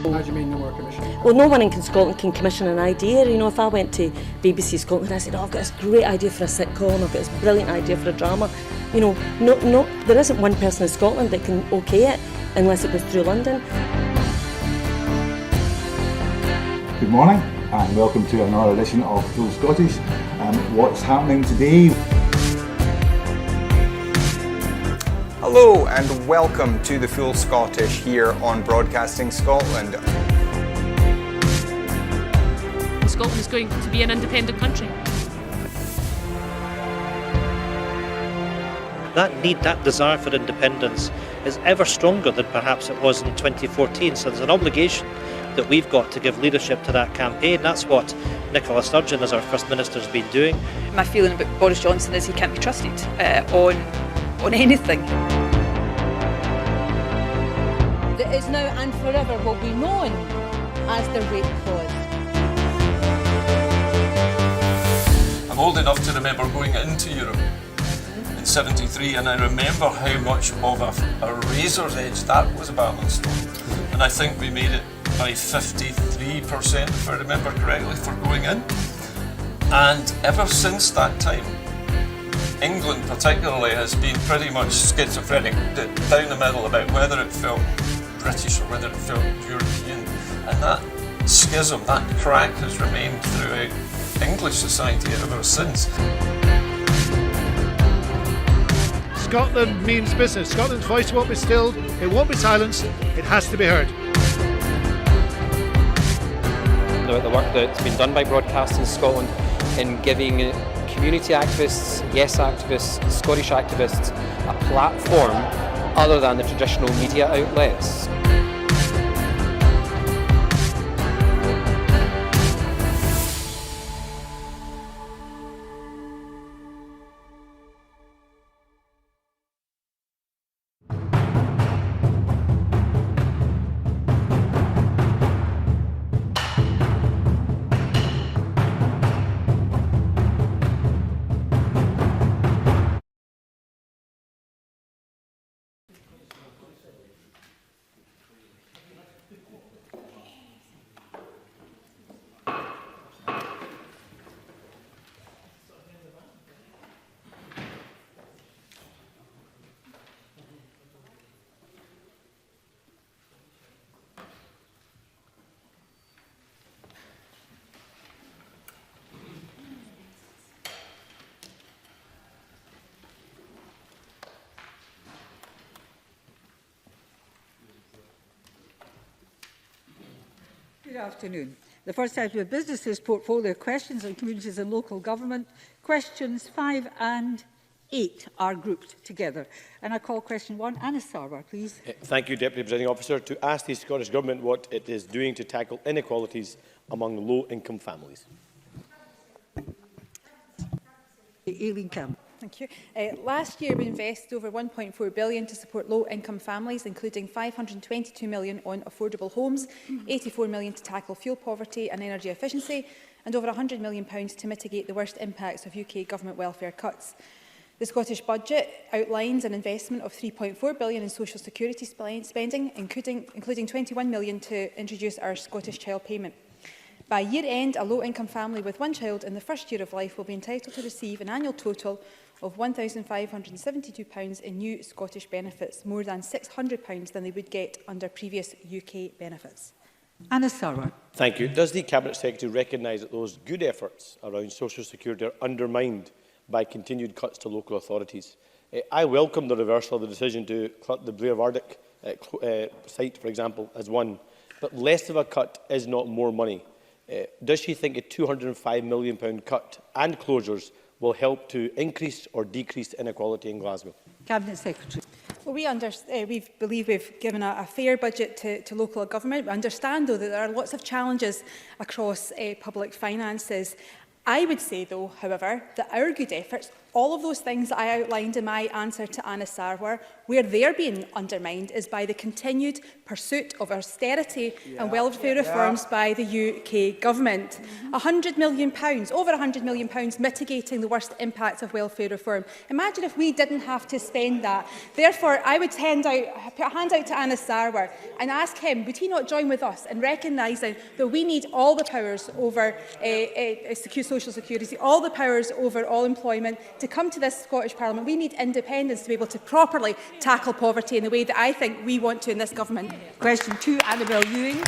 people. How do you mean no more commission? Well, no one in Scotland can commission an idea. You know, if I went to BBC Scotland and I said, oh, I've got this great idea for a sitcom, I've got this brilliant idea for a drama, you know, no, there isn't one person in Scotland that can okay it unless it goes through London. Good morning and welcome to another edition of Full Scottish. What's happening today? Hello and welcome to the Full Scottish here on Broadcasting Scotland. Scotland is going to be an independent country. That need, that desire for independence is ever stronger than perhaps it was in 2014. So there's an obligation that we've got to give leadership to that campaign. That's what Nicola Sturgeon, as our First Minister, has been doing. My feeling about Boris Johnson is he can't be trusted on anything. That is now and forever will be known as the rape clause. I'm old enough to remember going into Europe in '73, and I remember how much of a razor's edge that was a battling stone. And I think we made it by 53%, if I remember correctly, for going in. And ever since that time, England particularly has been pretty much schizophrenic, down the middle about whether it felt British or whether it felt European. And that schism, that crack has remained throughout English society ever since. Scotland means business. Scotland's voice won't be stilled, it won't be silenced, it has to be heard. About the work that's been done by Broadcasting Scotland in giving community activists, yes activists, Scottish activists a platform other than the traditional media outlets. Good afternoon. The first item of business is portfolio questions on communities and local government. Questions 5 and 8 are grouped together. And I call question 1. Anna Sarwar, please. Thank you, Deputy Presiding Officer. To ask the Scottish Government what it is doing to tackle inequalities among low-income families. Ewing. Thank you. Last year we invested over £1.4 billion to support low-income families, including £522 million on affordable homes, £84 million to tackle fuel poverty and energy efficiency, and over £100 million to mitigate the worst impacts of UK government welfare cuts. The Scottish Budget outlines an investment of £3.4 billion in social security spending, including £21 million to introduce our Scottish Child Payment. By year-end, a low-income family with one child in the first year of life will be entitled to receive an annual total of £1,572 in new Scottish benefits, more than £600 than they would get under previous UK benefits. Anna Sarwar. Thank you. Does the Cabinet Secretary recognise that those good efforts around social security are undermined by continued cuts to local authorities? I welcome the reversal of the decision to cut the Blair Vardick site, for example, as one, but less of a cut is not more money. Does she think a £205 million cut and closures will help to increase or decrease inequality in Glasgow? Cabinet Secretary. Well, we believe we've given a fair budget to local government. We understand, though, that there are lots of challenges across public finances. I would say, though, however, that our good efforts All of those things that I outlined in my answer to Anna Sarwar, where they're being undermined is by the continued pursuit of austerity and welfare reforms by the UK Government. £100 million, over £100 million mitigating the worst impact of welfare reform. Imagine if we didn't have to spend that. Therefore, I would put a hand out to Anna Sarwar and ask him, would he not join with us in recognising that we need all the powers over social security, all the powers over all employment to come to this Scottish Parliament. We need independence to be able to properly tackle poverty in the way that I think we want to in this government. Question 2, Annabelle Ewing.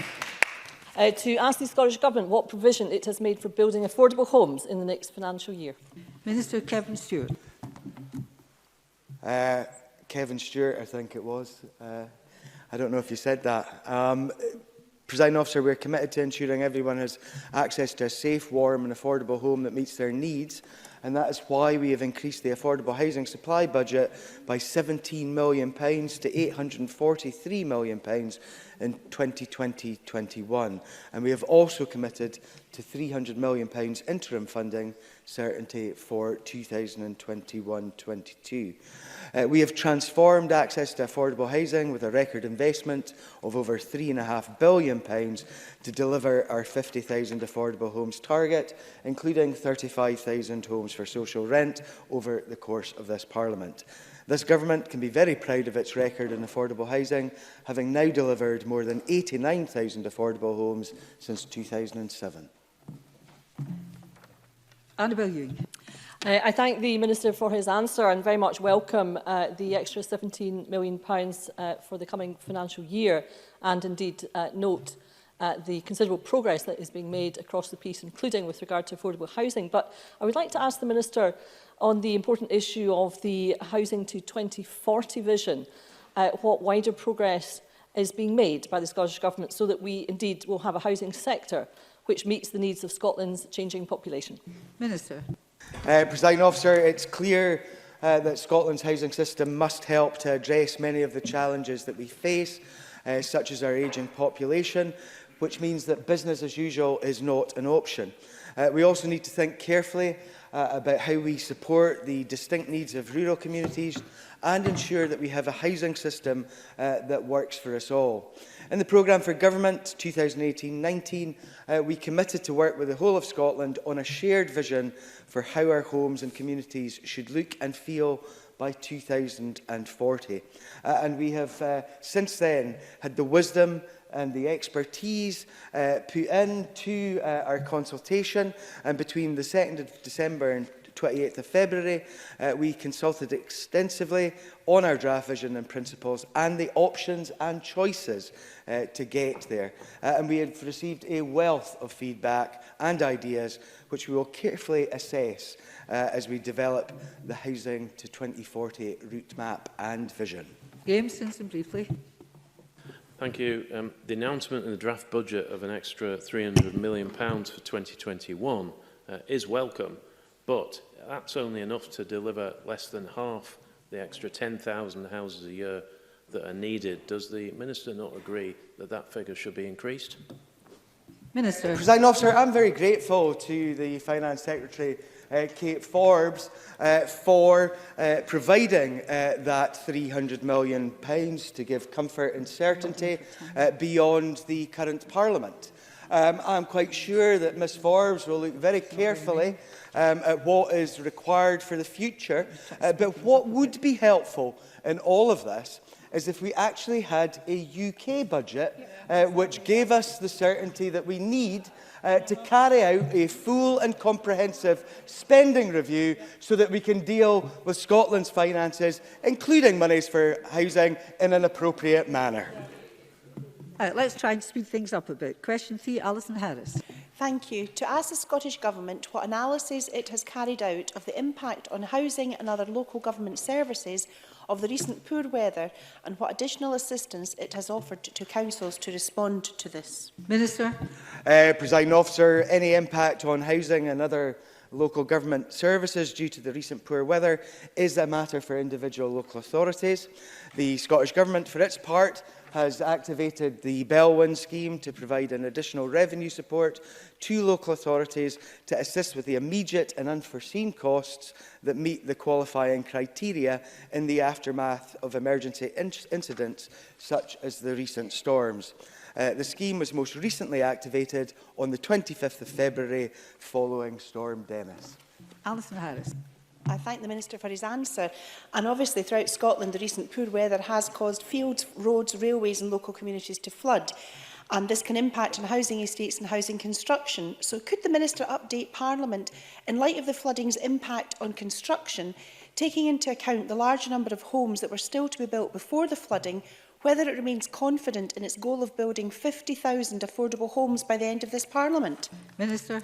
To ask the Scottish Government what provision it has made for building affordable homes in the next financial year. Minister Kevin Stewart. Kevin Stewart, I think it was. I don't know if you said that. Presiding Officer, we're committed to ensuring everyone has access to a safe, warm and affordable home that meets their needs, and that is why we have increased the affordable housing supply budget by £17 million to £843 million in 2020-21. And we have also committed to £300 million interim funding certainty for 2021-22. We have transformed access to affordable housing with a record investment of over £3.5 billion to deliver our 50,000 affordable homes target, including 35,000 homes for social rent over the course of this Parliament. This government can be very proud of its record in affordable housing, having now delivered more than 89,000 affordable homes since 2007. Annabelle Ewing. I thank the Minister for his answer and very much welcome the extra £17 million for the coming financial year, and indeed note the considerable progress that is being made across the piece, including with regard to affordable housing. But I would like to ask the Minister on the important issue of the Housing to 2040 vision, what wider progress is being made by the Scottish Government so that we indeed will have a housing sector which meets the needs of Scotland's changing population. Minister. Presiding Officer, it's clear that Scotland's housing system must help to address many of the challenges that we face, such as our ageing population, which means that business as usual is not an option. We also need to think carefully about how we support the distinct needs of rural communities and ensure that we have a housing system that works for us all. In the programme for Government 2018-19, we committed to work with the whole of Scotland on a shared vision for how our homes and communities should look and feel by 2040. And we have since then had the wisdom and the expertise put into our consultation, and between the 2nd of December and 28th of February, we consulted extensively on our draft vision and principles and the options and choices to get there. And we have received a wealth of feedback and ideas which we will carefully assess as we develop the Housing to 2040 route map and vision. James Simpson, briefly. Thank you. The announcement in the draft budget of an extra £300 million for 2021 is welcome, but that's only enough to deliver less than half the extra 10,000 houses a year that are needed. Does the Minister not agree that that figure should be increased? Minister. Presiding Officer, I'm very grateful to the Finance Secretary Kate Forbes for providing that £300 million to give comfort and certainty beyond the current Parliament. I'm quite sure that Ms Forbes will look very carefully at what is required for the future, but what would be helpful in all of this is if we actually had a UK budget which gave us the certainty that we need to carry out a full and comprehensive spending review so that we can deal with Scotland's finances, including monies for housing, in an appropriate manner. Let's try and speed things up a bit. Question 3, Alison Harris. Thank you. To ask the Scottish Government what analysis it has carried out of the impact on housing and other local government services of the recent poor weather and what additional assistance it has offered to councils to respond to this. Minister. Presiding Officer, any impact on housing and other local government services due to the recent poor weather is a matter for individual local authorities. The Scottish Government, for its part, has activated the Bellwin scheme to provide an additional revenue support to local authorities to assist with the immediate and unforeseen costs that meet the qualifying criteria in the aftermath of emergency incidents such as the recent storms. The scheme was most recently activated on the 25th of February following Storm Dennis. Alison Harris. I thank the Minister for his answer. And obviously, throughout Scotland, the recent poor weather has caused fields, roads, railways and local communities to flood. And this can impact on housing estates and housing construction. So could the Minister update Parliament in light of the flooding's impact on construction, taking into account the large number of homes that were still to be built before the flooding, whether it remains confident in its goal of building 50,000 affordable homes by the end of this Parliament? Minister.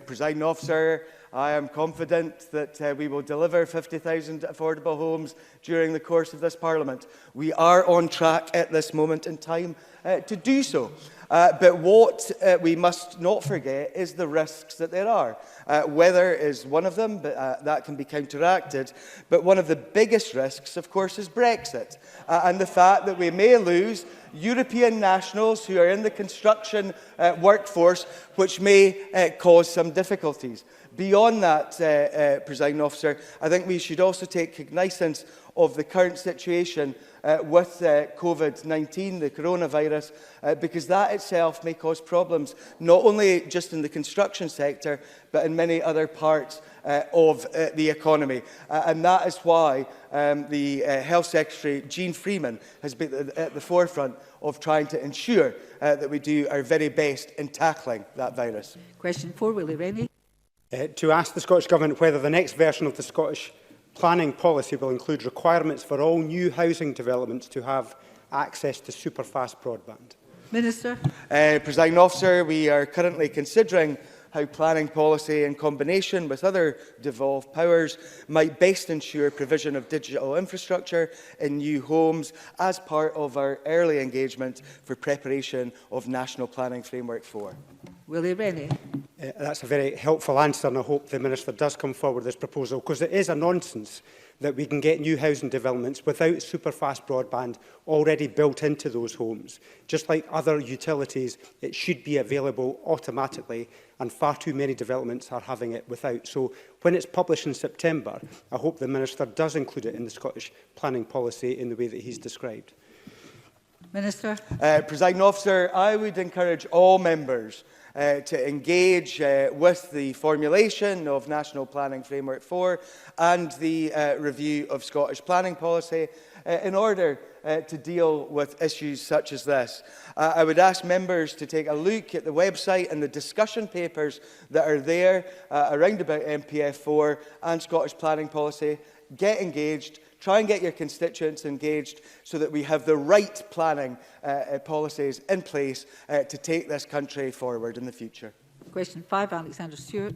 Presiding Officer, I am confident that we will deliver 50,000 affordable homes during the course of this Parliament. We are on track at this moment in time to do so. But what we must not forget is the risks that there are. Weather is one of them, but that can be counteracted. But one of the biggest risks, of course, is Brexit. And the fact that we may lose European nationals who are in the construction workforce, which may cause some difficulties. Beyond that, Presiding Officer, I think we should also take cognizance of the current situation with COVID-19, the coronavirus, because that itself may cause problems, not only just in the construction sector, but in many other parts of the economy. And that is why the Health Secretary, Jean Freeman, has been at the forefront of trying to ensure that we do our very best in tackling that virus. Question 4, Willie Rennie. To ask the Scottish Government whether the next version of the Scottish planning policy will include requirements for all new housing developments to have access to superfast broadband. Minister. Presiding Officer, we are currently considering how planning policy in combination with other devolved powers might best ensure provision of digital infrastructure in new homes as part of our early engagement for preparation of National Planning Framework 4. Willie Rennie. That's a very helpful answer, and I hope the Minister does come forward with this proposal, because it is a nonsense that we can get new housing developments without superfast broadband already built into those homes. Just like other utilities, it should be available automatically, and far too many developments are having it without. So when it's published in September, I hope the Minister does include it in the Scottish planning policy in the way that he's described. Minister. Presiding Officer, I would encourage all members to engage with the formulation of National Planning Framework 4 and the review of Scottish planning policy in order to deal with issues such as this. I would ask members to take a look at the website and the discussion papers that are there around about MPF 4 and Scottish planning policy. Get engaged. Try and get your constituents engaged so that we have the right planning policies in place to take this country forward in the future. Question 5, Alexander Stewart.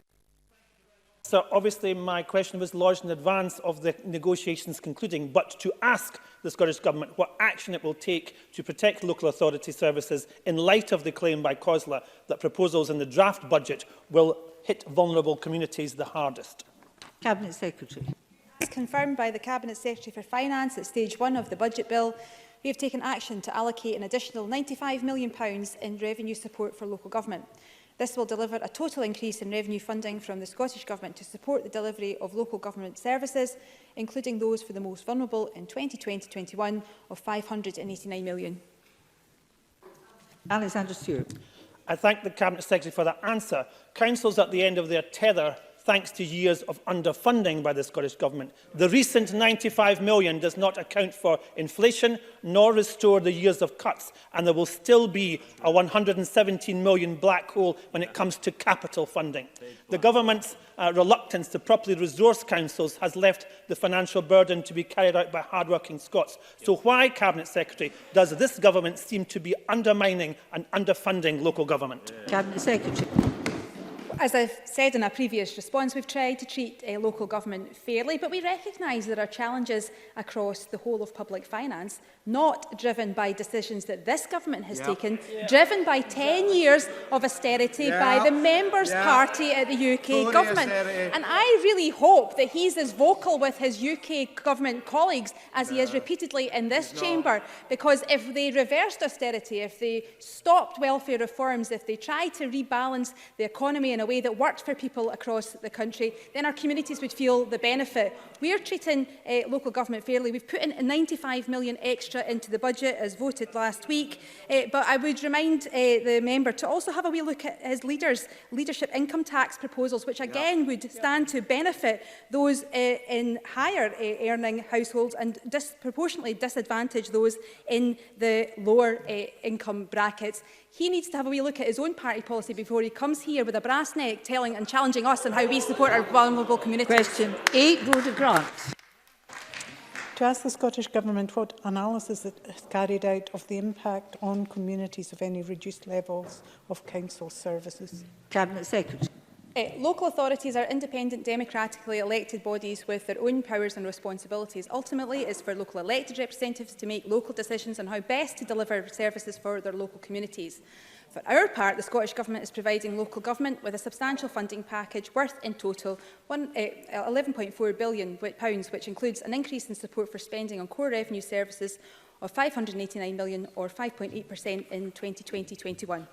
So obviously my question was lodged in advance of the negotiations concluding, but to ask the Scottish Government what action it will take to protect local authority services in light of the claim by COSLA that proposals in the draft budget will hit vulnerable communities the hardest. Cabinet Secretary. As confirmed by the Cabinet Secretary for Finance at stage 1 of the budget bill, we have taken action to allocate an additional £95 million in revenue support for local government. This will deliver a total increase in revenue funding from the Scottish Government to support the delivery of local government services, including those for the most vulnerable in 2020-21 of £589 million. Alexander Stewart. I thank the Cabinet Secretary for that answer. Councils at the end of their tether thanks to years of underfunding by the Scottish Government. The recent £95 million does not account for inflation nor restore the years of cuts, and there will still be a £117 million black hole when it comes to capital funding. The Government's reluctance to properly resource councils has left the financial burden to be carried out by hard-working Scots. So why, Cabinet Secretary, does this Government seem to be undermining and underfunding local government? Cabinet Secretary. As I've said in a previous response, we've tried to treat local government fairly, but we recognise there are challenges across the whole of public finance, not driven by decisions that this government has taken, driven by 10 years of austerity by the Members' Party at the UK government. And I really hope that he's as vocal with his UK government colleagues as he is repeatedly in this chamber, because if they reversed austerity, if they stopped welfare reforms, if they tried to rebalance the economy in a way that worked for people across the country, then our communities would feel the benefit. We're treating local government fairly. We've put in 95 million extra into the budget as voted last week, but I would remind the member to also have a wee look at his leadership income tax proposals, which again would stand to benefit those in higher earning households and disproportionately disadvantage those in the lower income brackets. He needs to have a wee look at his own party policy before he comes here with a brass neck telling and challenging us on how we support our vulnerable communities. Question 8, Rhoda Grant. To ask the Scottish Government what analysis it has carried out of the impact on communities of any reduced levels of council services. Cabinet Secretary. Local authorities are independent, democratically elected bodies with their own powers and responsibilities. Ultimately, it's for local elected representatives to make local decisions on how best to deliver services for their local communities. For our part, the Scottish Government is providing local government with a substantial funding package worth in total £11.4 billion, which includes an increase in support for spending on core revenue services of £589 million or 5.8% in 2020-21.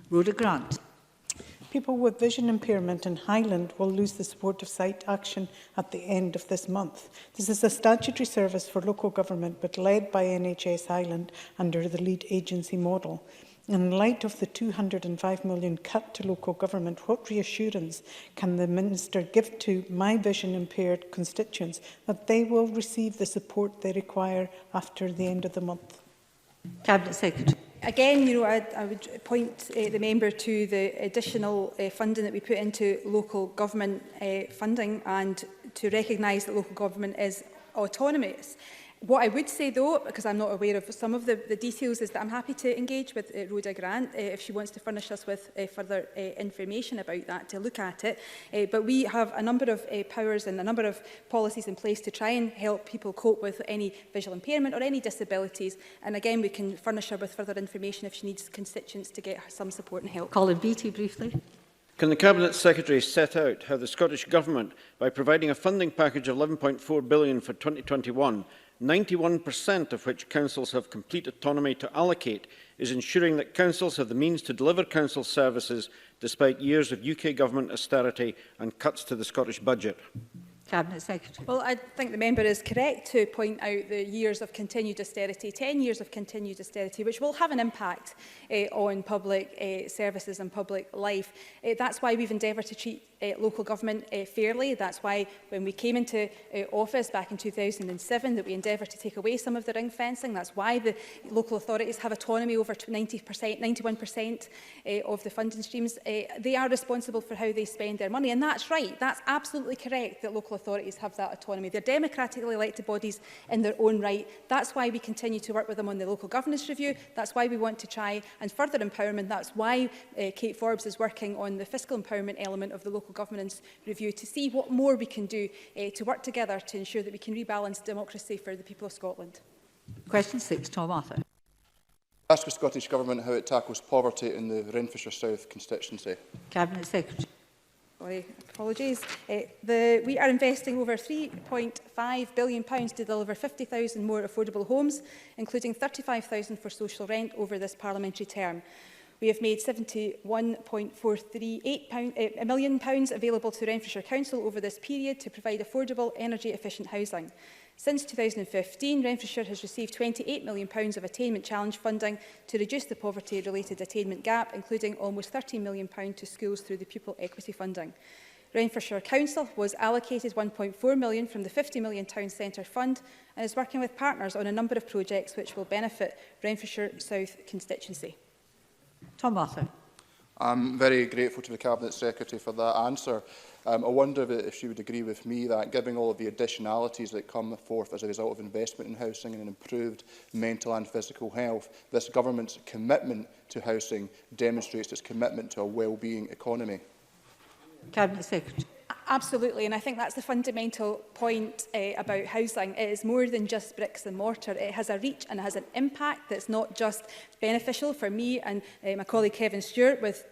Rhoda Grant. People with vision impairment in Highland will lose the support of sight action at the end of this month. This is a statutory service for local government, but led by NHS Highland under the lead agency model. In light of the £205 million cut to local government, what reassurance can the Minister give to my vision impaired constituents that they will receive the support they require after the end of the month? Cabinet Secretary. Again, I would point the member to the additional funding that we put into local government funding, and to recognise that local government is autonomous. What I would say, though, because I'm not aware of some of the details, is that I'm happy to engage with Rhoda Grant if she wants to furnish us with further information about that, to look at it. But we have a number of powers and a number of policies in place to try and help people cope with any visual impairment or any disabilities. And again, we can furnish her with further information if she needs constituents to get some support and help. Colin Beattie, briefly. Can the Cabinet Secretary set out how the Scottish Government, by providing a funding package of £11.4 billion for 2021, 91% of which councils have complete autonomy to allocate, is ensuring that councils have the means to deliver council services despite years of UK Government austerity and cuts to the Scottish budget? Cabinet Secretary. Well, I think the member is correct to point out the years of continued austerity, 10 years of continued austerity, which will have an impact on public services and public life. That's why we've endeavoured to treat local government fairly. That's why when we came into office back in 2007 that we endeavoured to take away some of the ring fencing. That's why the local authorities have autonomy over 90%, 91% of the funding streams. They are responsible for how they spend their money, and that's right. That's absolutely correct that local authorities have that autonomy. They're democratically elected bodies in their own right. That's why we continue to work with them on the local governance review. That's why we want to try and further empowerment. That's why Kate Forbes is working on the fiscal empowerment element of the local governance review, to see what more we can do to work together to ensure that we can rebalance democracy for the people of Scotland. Question 6, Tom Arthur. Ask the Scottish Government how it tackles poverty in the Renfrewshire South constituency. Cabinet Secretary. Sorry, apologies. We are investing over £3.5 billion to deliver 50,000 more affordable homes, including 35,000 for social rent over this parliamentary term. We have made £71.438 million available to Renfrewshire Council over this period to provide affordable, energy-efficient housing. Since 2015, Renfrewshire has received £28 million of Attainment Challenge funding to reduce the poverty-related attainment gap, including almost £13 million to schools through the pupil equity funding. Renfrewshire Council was allocated £1.4 million from the £50 million Town Centre Fund and is working with partners on a number of projects which will benefit Renfrewshire South constituency. Tom Arthur. I'm very grateful to the Cabinet Secretary for that answer. I wonder if she would agree with me that, given all of the additionalities that come forth as a result of investment in housing and improved mental and physical health, this Government's commitment to housing demonstrates its commitment to a well-being economy. Cabinet Secretary. Absolutely, and I think that's the fundamental point about housing. It is more than just bricks and mortar. It has a reach and it has an impact that's not just beneficial for me and my colleague Kevin Stewart with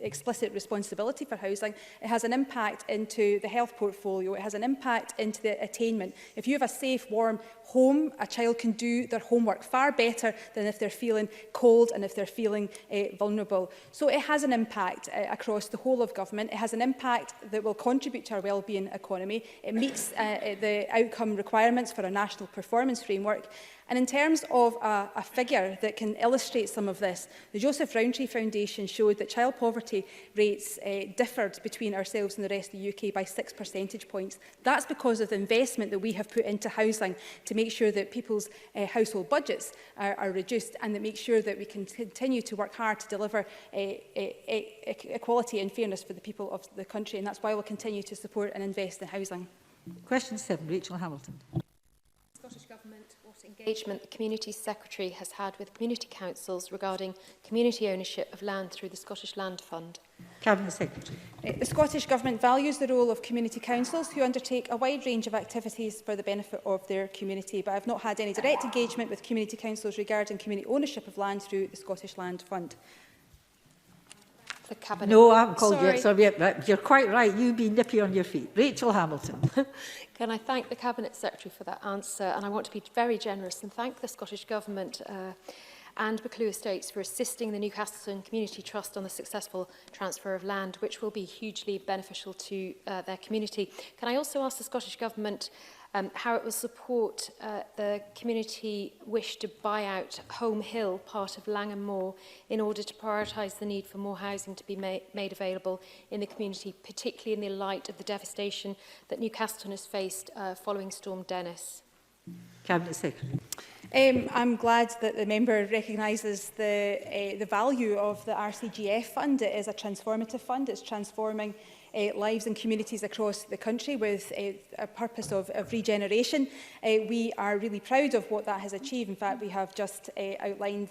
explicit responsibility for housing. It has an impact into the health portfolio. It has an impact into the attainment. If you have a safe, warm home, a child can do their homework far better than if they're feeling cold and if they're feeling vulnerable. So it has an impact across the whole of government. It has an impact that will contribute to our wellbeing economy. It meets the outcome requirements for a national performance framework. And in terms of a figure that can illustrate some of this, the Joseph Rowntree Foundation showed that child poverty rates differed between ourselves and the rest of the UK by 6 percentage points. That's because of the investment that we have put into housing to make sure that people's household budgets are reduced and that make sure that we can continue to work hard to deliver equality and fairness for the people of the country. And that's why we'll continue to support and invest in housing. Question 7, Rachel Hamilton. Scottish Government, what engagement the Community Secretary has had with community councils regarding community ownership of land through the Scottish Land Fund? Cabinet Secretary. The Scottish Government values the role of community councils who undertake a wide range of activities for the benefit of their community, but I have not had any direct engagement with community councils regarding community ownership of land through the Scottish Land Fund. The Cabinet. No, I haven't called you. Sorry, you're quite right. You be nippy on your feet. Rachel Hamilton. Can I thank the Cabinet Secretary for that answer? And I want to be very generous and thank the Scottish Government and Buccleuch Estates for assisting the Newcastle Community Trust on the successful transfer of land, which will be hugely beneficial to their community. Can I also ask the Scottish Government how it will support the community wish to buy out Home Hill, part of Langham Moor, in order to prioritise the need for more housing to be made available in the community, particularly in the light of the devastation that Newcastle has faced following Storm Dennis? Cabinet Secretary. I'm glad that the member recognises the value of the RCGF fund. It is a transformative fund. It's transforming lives and communities across the country with a purpose of regeneration. We are really proud of what that has achieved. In fact, we have just outlined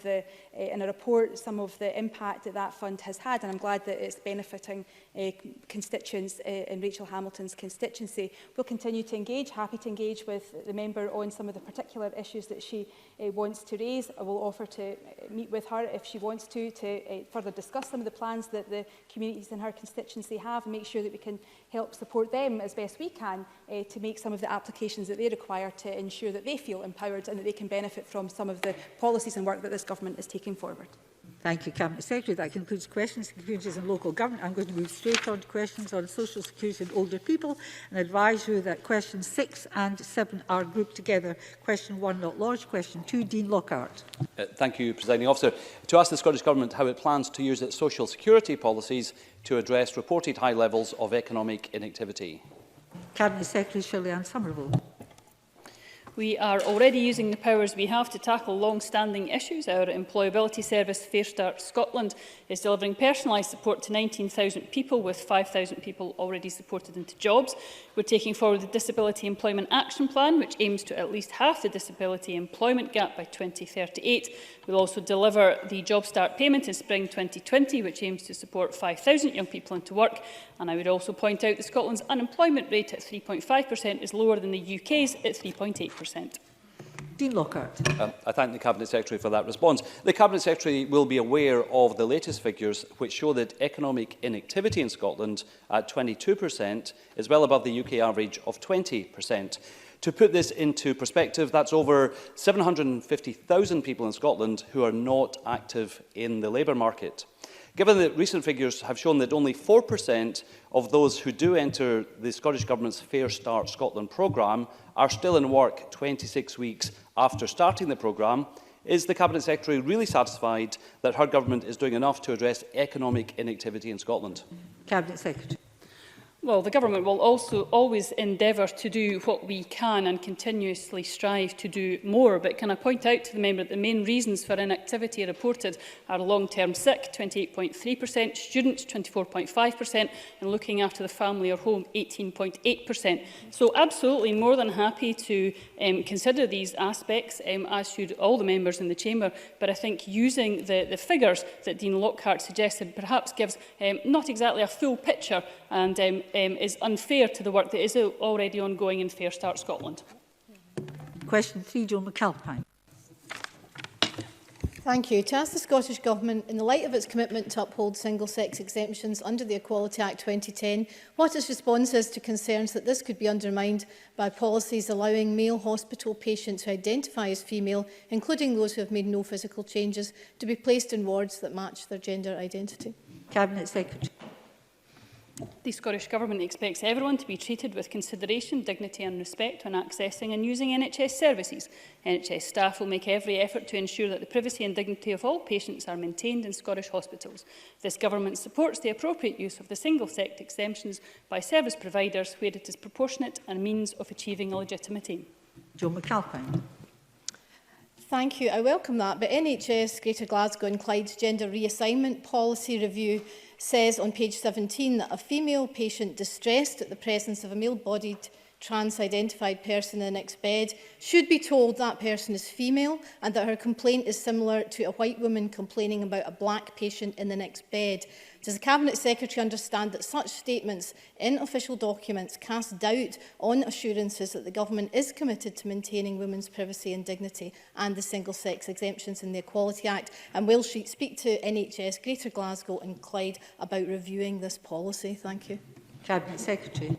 in a report some of the impact that that fund has had, and I'm glad that it's benefiting constituents in Rachel Hamilton's constituency. We'll continue to engage, happy to engage with the member on some of the particular issues that she wants to raise. I will offer to meet with her if she wants to further discuss some of the plans that the communities in her constituency have and make sure that we can help support them as best we can to make some of the applications that they require to ensure that they feel empowered and that they can benefit from some of the policies and work that this government is taking forward. Thank you, Cabinet Secretary. That concludes questions on communities and local government. I'm going to move straight on to questions on social security and older people and advise you that questions 6 and 7 are grouped together. Question 1 not lodged. Question 2, Dean Lockhart. Thank you, Presiding Officer. To ask the Scottish Government how it plans to use its social security policies to address reported high levels of economic inactivity. Cabinet Secretary Shirley-Anne Somerville. We are already using the powers we have to tackle long-standing issues. Our employability service, Fair Start Scotland, is delivering personalised support to 19,000 people, with 5,000 people already supported into jobs. We're taking forward the Disability Employment Action Plan, which aims to at least halve the disability employment gap by 2038. We'll also deliver the Job Start payment in spring 2020, which aims to support 5,000 young people into work. And I would also point out that Scotland's unemployment rate at 3.5% is lower than the UK's at 3.8%. Dean Lockhart. I thank the Cabinet Secretary for that response. The Cabinet Secretary will be aware of the latest figures which show that economic inactivity in Scotland at 22% is well above the UK average of 20%. To put this into perspective, that's over 750,000 people in Scotland who are not active in the labour market. Given that recent figures have shown that only 4% of those who do enter the Scottish Government's Fair Start Scotland programme are still in work 26 weeks after starting the programme, is the Cabinet Secretary really satisfied that her government is doing enough to address economic inactivity in Scotland? Cabinet Secretary. Well, the Government will also always endeavour to do what we can and continuously strive to do more. But can I point out to the member that the main reasons for inactivity reported are long-term sick, 28.3%, students, 24.5%, and looking after the family or home, 18.8%. So absolutely more than happy to consider these aspects, as should all the members in the chamber. But I think using the figures that Dean Lockhart suggested perhaps gives not exactly a full picture and is unfair to the work that is already ongoing in Fair Start Scotland. Question 3, Joan McAlpine. Thank you. To ask the Scottish Government, in the light of its commitment to uphold single-sex exemptions under the Equality Act 2010, what its response is to concerns that this could be undermined by policies allowing male hospital patients who identify as female, including those who have made no physical changes, to be placed in wards that match their gender identity. Cabinet Secretary. The Scottish Government expects everyone to be treated with consideration, dignity and respect when accessing and using NHS services. NHS staff will make every effort to ensure that the privacy and dignity of all patients are maintained in Scottish hospitals. This Government supports the appropriate use of the single-sex exemptions by service providers where it is proportionate and means of achieving a legitimate aim. Joan McAlpine. Thank you. I welcome that, but NHS Greater Glasgow and Clyde's gender reassignment policy review says on page 17 that a female patient distressed at the presence of a male-bodied trans-identified person in the next bed should be told that person is female and that her complaint is similar to a white woman complaining about a black patient in the next bed. Does the Cabinet Secretary understand that such statements in official documents cast doubt on assurances that the Government is committed to maintaining women's privacy and dignity and the single-sex exemptions in the Equality Act? And will she speak to NHS Greater Glasgow and Clyde about reviewing this policy? Thank you. Cabinet Secretary.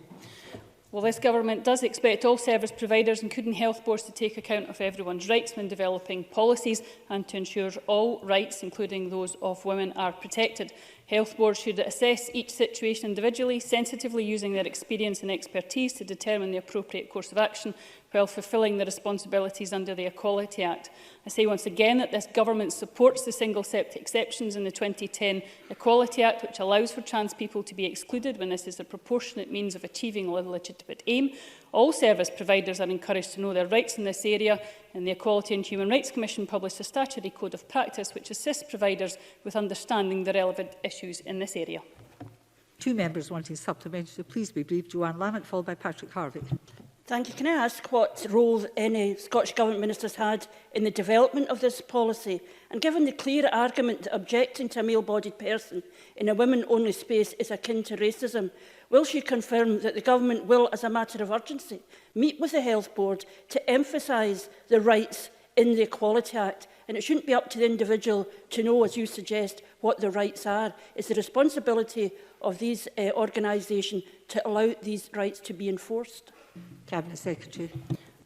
Well, this Government does expect all service providers, including health boards, to take account of everyone's rights when developing policies and to ensure all rights, including those of women, are protected. Health boards should assess each situation individually, sensitively using their experience and expertise to determine the appropriate course of action while fulfilling the responsibilities under the Equality Act. I say once again that this Government supports the single-sex exceptions in the 2010 Equality Act, which allows for trans people to be excluded when this is a proportionate means of achieving a legitimate aim. All service providers are encouraged to know their rights in this area, and the Equality and Human Rights Commission published a statutory code of practice which assists providers with understanding the relevant issues in this area. Two members wanting supplementary, so please be brief. Joanne Lamont, followed by Patrick Harvey. Thank you. Can I ask what role any Scottish Government ministers had in the development of this policy? And given the clear argument that objecting to a male-bodied person in a women-only space is akin to racism, will she confirm that the Government will, as a matter of urgency, meet with the Health Board to emphasise the rights in the Equality Act? And it shouldn't be up to the individual to know, as you suggest, what the rights are. It's the responsibility of these organisations to allow these rights to be enforced. Cabinet Secretary.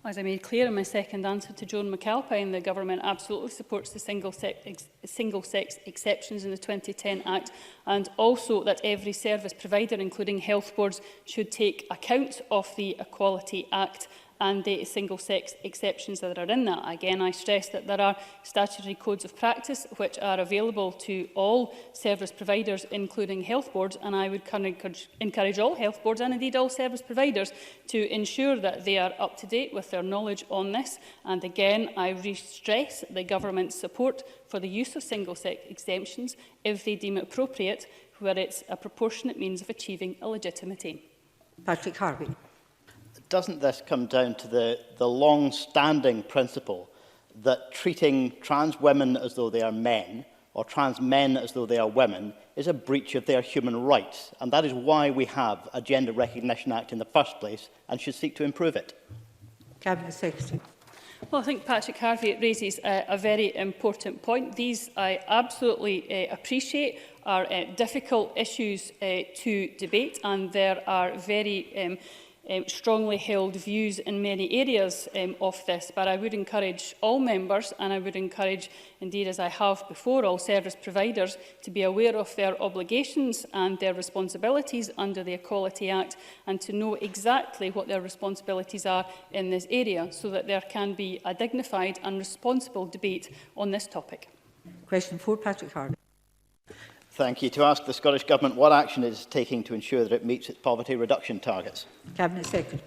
As I made clear in my second answer to Joan McAlpine, the Government absolutely supports the single-sex exceptions in the 2010 Act, and also that every service provider, including health boards, should take account of the Equality Act and the single-sex exceptions that are in that. Again, I stress that there are statutory codes of practice which are available to all service providers, including health boards, and I would encourage all health boards and indeed all service providers to ensure that they are up to date with their knowledge on this. And again, I re-stress the Government's support for the use of single-sex exemptions if they deem it appropriate, where it's a proportionate means of achieving a legitimate aim. Patrick Harvey. Doesn't this come down to the long-standing principle that treating trans women as though they are men or trans men as though they are women is a breach of their human rights? And that is why we have a Gender Recognition Act in the first place and should seek to improve it. Cabinet Secretary. Well, I think Patrick Harvey raises a very important point. These I absolutely appreciate are difficult issues to debate, and there are very strongly held views in many areas of this, but I would encourage all members, and I would encourage, indeed as I have before, all service providers to be aware of their obligations and their responsibilities under the Equality Act, and to know exactly what their responsibilities are in this area, so that there can be a dignified and responsible debate on this topic. Question 4, Patrick Harvey. Thank you. To ask the Scottish Government what action it is taking to ensure that it meets its poverty reduction targets. Cabinet Secretary.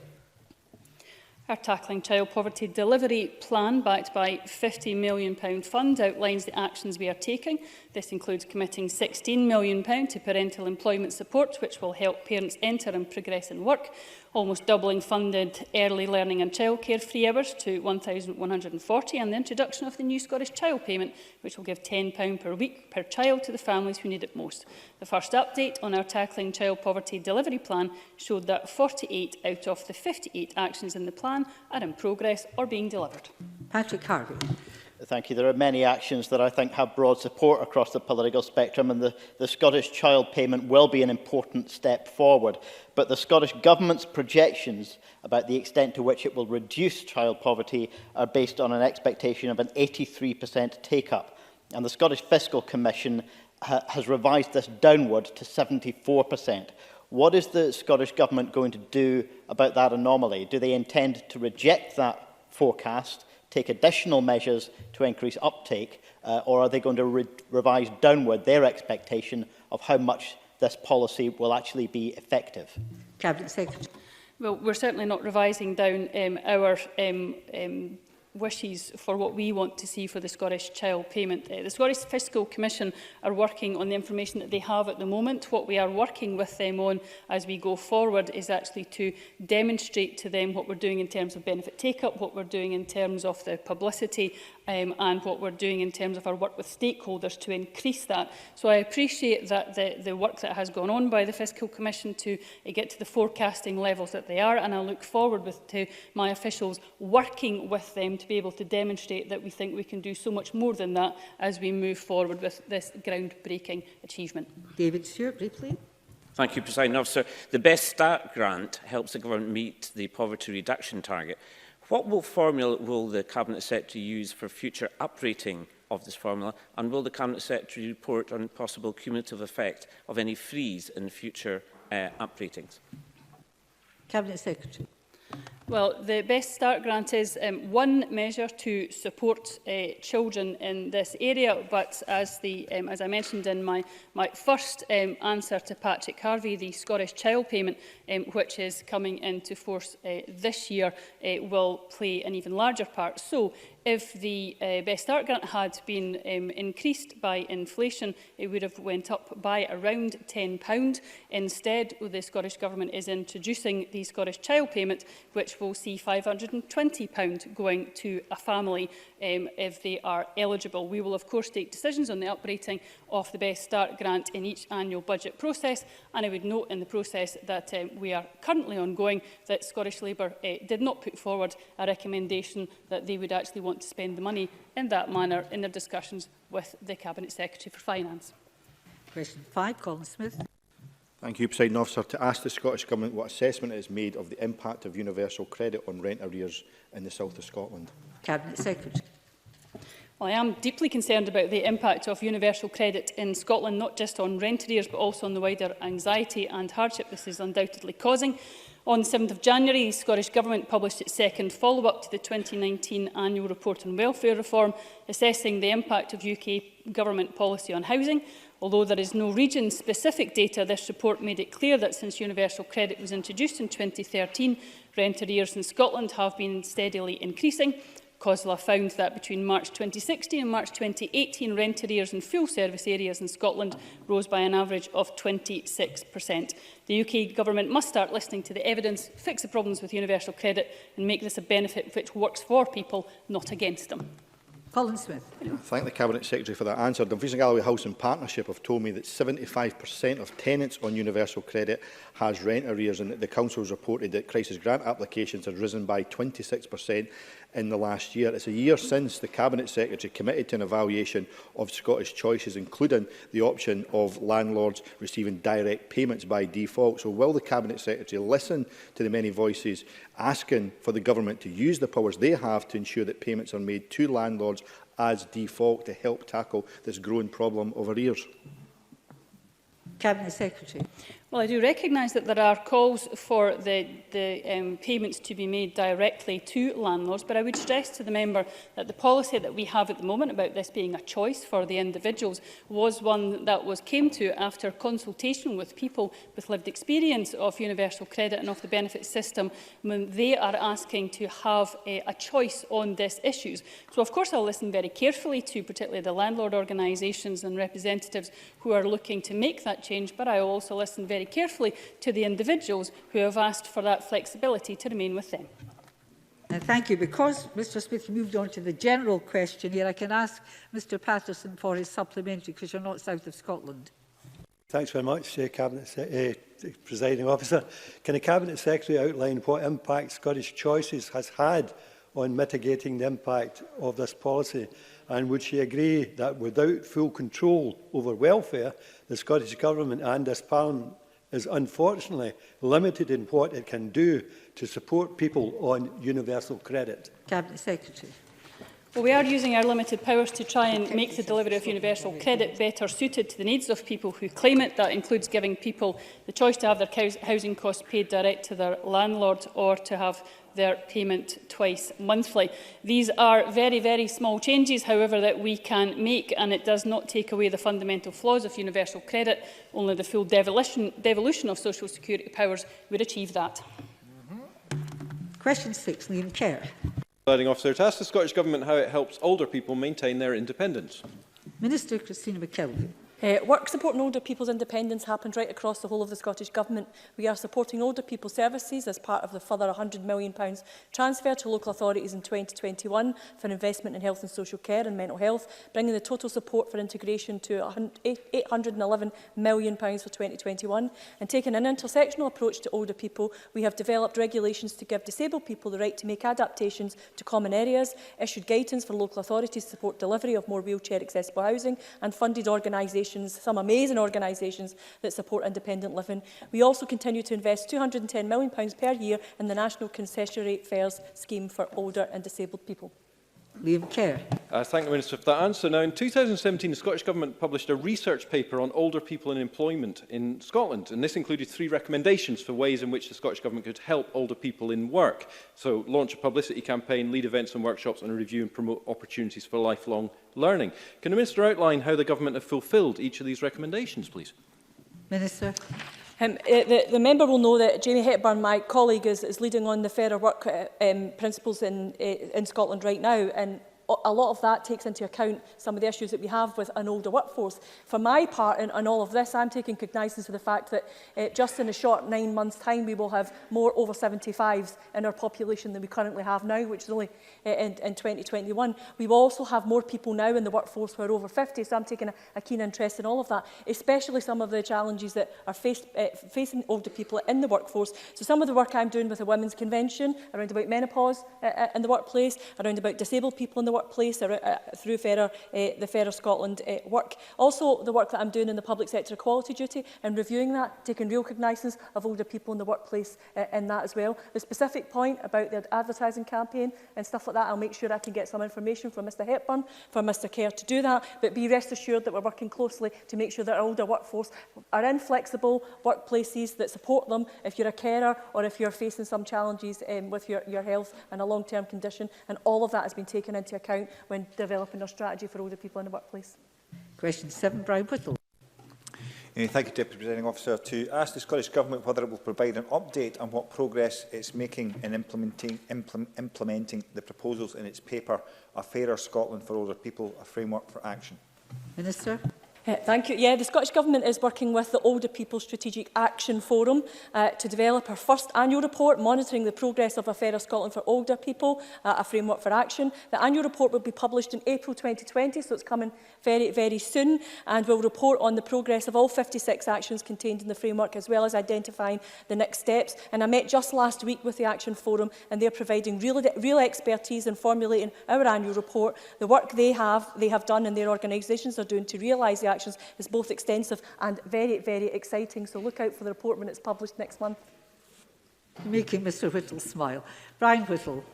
Our Tackling Child Poverty Delivery Plan, backed by a £50 million fund, outlines the actions we are taking. This includes committing £16 million to parental employment support, which will help parents enter and progress in work, almost doubling funded early learning and childcare free hours to 1,140, and the introduction of the new Scottish Child Payment, which will give £10 per week per child to the families who need it most. The first update on our Tackling Child Poverty Delivery Plan showed that 48 out of the 58 actions in the plan are in progress or being delivered. Patrick Harvey. Thank you. There are many actions that I think have broad support across the political spectrum, and the Scottish Child Payment will be an important step forward. But the Scottish Government's projections about the extent to which it will reduce child poverty are based on an expectation of an 83% take-up. And the Scottish Fiscal Commission has revised this downward to 74%. What is the Scottish Government going to do about that anomaly? Do they intend to reject that forecast, take additional measures to increase uptake, or are they going to revise downward their expectation of how much this policy will actually be effective? Cabinet Secretary. Well, we're certainly not revising down our wishes for what we want to see for the Scottish Child Payment. The Scottish Fiscal Commission are working on the information that they have at the moment. What we are working with them on as we go forward is actually to demonstrate to them what we're doing in terms of benefit take-up, what we're doing in terms of the publicity, and what we're doing in terms of our work with stakeholders to increase that. So I appreciate that the work that has gone on by the Fiscal Commission to get to the forecasting levels that they are, and I look forward to my officials working with them to be able to demonstrate that we think we can do so much more than that as we move forward with this groundbreaking achievement. David Stewart, briefly. Thank you, Presiding Officer. The Best Start grant helps the Government meet the poverty reduction target. What formula will the Cabinet Secretary use for future uprating of this formula, and will the Cabinet Secretary report on possible cumulative effect of any freeze in future upratings? Cabinet Secretary. Well, the Best Start grant is one measure to support children in this area, but as I mentioned in my first answer to Patrick Harvey, the Scottish Child Payment, which is coming into force this year, will play an even larger part. So, if the Best Start grant had been increased by inflation, it would have went up by around £10. Instead, the Scottish Government is introducing the Scottish Child Payment, which will see £520 going to a family if they are eligible. We will, of course, take decisions on the uprating of the Best Start grant in each annual budget process, and I would note in the process that we are currently ongoing that Scottish Labour did not put forward a recommendation that they would actually want to spend the money in that manner in their discussions with the Cabinet Secretary for Finance. Question 5, Colin Smith. Thank you, Presiding Officer. To ask the Scottish Government what assessment is made of the impact of universal credit on rent arrears in the south of Scotland. Cabinet Secretary. Well, I am deeply concerned about the impact of universal credit in Scotland, not just on rent arrears, but also on the wider anxiety and hardship this is undoubtedly causing. On 7th of January, the Scottish Government published its second follow-up to the 2019 Annual Report on Welfare Reform, assessing the impact of UK Government policy on housing. Although there is no region-specific data, this report made it clear that since universal credit was introduced in 2013, rent arrears in Scotland have been steadily increasing. COSLA found that between March 2016 and March 2018, rent arrears in full-service areas in Scotland rose by an average of 26%. The UK Government must start listening to the evidence, fix the problems with universal credit and make this a benefit which works for people, not against them. Colin Smith. I thank the Cabinet Secretary for that answer. The Dumfries and Galloway Housing Partnership have told me that 75% of tenants on universal credit has rent arrears, and that the Council has reported that crisis grant applications have risen by 26% in the last year. It's a year since the Cabinet Secretary committed to an evaluation of Scottish choices, including the option of landlords receiving direct payments by default. So will the Cabinet Secretary listen to the many voices asking for the Government to use the powers they have to ensure that payments are made to landlords as default to help tackle this growing problem of arrears? Cabinet Secretary. Well, I do recognise that there are calls for the payments to be made directly to landlords, but I would stress to the member that the policy that we have at the moment about this being a choice for the individuals was one that came to after consultation with people with lived experience of universal credit and of the benefit system, when they are asking to have a choice on these issues. So, of course, I'll listen very carefully to particularly the landlord organisations and representatives who are looking to make that change, but I will also listen very carefully to the individuals who have asked for that flexibility to remain with them. Thank you. Because Mr Smith moved on to the general question here, I can ask Mr Patterson for his supplementary, because you're not south of Scotland. Thanks very much, Presiding Officer. Can the Cabinet Secretary outline what impact Scottish Choices has had on mitigating the impact of this policy? And would she agree that without full control over welfare, the Scottish Government and this Parliament is unfortunately limited in what it can do to support people on universal credit? Cabinet Secretary. Well, we are using our limited powers to try and make the delivery of universal credit better suited to the needs of people who claim it. That includes giving people the choice to have their housing costs paid direct to their landlord or to have their payment twice monthly. These are very, very small changes, however, that we can make, and it does not take away the fundamental flaws of universal credit. Only the full devolution of social security powers would achieve that. Question 6, Liam Kerr. Presiding Officer, to ask the Scottish Government how it helps older people maintain their independence. Minister Christina McKelvey. Work supporting older people's independence happens right across the whole of the Scottish Government. We are supporting older people's services as part of the further £100 million transfer to local authorities in 2021 for investment in health and social care and mental health, bringing the total support for integration to £811 million for 2021. And taking an intersectional approach to older people, we have developed regulations to give disabled people the right to make adaptations to common areas, issued guidance for local authorities to support delivery of more wheelchair accessible housing, and funded organisations, some amazing organisations that support independent living. We also continue to invest £210 million per year in the National Concessionary Fares Scheme for older and disabled people. Liam Kerr. Thank the Minister for that answer. Now, in 2017, the Scottish Government published a research paper on older people and employment in Scotland, and this included 3 recommendations for ways in which the Scottish Government could help older people in work. So, launch a publicity campaign, lead events and workshops, and review and promote opportunities for lifelong learning. Can the Minister outline how the Government have fulfilled each of these recommendations, please? Minister. The member will know that Jamie Hepburn, my colleague, is leading on the fairer work principles in Scotland right now, and a lot of that takes into account some of the issues that we have with an older workforce. For my part in all of this, I'm taking cognizance of the fact that just in a short 9 months' time, we will have more over 75s in our population than we currently have now, which is only in 2021. We will also have more people now in the workforce who are over 50, so I'm taking a keen interest in all of that, especially some of the challenges that are facing older people in the workforce. So some of the work I'm doing with the Women's Convention around about menopause in the workplace, around about disabled people in the workplace through the Fairer Scotland work. Also, the work that I'm doing in the public sector equality duty and reviewing that, taking real cognizance of older people in the workplace in that as well. The specific point about the advertising campaign and stuff like that, I'll make sure I can get some information from Mr Hepburn, from Mr Kerr to do that, but be rest assured that we're working closely to make sure that our older workforce are in flexible workplaces that support them if you're a carer or if you're facing some challenges with your health and a long-term condition, and all of that has been taken into account when developing our strategy for older people in the workplace. Question 7, Brian Whittle. Thank you, Deputy Presiding Officer. To ask the Scottish Government whether it will provide an update on what progress it's making in implementing the proposals in its paper, A Fairer Scotland for Older People, a Framework for Action. Minister. Thank you. Yeah, the Scottish Government is working with the Older People Strategic Action Forum to develop our first annual report monitoring the progress of A Fairer Scotland for Older People, a framework for action. The annual report will be published in April 2020, so it's coming very, very soon, and will report on the progress of all 56 actions contained in the framework, as well as identifying the next steps. And I met just last week with the Action Forum, and they're providing real expertise in formulating our annual report. The work they have done and their organisations are doing to realise the actions is both extensive and very, very exciting. So look out for the report when it's published next month. Making Mr Whittle smile. Brian Whittle.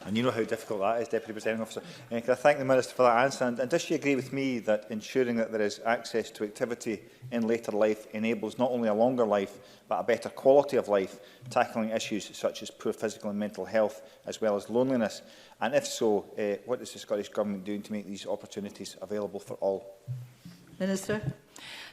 And you know how difficult that is, Deputy Presiding Officer. Can I thank the Minister for that answer? And does she agree with me that ensuring that there is access to activity in later life enables not only a longer life, but a better quality of life, tackling issues such as poor physical and mental health, as well as loneliness? And if so, what is the Scottish Government doing to make these opportunities available for all? Minister.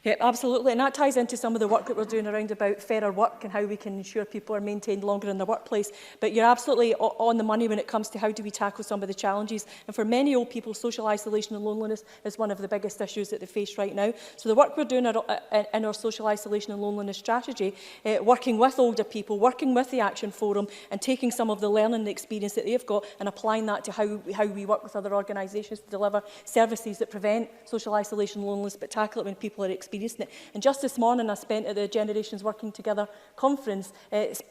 Yeah, absolutely, and that ties into some of the work that we're doing around about fairer work and how we can ensure people are maintained longer in the workplace. But you're absolutely on the money when it comes to how do we tackle some of the challenges. And for many old people, social isolation and loneliness is one of the biggest issues that they face right now. So the work we're doing in our social isolation and loneliness strategy, working with older people, working with the Action Forum and taking some of the learning and experience that they've got and applying that to how we work with other organisations to deliver services that prevent social isolation and loneliness but tackle it when people are experiencing it. And just this morning I spent at the Generations Working Together conference,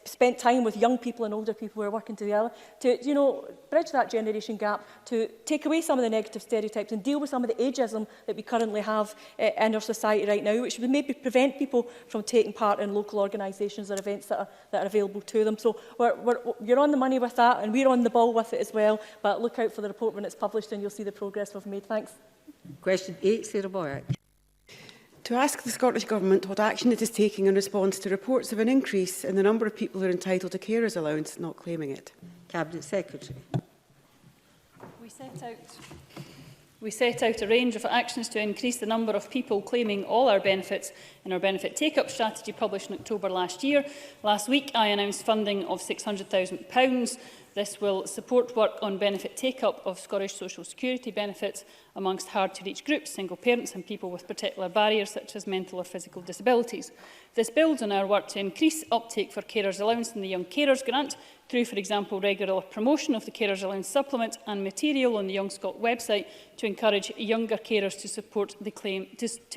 spent time with young people and older people who are working together to, you know, bridge that generation gap, to take away some of the negative stereotypes and deal with some of the ageism that we currently have in our society right now, which would maybe prevent people from taking part in local organisations or events that are available to them. So you're on the money with that and we're on the ball with it as well, but look out for the report when it's published and you'll see the progress we've made. Thanks. Question 8, Sarah Boyack. To ask the Scottish Government what action it is taking in response to reports of an increase in the number of people who are entitled to carers allowance not claiming it. Cabinet Secretary. We set out a range of actions to increase the number of people claiming all our benefits in our benefit take-up strategy published in October last year. Last week I announced funding of £600,000. This will support work on benefit take-up of Scottish social security benefits amongst hard-to-reach groups, single parents and people with particular barriers such as mental or physical disabilities. This builds on our work to increase uptake for carers allowance in the Young Carers Grant through, for example, regular promotion of the Carers Allowance Supplement and material on the Young Scot website to encourage younger carers to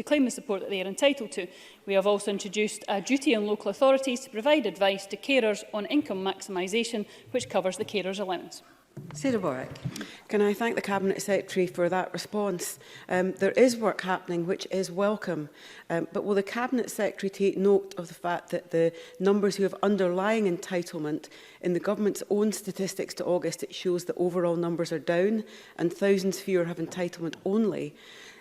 claim the support that they are entitled to. We have also introduced a duty on local authorities to provide advice to carers on income maximisation, which covers the Carers Allowance. Sarah Boyack. Can I thank the Cabinet Secretary for that response? There is work happening which is welcome, but will the Cabinet Secretary take note of the fact that the numbers who have underlying entitlement, in the Government's own statistics to August, it shows that overall numbers are down and thousands fewer have entitlement only?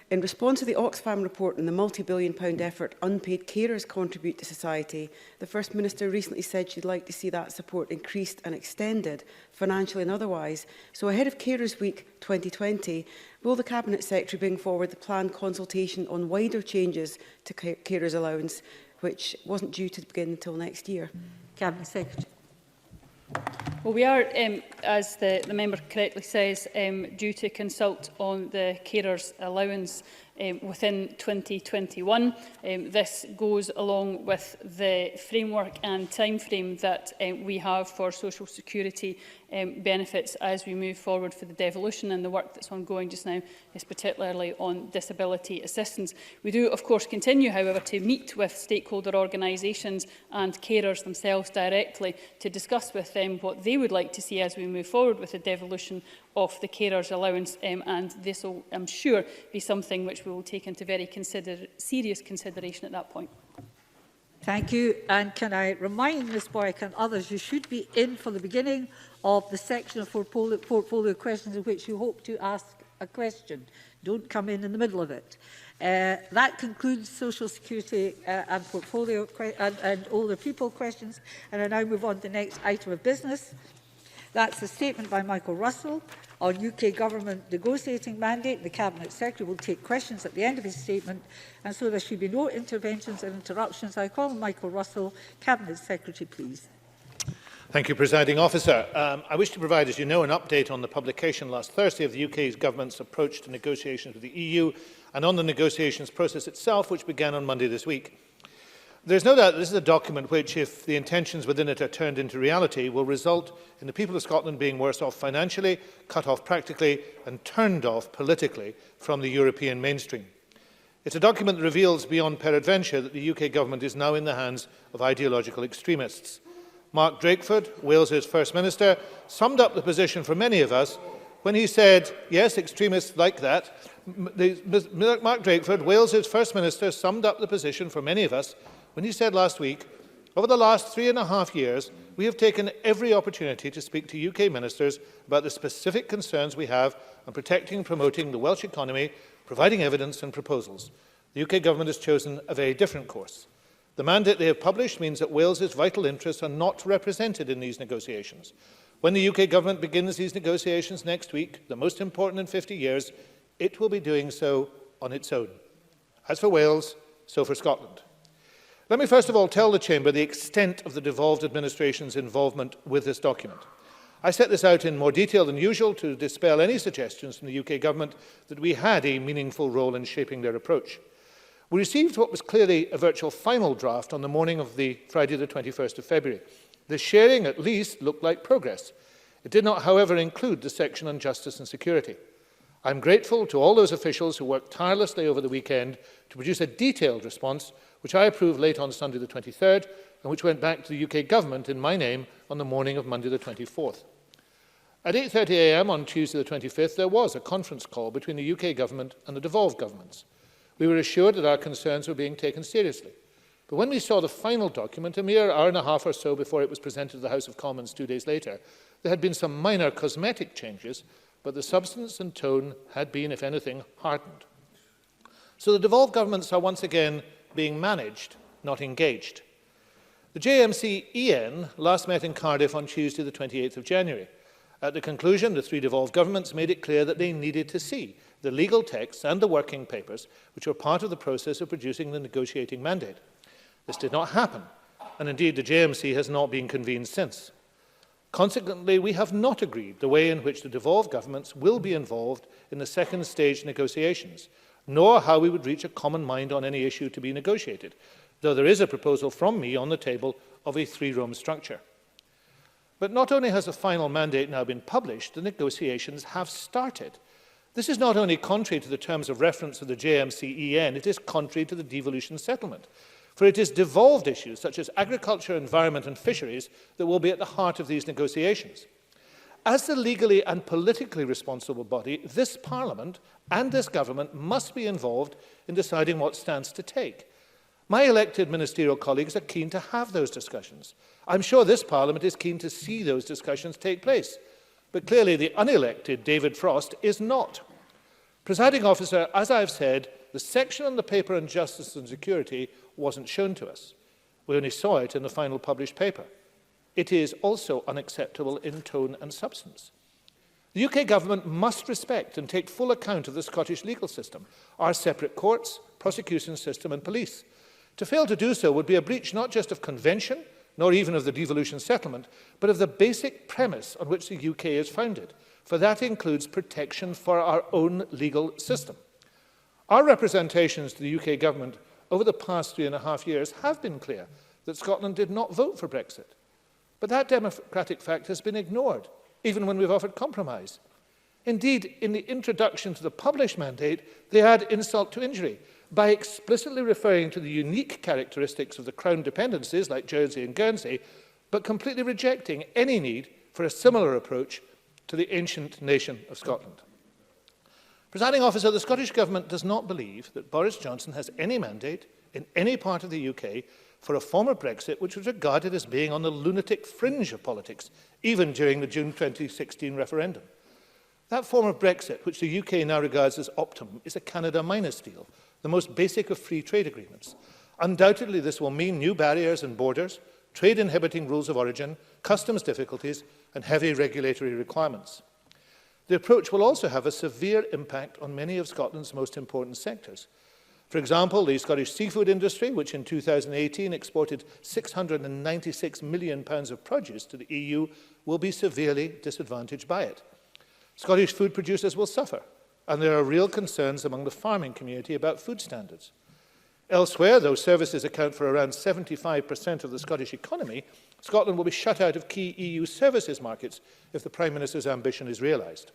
In response to the Oxfam report and the multi-billion-pound effort unpaid carers contribute to society, the First Minister recently said she'd like to see that support increased and extended, financially and otherwise. So ahead of Carers Week 2020, will the Cabinet Secretary bring forward the planned consultation on wider changes to carers allowance, which wasn't due to begin until next year? Cabinet Secretary. Well, we are, as the member correctly says, due to consult on the carers allowance within 2021. This goes along with the framework and timeframe that we have for social security benefits as we move forward for the devolution, and the work that's ongoing just now is particularly on disability assistance. We do, of course, continue, however, to meet with stakeholder organisations and carers themselves directly to discuss with them what they would like to see as we move forward with the devolution of the carers allowance, and this will, I'm sure, be something which we will take into very serious consideration at that point. Thank you. And can I remind Ms Boyack and others, you should be in for the beginning of the section of portfolio questions in which you hope to ask a question. Don't come in the middle of it. That concludes social security and portfolio and older people questions. And I now move on to the next item of business. That's a statement by Michael Russell on UK Government negotiating mandate. The Cabinet Secretary will take questions at the end of his statement, and so there should be no interventions and interruptions. I call on Michael Russell, Cabinet Secretary, please. Thank you, Presiding Officer. I wish to provide, as you know, an update on the publication last Thursday of the UK Government's approach to negotiations with the EU and on the negotiations process itself, which began on Monday this week. There's no doubt that this is a document which, if the intentions within it are turned into reality, will result in the people of Scotland being worse off financially, cut off practically and turned off politically from the European mainstream. It's a document that reveals beyond peradventure that the UK Government is now in the hands of ideological extremists. Mark Drakeford, Wales's First Minister, summed up the position for many of us when he said, yes, extremists like that. Mark Drakeford, Wales's First Minister, summed up the position for many of us when he said last week, over the last 3.5 years, we have taken every opportunity to speak to UK ministers about the specific concerns we have on protecting and promoting the Welsh economy, providing evidence and proposals. The UK Government has chosen a very different course. The mandate they have published means that Wales's vital interests are not represented in these negotiations. When the UK Government begins these negotiations next week, the most important in 50 years, it will be doing so on its own. As for Wales, so for Scotland. Let me first of all tell the Chamber the extent of the devolved administration's involvement with this document. I set this out in more detail than usual to dispel any suggestions from the UK Government that we had a meaningful role in shaping their approach. We received what was clearly a virtual final draft on the morning of the Friday the 21st of February. The sharing, at least, looked like progress. It did not, however, include the section on justice and security. I'm grateful to all those officials who worked tirelessly over the weekend to produce a detailed response, which I approved late on Sunday the 23rd, and which went back to the UK Government in my name on the morning of Monday the 24th. At 8:30 a.m. on Tuesday the 25th, there was a conference call between the UK Government and the devolved governments. We were assured that our concerns were being taken seriously. But when we saw the final document, a mere hour and a half or so before it was presented to the House of Commons 2 days later, there had been some minor cosmetic changes, but the substance and tone had been, if anything, hardened. So the devolved governments are once again being managed, not engaged. The JMC-EN last met in Cardiff on Tuesday the 28th of January. At the conclusion, the three devolved governments made it clear that they needed to see the legal texts and the working papers, which were part of the process of producing the negotiating mandate. This did not happen, and indeed the JMC has not been convened since. Consequently, we have not agreed the way in which the devolved governments will be involved in the second stage negotiations, nor how we would reach a common mind on any issue to be negotiated, though there is a proposal from me on the table of a three-room structure. But not only has the final mandate now been published, the negotiations have started. This is not only contrary to the terms of reference of the JMC-EN, it is contrary to the devolution settlement. For it is devolved issues such as agriculture, environment and fisheries that will be at the heart of these negotiations. As the legally and politically responsible body, this Parliament and this Government must be involved in deciding what stance to take. My elected ministerial colleagues are keen to have those discussions. I'm sure this Parliament is keen to see those discussions take place. But clearly the unelected David Frost is not. Presiding Officer, as I've said, the section on the paper on justice and security wasn't shown to us. We only saw it in the final published paper. It is also unacceptable in tone and substance. The UK Government must respect and take full account of the Scottish legal system, our separate courts, prosecution system and police. To fail to do so would be a breach not just of convention, nor even of the devolution settlement, but of the basic premise on which the UK is founded, for that includes protection for our own legal system. Our representations to the UK Government over the past 3.5 years have been clear that Scotland did not vote for Brexit. But that democratic fact has been ignored, even when we've offered compromise. Indeed, in the introduction to the published mandate, they add insult to injury by explicitly referring to the unique characteristics of the Crown dependencies like Jersey and Guernsey, but completely rejecting any need for a similar approach to the ancient nation of Scotland. Presiding Officer, the Scottish Government does not believe that Boris Johnson has any mandate in any part of the UK for a form of Brexit which was regarded as being on the lunatic fringe of politics, even during the June 2016 referendum. That form of Brexit, which the UK now regards as optimum, is a Canada minus deal, the most basic of free trade agreements. Undoubtedly, this will mean new barriers and borders, trade-inhibiting rules of origin, customs difficulties, and heavy regulatory requirements. The approach will also have a severe impact on many of Scotland's most important sectors. For example, the Scottish seafood industry, which in 2018 exported £696 million of produce to the EU, will be severely disadvantaged by it. Scottish food producers will suffer, and there are real concerns among the farming community about food standards. Elsewhere, though services account for around 75% of the Scottish economy, Scotland will be shut out of key EU services markets if the Prime Minister's ambition is realised.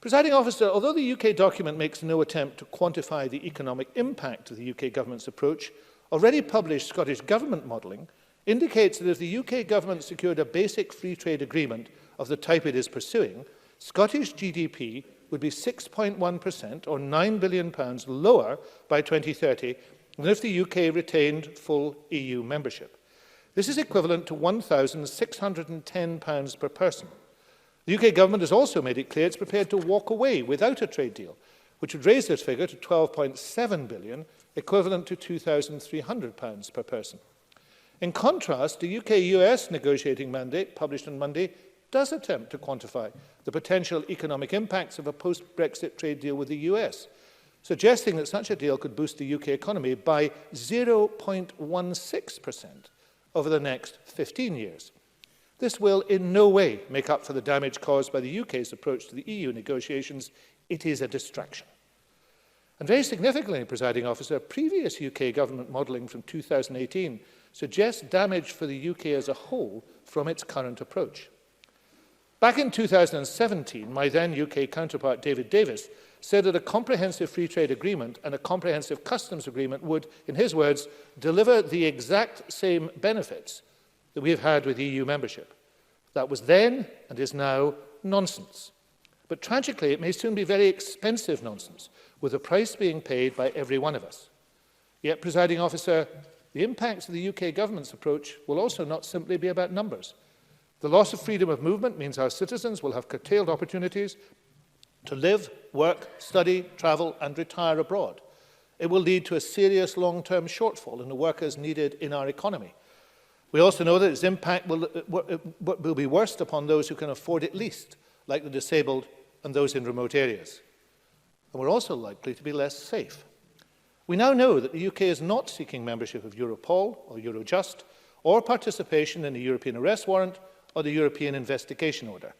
Presiding Officer, although the UK document makes no attempt to quantify the economic impact of the UK Government's approach, already published Scottish Government modelling indicates that if the UK Government secured a basic free trade agreement of the type it is pursuing, Scottish GDP would be 6.1% or £9 billion lower by 2030 than if the UK retained full EU membership. This is equivalent to £1,610 per person. The UK government has also made it clear it's prepared to walk away without a trade deal, which would raise this figure to £12.7 billion, equivalent to £2,300 per person. In contrast, the UK-US negotiating mandate, published on Monday, does attempt to quantify the potential economic impacts of a post-Brexit trade deal with the US, suggesting that such a deal could boost the UK economy by 0.16% over the next 15 years. This will in no way make up for the damage caused by the UK's approach to the EU negotiations. It is a distraction. And very significantly, Presiding Officer, previous UK government modelling from 2018 suggests damage for the UK as a whole from its current approach. Back in 2017, my then UK counterpart David Davis said that a comprehensive free trade agreement and a comprehensive customs agreement would, in his words, deliver the exact same benefits that we have had with EU membership. That was then and is now nonsense. But tragically, it may soon be very expensive nonsense, with the price being paid by every one of us. Yet, Presiding Officer, the impacts of the UK government's approach will also not simply be about numbers. The loss of freedom of movement means our citizens will have curtailed opportunities to live, work, study, travel and retire abroad. It will lead to a serious long-term shortfall in the workers needed in our economy. We also know that its impact will be worst upon those who can afford it least, like the disabled and those in remote areas. And we're also likely to be less safe. We now know that the UK is not seeking membership of Europol or Eurojust, or participation in the European Arrest Warrant or the European Investigation Order.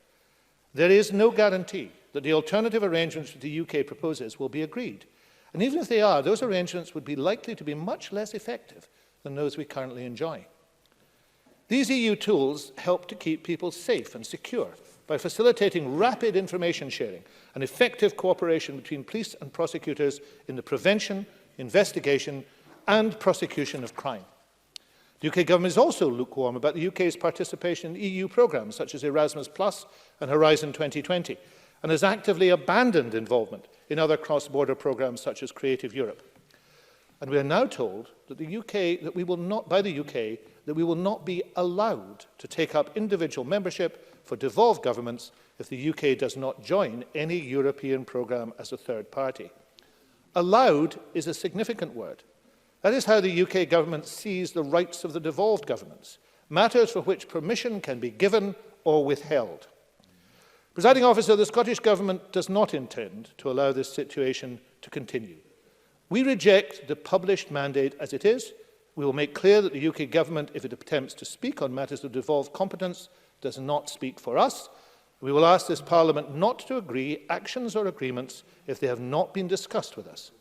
There is no guarantee that the alternative arrangements that the UK proposes will be agreed. And even if they are, those arrangements would be likely to be much less effective than those we currently enjoy. These EU tools help to keep people safe and secure by facilitating rapid information sharing and effective cooperation between police and prosecutors in the prevention, investigation and prosecution of crime. The UK government is also lukewarm about the UK's participation in EU programmes such as Erasmus Plus and Horizon 2020, and has actively abandoned involvement in other cross-border programmes such as Creative Europe. And we are now told that we will not be allowed to take up individual membership for devolved governments if the UK does not join any European programme as a third party. Allowed is a significant word. That is how the UK government sees the rights of the devolved governments, matters for which permission can be given or withheld. Presiding Officer, the Scottish Government does not intend to allow this situation to continue. We reject the published mandate as it is. We will make clear that the UK Government, if it attempts to speak on matters of devolved competence, does not speak for us. We will ask this Parliament not to agree actions or agreements if they have not been discussed with us.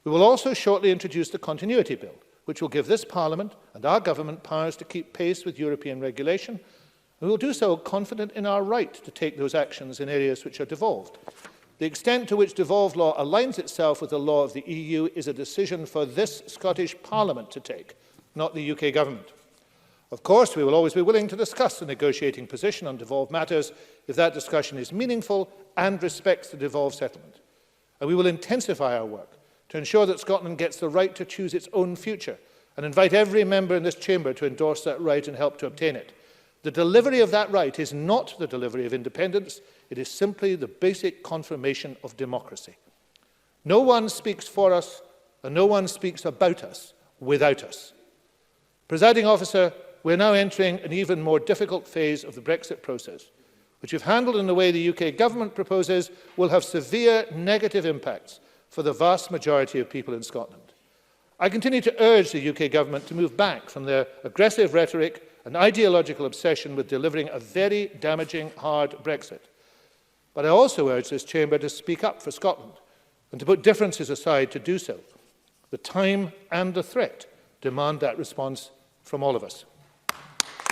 We will also shortly introduce the Continuity Bill, which will give this Parliament and our Government powers to keep pace with European regulation. We will do so confident in our right to take those actions in areas which are devolved. The extent to which devolved law aligns itself with the law of the EU is a decision for this Scottish Parliament to take, not the UK Government. Of course, we will always be willing to discuss the negotiating position on devolved matters if that discussion is meaningful and respects the devolved settlement. And we will intensify our work to ensure that Scotland gets the right to choose its own future and invite every member in this chamber to endorse that right and help to obtain it. The delivery of that right is not the delivery of independence, it is simply the basic confirmation of democracy. No one speaks for us and no one speaks about us without us. Presiding Officer, we are now entering an even more difficult phase of the Brexit process, which, if handled in the way the UK Government proposes, will have severe negative impacts for the vast majority of people in Scotland. I continue to urge the UK Government to move back from their aggressive rhetoric and ideological obsession with delivering a very damaging, hard Brexit. But I also urge this chamber to speak up for Scotland and to put differences aside to do so. The time and the threat demand that response from all of us.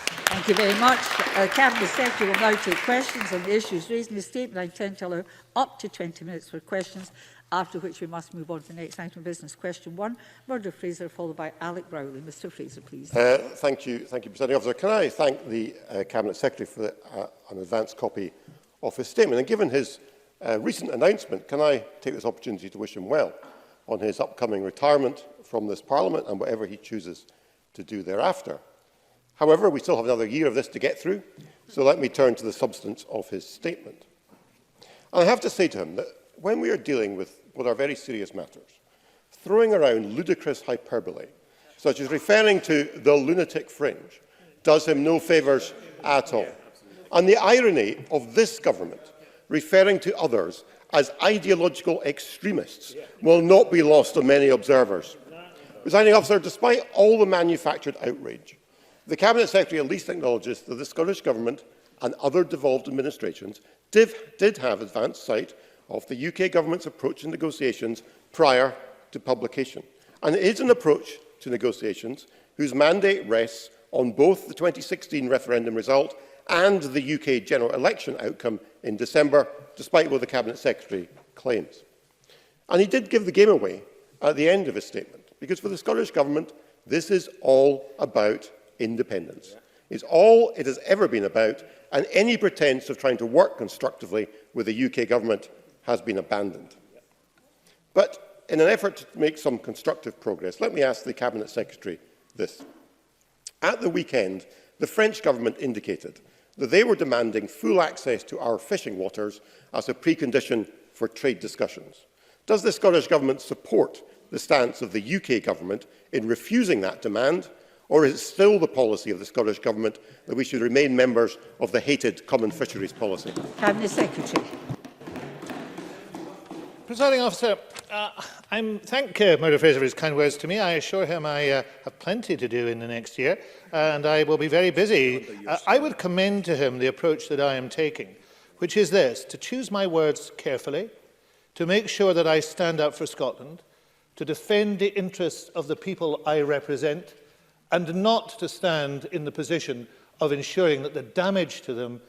Thank you very much. Cabinet Secretary will now take questions on the issues raised in the statement. I intend to allow up to 20 minutes for questions, after which we must move on to the next item of business. Question 1, Murdo Fraser, followed by Alec Rowley. Mr Fraser, please. Thank you, Presiding Officer. Can I thank the Cabinet Secretary for an advanced copy of his statement? And given his recent announcement, can I take this opportunity to wish him well on his upcoming retirement from this Parliament and whatever he chooses to do thereafter? However, we still have another year of this to get through, so let me turn to the substance of his statement. And I have to say to him that when we are dealing with what are very serious matters, throwing around ludicrous hyperbole, such as referring to the lunatic fringe, does him no favours at all. And the irony of this government referring to others as ideological extremists will not be lost on many observers. Presiding Officer, despite all the manufactured outrage, the Cabinet Secretary at least acknowledges that the Scottish Government and other devolved administrations did have advanced sight of the UK Government's approach to negotiations prior to publication. And it is an approach to negotiations whose mandate rests on both the 2016 referendum result and the UK general election outcome in December, despite what the Cabinet Secretary claims. And he did give the game away at the end of his statement, because for the Scottish Government, this is all about independence. It's all it has ever been about, and any pretence of trying to work constructively with the UK Government has been abandoned. But in an effort to make some constructive progress, let me ask the Cabinet Secretary this. At the weekend, the French Government indicated that they were demanding full access to our fishing waters as a precondition for trade discussions. Does the Scottish Government support the stance of the UK Government in refusing that demand, or is it still the policy of the Scottish Government that we should remain members of the hated Common Fisheries Policy? Cabinet Secretary. Presiding Officer, I thank Murdo Fraser for his kind words to me. I assure him I have plenty to do in the next year, and I will be very busy. I would commend to him the approach that I am taking, which is this: to choose my words carefully, to make sure that I stand up for Scotland, to defend the interests of the people I represent, and not to stand in the position of ensuring that the damage to them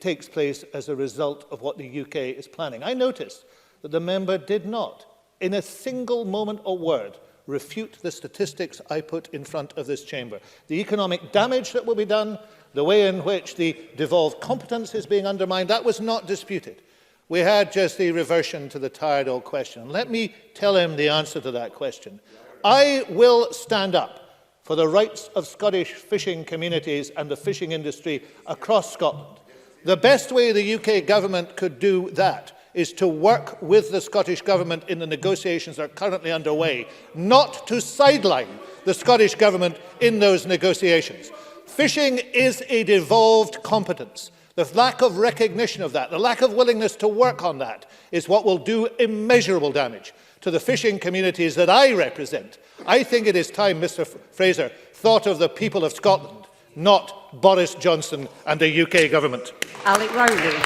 takes place as a result of what the UK is planning. I noticed that the member did not, in a single moment or word, refute the statistics I put in front of this chamber. The economic damage that will be done, the way in which the devolved competence is being undermined, that was not disputed. We had just the reversion to the tired old question. Let me tell him the answer to that question. I will stand up for the rights of Scottish fishing communities and the fishing industry across Scotland. The best way the UK Government could do that is to work with the Scottish Government in the negotiations that are currently underway, not to sideline the Scottish Government in those negotiations. Fishing is a devolved competence. The lack of recognition of that, the lack of willingness to work on that, is what will do immeasurable damage to the fishing communities that I represent. I think it is time Mr. Fraser thought of the people of Scotland, not Boris Johnson and the UK Government. Alec Rowley.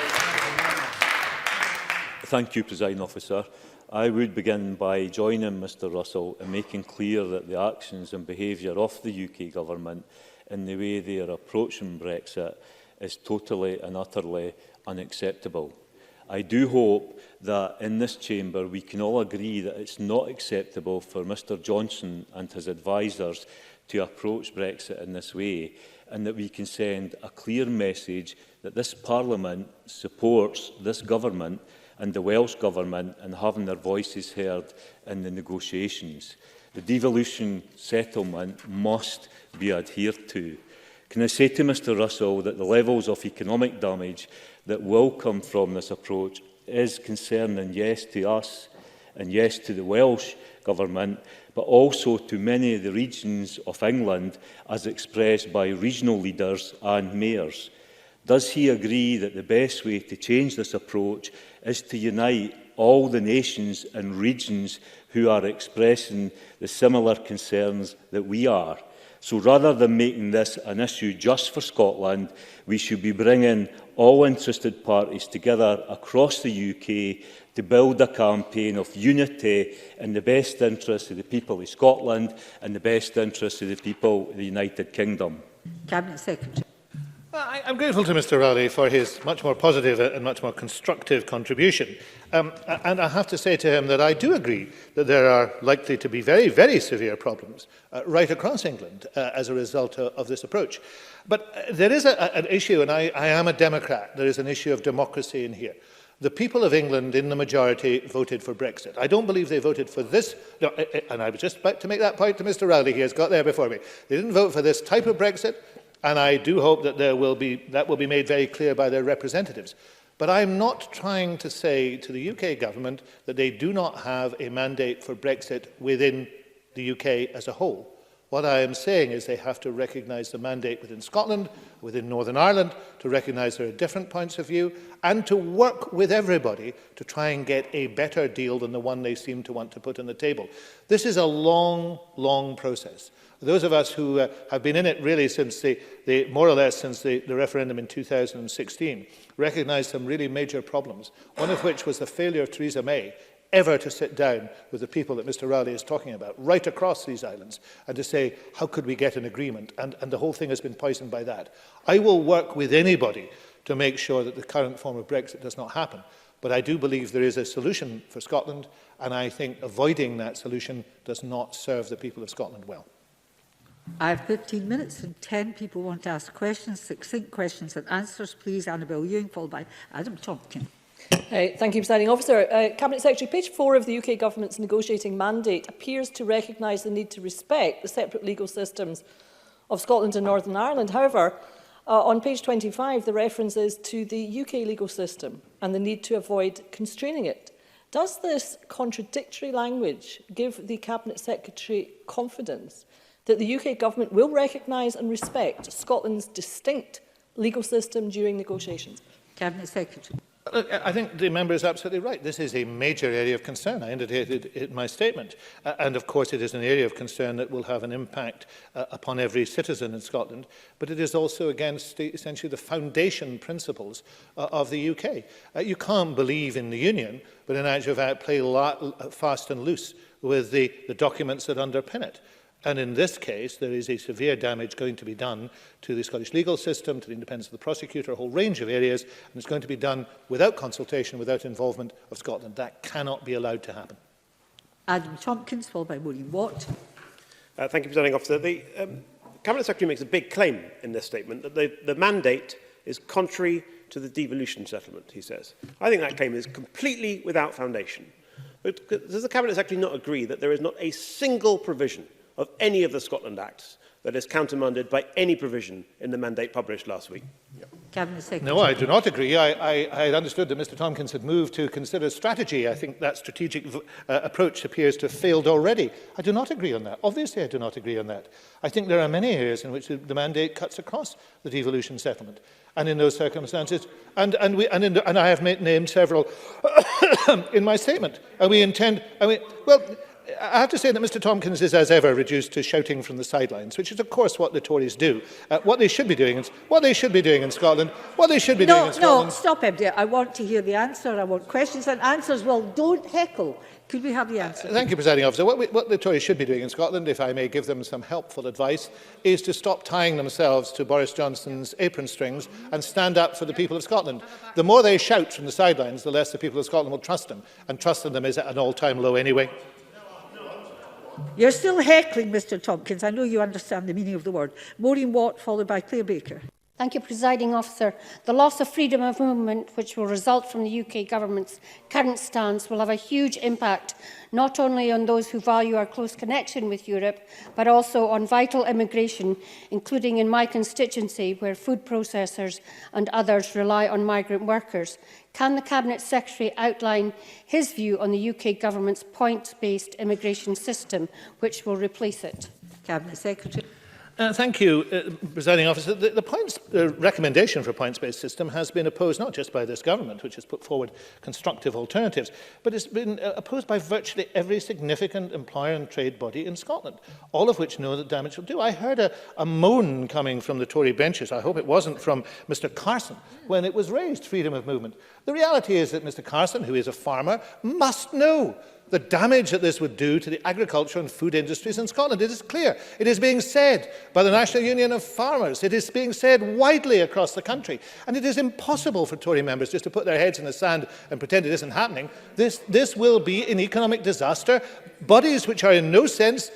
Thank you, Presiding Officer. I would begin by joining Mr Russell in making clear that the actions and behaviour of the UK Government in the way they are approaching Brexit is totally and utterly unacceptable. I do hope that in this chamber we can all agree that it's not acceptable for Mr Johnson and his advisers to approach Brexit in this way, and that we can send a clear message that this Parliament supports this government and the Welsh Government in having their voices heard in the negotiations. The devolution settlement must be adhered to. Can I say to Mr Russell that the levels of economic damage that will come from this approach is concerning, yes, to us and yes, to the Welsh Government, but also to many of the regions of England as expressed by regional leaders and mayors. Does he agree that the best way to change this approach is to unite all the nations and regions who are expressing the similar concerns that we are? So rather than making this an issue just for Scotland, we should be bringing all interested parties together across the UK to build a campaign of unity in the best interest of the people of Scotland and the best interest of the people of the United Kingdom. Cabinet Secretary. I'm grateful to Mr Rowley for his much more positive and much more constructive contribution. And I have to say to him that I do agree that there are likely to be very, very severe problems right across England as a result of this approach. But there is an issue, and I am a Democrat, there is an issue of democracy in here. The people of England, in the majority, voted for Brexit. I don't believe they voted for this, no, and I was just about to make that point to Mr Rowley, he has got there before me. They didn't vote for this type of Brexit. And I do hope that that will be made very clear by their representatives. But I'm not trying to say to the UK government that they do not have a mandate for Brexit within the UK as a whole. What I am saying is they have to recognise the mandate within Scotland, within Northern Ireland, to recognise there are different points of view, and to work with everybody to try and get a better deal than the one they seem to want to put on the table. This is a long, long process. Those of us who have been in it really since more or less since the referendum in 2016 recognise some really major problems, one of which was the failure of Theresa May ever to sit down with the people that Mr Rowley is talking about, right across these islands, and to say, how could we get an agreement? And the whole thing has been poisoned by that. I will work with anybody to make sure that the current form of Brexit does not happen. But I do believe there is a solution for Scotland, and I think avoiding that solution does not serve the people of Scotland well. I have 15 minutes and 10 people want to ask questions, succinct questions and answers. Please, Annabelle Ewing, followed by Adam Tompkin. Thank you, Presiding Officer. Cabinet Secretary, page 4 of the UK Government's negotiating mandate appears to recognise the need to respect the separate legal systems of Scotland and Northern Ireland. However, on page 25, the reference is to the UK legal system and the need to avoid constraining it. Does this contradictory language give the Cabinet Secretary confidence that the UK Government will recognise and respect Scotland's distinct legal system during negotiations? Cabinet Secretary. Look, I think the member is absolutely right. This is a major area of concern. I indicated in my statement. And of course, it is an area of concern that will have an impact upon every citizen in Scotland. But it is also against essentially the foundation principles of the UK. You can't believe in the Union, but in actual fact play fast and loose with the documents that underpin it. And in this case, there is a severe damage going to be done to the Scottish legal system, to the independence of the prosecutor, a whole range of areas, and it's going to be done without consultation, without involvement of Scotland. That cannot be allowed to happen. Adam Tompkins, followed by Willie Watt. Thank you, Presiding Officer. The Cabinet Secretary makes a big claim in this statement that the mandate is contrary to the devolution settlement, he says. I think that claim is completely without foundation. But does the Cabinet Secretary not agree that there is not a single provision of any of the Scotland Acts that is countermanded by any provision in the mandate published last week? Cabinet Secretary. No, I do not agree. I had understood that Mr Tompkins had moved to consider strategy. I think that strategic approach appears to have failed already. I do not agree on that. Obviously, I do not agree on that. I think there are many areas in which the mandate cuts across the devolution settlement. And in those circumstances, and I have named several in my statement. And we intend, well, I have to say that Mr Tompkins is, as ever, reduced to shouting from the sidelines, which is, of course, what the Tories do. What they should be doing in Scotland. No, stop him there. I want to hear the answer. I want questions and answers. Well, don't heckle. Could we have the answer? Thank you, Presiding Officer. What the Tories should be doing in Scotland, if I may give them some helpful advice, is to stop tying themselves to Boris Johnson's apron strings and stand up for the people of Scotland. The more they shout from the sidelines, the less the people of Scotland will trust them. And trust in them is at an all-time low anyway. You're still heckling, Mr Tompkins. I know you understand the meaning of the word. Maureen Watt, followed by Claire Baker. Thank you, Presiding Officer. The loss of freedom of movement, which will result from the UK Government's current stance, will have a huge impact not only on those who value our close connection with Europe, but also on vital immigration, including in my constituency, where food processors and others rely on migrant workers. Can the Cabinet Secretary outline his view on the UK Government's points-based immigration system, which will replace it? Cabinet Secretary. Thank you, Presiding Officer. The recommendation for a points-based system has been opposed not just by this government, which has put forward constructive alternatives, but it's been opposed by virtually every significant employer and trade body in Scotland, all of which know that damage will do. I heard a moan coming from the Tory benches. I hope it wasn't from Mr Carson when it was raised, freedom of movement. The reality is that Mr Carson, who is a farmer, must know the damage that this would do to the agriculture and food industries in Scotland. It is clear. It is being said by the National Union of Farmers. It is being said widely across the country. And it is impossible for Tory members just to put their heads in the sand and pretend it isn't happening. This will be an economic disaster. Bodies which are in no sense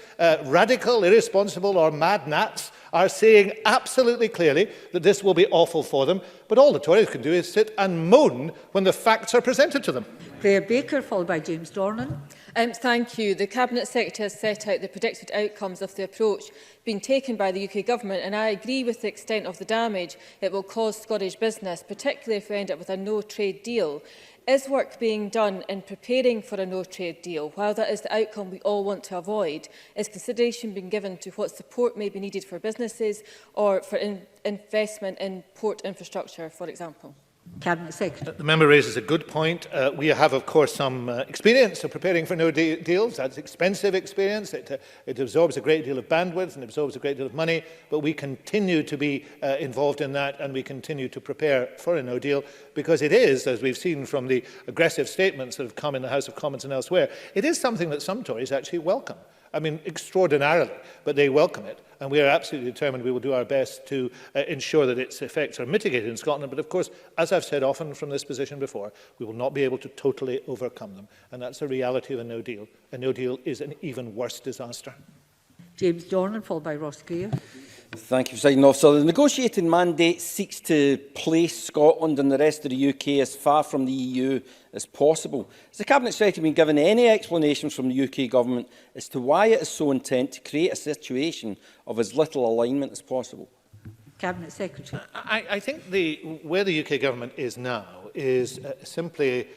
radical, irresponsible or mad gnats are saying absolutely clearly that this will be awful for them. But all the Tories can do is sit and moan when the facts are presented to them. Claire Baker, followed by James Dornan. Thank you. The Cabinet Secretary has set out the predicted outcomes of the approach being taken by the UK Government, and I agree with the extent of the damage it will cause Scottish business, particularly if we end up with a no-trade deal. Is work being done in preparing for a no-trade deal? While that is the outcome we all want to avoid, is consideration being given to what support may be needed for businesses or for investment in port infrastructure, for example? Cabinet Secretary. The member raises a good point. We have, of course, some experience of preparing for no deals. That's expensive experience. It absorbs a great deal of bandwidth and absorbs a great deal of money, but we continue to be involved in that, and we continue to prepare for a no deal, because it is, as we've seen from the aggressive statements that have come in the House of Commons and elsewhere, it is something that some Tories actually welcome. I mean, extraordinarily, but they welcome it. And we are absolutely determined we will do our best to ensure that its effects are mitigated in Scotland. But of course, as I've said often from this position before, we will not be able to totally overcome them. And that's the reality of a no deal. A no deal is an even worse disaster. James Dornan, followed by Ross Greer. Thank you, Presiding Officer. The negotiating mandate seeks to place Scotland and the rest of the UK as far from the EU as possible. Has the Cabinet Secretary been given any explanations from the UK Government as to why it is so intent to create a situation of as little alignment as possible? Cabinet Secretary. I think where the UK Government is now is simply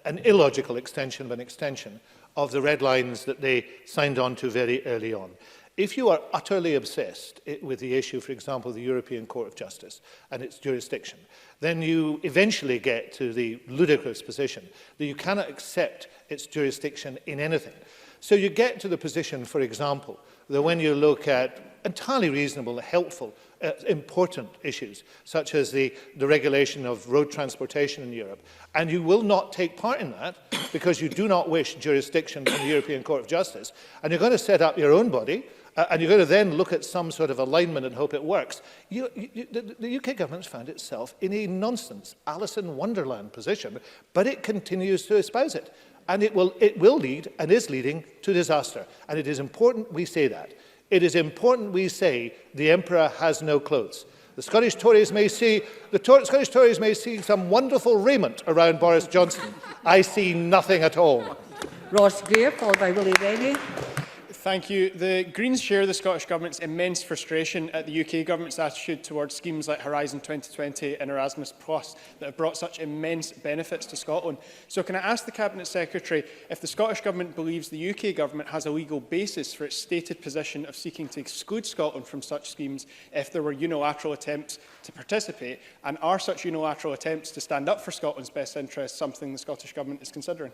an illogical extension of an extension of the red lines that they signed on to very early on. If you are utterly obsessed with the issue, for example, of the European Court of Justice and its jurisdiction, then you eventually get to the ludicrous position that you cannot accept its jurisdiction in anything. So you get to the position, for example, that when you look at entirely reasonable, helpful, important issues, such as the regulation of road transportation in Europe, and you will not take part in that because you do not wish jurisdiction from the European Court of Justice, and you're going to set up your own body, and you're going to then look at some sort of alignment and hope it works. The UK government's found itself in a nonsense, Alice in Wonderland position, but it continues to espouse it. And it will lead, and is leading, to disaster. And it is important we say that. It is important we say the Emperor has no clothes. The Scottish Tories may see some wonderful raiment around Boris Johnson. I see nothing at all. Ross Greer, followed by Willie Rennie. Thank you. The Greens share the Scottish Government's immense frustration at the UK Government's attitude towards schemes like Horizon 2020 and Erasmus Plus that have brought such immense benefits to Scotland. So can I ask the Cabinet Secretary if the Scottish Government believes the UK Government has a legal basis for its stated position of seeking to exclude Scotland from such schemes if there were unilateral attempts to participate, and are such unilateral attempts to stand up for Scotland's best interests something the Scottish Government is considering?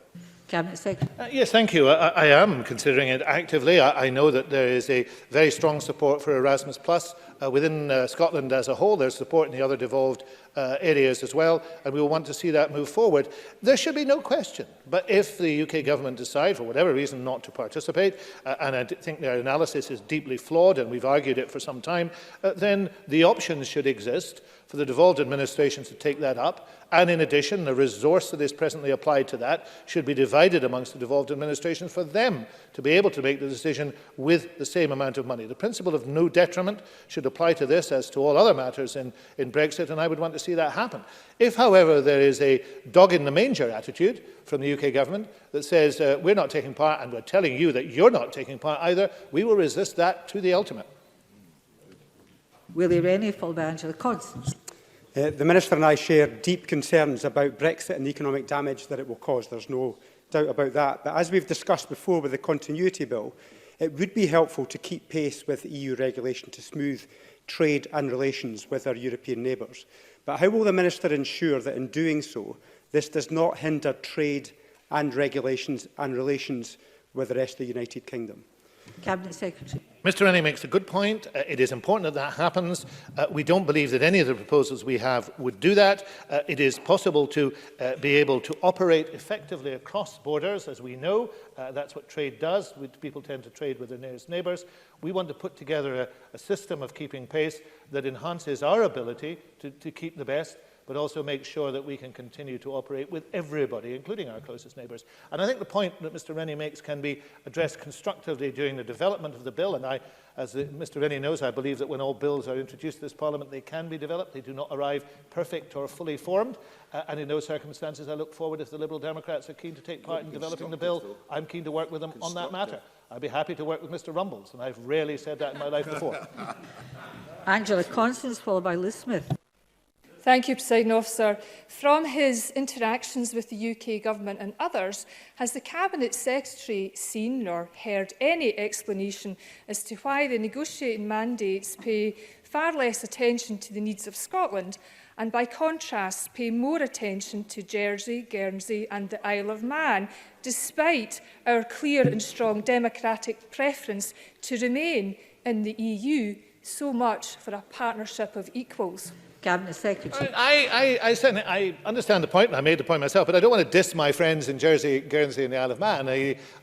Cabinet Secretary. Yes, thank you. I am considering it actively. I know that there is a very strong support for Erasmus Plus within Scotland as a whole. There's support in the other devolved areas as well, and we will want to see that move forward. There should be no question. But if the UK Government decide, for whatever reason, not to participate, and I think their analysis is deeply flawed, and we've argued it for some time, then the options should exist for the devolved administrations to take that up. And in addition, the resource that is presently applied to that should be divided amongst the devolved administrations for them to be able to make the decision with the same amount of money. The principle of no detriment should apply to this as to all other matters in Brexit, and I would want to see that happen. If, however, there is a dog-in-the-manger attitude from the UK Government that says we're not taking part and we're telling you that you're not taking part either, we will resist that to the ultimate. Willie Rennie, followed by Angela Constance. The Minister and I share deep concerns about Brexit and the economic damage that it will cause. There's no doubt about that. But as we've discussed before with the Continuity Bill, it would be helpful to keep pace with EU regulation to smooth trade and relations with our European neighbours. But how will the Minister ensure that in doing so, this does not hinder trade and regulations and relations with the rest of the United Kingdom? Cabinet Secretary. Mr Rennie makes a good point. It is important that that happens. We don't believe that any of the proposals we have would do that. It is possible to be able to operate effectively across borders, as we know. That's what trade does. People tend to trade with their nearest neighbours. We want to put together a system of keeping pace that enhances our ability to keep the best, but also make sure that we can continue to operate with everybody, including our closest neighbours. And I think the point that Mr Rennie makes can be addressed constructively during the development of the bill, and I, as Mr Rennie knows, I believe that when all bills are introduced to this Parliament, they can be developed. They do not arrive perfect or fully formed, and in those circumstances I look forward, if the Liberal Democrats are keen to take part in developing the bill, I'm keen to work with them on that matter. I'd be happy to work with Mr Rumbles, and I've rarely said that in my life before. Angela Constance, followed by Liz Smith. Thank you, Presiding Officer. From his interactions with the UK Government and others, has the Cabinet Secretary seen or heard any explanation as to why the negotiating mandates pay far less attention to the needs of Scotland and, by contrast, pay more attention to Jersey, Guernsey and the Isle of Man, despite our clear and strong democratic preference to remain in the EU, so much for a partnership of equals? Cabinet Secretary. I understand the point, and I made the point myself, but I don't want to diss my friends in Jersey, Guernsey and the Isle of Man.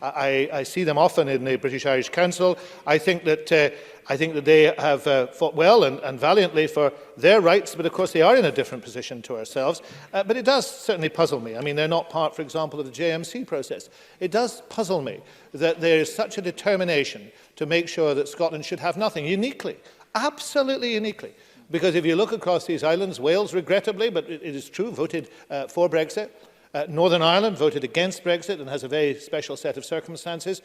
I see them often in the British Irish Council. I think that they have fought well and valiantly for their rights, but of course they are in a different position to ourselves. But it does certainly puzzle me. I mean, they're not part, for example, of the JMC process. It does puzzle me that there is such a determination to make sure that Scotland should have nothing, uniquely, absolutely uniquely. Because if you look across these islands, Wales, regrettably, but it is true, voted for Brexit. Northern Ireland voted against Brexit and has a very special set of circumstances.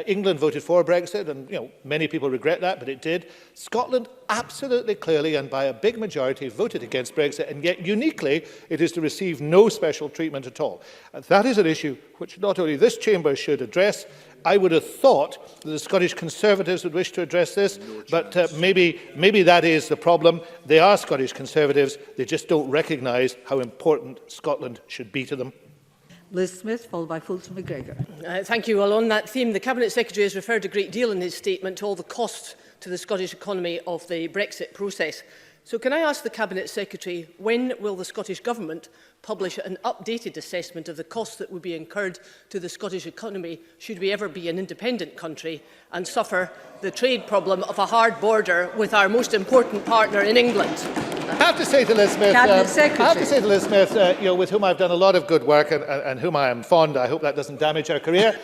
England voted for Brexit, and many people regret that, but it did. Scotland absolutely clearly and by a big majority voted against Brexit, and yet uniquely it is to receive no special treatment at all. That is an issue which not only this chamber should address. I would have thought that the Scottish Conservatives would wish to address this, but maybe that is the problem. They are Scottish Conservatives. They just don't recognise how important Scotland should be to them. Liz Smith, followed by Fulton McGregor. Thank you. Well, on that theme, the Cabinet Secretary has referred a great deal in his statement to all the costs to the Scottish economy of the Brexit process. So can I ask the Cabinet Secretary, when will the Scottish Government publish an updated assessment of the costs that would be incurred to the Scottish economy should we ever be an independent country and suffer the trade problem of a hard border with our most important partner in England? I have to say to Liz Smith, with whom I've done a lot of good work and whom I am fond, I hope that doesn't damage her career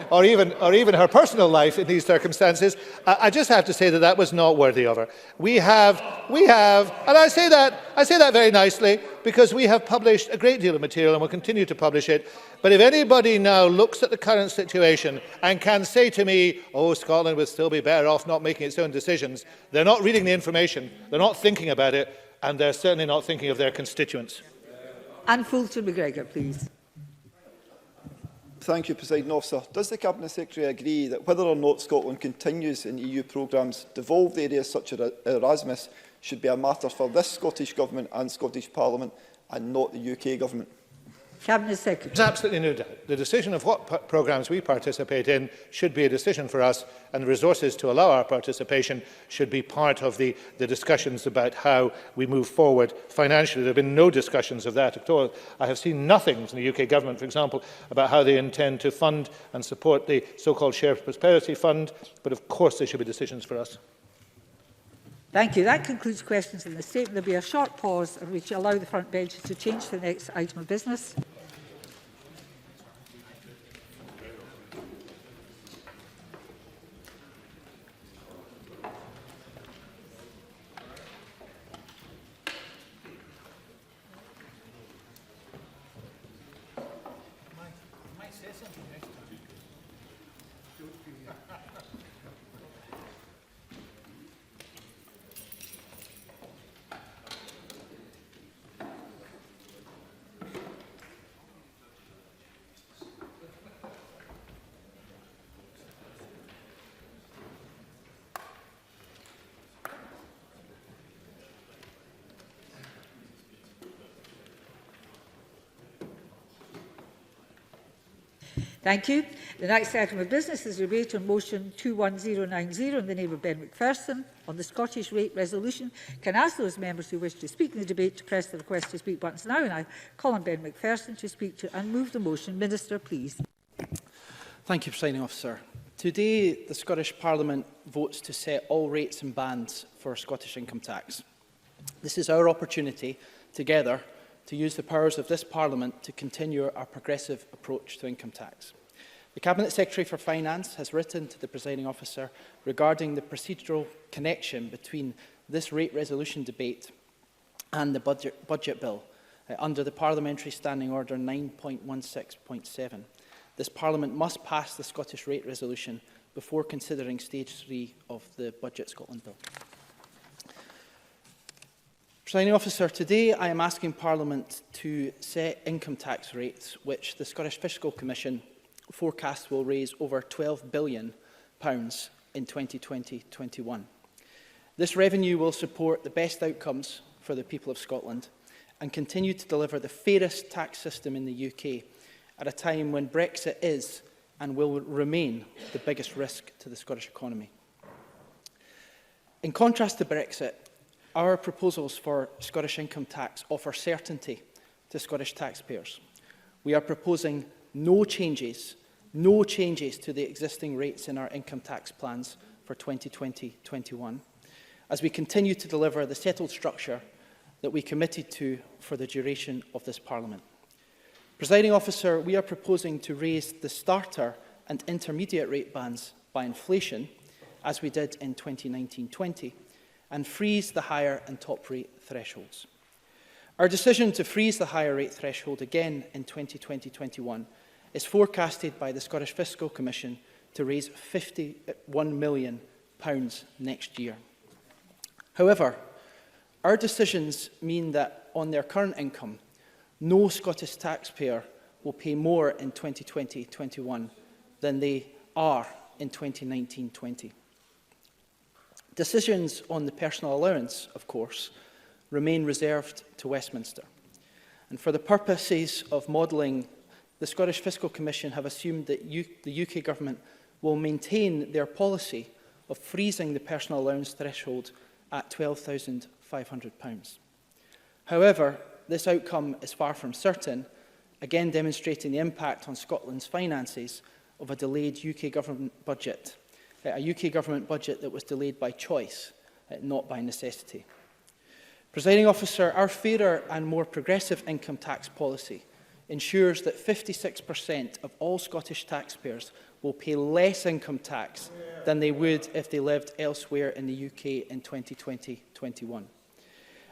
or even her personal life in these circumstances. I just have to say that that was not worthy of her. We have, and I say that very nicely, because we have published a great deal of material and will continue to publish it. But if anybody now looks at the current situation and can say to me, oh, Scotland would still be better off not making its own decisions, they're not reading the information, they're not thinking about it, and they're certainly not thinking of their constituents. And Fulton McGregor, please. Thank you, Presiding Officer. Does the Cabinet Secretary agree that whether or not Scotland continues in EU programmes, devolved areas such as Erasmus should be a matter for this Scottish Government and Scottish Parliament and not the UK Government? Cabinet Secretary. There's absolutely no doubt. The decision of what programmes we participate in should be a decision for us, and the resources to allow our participation should be part of the discussions about how we move forward financially. There have been no discussions of that at all. I have seen nothing from the UK Government, for example, about how they intend to fund and support the so-called Shared Prosperity Fund, but of course there should be decisions for us. Thank you. That concludes questions in the statement. There will be a short pause in which allow the front benches to change to the next item of business. Thank you. The next item of business is a debate on motion 21090 in the name of Ben Macpherson on the Scottish rate resolution. Can I ask those members who wish to speak in the debate to press the request to speak buttons now, and I call on Ben Macpherson to speak to and move the motion. Minister, please. Thank you, Presiding Officer. Today, the Scottish Parliament votes to set all rates and bands for Scottish income tax. This is our opportunity together to use the powers of this Parliament to continue our progressive approach to income tax. The Cabinet Secretary for Finance has written to the Presiding Officer regarding the procedural connection between this rate resolution debate and the budget bill under the Parliamentary Standing Order 9.16.7. This Parliament must pass the Scottish rate resolution before considering Stage 3 of the Budget Scotland Bill. Presiding Officer, today I am asking Parliament to set income tax rates which the Scottish Fiscal Commission forecasts will raise over £12 billion in 2020-21. This revenue will support the best outcomes for the people of Scotland and continue to deliver the fairest tax system in the UK at a time when Brexit is and will remain the biggest risk to the Scottish economy. In contrast to Brexit, our proposals for Scottish income tax offer certainty to Scottish taxpayers. We are proposing no changes to the existing rates in our income tax plans for 2020-21, as we continue to deliver the settled structure that we committed to for the duration of this Parliament. Presiding Officer, we are proposing to raise the starter and intermediate rate bands by inflation, as we did in 2019-20, and freeze the higher and top rate thresholds. Our decision to freeze the higher rate threshold again in 2020-21 is forecasted by the Scottish Fiscal Commission to raise £51 million next year. However, our decisions mean that on their current income, no Scottish taxpayer will pay more in 2020-21 than they are in 2019-20. Decisions on the personal allowance, of course, remain reserved to Westminster. And for the purposes of modelling, the Scottish Fiscal Commission have assumed that the UK Government will maintain their policy of freezing the personal allowance threshold at £12,500. However, this outcome is far from certain, again demonstrating the impact on Scotland's finances of a delayed UK Government budget, a UK Government budget that was delayed by choice, not by necessity. Presiding Officer, our fairer and more progressive income tax policy ensures that 56% of all Scottish taxpayers will pay less income tax than they would if they lived elsewhere in the UK in 2020-21.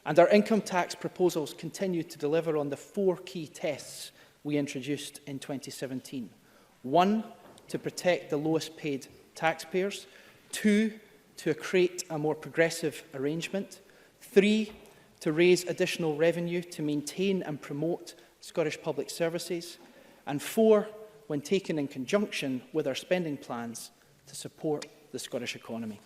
And our income tax proposals continue to deliver on the 4 key tests we introduced in 2017. 1, to protect the lowest paid taxpayers. 2, to create a more progressive arrangement. 3, to raise additional revenue to maintain and promote Scottish public services. And 4, when taken in conjunction with our spending plans, to support the Scottish economy.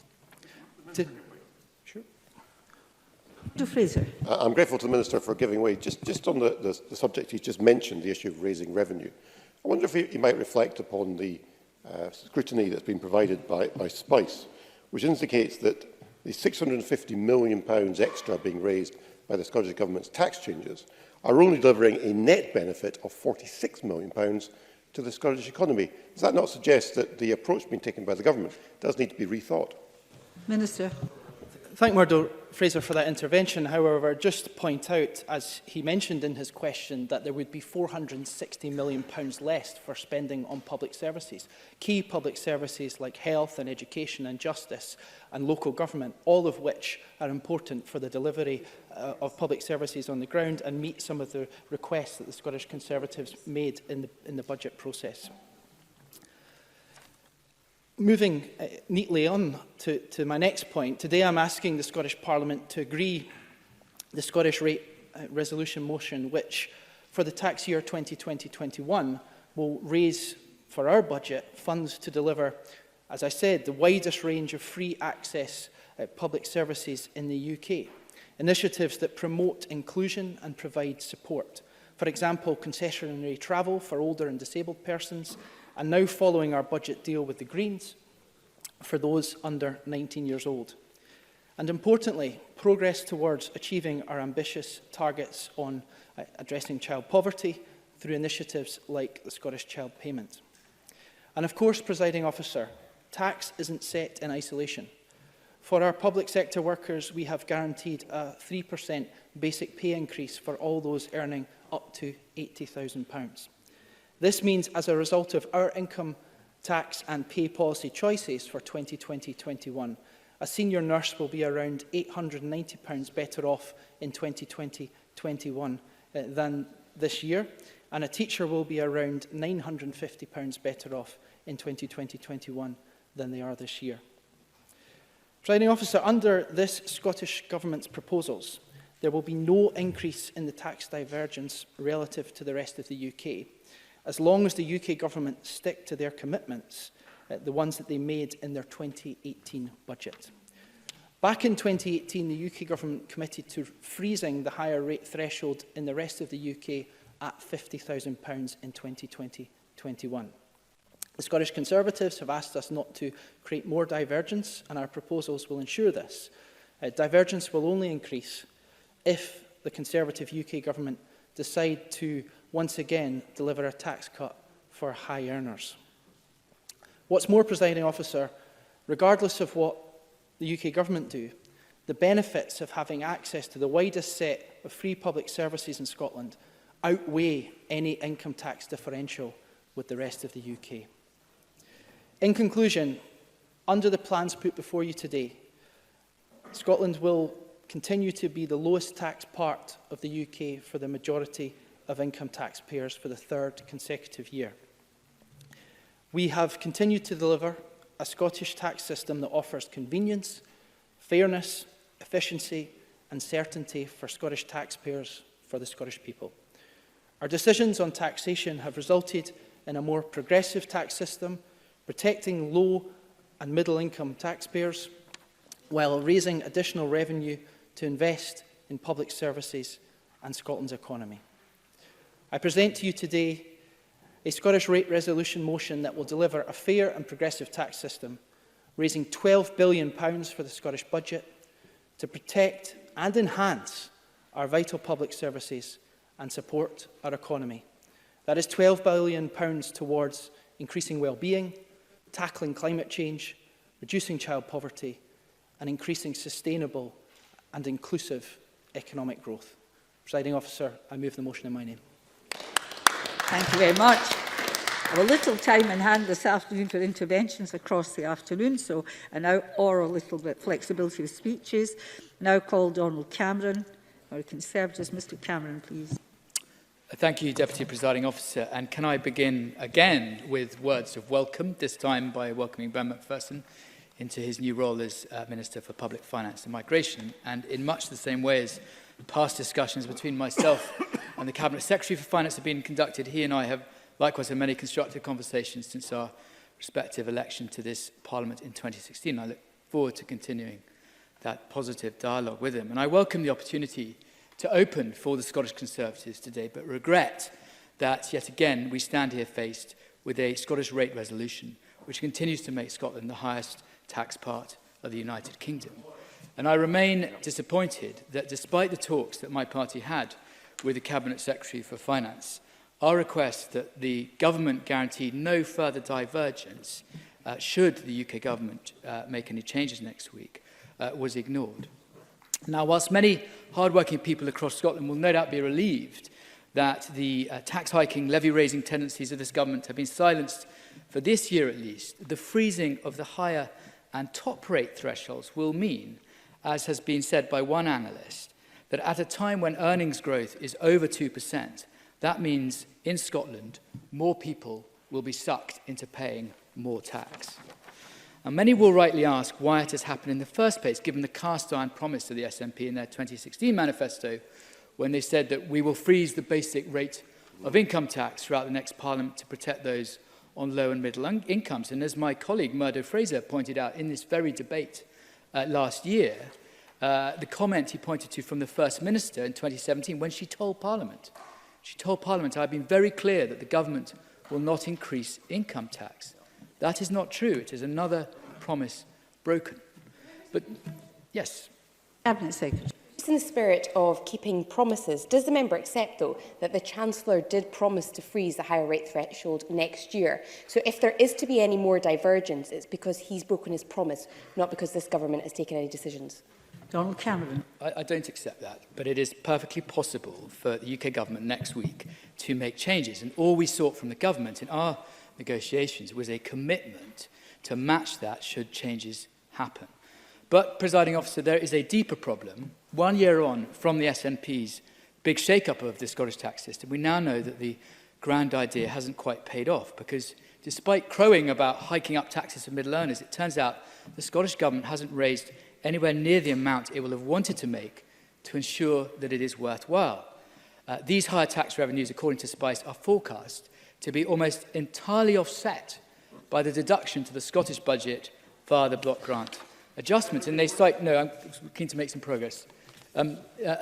Fraser. I'm grateful to the Minister for giving way. Just on the subject he's just mentioned, the issue of raising revenue, I wonder if he might reflect upon the scrutiny that's been provided by SPICE, which indicates that the £650 million extra being raised by the Scottish Government's tax changes are only delivering a net benefit of £46 million to the Scottish economy. Does that not suggest that the approach being taken by the Government does need to be rethought? Minister. Thank Murdo Fraser for that intervention. However, just to point out, as he mentioned in his question, that there would be £460 million less for spending on public services. Key public services like health and education and justice and local government, all of which are important for the delivery of public services on the ground and meet some of the requests that the Scottish Conservatives made in the budget process. Moving neatly on to my next point, today I'm asking the Scottish Parliament to agree the Scottish rate resolution motion, which for the tax year 2020-21 will raise for our budget funds to deliver, as I said, the widest range of free access public services in the UK. Initiatives that promote inclusion and provide support. For example, concessionary travel for older and disabled persons, and now following our budget deal with the Greens for those under 19 years old. And importantly, progress towards achieving our ambitious targets on addressing child poverty through initiatives like the Scottish Child Payment. And of course, Presiding Officer, tax isn't set in isolation. For our public sector workers, we have guaranteed a 3% basic pay increase for all those earning up to £80,000. This means, as a result of our income tax and pay policy choices for 2020-21, a senior nurse will be around £890 better off in 2020-21 than this year, and a teacher will be around £950 better off in 2020-21 than they are this year. Presiding Officer, under this Scottish Government's proposals, there will be no increase in the tax divergence relative to the rest of the UK, as long as the UK Government stick to their commitments, the ones that they made in their 2018 budget. Back in 2018, the UK Government committed to freezing the higher rate threshold in the rest of the UK at £50,000 in 2020-21. The Scottish Conservatives have asked us not to create more divergence, and our proposals will ensure this. Divergence will only increase if the Conservative UK Government decide to once again deliver a tax cut for high earners. What's more, Presiding Officer, regardless of what the UK Government do, the benefits of having access to the widest set of free public services in Scotland outweigh any income tax differential with the rest of the UK. In conclusion, under the plans put before you today, Scotland will continue to be the lowest tax part of the UK for the majority of income taxpayers for the third consecutive year. We have continued to deliver a Scottish tax system that offers convenience, fairness, efficiency and certainty for Scottish taxpayers, for the Scottish people. Our decisions on taxation have resulted in a more progressive tax system, protecting low and middle income taxpayers, while raising additional revenue to invest in public services and Scotland's economy. I present to you today a Scottish rate resolution motion that will deliver a fair and progressive tax system, raising £12 billion for the Scottish budget to protect and enhance our vital public services and support our economy. That is £12 billion towards increasing well-being, tackling climate change, reducing child poverty, and increasing sustainable and inclusive economic growth. Presiding Officer, I move the motion in my name. Thank you very much. I have a little time in hand this afternoon for interventions across the afternoon, so or a little bit flexibility of speeches. Now call Donald Cameron, our Conservatives. Mr Cameron, please. Thank you, Deputy Presiding Officer. And can I begin again with words of welcome, this time by welcoming Ben McPherson into his new role as Minister for Public Finance and Migration. And in much the same way as past discussions between myself and the Cabinet Secretary for Finance have been conducted, he and I have likewise had many constructive conversations since our respective election to this Parliament in 2016. I look forward to continuing that positive dialogue with him. And I welcome the opportunity to open for the Scottish Conservatives today, but regret that yet again we stand here faced with a Scottish rate resolution which continues to make Scotland the highest tax part of the United Kingdom. And I remain disappointed that despite the talks that my party had with the Cabinet Secretary for Finance, our request that the government guarantee no further divergence should the UK government make any changes next week was ignored. Now, whilst many hard-working people across Scotland will no doubt be relieved that the tax-hiking, levy-raising tendencies of this government have been silenced for this year at least, the freezing of the higher and top-rate thresholds will mean, as has been said by one analyst, that at a time when earnings growth is over 2%, that means in Scotland more people will be sucked into paying more tax. And many will rightly ask why it has happened in the first place, given the cast-iron promise of the SNP in their 2016 manifesto, when they said that we will freeze the basic rate of income tax throughout the next Parliament to protect those on low and middle incomes. And as my colleague Murdo Fraser pointed out in this very debate last year, the comment he pointed to from the First Minister in 2017 when she told Parliament, I've been very clear that the government will not increase income tax. That is not true. It is another promise broken. But, yes. Cabinet Secretary. In the spirit of keeping promises, does the member accept, though, that the Chancellor did promise to freeze the higher rate threshold next year? So if there is to be any more divergence, it's because he's broken his promise, not because this government has taken any decisions. Donald Cameron. I don't accept that, but it is perfectly possible for the UK government next week to make changes. And all we sought from the government in our negotiations was a commitment to match that should changes happen. But, Presiding Officer, there is a deeper problem. 1 year on from the SNP's big shake-up of the Scottish tax system, we now know that the grand idea hasn't quite paid off, because despite crowing about hiking up taxes for middle earners, it turns out the Scottish government hasn't raised anywhere near the amount it will have wanted to make to ensure that it is worthwhile. These higher tax revenues, according to Spice, are forecast to be almost entirely offset by the deduction to the Scottish budget via the block grant adjustment. And they cite, I'm keen to make some progress, and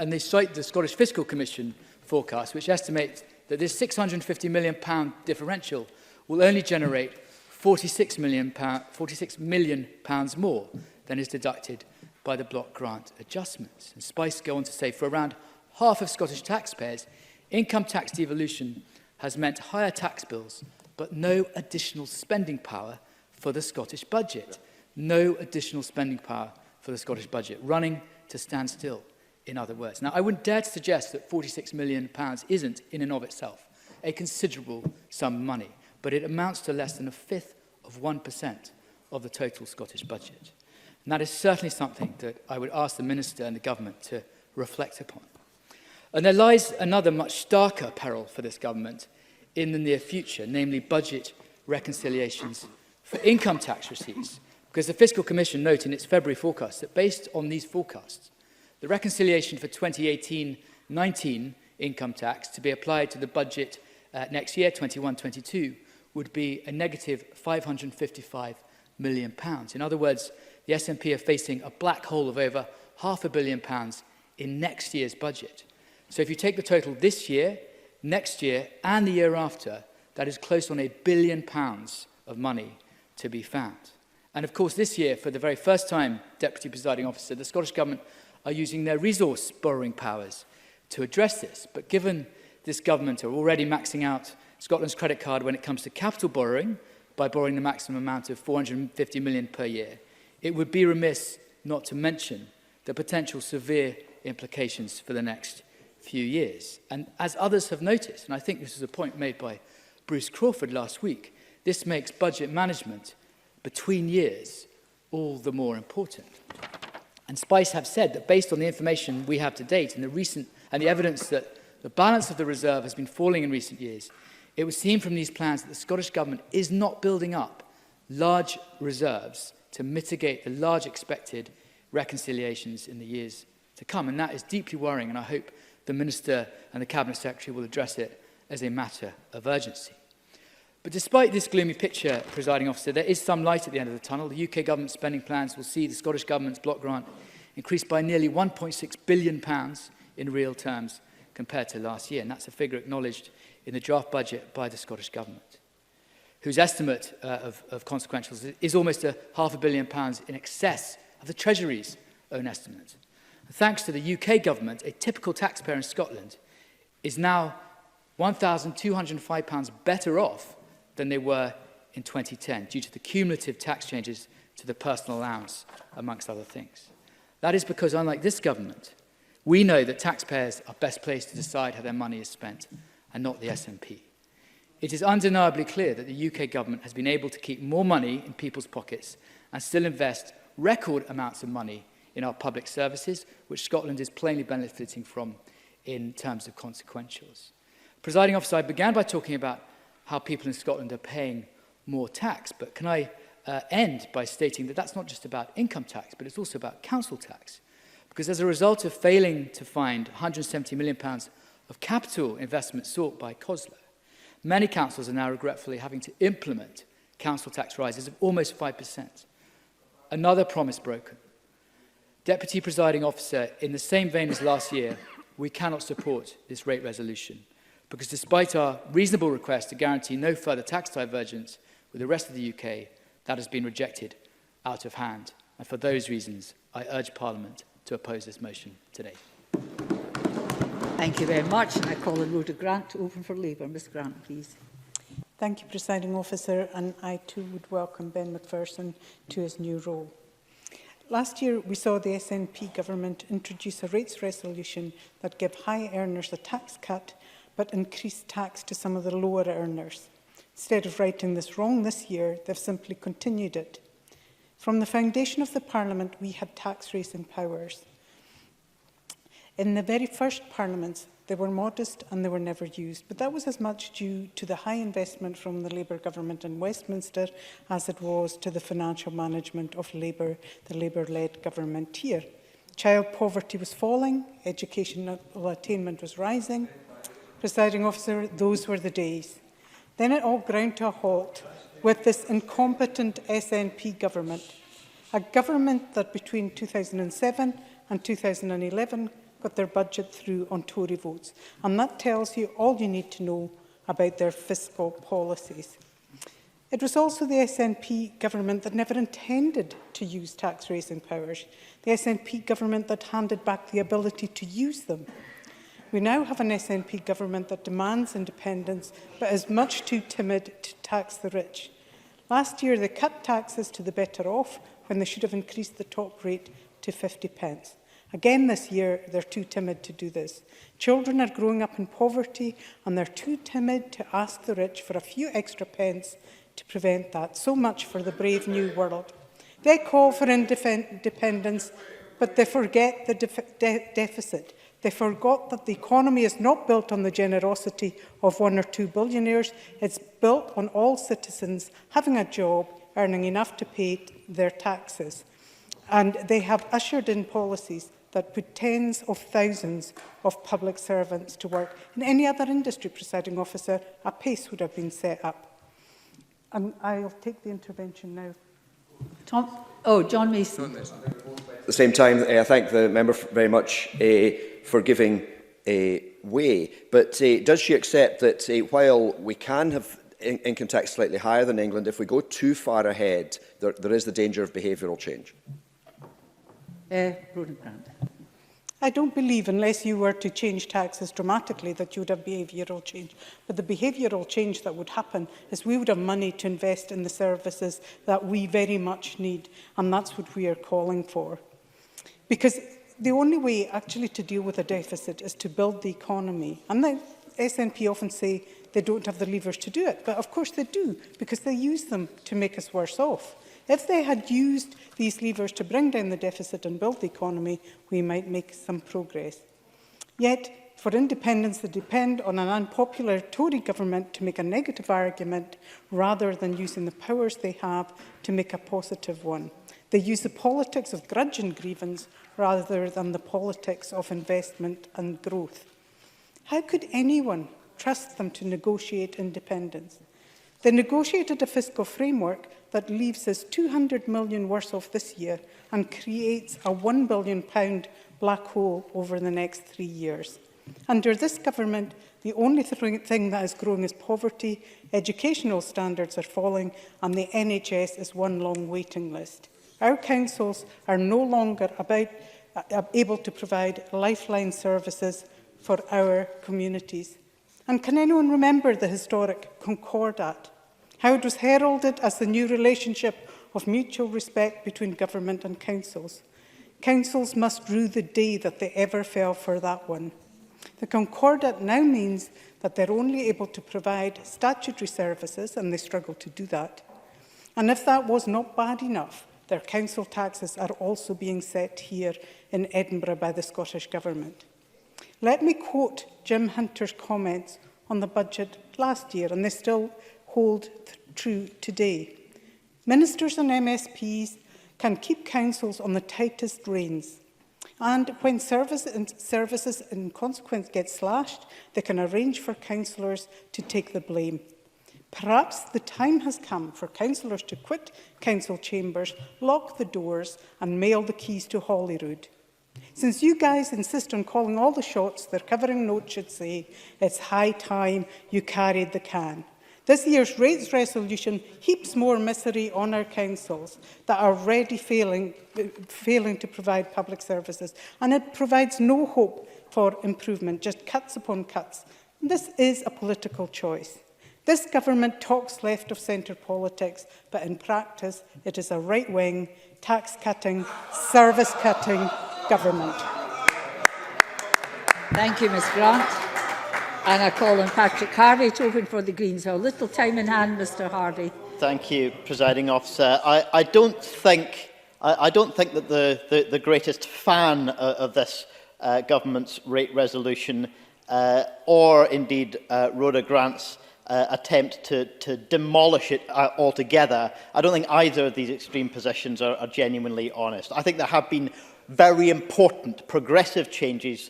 they cite the Scottish Fiscal Commission forecast, which estimates that this £650 million differential will only generate £46 million more than is deducted by the block grant adjustments. And Spice go on to say, for around half of Scottish taxpayers, income tax devolution has meant higher tax bills, but no additional spending power for the Scottish budget. No additional spending power for the Scottish budget, running to stand still, in other words. Now, I wouldn't dare to suggest that £46 million isn't, in and of itself, a considerable sum of money, but it amounts to less than 1/5 of 1% of the total Scottish budget. And that is certainly something that I would ask the Minister and the Government to reflect upon. And there lies another much starker peril for this government in the near future, namely budget reconciliations for income tax receipts, because the Fiscal Commission note in its February forecast that based on these forecasts, the reconciliation for 2018-19 income tax to be applied to the budget next year, 21-22, would be a negative £555 million. In other words, the SNP are facing a black hole of over £500 million in next year's budget. So if you take the total this year, next year, and the year after, that is close on £1 billion of money to be found. And of course, this year, for the very first time, Deputy Presiding Officer, the Scottish Government are using their resource borrowing powers to address this. But given this government are already maxing out Scotland's credit card when it comes to capital borrowing by borrowing the maximum amount of £450 million per year, it would be remiss not to mention the potential severe implications for the next few years. And as others have noticed, and I think this is a point made by Bruce Crawford last week, this makes budget management between years all the more important. And Spice have said that based on the information we have to date and the evidence that the balance of the reserve has been falling in recent years, it would seem from these plans that the Scottish Government is not building up large reserves to mitigate the large expected reconciliations in the years to come. And that is deeply worrying, and I hope the Minister and the Cabinet Secretary will address it as a matter of urgency. But despite this gloomy picture, Presiding Officer, there is some light at the end of the tunnel. The UK Government spending plans will see the Scottish Government's block grant increase by nearly £1.6 billion in real terms compared to last year. And that's a figure acknowledged in the draft budget by the Scottish Government, whose estimate of consequentials is almost £500 million in excess of the Treasury's own estimate. And thanks to the UK Government, a typical taxpayer in Scotland is now £1,205 better off than they were in 2010 due to the cumulative tax changes to the personal allowance, amongst other things. That is because, unlike this government, we know that taxpayers are best placed to decide how their money is spent, and not the SNP. It is undeniably clear that the UK government has been able to keep more money in people's pockets and still invest record amounts of money in our public services, which Scotland is plainly benefiting from in terms of consequentials. Presiding Officer, I began by talking about how people in Scotland are paying more tax, but can I end by stating that that's not just about income tax, but it's also about council tax. Because as a result of failing to find £170 million of capital investment sought by COSLA, many councils are now regretfully having to implement council tax rises of almost 5%. Another promise broken. Deputy Presiding Officer, in the same vein as last year, we cannot support this rate resolution because despite our reasonable request to guarantee no further tax divergence with the rest of the UK, that has been rejected out of hand. And for those reasons, I urge Parliament to oppose this motion today. Thank you very much. And I call on Rhoda Grant to open for Labour. Ms Grant, please. Thank you, Presiding Officer, and I too would welcome Ben Macpherson to his new role. Last year, we saw the SNP government introduce a rates resolution that gave high earners a tax cut, but increased tax to some of the lower earners. Instead of righting this wrong this year, they've simply continued it. From the foundation of the Parliament, we had tax-raising powers. In the very first parliaments, they were modest and they were never used, but that was as much due to the high investment from the Labour government in Westminster as it was to the financial management of the Labour-led government here. Child poverty was falling, educational attainment was rising. Presiding officer, those were the days. Then it all ground to a halt with this incompetent SNP government, a government that between 2007 and 2011 got their budget through on Tory votes. And that tells you all you need to know about their fiscal policies. It was also the SNP government that never intended to use tax-raising powers, the SNP government that handed back the ability to use them. We now have an SNP government that demands independence, but is much too timid to tax the rich. Last year, they cut taxes to the better off when they should have increased the top rate to 50 pence. Again this year, they're too timid to do this. Children are growing up in poverty and they're too timid to ask the rich for a few extra pence to prevent that. So much for the brave new world. They call for independence, but they forget the deficit. They forgot that the economy is not built on the generosity of 1 or 2 billionaires. It's built on all citizens having a job, earning enough to pay their taxes. And they have ushered in policies that put tens of thousands of public servants to work. In any other industry, presiding officer, a pace would have been set up. And I'll take the intervention now. John Mason. At the same time, I thank the member very much for giving way. But does she accept that while we can have income tax slightly higher than England, if we go too far ahead, there is the danger of behavioural change? I don't believe, unless you were to change taxes dramatically, that you would have behavioural change. But the behavioural change that would happen is we would have money to invest in the services that we very much need, and that's what we are calling for. Because the only way actually to deal with a deficit is to build the economy. And the SNP often say they don't have the levers to do it, but of course they do, because they use them to make us worse off. If they had used these levers to bring down the deficit and build the economy, we might make some progress. Yet, for independence, they depend on an unpopular Tory government to make a negative argument rather than using the powers they have to make a positive one. They use the politics of grudge and grievance rather than the politics of investment and growth. How could anyone trust them to negotiate independence? They negotiated a fiscal framework that leaves us 200 million worse off this year and creates a £1 billion black hole over the next 3 years. Under this government, the only thing that is growing is poverty, educational standards are falling, and the NHS is one long waiting list. Our councils are no longer able to provide lifeline services for our communities. And can anyone remember the historic Concordat? How it was heralded as the new relationship of mutual respect between government and councils. Councils must rue the day that they ever fell for that one. The Concordat now means that they're only able to provide statutory services, and they struggle to do that. And if that was not bad enough, their council taxes are also being set here in Edinburgh by the Scottish Government. Let me quote Jim Hunter's comments on the budget last year, and they still hold true today. Ministers and MSPs can keep councils on the tightest reins, and when services in consequence get slashed, they can arrange for councillors to take the blame. Perhaps the time has come for councillors to quit council chambers, lock the doors and mail the keys to Holyrood. Since you guys insist on calling all the shots, their covering note should say, it's high time you carried the can. This year's rates resolution heaps more misery on our councils that are already failing to provide public services, and it provides no hope for improvement, just cuts upon cuts. This is a political choice. This government talks left of centre politics, but in practice it is a right-wing, tax-cutting, service-cutting government. Thank you, Ms Grant. And I call on Patrick Harvey to open for the Greens. A little time in hand, Mr Harvey. Thank you, Presiding Officer. I don't think that the greatest fan of this government's rate resolution or indeed Rhoda Grant's attempt to demolish it altogether, I don't think either of these extreme positions are genuinely honest. I think there have been very important progressive changes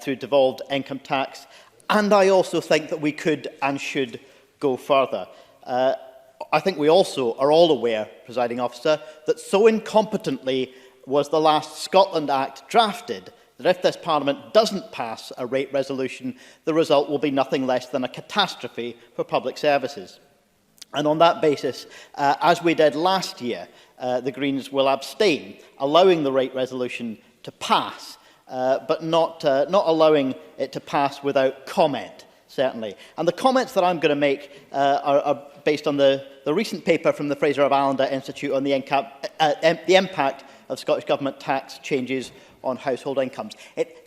through devolved income tax, and I also think that we could and should go further. I think we also are all aware, Presiding Officer, that so incompetently was the last Scotland Act drafted that if this Parliament doesn't pass a rate resolution, the result will be nothing less than a catastrophe for public services. And on that basis, as we did last year, the Greens will abstain, allowing the rate resolution to pass, but not allowing it to pass without comment, certainly. And the comments that I'm going to make are based on the recent paper from the Fraser of Allender Institute on the impact of Scottish Government tax changes on household incomes.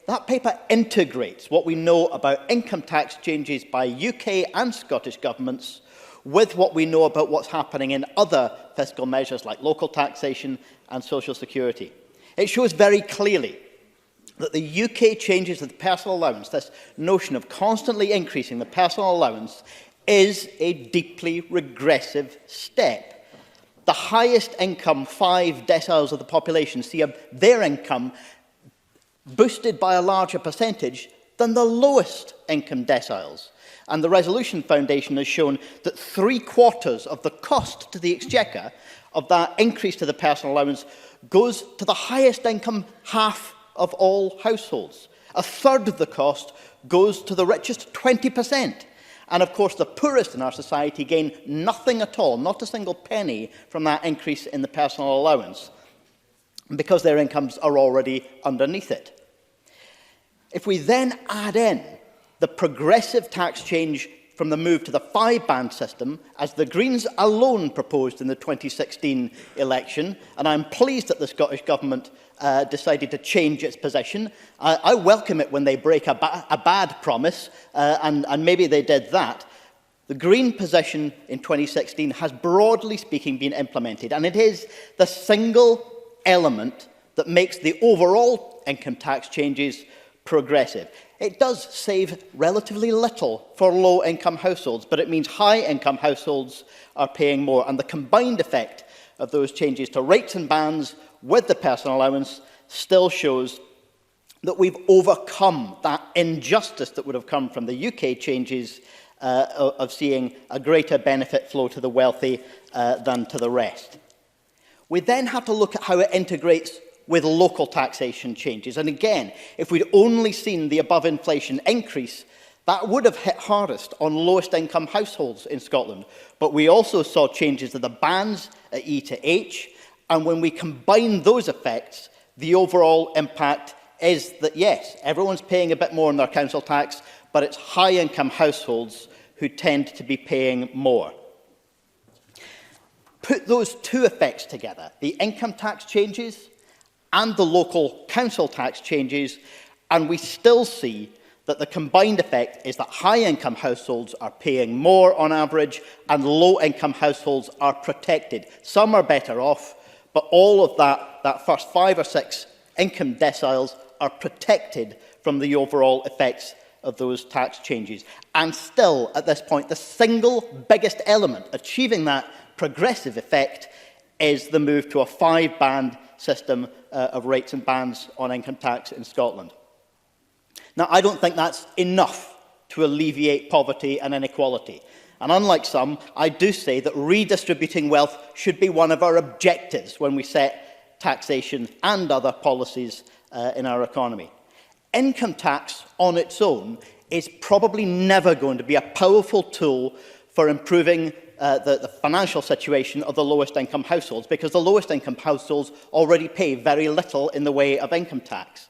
That paper integrates what we know about income tax changes by UK and Scottish governments with what we know about what's happening in other fiscal measures like local taxation and social security. It shows very clearly that the UK changes to the personal allowance, this notion of constantly increasing the personal allowance, is a deeply regressive step. The highest income 5 deciles of the population see their income boosted by a larger percentage than the lowest income deciles. And the Resolution Foundation has shown that 3/4 of the cost to the Exchequer of that increase to the personal allowance goes to the highest income half of all households. 1/3 of the cost goes to the richest 20%. And of course, the poorest in our society gain nothing at all, not a single penny, from that increase in the personal allowance, because their incomes are already underneath it. If we then add in the progressive tax change from the move to the 5-band system, as the Greens alone proposed in the 2016 election, and I'm pleased that the Scottish Government decided to change its position. I welcome it when they break a bad promise, and maybe they did that. The Green position in 2016 has, broadly speaking, been implemented, and it is the single element that makes the overall income tax changes progressive. It does save relatively little for low-income households, but it means high-income households are paying more, and the combined effect of those changes to rates and bands with the personal allowance still shows that we've overcome that injustice that would have come from the UK changes of seeing a greater benefit flow to the wealthy than to the rest. We then have to look at how it integrates with local taxation changes. And again, if we'd only seen the above-inflation increase, that would have hit hardest on lowest income households in Scotland. But we also saw changes to the bands at E to H, and when we combine those effects, the overall impact is that, yes, everyone's paying a bit more on their council tax, but it's high-income households who tend to be paying more. Put those two effects together, the income tax changes and the local council tax changes, and we still see that the combined effect is that high-income households are paying more on average and low-income households are protected. Some are better off, but all of that first 5 or 6 income deciles are protected from the overall effects of those tax changes. And still, at this point, the single biggest element achieving that progressive effect is the move to a 5-band system of rates and bands on income tax in Scotland. Now, I don't think that's enough to alleviate poverty and inequality. And unlike some, I do say that redistributing wealth should be one of our objectives when we set taxation and other policies in our economy. Income tax on its own is probably never going to be a powerful tool for improving the financial situation of the lowest income households, because the lowest income households already pay very little in the way of income tax.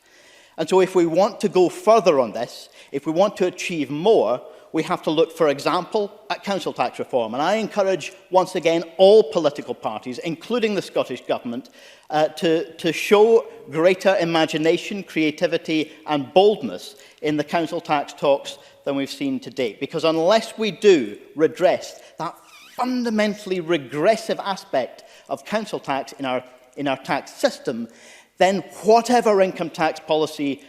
And so if we want to go further on this, if we want to achieve more, we have to look, for example, at council tax reform. And I encourage, once again, all political parties, including the Scottish Government, to show greater imagination, creativity and boldness in the council tax talks than we've seen to date. Because unless we do redress that fundamentally regressive aspect of council tax in our tax system, then whatever income tax policy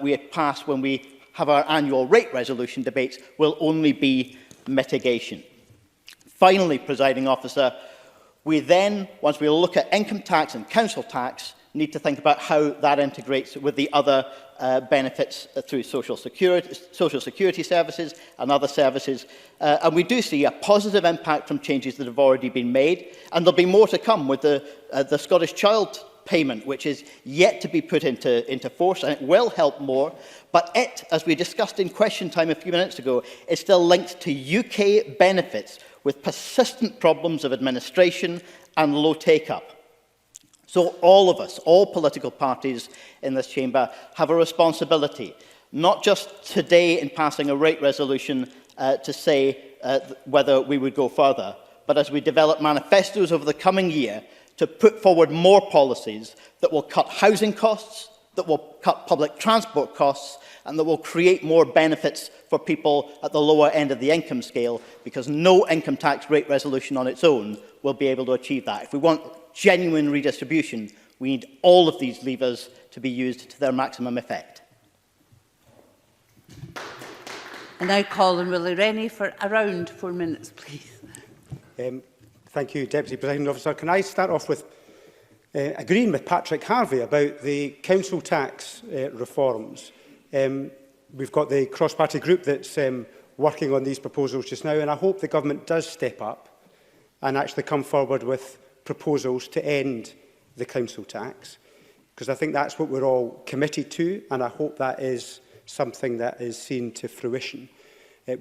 we pass when we have our annual rate resolution debates will only be mitigation. Finally, Presiding Officer, we then, once we look at income tax and council tax, need to think about how that integrates with the other benefits through social security services and other services. And we do see a positive impact from changes that have already been made, and there'll be more to come with the Scottish Child Payment, which is yet to be put into force, and it will help more. But it, as we discussed in question time a few minutes ago, is still linked to UK benefits with persistent problems of administration and low take-up. So all of us, all political parties in this chamber, have a responsibility, not just today in passing a rate resolution to say whether we would go further, but as we develop manifestos over the coming year to put forward more policies that will cut housing costs, that will cut public transport costs, and that will create more benefits for people at the lower end of the income scale, because no income tax rate resolution on its own will be able to achieve that. If we want genuine redistribution, we need all of these levers to be used to their maximum effect. And I call on Willie Rennie for around 4 minutes, please. Thank you, Deputy Presiding Officer. Can I start off with agreeing with Patrick Harvey about the council tax reforms? We've got the cross-party group that's working on these proposals just now, and I hope the government does step up and actually come forward with proposals to end the council tax, because I think that's what we're all committed to, and I hope that is something that is seen to fruition.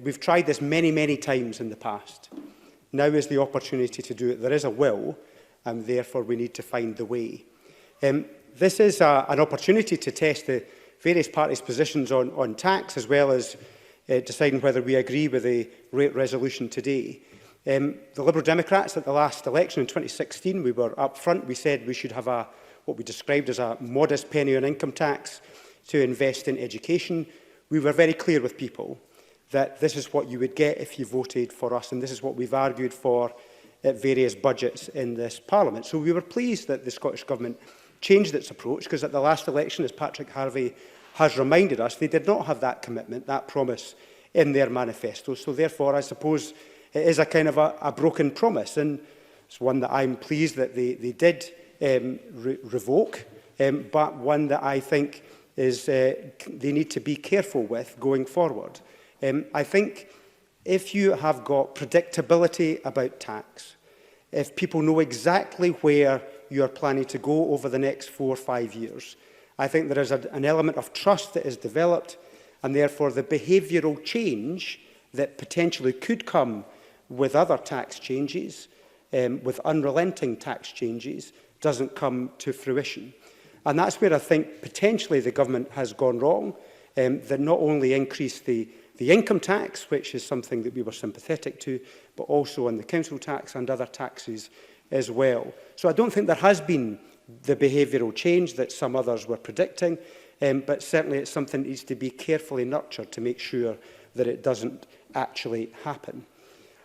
We've tried this many, many times in the past. Now is the opportunity to do it. There is a will, and therefore we need to find the way. This is an opportunity to test the various parties' positions on tax, as well as deciding whether we agree with the rate resolution today. The Liberal Democrats at the last election in 2016, we were up front. We said we should have what we described as a modest penny on income tax to invest in education. We were very clear with people that this is what you would get if you voted for us, and this is what we've argued for at various budgets in this Parliament. So we were pleased that the Scottish Government changed its approach, because at the last election, as Patrick Harvey has reminded us, they did not have that commitment, that promise in their manifesto. So therefore, I suppose it is a kind of a broken promise, and it's one that I'm pleased that they did revoke, but one that I think is they need to be careful with going forward. I think if you have got predictability about tax, if people know exactly where you are planning to go over the next 4 or 5 years, I think there is an element of trust that is developed, and therefore the behavioural change that potentially could come with other tax changes, with unrelenting tax changes, doesn't come to fruition. And that's where I think potentially the government has gone wrong, that not only increased the income tax, which is something that we were sympathetic to, but also on the council tax and other taxes as well. So I don't think there has been the behavioural change that some others were predicting, but certainly it's something that needs to be carefully nurtured to make sure that it doesn't actually happen.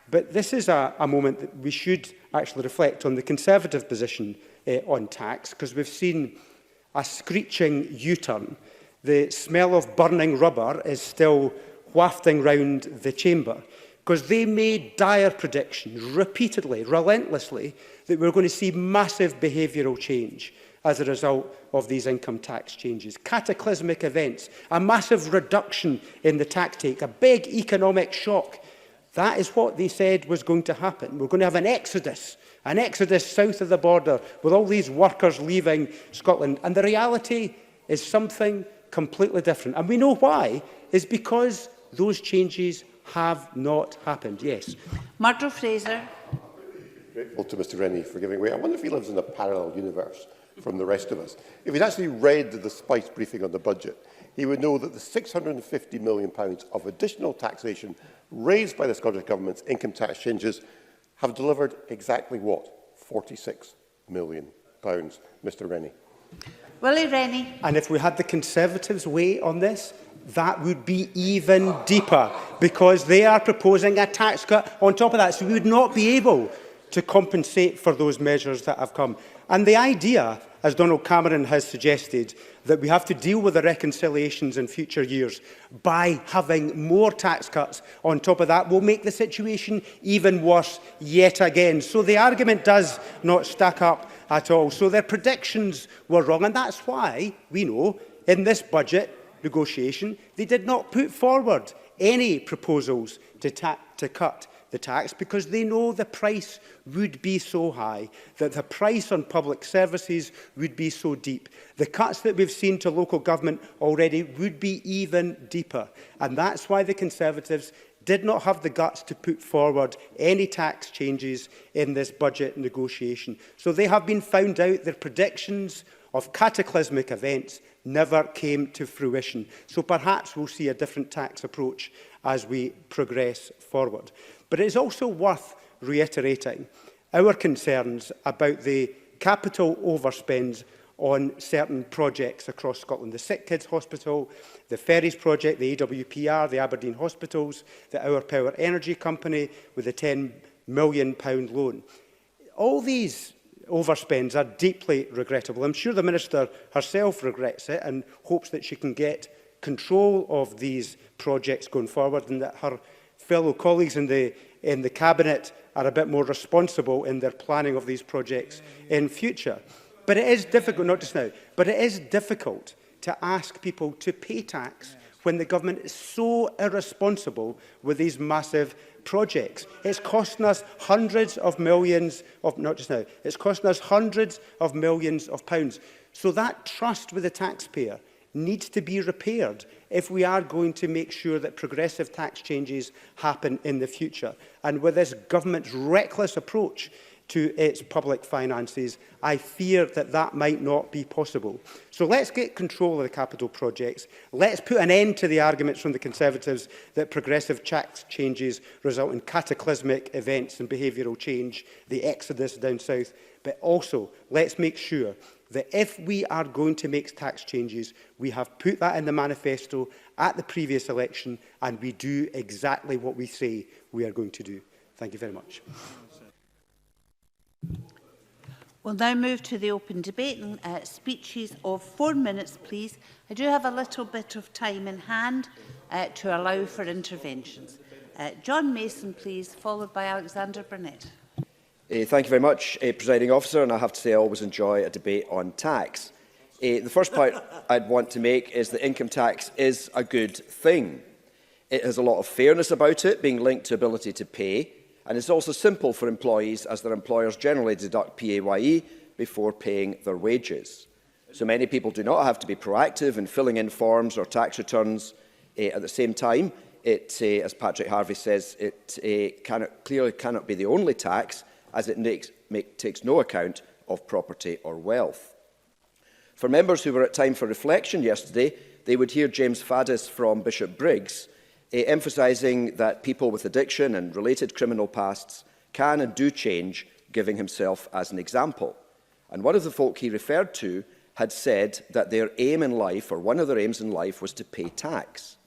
But this is a moment that we should actually reflect on the Conservative position on tax, because we've seen a screeching U-turn. The smell of burning rubber is still wafting round the chamber, because they made dire predictions repeatedly, relentlessly, that we're going to see massive behavioural change as a result of these income tax changes. Cataclysmic events, a massive reduction in the tax take, a big economic shock. That is what they said was going to happen. We're going to have an exodus south of the border with all these workers leaving Scotland. And the reality is something completely different. And we know why. It's because those changes have not happened. Yes. Murdo Fraser. Grateful to Mr Rennie for giving way. I wonder if he lives in a parallel universe from the rest of us. If he'd actually read the Spice briefing on the budget, he would know that the £650 million of additional taxation raised by the Scottish Government's income tax changes have delivered exactly what? £46 million, Mr Rennie. Willie Rennie. And if we had the Conservatives' way on this, that would be even deeper, because they are proposing a tax cut on top of that. So we would not be able to compensate for those measures that have come. And the idea, as Donald Cameron has suggested, that we have to deal with the reconciliations in future years by having more tax cuts on top of that will make the situation even worse yet again. So the argument does not stack up at all. So their predictions were wrong, and that's why we know in this budget negotiation they did not put forward any proposals to cut the tax, because they know the price would be so high, that the price on public services would be so deep. The cuts that we've seen to local government already would be even deeper. And that's why the Conservatives did not have the guts to put forward any tax changes in this budget negotiation. So they have been found out. Their predictions of cataclysmic events never came to fruition. So perhaps we'll see a different tax approach as we progress forward. But it is also worth reiterating our concerns about the capital overspends on certain projects across Scotland. The Sick Kids Hospital, the Ferries project, the AWPR, the Aberdeen Hospitals, the Our Power Energy Company with a £10 million loan. All these overspends are deeply regrettable. I'm sure the Minister herself regrets it and hopes that she can get control of these projects going forward, and that her fellow colleagues in the Cabinet are a bit more responsible in their planning of these projects in future. But it is difficult, not just now, but it is difficult to ask people to pay tax when the government is so irresponsible with these massive projects. It's costing us hundreds of millions of, not just now, it's costing us hundreds of millions of pounds. So that trust with the taxpayer needs to be repaired if we are going to make sure that progressive tax changes happen in the future. And with this government's reckless approach to its public finances, I fear that that might not be possible. So let's get control of the capital projects. Let's put an end to the arguments from the Conservatives that progressive tax changes result in cataclysmic events and behavioural change, the exodus down south. But also, let's make sure that if we are going to make tax changes, we have put that in the manifesto at the previous election, and we do exactly what we say we are going to do. Thank you very much. We'll now move to the open debate and speeches of 4 minutes, please. I do have a little bit of time in hand to allow for interventions. John Mason, please, followed by Alexander Burnett. Thank you very much, Presiding Officer, and I have to say I always enjoy a debate on tax. The first point I'd want to make is that income tax is a good thing. It has a lot of fairness about it, being linked to ability to pay, and it's also simple for employees, as their employers generally deduct PAYE before paying their wages. So many people do not have to be proactive in filling in forms or tax returns. At the same time, as Patrick Harvey says, it clearly cannot be the only tax, as it takes no account of property or wealth. For members who were at time for reflection yesterday, they would hear James Faddis from Bishop Briggs emphasising that people with addiction and related criminal pasts can and do change, giving himself as an example. And one of the folk he referred to had said that their aim in life, or one of their aims in life, was to pay tax.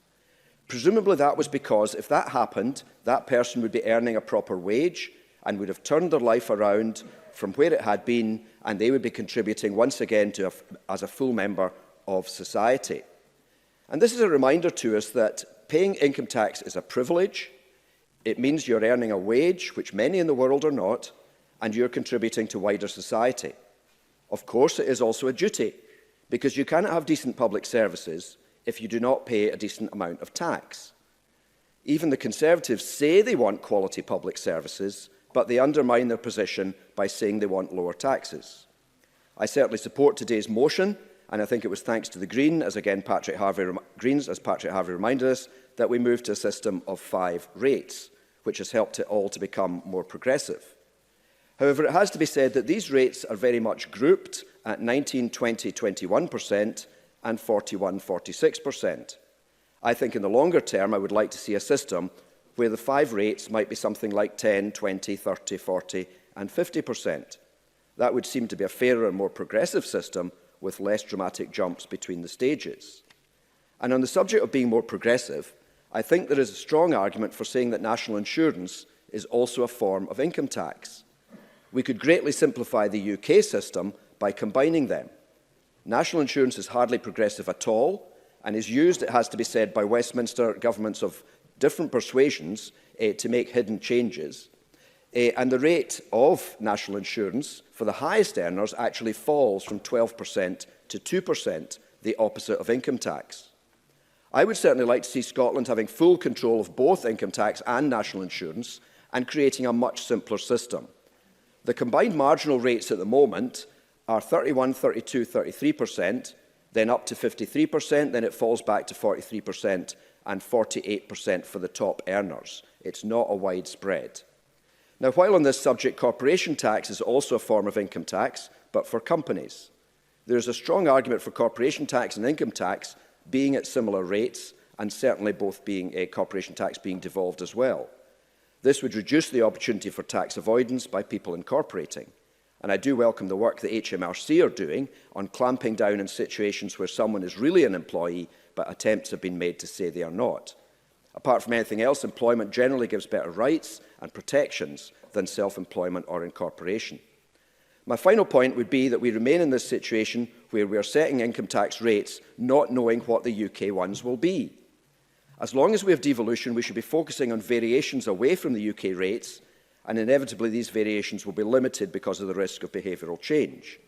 Presumably that was because if that happened, that person would be earning a proper wage and would have turned their life around from where it had been, and they would be contributing once again as a full member of society. And this is a reminder to us that paying income tax is a privilege. It means you're earning a wage, which many in the world are not, and you're contributing to wider society. Of course, it is also a duty, because you cannot have decent public services if you do not pay a decent amount of tax. Even the Conservatives say they want quality public services, but they undermine their position by saying they want lower taxes. I certainly support today's motion, and I think it was thanks to the Greens, as Patrick Harvey reminded us, that we moved to a system of 5 rates, which has helped it all to become more progressive. However, it has to be said that these rates are very much grouped at 19, 20, 21%, and 41–46%. I think in the longer term, I would like to see a system where the 5 rates might be something like 10, 20, 30, 40 and 50%. That would seem to be a fairer and more progressive system with less dramatic jumps between the stages. And on the subject of being more progressive, I think there is a strong argument for saying that national insurance is also a form of income tax. We could greatly simplify the UK system by combining them. National insurance is hardly progressive at all and is used, it has to be said, by Westminster governments of different persuasions to make hidden changes. And the rate of national insurance for the highest earners actually falls from 12% to 2%, the opposite of income tax. I would certainly like to see Scotland having full control of both income tax and national insurance and creating a much simpler system. The combined marginal rates at the moment are 31%, 32%, 33%, then up to 53%, then it falls back to 43% and 48% for the top earners. It's not a wide spread. Now, while on this subject, corporation tax is also a form of income tax, but for companies. There is a strong argument for corporation tax and income tax being at similar rates, and certainly both being corporation tax being devolved as well. This would reduce the opportunity for tax avoidance by people incorporating. And I do welcome the work the HMRC are doing on clamping down in situations where someone is really an employee, but attempts have been made to say they are not. Apart from anything else, employment generally gives better rights and protections than self-employment or incorporation. My final point would be that we remain in this situation where we are setting income tax rates not knowing what the UK ones will be. As long as we have devolution, we should be focusing on variations away from the UK rates, and inevitably these variations will be limited because of the risk of behavioural change.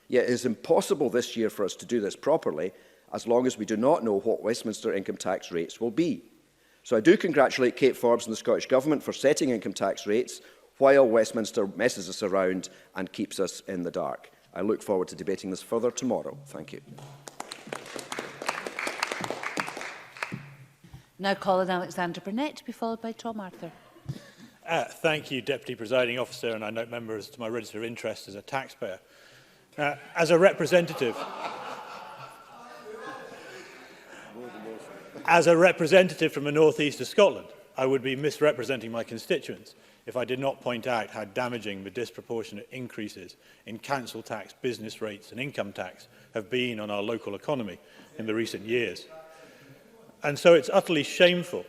Yet it is impossible this year for us to do this properly as long as we do not know what Westminster income tax rates will be. So I do congratulate Kate Forbes and the Scottish Government for setting income tax rates while Westminster messes us around and keeps us in the dark. I look forward to debating this further tomorrow. Thank you. Now Colin Alexander Burnett, to be followed by Tom Arthur. Thank you, Deputy Presiding Officer, and I note members to my register of interest as a taxpayer. As a representative from the north east of Scotland, I would be misrepresenting my constituents if I did not point out how damaging the disproportionate increases in council tax, business rates and income tax have been on our local economy in the recent years. And so it's utterly shameful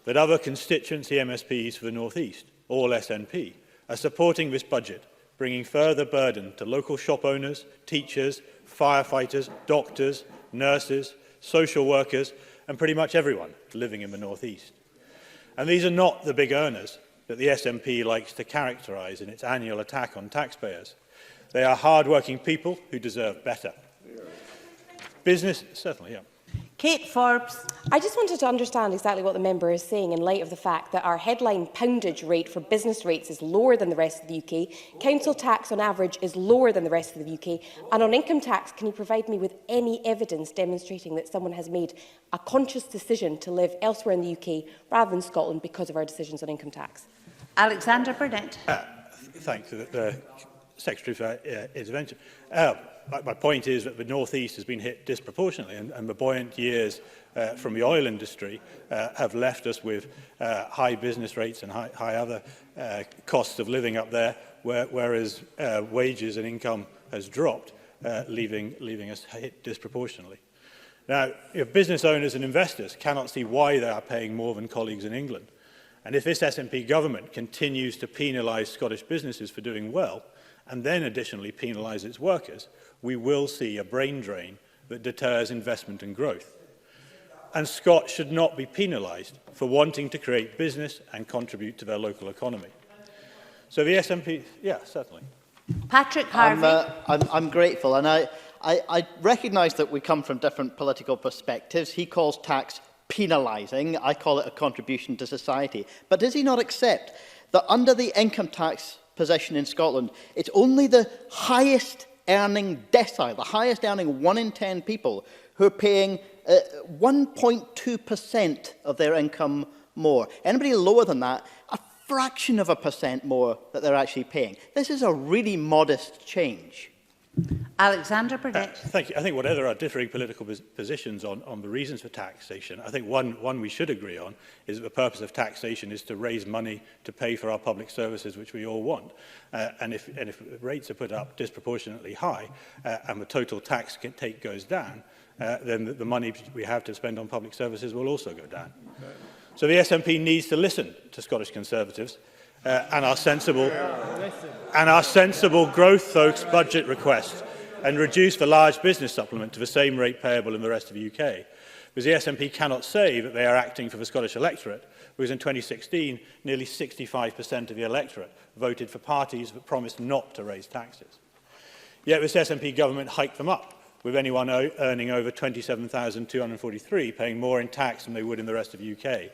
that other constituency MSPs for the North East, all SNP, are supporting this budget, bringing further burden to local shop owners, teachers, firefighters, doctors, nurses, social workers and pretty much everyone living in the North East. And these are not the big earners that the SNP likes to characterise in its annual attack on taxpayers. They are hard-working people who deserve better. Business, certainly, yeah. Kate Forbes. I just wanted to understand exactly what the member is saying in light of the fact that our headline poundage rate for business rates is lower than the rest of the UK, council tax on average is lower than the rest of the UK, and on income tax, can you provide me with any evidence demonstrating that someone has made a conscious decision to live elsewhere in the UK rather than Scotland because of our decisions on income tax? Alexander Burnett. Thanks to the Secretary for intervention. My point is that the North East has been hit disproportionately, and the buoyant years from the oil industry have left us with high business rates and high other costs of living up there, whereas wages and income has dropped, leaving us hit disproportionately. Now, if business owners and investors cannot see why they are paying more than colleagues in England, and if this SNP government continues to penalise Scottish businesses for doing well, and then additionally penalise its workers, we will see a brain drain that deters investment and growth. And Scots should not be penalised for wanting to create business and contribute to their local economy. So the SNP, yeah, certainly. Patrick Harvey. I'm grateful, and I recognise that we come from different political perspectives. He calls tax penalising. I call it a contribution to society. But does he not accept that under the income tax position in Scotland, it's only the highest earning decile, the highest earning 1 in 10 people who are paying 1.2% of their income more. Anybody lower than that, a fraction of a percent more that they're actually paying. This is a really modest change. Alexander Burdett. Thank you. I think whatever our differing political positions on the reasons for taxation, I think one we should agree on is that the purpose of taxation is to raise money to pay for our public services, which we all want. And if rates are put up disproportionately high and the total tax take goes down, then the money we have to spend on public services will also go down. So the SNP needs to listen to Scottish Conservatives and our sensible growth-focused budget requests, and reduce the large business supplement to the same rate payable in the rest of the UK. Because the SNP cannot say that they are acting for the Scottish electorate, because in 2016, nearly 65% of the electorate voted for parties that promised not to raise taxes. Yet this SNP government hiked them up, with anyone earning over £27,243 paying more in tax than they would in the rest of the UK.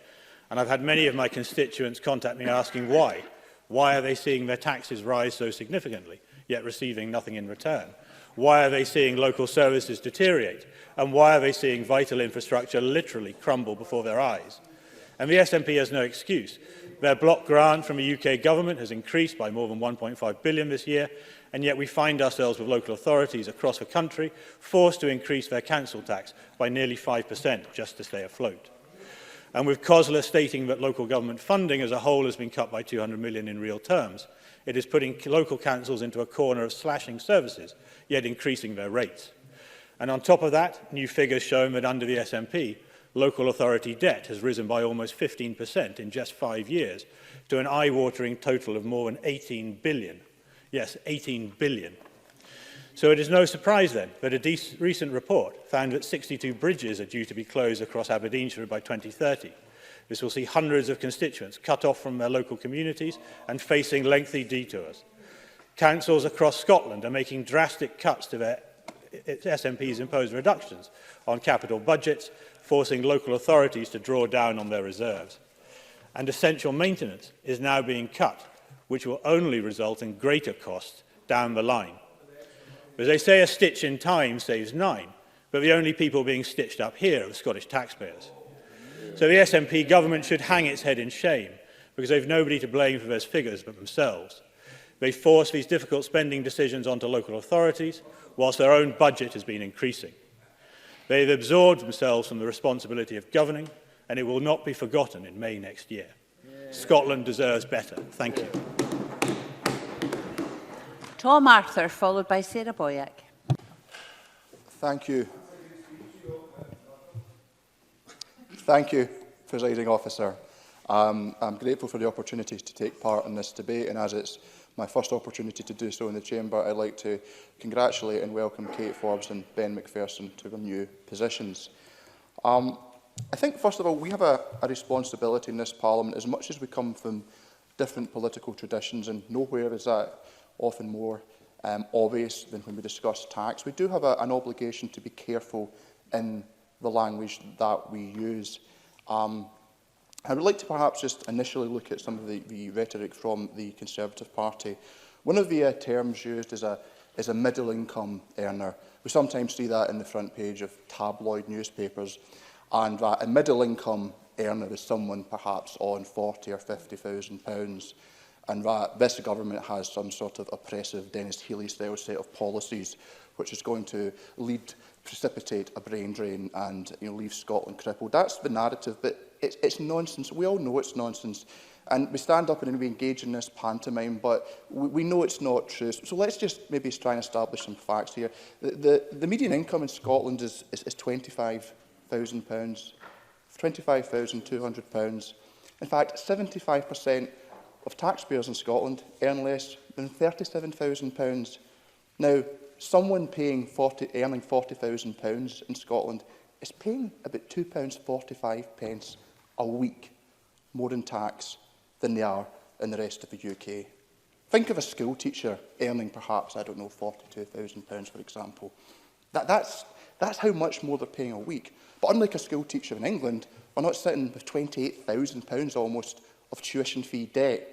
And I've had many of my constituents contact me asking why. Why are they seeing their taxes rise so significantly, yet receiving nothing in return? Why are they seeing local services deteriorate? And why are they seeing vital infrastructure literally crumble before their eyes? And the SNP has no excuse. Their block grant from the UK government has increased by more than £1.5 billion this year, and yet we find ourselves with local authorities across the country forced to increase their council tax by nearly 5% just to stay afloat. And with COSLA stating that local government funding as a whole has been cut by £200 million in real terms, it is putting local councils into a corner of slashing services, yet increasing their rates. And on top of that, new figures show that under the SNP, local authority debt has risen by almost 15% in just 5 years, to an eye-watering total of more than 18 billion. Yes, 18 billion. So it is no surprise then that a recent report found that 62 bridges are due to be closed across Aberdeenshire by 2030. This will see hundreds of constituents cut off from their local communities and facing lengthy detours. Councils across Scotland are making drastic cuts to their SNP's imposed reductions on capital budgets, forcing local authorities to draw down on their reserves. And essential maintenance is now being cut, which will only result in greater costs down the line. As they say, a stitch in time saves 9, but the only people being stitched up here are the Scottish taxpayers. So the SNP government should hang its head in shame, because they've nobody to blame for those figures but themselves. They force these difficult spending decisions onto local authorities, whilst their own budget has been increasing. They've absorbed themselves from the responsibility of governing, and it will not be forgotten in May next year. Scotland deserves better. Thank you. Tom Arthur, followed by Sarah Boyack. Thank you. Thank you, Presiding Officer. I'm grateful for the opportunity to take part in this debate, and as it's my first opportunity to do so in the Chamber, I'd like to congratulate and welcome Kate Forbes and Ben McPherson to their new positions. I think, first of all, we have a responsibility in this Parliament, as much as we come from different political traditions, and nowhere is that often more obvious than when we discuss tax. We do have an obligation to be careful in the language that we use. I would like to perhaps just initially look at some of the rhetoric from the Conservative Party. One of the terms used is a middle-income earner. We sometimes see that in the front page of tabloid newspapers, and that a middle-income earner is someone perhaps on £40,000 or £50,000, and that this government has some sort of oppressive Dennis Healey-style set of policies which is going to precipitate a brain drain and leave Scotland crippled. That's the narrative, but it's nonsense. We all know it's nonsense. And we stand up and we engage in this pantomime, but we know it's not true. So let's just maybe try and establish some facts here. The median income in Scotland is £25,000, £25,200. In fact, 75% of taxpayers in Scotland earn less than £37,000. Now, someone earning £40,000 in Scotland is paying about £2.45 a week more in tax than they are in the rest of the UK. Think of a school teacher earning perhaps, I don't know, £42,000, for example. That's how much more they're paying a week. But unlike a school teacher in England, we're not sitting with £28,000 almost of tuition fee debt.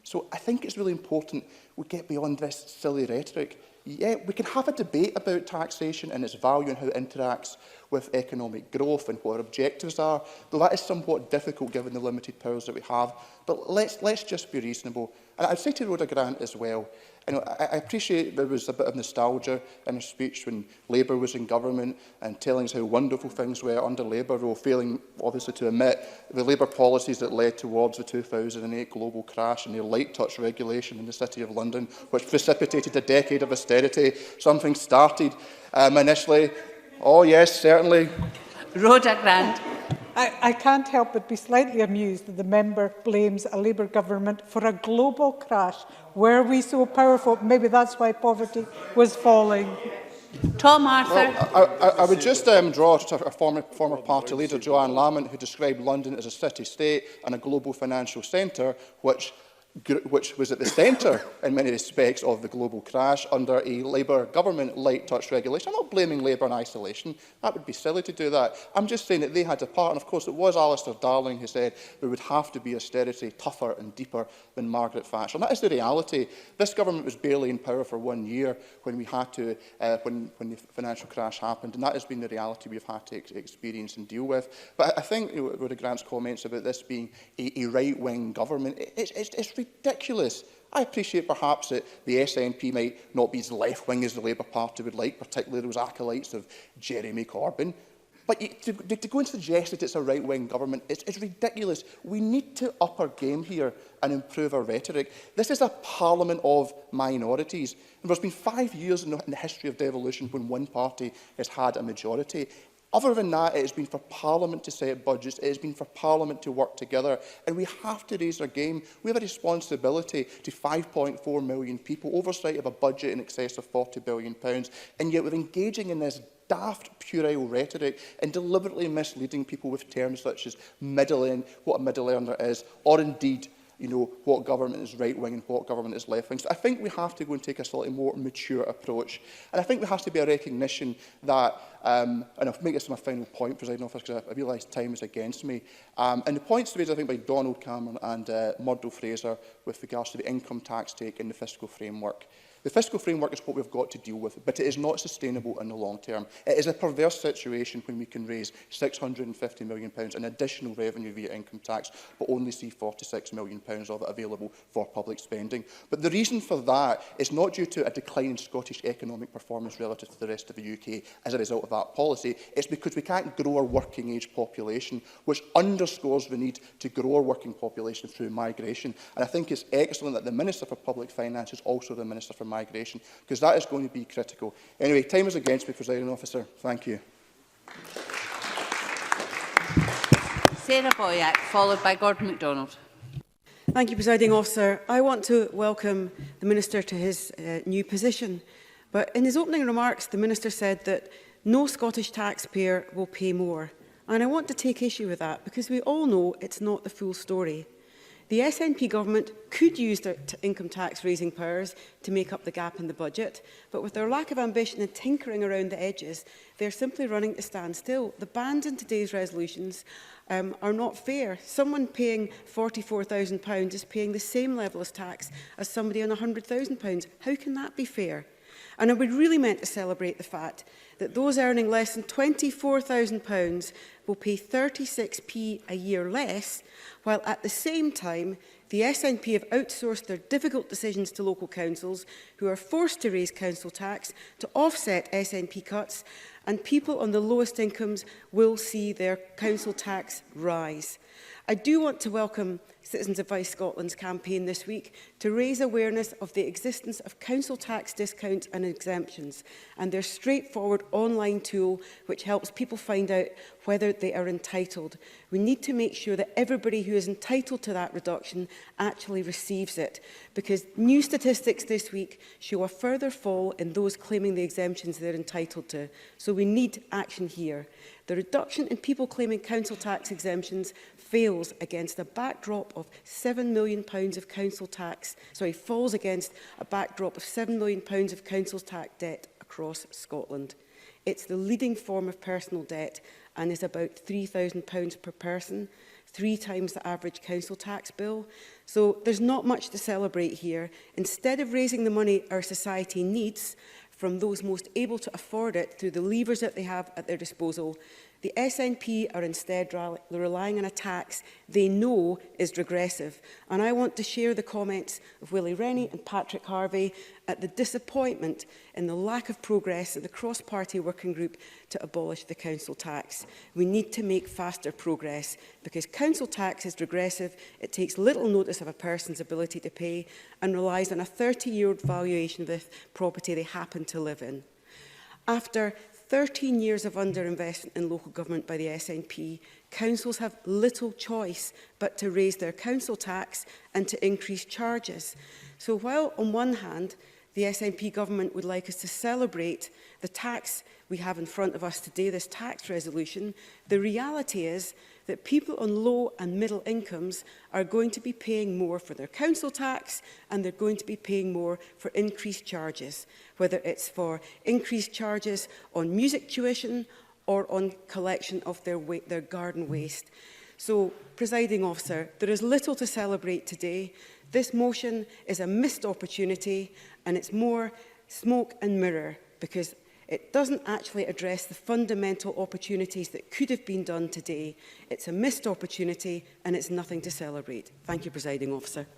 So I think it's really important we get beyond this silly rhetoric. Yeah, we can have a debate about taxation and its value and how it interacts with economic growth and what our objectives are, though that is somewhat difficult given the limited powers that we have. But let's just be reasonable. And I'd say to Rhoda Grant as well, I appreciate there was a bit of nostalgia in her speech when Labour was in government and telling us how wonderful things were under Labour, though failing obviously to admit the Labour policies that led towards the 2008 global crash and their light touch regulation in the City of London, which precipitated a decade of austerity. Something started initially. Oh yes, certainly. Rhoda Grant. I can't help but be slightly amused that the member blames a Labour government for a global crash. Were we so powerful? Maybe that's why poverty was falling. Tom Arthur. Well, I would just draw to a former party leader, Joanne Lamont, who described London as a city-state and a global financial centre, which was at the centre, in many respects, of the global crash under a Labour government light touch regulation. I'm not blaming Labour in isolation. That would be silly to do that. I'm just saying that they had a part, and of course it was Alistair Darling who said there would have to be austerity tougher and deeper than Margaret Thatcher. And that is the reality. This government was barely in power for 1 year when we had to, when the financial crash happened, and that has been the reality we've had to experience and deal with. But I think Rhoda Grant's comments about this being a right-wing government, it's ridiculous. I appreciate perhaps that the SNP might not be as left-wing as the Labour Party would like, particularly those acolytes of Jeremy Corbyn. But to go and suggest that it's a right-wing government, it's ridiculous. We need to up our game here and improve our rhetoric. This is a parliament of minorities. And there's been 5 years in the history of devolution when one party has had a majority. Other than that, it has been for Parliament to set budgets, it has been for Parliament to work together, and we have to raise our game. We have a responsibility to 5.4 million people, oversight of a budget in excess of £40 billion, and yet we're engaging in this daft, puerile rhetoric and deliberately misleading people with terms such as middle-end, what a middle earner is, or indeed, what government is right-wing and what government is left-wing. So I think we have to go and take a slightly more mature approach. And I think there has to be a recognition that, and I'll make this my final point, Presiding Officer, because I realise time is against me. And the points raised, I think, by Donald Cameron and Murdo Fraser with regards to the income tax take in the fiscal framework. The fiscal framework is what we've got to deal with, but it is not sustainable in the long term. It is a perverse situation when we can raise £650 million in additional revenue via income tax, but only see £46 million of it available for public spending. But the reason for that is not due to a decline in Scottish economic performance relative to the rest of the UK as a result of that policy. It's because we can't grow our working age population, which underscores the need to grow our working population through migration. And I think it's excellent that the Minister for Public Finance is also the Minister for Migration, because that is going to be critical. Anyway, time is against me, Presiding Officer. Thank you. Sarah Boyack, followed by Gordon MacDonald. Thank you, Presiding Officer. I want to welcome the Minister to his new position. But in his opening remarks, the Minister said that no Scottish taxpayer will pay more. And I want to take issue with that, because we all know it's not the full story. The SNP government could use their income tax raising powers to make up the gap in the budget, but with their lack of ambition and tinkering around the edges, they're simply running to stand still. The bans in today's resolutions are not fair. Someone paying £44,000 is paying the same level of tax as somebody on £100,000. How can that be fair? And are we really meant to celebrate the fact that those earning less than £24,000 will pay 36p a year less, while at the same time the SNP have outsourced their difficult decisions to local councils, who are forced to raise council tax to offset SNP cuts, and people on the lowest incomes will see their council tax rise. I do want to welcome Citizens Advice Scotland's campaign this week to raise awareness of the existence of council tax discounts and exemptions and their straightforward online tool which helps people find out whether they are entitled. We need to make sure that everybody who is entitled to that reduction actually receives it, because new statistics this week show a further fall in those claiming the exemptions they're entitled to. So we need action here. The reduction in people claiming council tax exemptions fails against a backdrop of £7 million of council tax, falls against a backdrop of £7 million of council tax debt across Scotland. It's the leading form of personal debt and is about £3,000 per person, 3 times the average council tax bill. So there's not much to celebrate here. Instead of raising the money our society needs from those most able to afford it through the levers that they have at their disposal, The SNP are instead relying on a tax they know is regressive. And I want to share the comments of Willie, Rennie and Patrick Harvey at the disappointment in the lack of progress of the cross-party working group to abolish the council tax. We need to make faster progress because council tax is regressive, it takes little notice of a person's ability to pay and relies on a 30-year valuation of the property they happen to live in. After 13 years of underinvestment in local government by the SNP, councils have little choice but to raise their council tax and to increase charges. So while on one hand, the SNP government would like us to celebrate the tax we have in front of us today, this tax resolution, the reality is that people on low and middle incomes are going to be paying more for their council tax and they're going to be paying more for increased charges, whether it's for increased charges on music tuition or on collection of their garden waste. So, Presiding Officer, there is little to celebrate today. This motion is a missed opportunity and it's more smoke and mirror because it doesn't actually address the fundamental opportunities that could have been done today. It's a missed opportunity and it's nothing to celebrate. Thank you, Presiding Officer.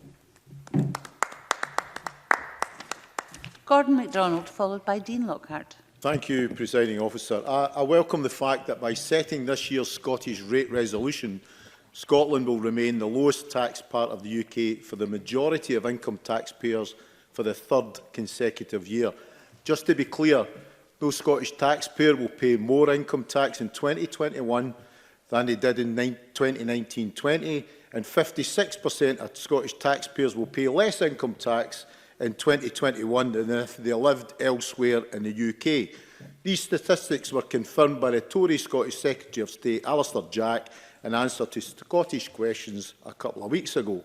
Gordon MacDonald, followed by Dean Lockhart. Thank you, Presiding Officer. I welcome the fact that by setting this year's Scottish rate resolution, Scotland will remain the lowest tax part of the UK for the majority of income taxpayers for the third consecutive year. Just to be clear, no Scottish taxpayer will pay more income tax in 2021 than they did in 2019-20, and 56% of Scottish taxpayers will pay less income tax in 2021 than if they lived elsewhere in the UK. These statistics were confirmed by the Tory Scottish Secretary of State, Alison in answer to Scottish questions a couple of weeks ago.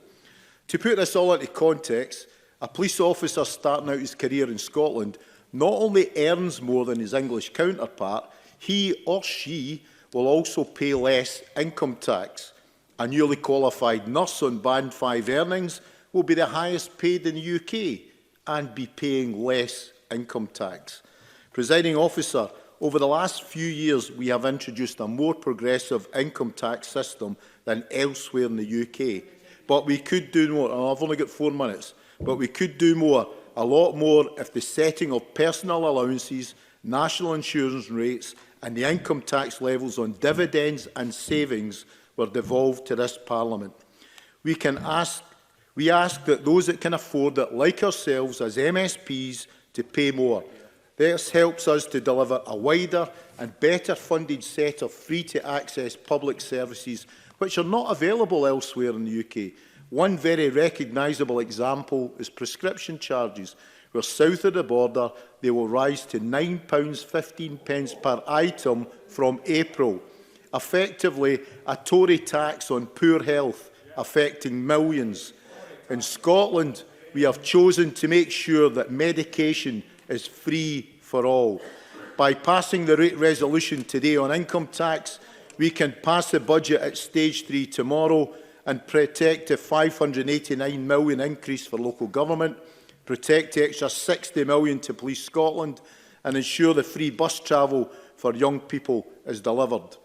To put this all into context, a police officer starting out his career in Scotland not only earns more than his English counterpart, he or she will also pay less income tax. A newly qualified nurse on Band 5 earnings will be the highest paid in the UK and be paying less income tax. Presiding Officer, over the last few years we have introduced a more progressive income tax system than elsewhere in the UK. But we could do more, and I've only got 4 minutes, but we could do more, a lot more, if the setting of personal allowances, national insurance rates and the income tax levels on dividends and savings were devolved to this Parliament. We ask that those that can afford it, like ourselves as MSPs, to pay more. This helps us to deliver a wider and better funded set of free-to-access public services which are not available elsewhere in the UK. One very recognisable example is prescription charges, where south of the border they will rise to £9.15 per item from April, effectively a Tory tax on poor health affecting millions. In Scotland, we have chosen to make sure that medication is free for all. By passing the rate resolution today on income tax, we can pass the budget at stage 3 tomorrow and protect the £589 million increase for local government, protect the extra £60 million to Police Scotland and ensure the free bus travel for young people is delivered.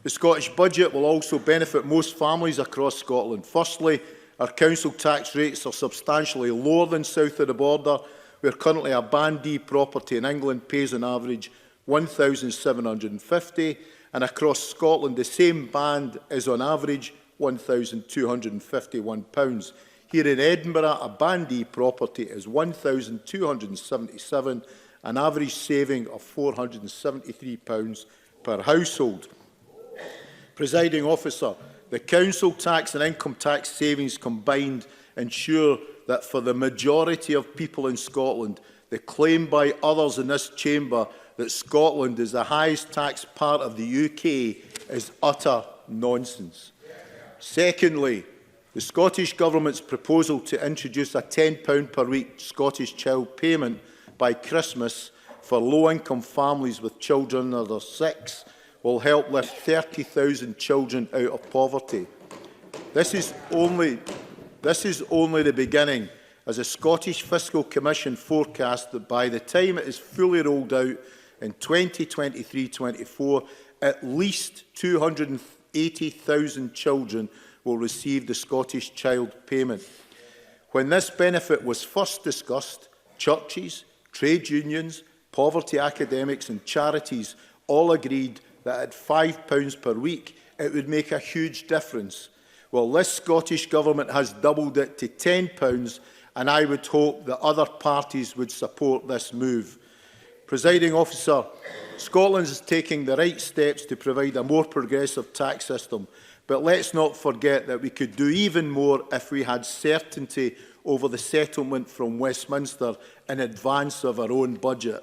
The Scottish budget will also benefit most families across Scotland. Firstly, our council tax rates are substantially lower than south of the border, where currently a Band D property in England pays on average £1,750, and across Scotland the same band is on average £1,251. Here in Edinburgh, a Band D property is £1,277, an average saving of £473 per household. Presiding Officer, the council tax and income tax savings combined ensure that for the majority of people in Scotland, the claim by others in this chamber that Scotland is the highest tax part of the UK is utter nonsense. Secondly, the Scottish Government's proposal to introduce a £10 per week Scottish Child payment by Christmas for low-income families with children under 6 will help lift 30,000 children out of poverty. This is only the beginning, as the Scottish Fiscal Commission forecast that by the time it is fully rolled out in 2023-24, at least 280,000 children will receive the Scottish Child Payment. When this benefit was first discussed, churches, trade unions, poverty academics and charities all agreed that at £5 per week it would make a huge difference. Well, this Scottish Government has doubled it to £10, and I would hope that other parties would support this move. Presiding Officer, Scotland is taking the right steps to provide a more progressive tax system, but let's not forget that we could do even more if we had certainty over the settlement from Westminster in advance of our own budget.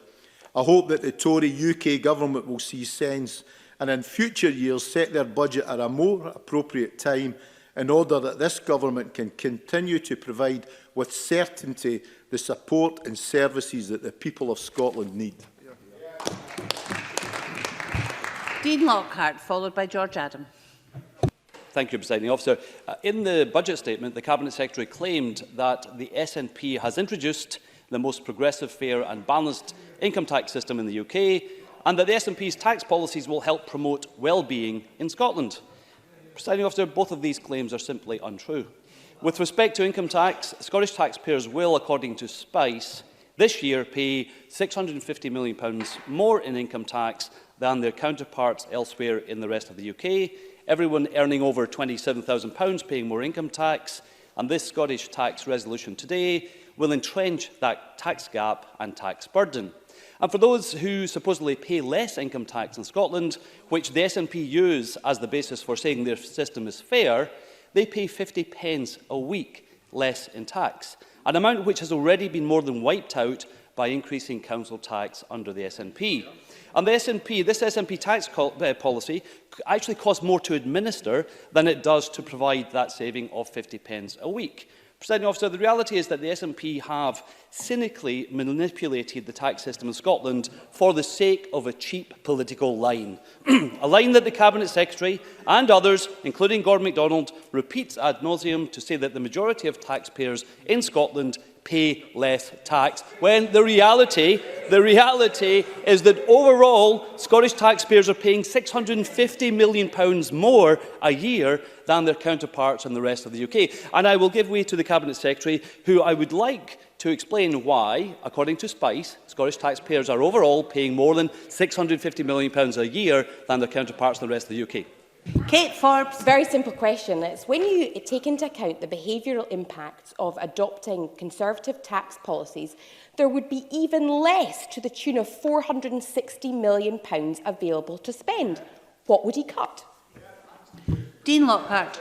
I hope that the Tory UK Government will see sense and in future years set their budget at a more appropriate time in order that this Government can continue to provide with certainty the support and services that the people of Scotland need. Dean Lockhart, followed by George Adam. Thank you, Presiding Officer. In the budget statement, the Cabinet Secretary claimed that the SNP has introduced the most progressive, fair and balanced income tax system in the UK, and that the SNP's tax policies will help promote well-being in Scotland. Presiding Officer, both of these claims are simply untrue. With respect to income tax, Scottish taxpayers will, according to Spice, this year pay £650 million more in income tax than their counterparts elsewhere in the rest of the UK. Everyone earning over £27,000 paying more income tax, and this Scottish tax resolution today will entrench that tax gap and tax burden. And for those who supposedly pay less income tax in Scotland, which the SNP use as the basis for saying their system is fair, they pay 50 pence a week less in tax, an amount which has already been more than wiped out by increasing council tax under the SNP. And this SNP tax policy actually costs more to administer than it does to provide that saving of 50 pence a week. Presiding Officer, the reality is that the SNP have cynically manipulated the tax system in Scotland for the sake of a cheap political line. A line that the Cabinet Secretary and others, including Gordon MacDonald, repeats ad nauseum to say that the majority of taxpayers in Scotland pay less tax, when the reality is that overall Scottish taxpayers are paying £650 million more a year than their counterparts in the rest of the UK. And I will give way to the Cabinet Secretary, who I would like to explain why, according to Spice, Scottish taxpayers are overall paying more than £650 million a year than their counterparts in the rest of the UK. Kate Forbes. Very simple question. It's when you take into account the behavioural impacts of adopting Conservative tax policies, there would be even less to the tune of £460 million available to spend. What would he cut? Dean Lockhart.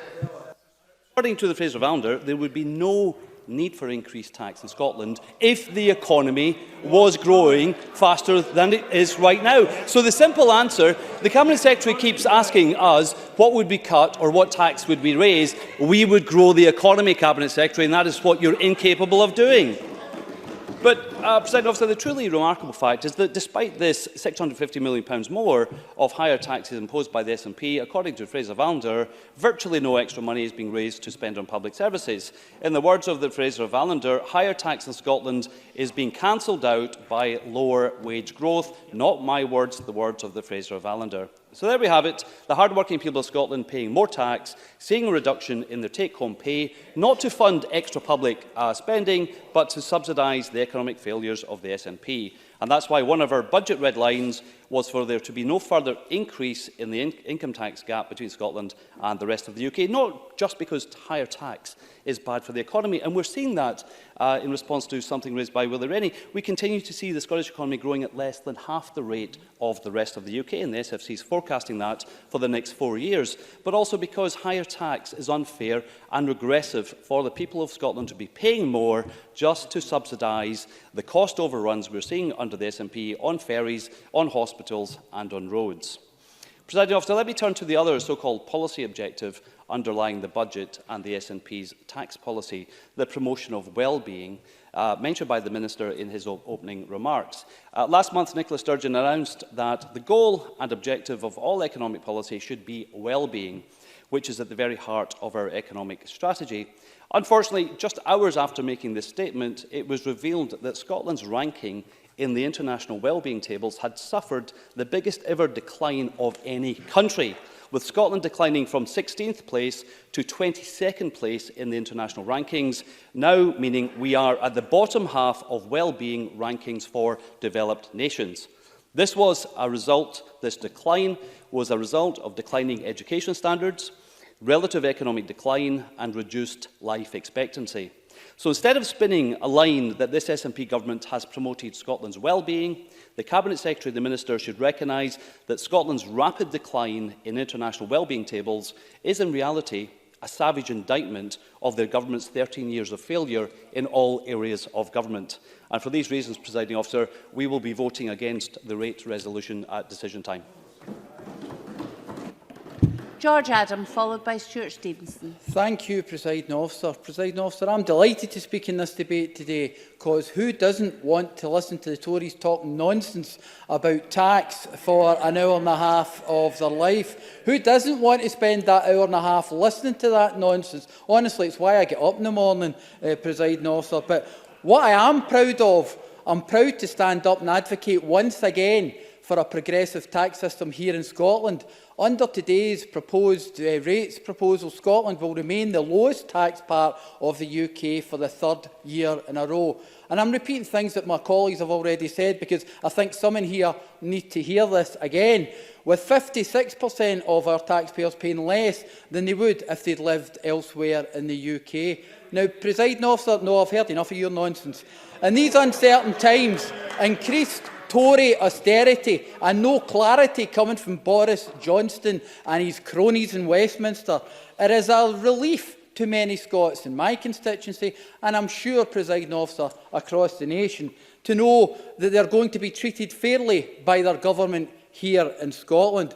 According to the Fraser-Vallender, there would be no need for increased tax in Scotland if the economy was growing faster than it is right now. So the simple answer, the Cabinet Secretary keeps asking us what would be cut or what tax would be raised. We would grow the economy, Cabinet Secretary, and that is what you're incapable of doing. But, President Officer, the truly remarkable fact is that despite this £650 million more of higher taxes imposed by the SNP, according to Fraser-Vallender, virtually no extra money is being raised to spend on public services. In the words of the Fraser-Vallender, higher tax in Scotland is being cancelled out by lower wage growth. Not my words, the words of the Fraser-Vallender. So there we have it, the hard-working people of Scotland paying more tax, seeing a reduction in their take-home pay, not to fund extra public spending, but to subsidise the economic failures of the SNP. And that's why one of our budget red lines was for there to be no further increase in the income tax gap between Scotland and the rest of the UK, not just because higher tax is bad for the economy. And we're seeing that in response to something raised by Willie Rennie. We continue to see the Scottish economy growing at less than half the rate of the rest of the UK, and the SFC is forecasting that for the next 4 years. But also because higher tax is unfair and regressive for the people of Scotland to be paying more just to subsidise the cost overruns we're seeing under the SNP on ferries, on hospitals and on roads. Presiding Officer, let me turn to the other so-called policy objective underlying the budget and the SNP's tax policy, the promotion of well-being, mentioned by the Minister in his opening remarks. Last month, Nicola Sturgeon announced that the goal and objective of all economic policy should be well-being, which is at the very heart of our economic strategy. Unfortunately, just hours after making this statement, it was revealed that Scotland's ranking in the international wellbeing tables had suffered the biggest ever decline of any country, with Scotland declining from 16th place to 22nd place in the international rankings, now meaning we are at the bottom half of wellbeing rankings for developed nations. This decline was a result of declining education standards, relative economic decline and reduced life expectancy. So instead of spinning a line that this SNP government has promoted Scotland's well-being, the Cabinet Secretary and the Minister should recognise that Scotland's rapid decline in international well-being tables is in reality a savage indictment of their government's 13 years of failure in all areas of government. And for these reasons, Presiding Officer, we will be voting against the rate resolution at decision time. George Adam, followed by Stuart Stevenson. Thank you, Presiding Officer. Presiding Officer, I'm delighted to speak in this debate today, because who doesn't want to listen to the Tories talk nonsense about tax for an hour and a half of their life? Who doesn't want to spend that hour and a half listening to that nonsense? Honestly, it's why I get up in the morning, Presiding Officer. But what I am proud of, I'm proud to stand up and advocate once again for a progressive tax system here in Scotland. Under today's proposed rates proposal, Scotland will remain the lowest tax part of the UK for the third year in a row. And I'm repeating things that my colleagues have already said, because I think some in here need to hear this again. With 56% of our taxpayers paying less than they would if they'd lived elsewhere in the UK. Now, Presiding Officer, no, I've heard enough of your nonsense. In these uncertain times, increased Tory austerity and no clarity coming from Boris Johnson and his cronies in Westminster, it is a relief to many Scots in my constituency, and I'm sure, Presiding Officer, across the nation, to know that they're going to be treated fairly by their government here in Scotland.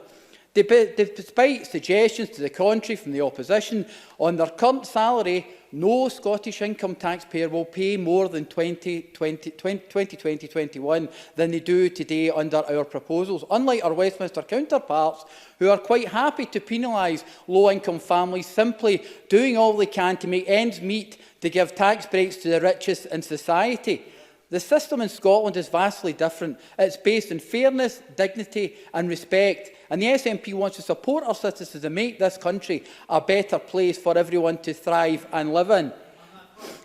Despite suggestions to the contrary from the opposition, on their current salary, no Scottish income taxpayer will pay more than 2021 than they do today under our proposals, unlike our Westminster counterparts, who are quite happy to penalise low-income families, simply doing all they can to make ends meet to give tax breaks to the richest in society. The system in Scotland is vastly different. It's based on fairness, dignity and respect. And the SNP wants to support our citizens and make this country a better place for everyone to thrive and live in.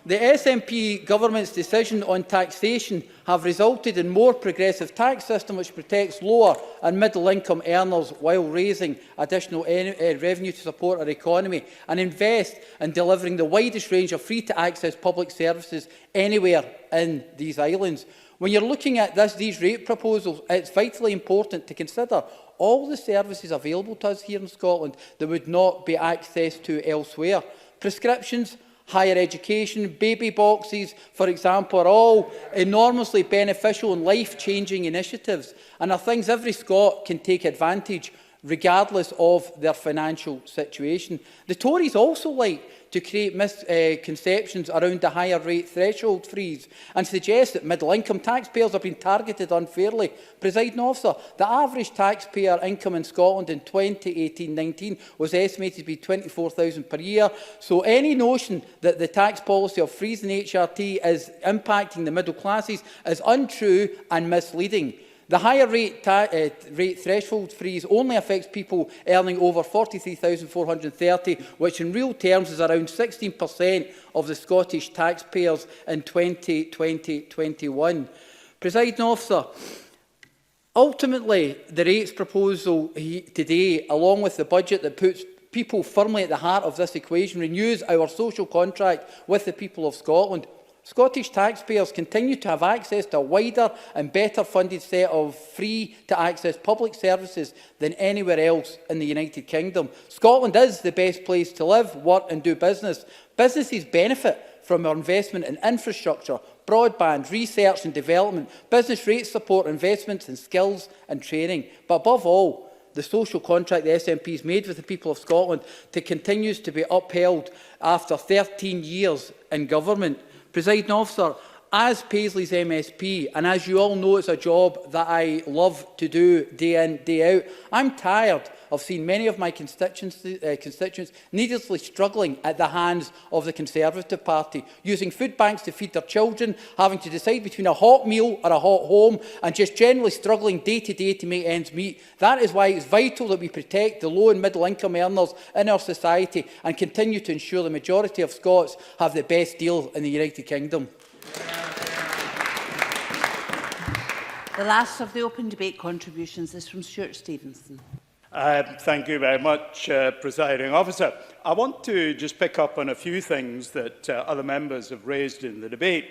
The SNP government's decision on taxation have resulted in a more progressive tax system which protects lower and middle income earners while raising additional revenue to support our economy and invest in delivering the widest range of free to access public services anywhere in these islands. When you're looking at these rate proposals, it's vitally important to consider all the services available to us here in Scotland that would not be accessed to elsewhere. Prescriptions, higher education, baby boxes, for example, are all enormously beneficial and life-changing initiatives, and are things every Scot can take advantage regardless of their financial situation. The Tories also like to create misconceptions around the higher rate threshold freeze and suggest that middle-income taxpayers have been targeted unfairly. Presiding Officer, the average taxpayer income in Scotland in 2018-19 was estimated to be £24,000 per year, so any notion that the tax policy of freezing HRT is impacting the middle classes is untrue and misleading. The higher rate threshold freeze only affects people earning over £43,430, which in real terms is around 16% of the Scottish taxpayers in 2020-21. Presiding Officer, ultimately, the rates proposal today, along with the budget that puts people firmly at the heart of this equation, renews our social contract with the people of Scotland. Scottish taxpayers continue to have access to a wider and better funded set of free-to-access public services than anywhere else in the United Kingdom. Scotland is the best place to live, work and do business. Businesses benefit from our investment in infrastructure, broadband, research and development, business rate support, investments in skills and training. But above all, the social contract the SNP has made with the people of Scotland continues to be upheld after 13 years in government. Presiding Officer, as Paisley's MSP, and as you all know, it's a job that I love to do day in, day out, I'm tired of seeing many of my constituents needlessly struggling at the hands of the Conservative Party, using food banks to feed their children, having to decide between a hot meal or a hot home, and just generally struggling day to day to make ends meet. That is why it's vital that we protect the low and middle income earners in our society and continue to ensure the majority of Scots have the best deal in the United Kingdom. The last of the open debate contributions is from Stuart Stevenson. Thank you very much, Presiding Officer. I want to just pick up on a few things that other members have raised in the debate,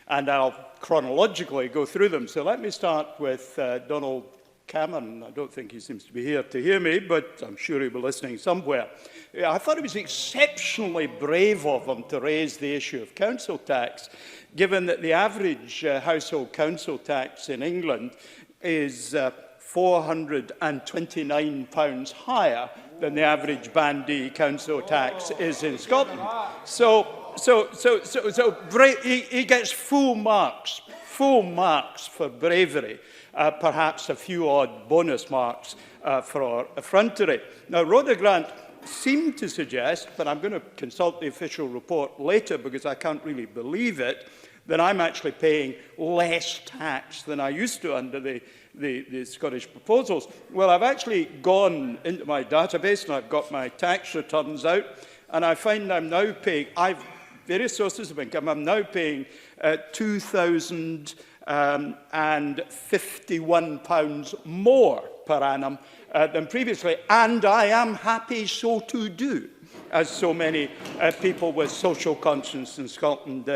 and I'll chronologically go through them. So let me start with Donald Cameron. I don't think he seems to be here to hear me, but I'm sure he'll be listening somewhere. I thought it was exceptionally brave of him to raise the issue of council tax, given that the average household council tax in England is £429 higher than the average Band D council tax is in Scotland. So he gets full marks for bravery, perhaps a few odd bonus marks for effrontery. Now, Rhoda Grant seemed to suggest, but I'm going to consult the official report later because I can't really believe it, that I'm actually paying less tax than I used to under the Scottish proposals. Well, I've actually gone into my database and I've got my tax returns out, and I find I'm now paying, various sources of income, I'm now paying £2,051 more per annum than previously, and I am happy so to do, as so many people with social conscience in Scotland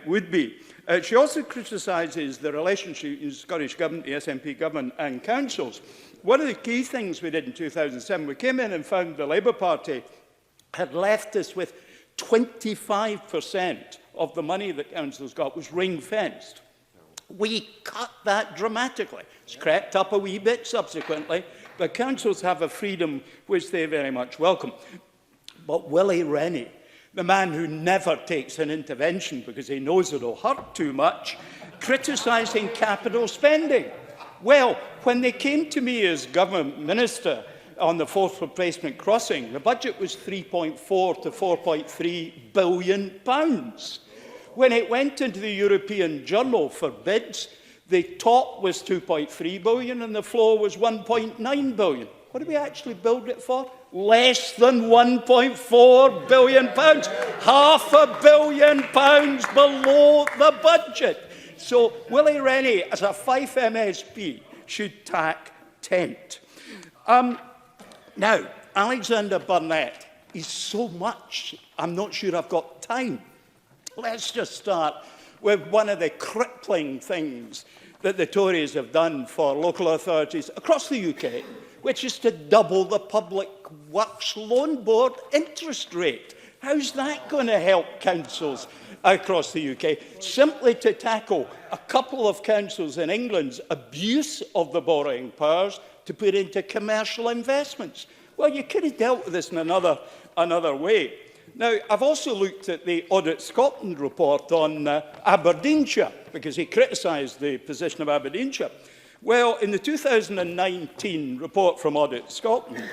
would be. She also criticises the relationship in the Scottish Government, the SNP Government and councils. One of the key things we did in 2007, we came in and found the Labour Party had left us with 25% of the money that councils got was ring-fenced. We cut that dramatically. It's crept up a wee bit subsequently, but councils have a freedom which they very much welcome. But Willie Rennie, the man who never takes an intervention because he knows it'll hurt too much, criticising capital spending. Well, when they came to me as government minister on the fourth replacement crossing, the budget was £3.4 to £4.3 billion. When it went into the European Journal for bids, the top was £2.3 billion and the floor was £1.9 billion. What did we actually build it for? Less than £1.4 billion. £500 million below the budget. So Willie Rennie, as a Fife MSP, should tack tent. Now, Alexander Burnett is so much, I'm not sure I've got time. Let's just start with one of the crippling things that the Tories have done for local authorities across the UK, which is to double the Public Works Loan Board interest rate. How's that going to help councils across the UK? Simply to tackle a couple of councils in England's abuse of the borrowing powers to put into commercial investments. Well, you could have dealt with this in another way. Now, I've also looked at the Audit Scotland report on Aberdeenshire, because he criticised the position of Aberdeenshire. Well, in the 2019 report from Audit Scotland,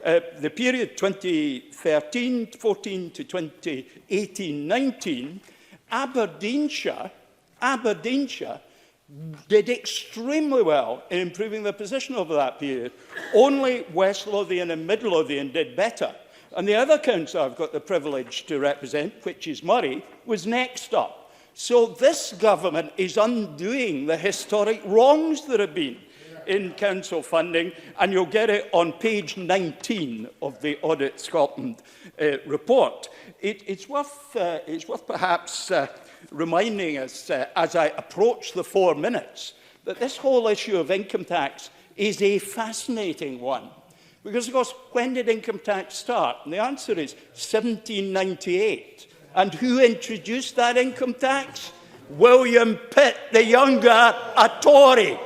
the period 2013-14 to 2018-19, Aberdeenshire did extremely well in improving their position over that period. Only West Lothian and Mid Lothian did better. And the other council I've got the privilege to represent, which is Murray, was next up. So this government is undoing the historic wrongs that have been in council funding, and you'll get it on page 19 of the Audit Scotland report. It's worth perhaps reminding us, as I approach the 4 minutes, that this whole issue of income tax is a fascinating one. Because, of course, when did income tax start? And the answer is 1798. And who introduced that income tax? William Pitt the Younger, a Tory.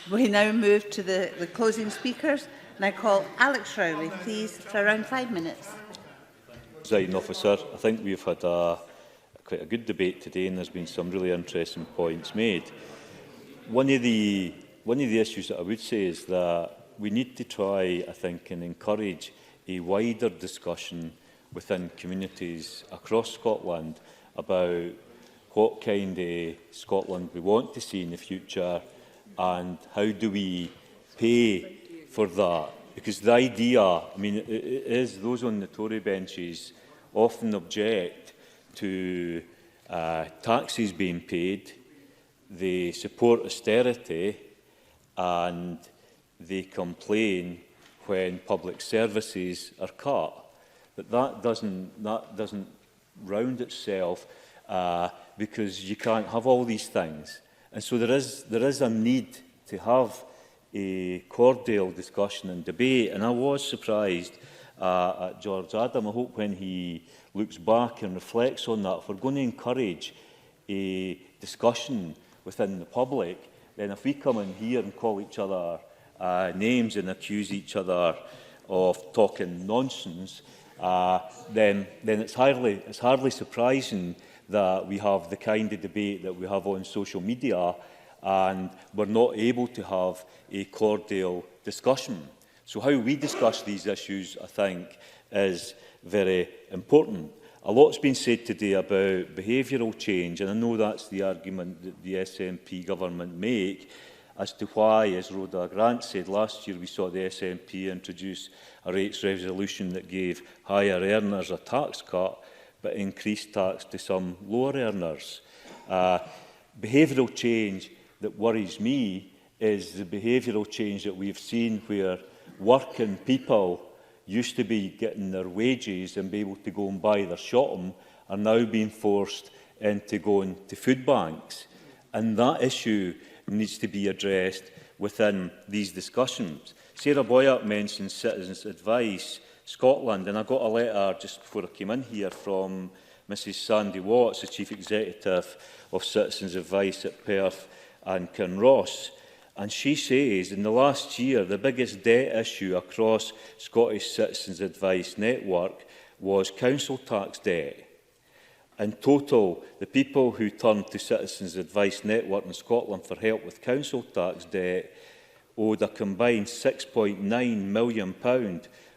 We now move to the closing speakers. And I call Alex Rowley, please, for around 5 minutes. Presiding Officer, I think we've had quite a good debate today, and there's been some really interesting points made. One of the issues that I would say is that we need to try, I think, and encourage a wider discussion within communities across Scotland about what kind of Scotland we want to see in the future and how do we pay for that. Because the idea, I mean, it is those on the Tory benches often object to taxes being paid, they support austerity and they complain when public services are cut. But that doesn't round itself because you can't have all these things. And so there is a need to have a cordial discussion and debate. And I was surprised at George Adam. I hope when he looks back and reflects on that, if we're going to encourage a discussion within the public, then if we come in here and call each other names and accuse each other of talking nonsense, then it's hardly surprising that we have the kind of debate that we have on social media and we're not able to have a cordial discussion. So how we discuss these issues, I think, is very important. A lot's been said today about behavioural change, and I know that's the argument that the SNP government make as to why, as Rhoda Grant said last year, we saw the SNP introduce a rates resolution that gave higher earners a tax cut, but increased tax to some lower earners. Behavioural change that worries me is the behavioural change that we've seen where working people used to be getting their wages and be able to go and buy their shopping are now being forced into going to food banks. And that issue needs to be addressed within these discussions. Sarah Boyack mentioned Citizens Advice Scotland, and I got a letter just before I came in here from Mrs Sandy Watts, the Chief Executive of Citizens Advice at Perth and Kinross. And she says, in the last year, the biggest debt issue across Scottish Citizens Advice network was council tax debt. In total, the people who turned to Citizens Advice network in Scotland for help with council tax debt owed a combined £6.9 million,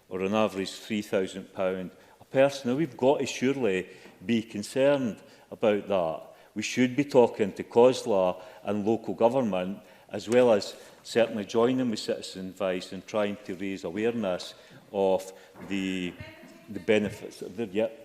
or on average £3,000 a person. Now, we've got to surely be concerned about that. We should be talking to COSLA and local government, as well as certainly joining with Citizen Advice and trying to raise awareness of the benefits of the... Yep.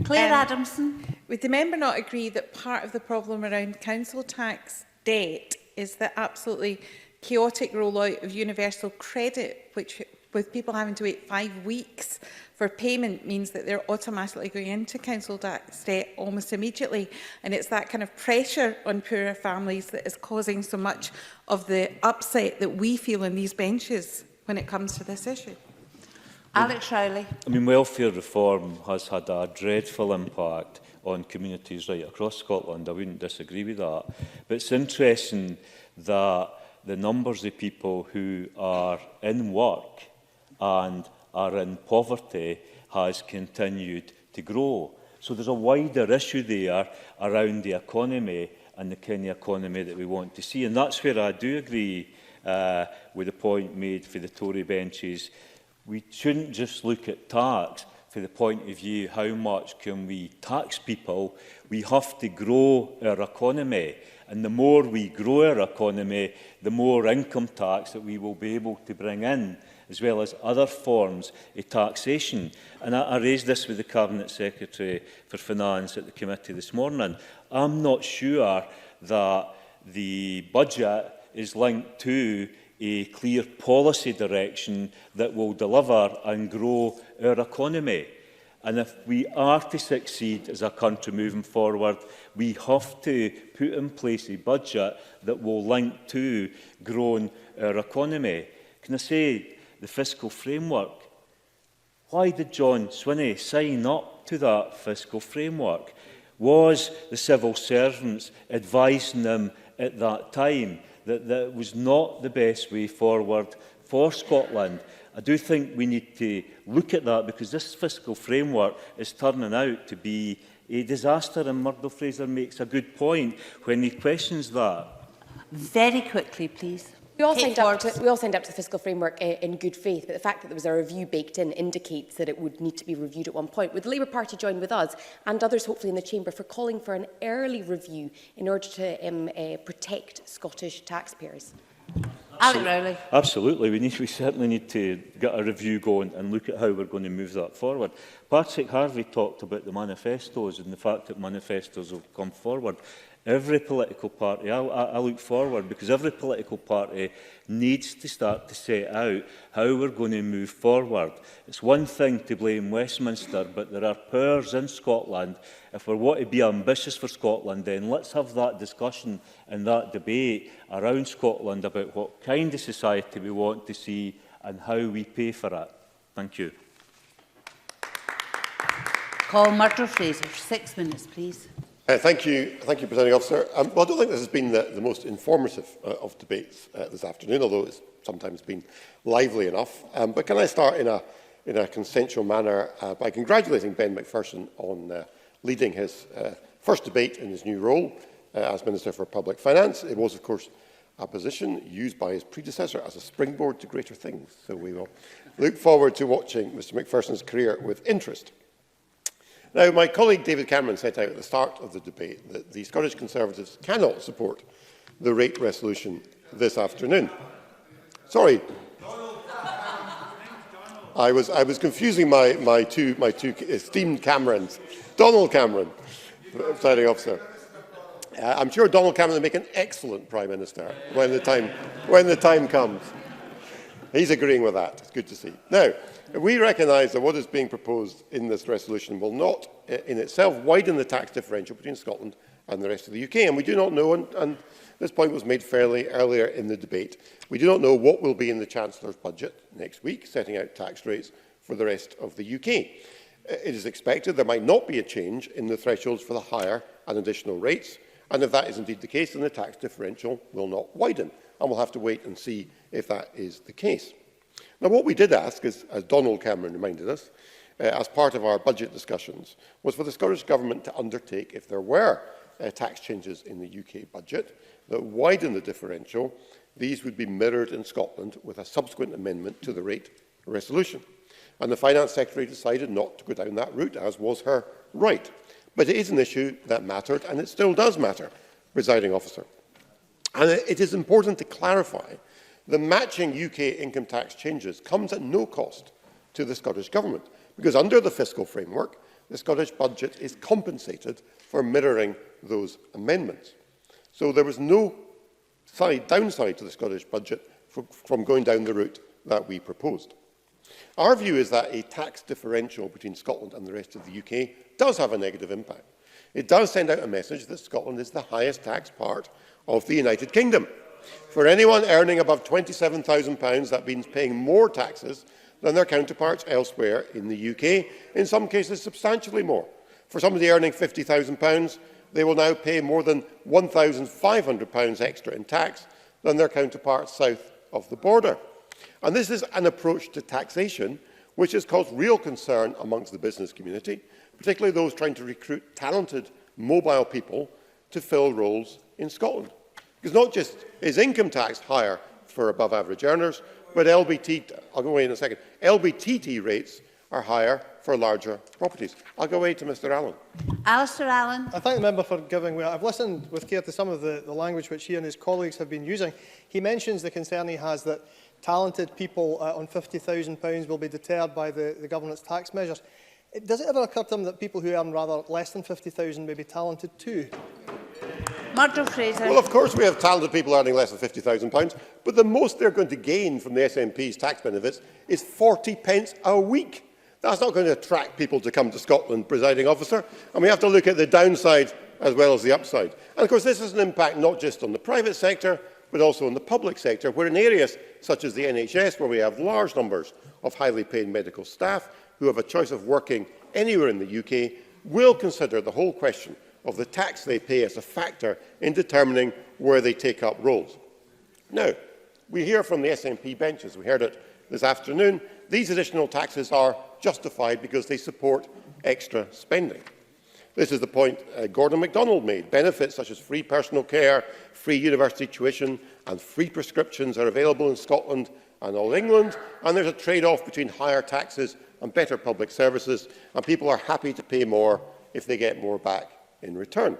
Claire Adamson. Would the member not agree that part of the problem around council tax debt is the absolutely chaotic rollout of universal credit, which, with people having to wait 5 weeks for payment, means that they're automatically going into council tax debt almost immediately, and it's that kind of pressure on poorer families that is causing so much of the upset that we feel in these benches when it comes to this issue? Alex Rowley. I mean, welfare reform has had a dreadful impact on communities right across Scotland. I wouldn't disagree with that. But it's interesting that the numbers of people who are in work and are in poverty has continued to grow. So there's a wider issue there around the economy and the kind of economy that we want to see. And that's where I do agree with the point made for the Tory benches. We shouldn't just look at tax from the point of view how much can we tax people. We have to grow our economy. And the more we grow our economy, the more income tax that we will be able to bring in, as well as other forms of taxation. And I raised this with the Cabinet Secretary for Finance at the committee this morning. I'm not sure that the budget is linked to a clear policy direction that will deliver and grow our economy. And if we are to succeed as a country moving forward, we have to put in place a budget that will link to growing our economy. Can I say the fiscal framework? Why did John Swinney sign up to that fiscal framework? Was the civil servants advising them at that time that that was not the best way forward for Scotland? I do think we need to look at that, because this fiscal framework is turning out to be a disaster, and Murdo Fraser makes a good point when he questions that. Very quickly, please. We all signed up to the fiscal framework in good faith, but the fact that there was a review baked in indicates that it would need to be reviewed at one point. Would the Labour Party join with us and others, hopefully in the Chamber, for calling for an early review in order to protect Scottish taxpayers? Absolutely. We certainly need to get a review going and look at how we're going to move that forward. Patrick Harvey talked about the manifestos and the fact that manifestos will come forward. Every political party, I look forward, because every political party needs to start to set out how we're going to move forward. It's one thing to blame Westminster, but there are powers in Scotland. If we want to be ambitious for Scotland, then let's have that discussion and that debate around Scotland about what kind of society we want to see and how we pay for it. Thank you. Call Murdo Fraser. 6 minutes, please. Thank you, Presiding Officer. Well, I don't think this has been the most informative of debates this afternoon, although it's sometimes been lively enough. But can I start in a consensual manner by congratulating Ben Macpherson on leading his first debate in his new role as Minister for Public Finance. It was, of course, a position used by his predecessor as a springboard to greater things. So we will look forward to watching Mr Macpherson's career with interest. Now, my colleague David Cameron set out at the start of the debate that the Scottish Conservatives cannot support the rate resolution this afternoon. Sorry, I was confusing my two esteemed Camerons. Donald Cameron, presiding officer. I'm sure Donald Cameron will make an excellent Prime Minister when the time comes. He's agreeing with that. It's good to see. Now, we recognise that what is being proposed in this resolution will not, in itself, widen the tax differential between Scotland and the rest of the UK. And we do not know, and this point was made fairly earlier in the debate, we do not know what will be in the Chancellor's budget next week, setting out tax rates for the rest of the UK. It is expected there might not be a change in the thresholds for the higher and additional rates, and if that is indeed the case, then the tax differential will not widen, and we'll have to wait and see if that is the case. Now, what we did ask, as Donald Cameron reminded us, as part of our budget discussions, was for the Scottish Government to undertake, if there were tax changes in the UK budget that widen the differential, these would be mirrored in Scotland with a subsequent amendment to the rate resolution. And the Finance Secretary decided not to go down that route, as was her right. But it is an issue that mattered, and it still does matter, presiding officer. And it is important to clarify the matching UK income tax changes comes at no cost to the Scottish Government, because under the fiscal framework, the Scottish budget is compensated for mirroring those amendments. So there was no downside to the Scottish budget from going down the route that we proposed. Our view is that a tax differential between Scotland and the rest of the UK does have a negative impact. It does send out a message that Scotland is the highest tax part of the United Kingdom. For anyone earning above £27,000, that means paying more taxes than their counterparts elsewhere in the UK, in some cases substantially more. For somebody earning £50,000, they will now pay more than £1,500 extra in tax than their counterparts south of the border. And this is an approach to taxation which has caused real concern amongst the business community, particularly those trying to recruit talented, mobile people to fill roles in Scotland. Because not just is income tax higher for above-average earners, but I'll go away in a second, LBTT rates are higher for larger properties. I'll go away to Mr Allen. Alistair Allen. I thank the member for giving way. I've listened with care to some of the language which he and his colleagues have been using. He mentions the concern he has that talented people on £50,000 will be deterred by the government's tax measures. Does it ever occur to him that people who earn rather less than £50,000 may be talented too? Murdo Fraser. Well, of course we have talented people earning less than £50,000, but the most they're going to gain from the SNP's tax benefits is 40 pence a week. That's not going to attract people to come to Scotland, presiding officer, and we have to look at the downside as well as the upside. And of course this has an impact not just on the private sector, but also in the public sector, where in areas such as the NHS, where we have large numbers of highly paid medical staff who have a choice of working anywhere in the UK, will consider the whole question of the tax they pay as a factor in determining where they take up roles. Now, we hear from the SNP benches, we heard it this afternoon, these additional taxes are justified because they support extra spending. This is the point Gordon MacDonald made. Benefits such as free personal care, free university tuition and free prescriptions are available in Scotland and all England, and there's a trade-off between higher taxes and better public services, and people are happy to pay more if they get more back in return.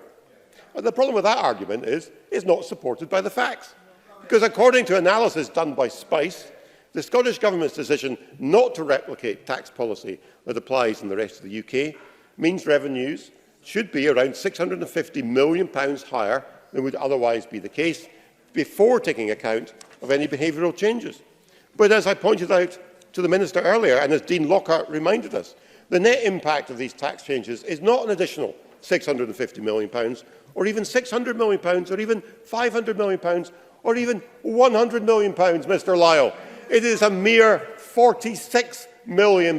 And the problem with that argument is it's not supported by the facts. Because according to analysis done by Spice, the Scottish Government's decision not to replicate tax policy that applies in the rest of the UK means revenues should be around £650 million higher than would otherwise be the case before taking account of any behavioural changes. But as I pointed out to the Minister earlier, and as Dean Lockhart reminded us, the net impact of these tax changes is not an additional £650 million, or even £600 million, or even £500 million, or even £100 million, Mr Lyle. It is a mere £46 million,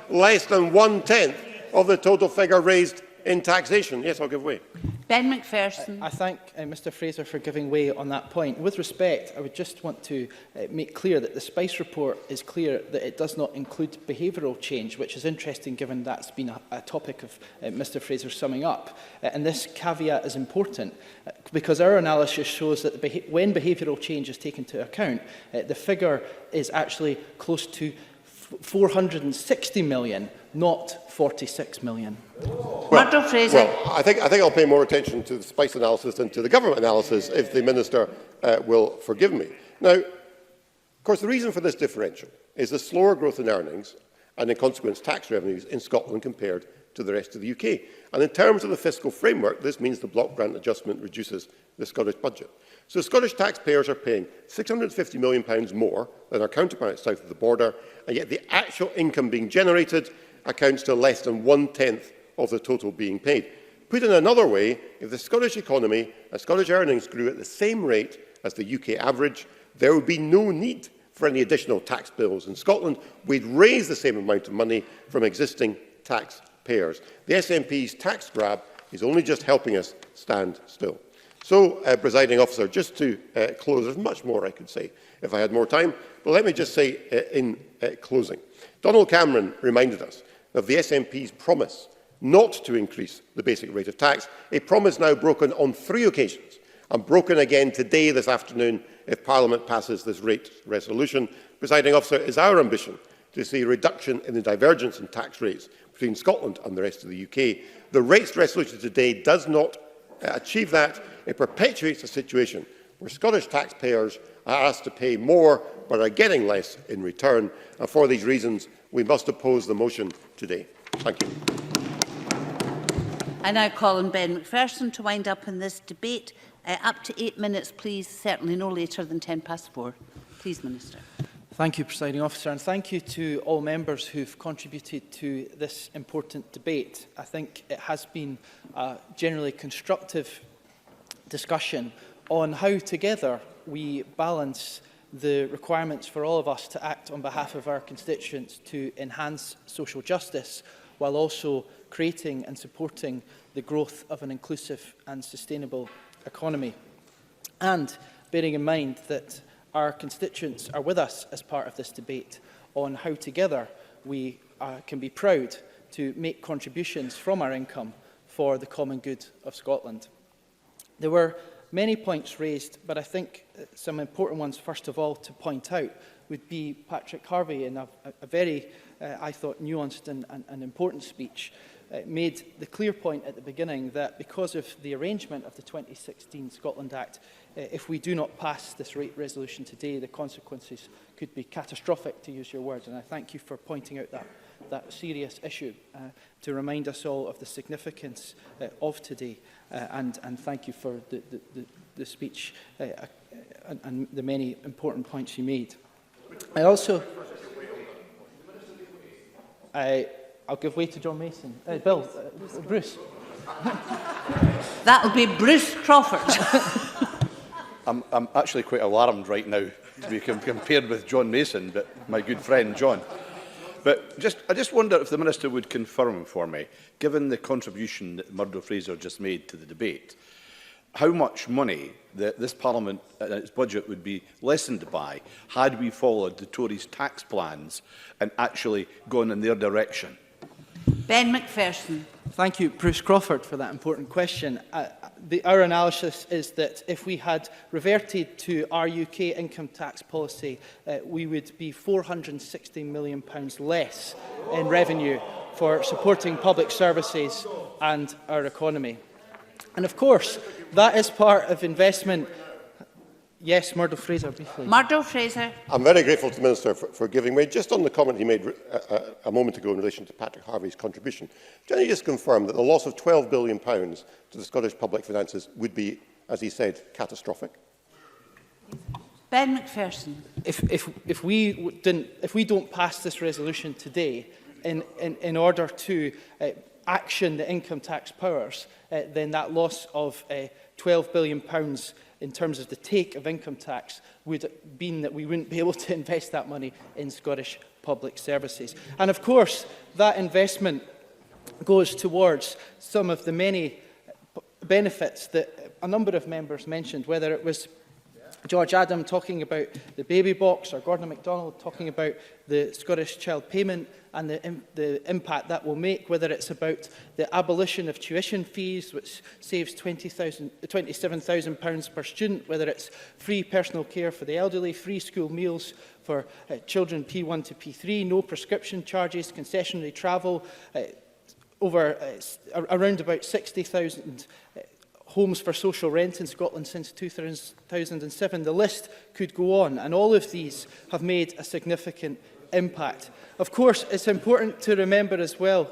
less than 1/10 of the total figure raised in taxation. Yes, I'll give way. Ben Macpherson. I thank Mr Fraser for giving way on that point. With respect, I would just want to make clear that the Spice report is clear that it does not include behavioural change, which is interesting given that's been a topic of Mr Fraser's summing up. And this caveat is important because our analysis shows that when behavioural change is taken into account, the figure is actually close to 460 million, not 46 million. Well, Fraser. Well, I think I'll pay more attention to the Spice analysis than to the government analysis if the Minister will forgive me. Now, of course, the reason for this differential is the slower growth in earnings and, in consequence, tax revenues in Scotland compared to the rest of the UK. And in terms of the fiscal framework, this means the block grant adjustment reduces the Scottish budget. So Scottish taxpayers are paying £650 million more than our counterparts south of the border, and yet the actual income being generated accounts to less than 1/10 of the total being paid. Put in another way, if the Scottish economy and Scottish earnings grew at the same rate as the UK average, there would be no need for any additional tax bills in Scotland. We'd raise the same amount of money from existing taxpayers. The SNP's tax grab is only just helping us stand still. So, Presiding Officer, just to close, there's much more I could say if I had more time, but let me just say in closing. Donald Cameron reminded us of the SNP's promise not to increase the basic rate of tax, a promise now broken on 3 occasions and broken again today, this afternoon, if Parliament passes this rate resolution. Presiding Officer, it is our ambition to see a reduction in the divergence in tax rates between Scotland and the rest of the UK. The rates resolution today does not achieve that. It perpetuates a situation where Scottish taxpayers are asked to pay more but are getting less in return. And for these reasons, we must oppose the motion today. Thank you. I now call on Ben Macpherson to wind up in this debate. Up to 8 minutes, please, certainly no later than 4:10. Please, Minister. Thank you, Presiding Officer, and thank you to all members who've contributed to this important debate. I think it has been a generally constructive discussion on how together we balance the requirements for all of us to act on behalf of our constituents to enhance social justice while also creating and supporting the growth of an inclusive and sustainable economy. And bearing in mind that our constituents are with us as part of this debate on how together we can be proud to make contributions from our income for the common good of Scotland. There were many points raised, but I think some important ones, first of all, to point out would be Patrick Harvey in a very, I thought, nuanced and important speech, made the clear point at the beginning that because of the arrangement of the 2016 Scotland Act, if we do not pass this rate resolution today, the consequences could be catastrophic, to use your word. And I thank you for pointing out that serious issue to remind us all of the significance of today. And thank you for the speech and the many important points you made. I also... I'll give way to John Mason. Bill, Bruce. That'll be Bruce Crawford. I'm actually quite alarmed right now to be compared with John Mason, but my good friend John. But I just wonder if the Minister would confirm for me, given the contribution that Murdo Fraser just made to the debate, how much money this Parliament and its budget would be lessened by had we followed the Tories' tax plans and actually gone in their direction? Ben Macpherson. Thank you, Bruce Crawford, for that important question. Our analysis is that if we had reverted to our UK income tax policy, we would be £460 million less in revenue for supporting public services and our economy. And of course, that is part of investment. Yes, Murdo Fraser, briefly. Murdo Fraser. I'm very grateful to the Minister for giving way. Just on the comment he made a moment ago in relation to Patrick Harvey's contribution, can you just confirm that the loss of £12 billion to the Scottish public finances would be, as he said, catastrophic? Ben Macpherson. If we don't pass this resolution today in order to action the income tax powers, then that loss of £12 billion in terms of the take of income tax would mean that we wouldn't be able to invest that money in Scottish public services. And of course, that investment goes towards some of the many benefits that a number of members mentioned, whether it was George Adam talking about the baby box, or Gordon MacDonald talking about the Scottish Child Payment and the impact that will make, whether it's about the abolition of tuition fees, which saves £27,000 per student, whether it's free personal care for the elderly, free school meals for children P1 to P3, no prescription charges, concessionary travel, around about 60,000 homes for social rent in Scotland since 2007. The list could go on, and all of these have made a significant impact. Of course, it's important to remember as well.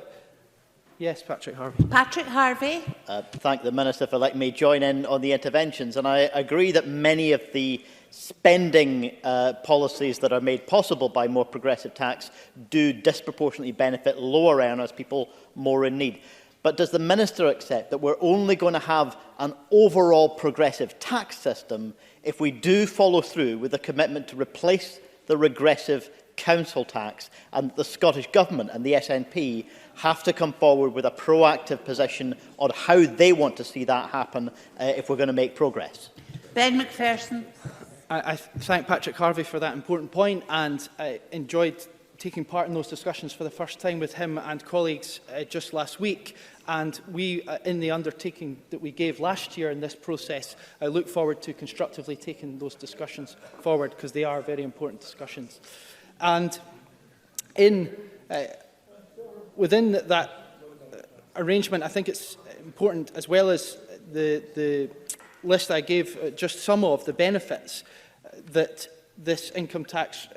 Yes, Patrick Harvey. Patrick Harvey. Thank the Minister for letting me join in on the interventions, and I agree that many of the spending policies that are made possible by more progressive tax do disproportionately benefit lower earners, people more in need. But does the Minister accept that we're only going to have an overall progressive tax system if we do follow through with the commitment to replace the regressive council tax, and the Scottish Government and the SNP have to come forward with a proactive position on how they want to see that happen if we're going to make progress? Ben Macpherson. I thank Patrick Harvey for that important point, and I enjoyed taking part in those discussions for the first time with him and colleagues just last week. And we, in the undertaking that we gave last year in this process, I look forward to constructively taking those discussions forward, because they are very important discussions. And within that arrangement, I think it's important, as well as the list I gave, just some of the benefits that these income tax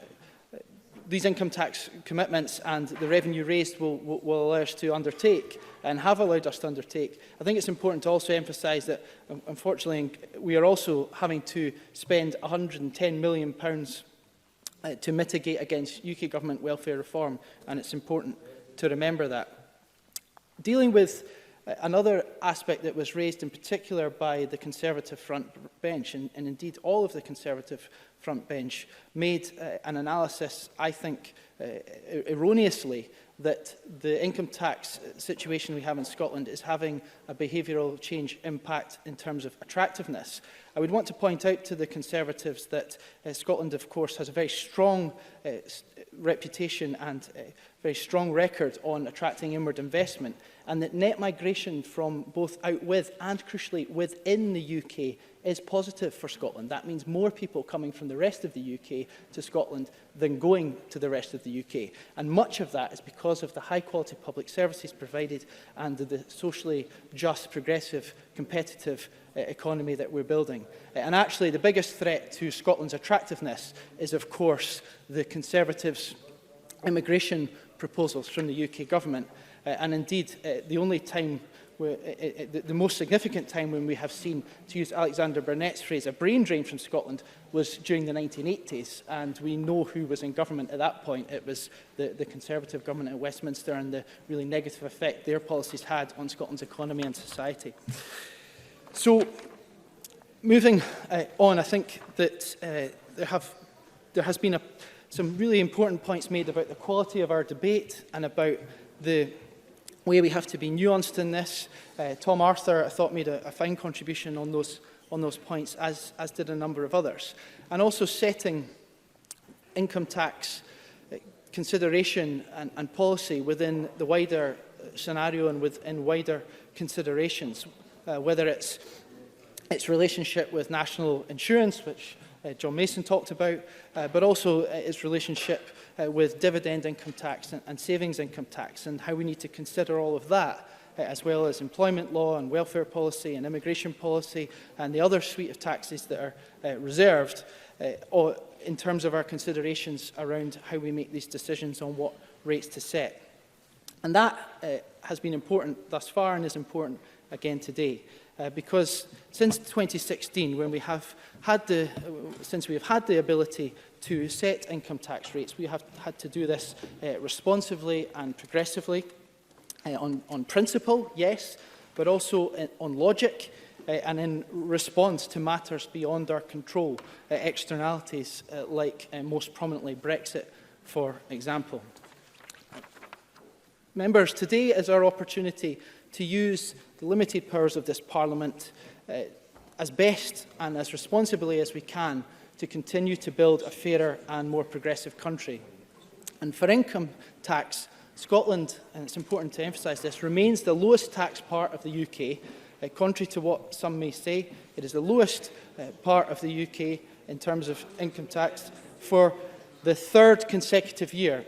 commitments and the revenue raised will allow us to undertake, and have allowed us to undertake. I think it's important to also emphasise that, unfortunately, we are also having to spend £110 million to mitigate against UK government welfare reform, and it's important to remember that. Dealing with another aspect that was raised in particular by the Conservative front bench, and indeed all of the Conservative front bench, made an analysis, I think, erroneously, that the income tax situation we have in Scotland is having a behavioural change impact in terms of attractiveness. I would want to point out to the Conservatives that Scotland, of course, has a very strong reputation and a very strong record on attracting inward investment, and that net migration from both out with and, crucially, within the UK is positive for Scotland. That means more people coming from the rest of the UK to Scotland than going to the rest of the UK. And much of that is because of the high-quality public services provided and the socially just, progressive, competitive economy that we're building. And actually, the biggest threat to Scotland's attractiveness is, of course, the Conservatives' immigration proposals from the UK government. And indeed, the only time, the most significant time when we have seen, to use Alexander Burnett's phrase, a brain drain from Scotland was during the 1980s. And we know who was in government at that point. It was the Conservative government at Westminster, and the really negative effect their policies had on Scotland's economy and society. So, moving on, I think that there has been some really important points made about the quality of our debate and about the way we have to be nuanced in this. Tom Arthur, I thought, made a fine contribution on those points, as did a number of others. And also setting income tax consideration and policy within the wider scenario and within wider considerations, whether it's its relationship with national insurance, which John Mason talked about, but also its relationship with dividend income tax and savings income tax, and how we need to consider all of that, as well as employment law and welfare policy and immigration policy and the other suite of taxes that are reserved in terms of our considerations around how we make these decisions on what rates to set. And that has been important thus far and is important again today. Because since 2016, when we have had the ability to set income tax rates, we have had to do this responsively and progressively, on principle, yes, but also on logic and in response to matters beyond our control, externalities like most prominently Brexit, for example. Members, today is our opportunity to use the limited powers of this Parliament as best and as responsibly as we can to continue to build a fairer and more progressive country. And for income tax, Scotland, and it's important to emphasise this, remains the lowest tax part of the UK. Contrary to what some may say, it is the lowest part of the UK in terms of income tax for the third consecutive year.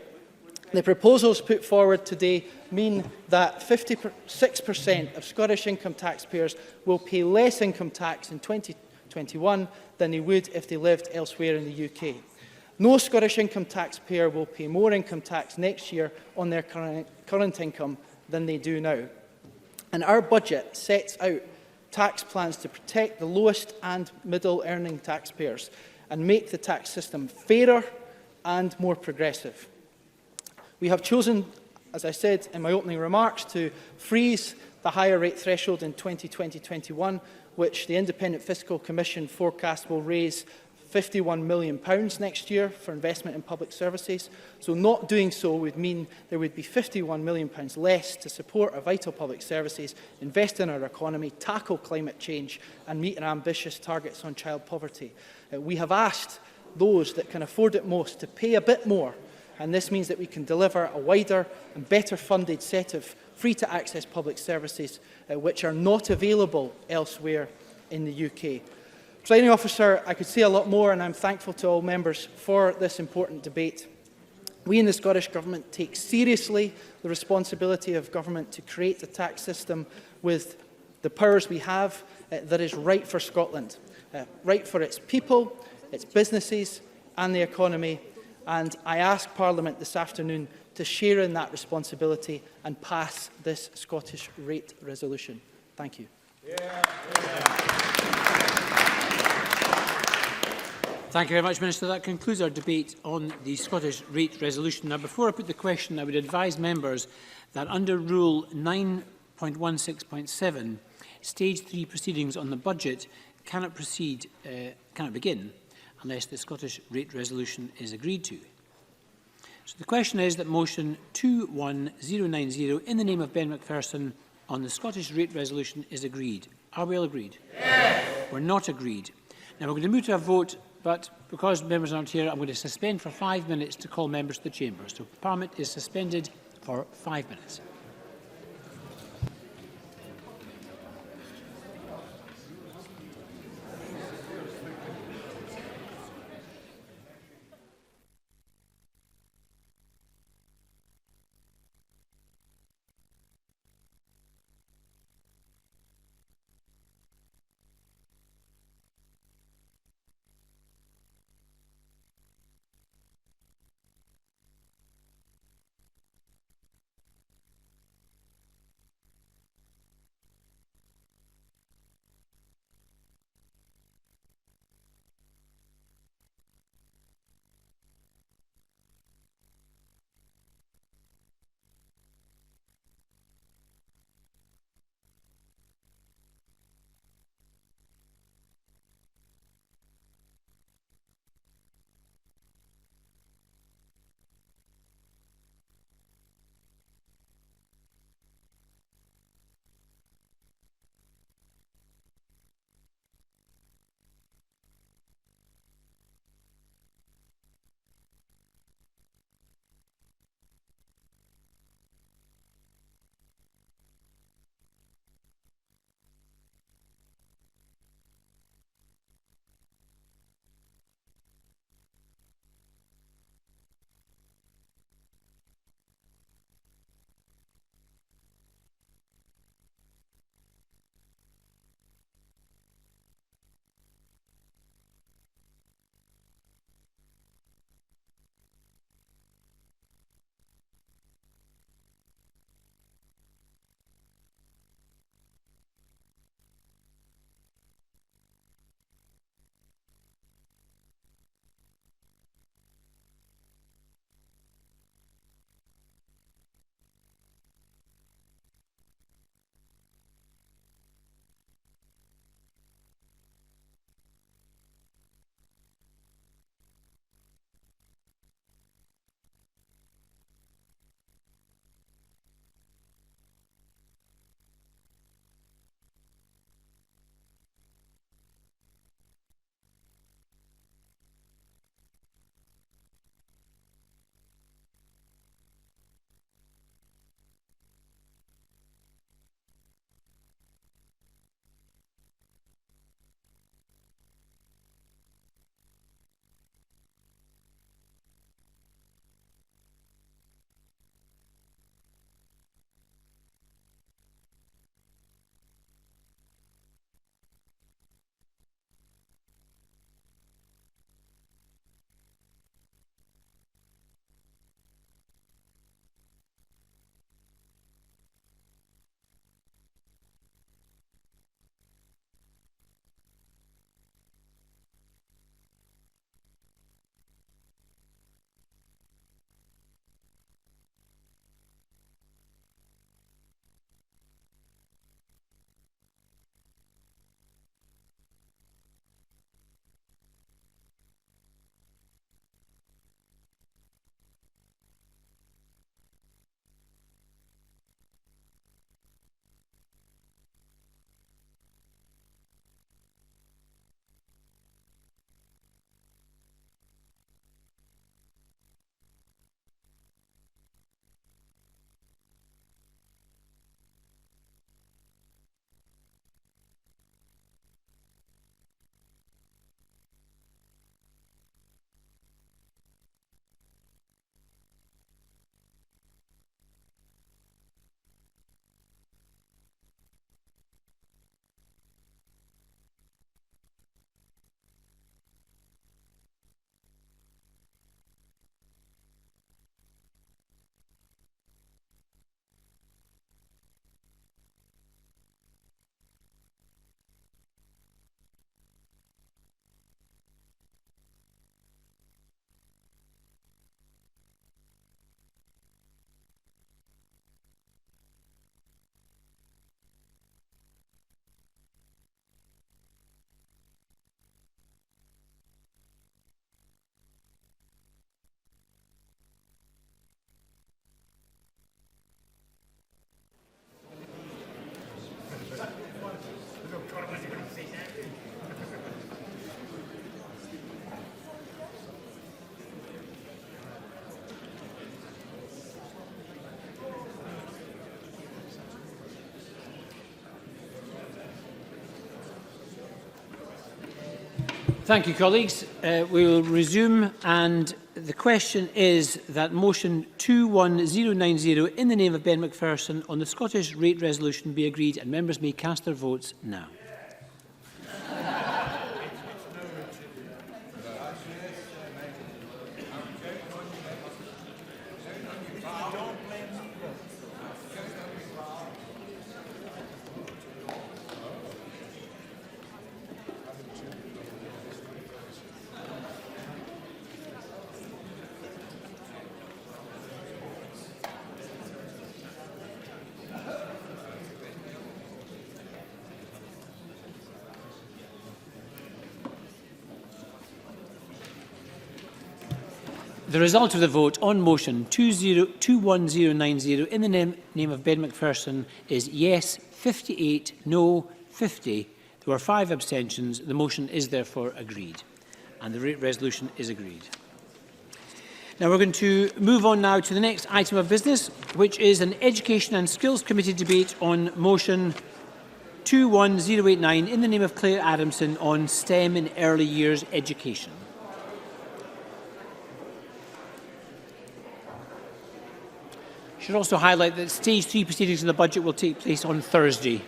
The proposals put forward today mean that 56% of Scottish income taxpayers will pay less income tax in 2021 than they would if they lived elsewhere in the UK. No Scottish income taxpayer will pay more income tax next year on their current income than they do now. And our budget sets out tax plans to protect the lowest and middle earning taxpayers and make the tax system fairer and more progressive. We have chosen, as I said in my opening remarks, to freeze the higher rate threshold in 2020-21, which the Independent Fiscal Commission forecast will raise £51 million next year for investment in public services. So not doing so would mean there would be £51 million less to support our vital public services, invest in our economy, tackle climate change and meet our ambitious targets on child poverty. We have asked those that can afford it most to pay a bit more, and this means that we can deliver a wider and better funded set of free-to-access public services which are not available elsewhere in the UK. Presiding Officer, I could say a lot more, and I'm thankful to all members for this important debate. We in the Scottish Government take seriously the responsibility of government to create a tax system with the powers we have that is right for Scotland, right for its people, its businesses and the economy. And I ask Parliament this afternoon to share in that responsibility and pass this Scottish rate resolution. Thank you. Thank you very much, Minister. That concludes our debate on the Scottish rate resolution. Now, before I put the question, I would advise members that under Rule 9.16.7, Stage 3 proceedings on the budget cannot begin unless the Scottish rate resolution is agreed to. So the question is that motion 21090 in the name of Ben Macpherson on the Scottish rate resolution is agreed. Are we all agreed? Yes. We're not agreed. Now we're going to move to a vote, but because members aren't here, I'm going to suspend for 5 minutes to call members to the chamber. So Parliament is suspended for 5 minutes. Thank you, colleagues. We will resume, and the question is that motion 21090 in the name of Ben Macpherson on the Scottish rate resolution be agreed, and members may cast their votes now. The result of the vote on motion 21090 in the name of Ben Macpherson is yes 58, no 50. There were 5 abstentions. The motion is therefore agreed, and the rate resolution is agreed. Now we're going to move on now to the next item of business, which is an Education and Skills Committee debate on motion 21089 in the name of Claire Adamson on STEM in early years education. I should also highlight that stage 3 proceedings in the budget will take place on Thursday.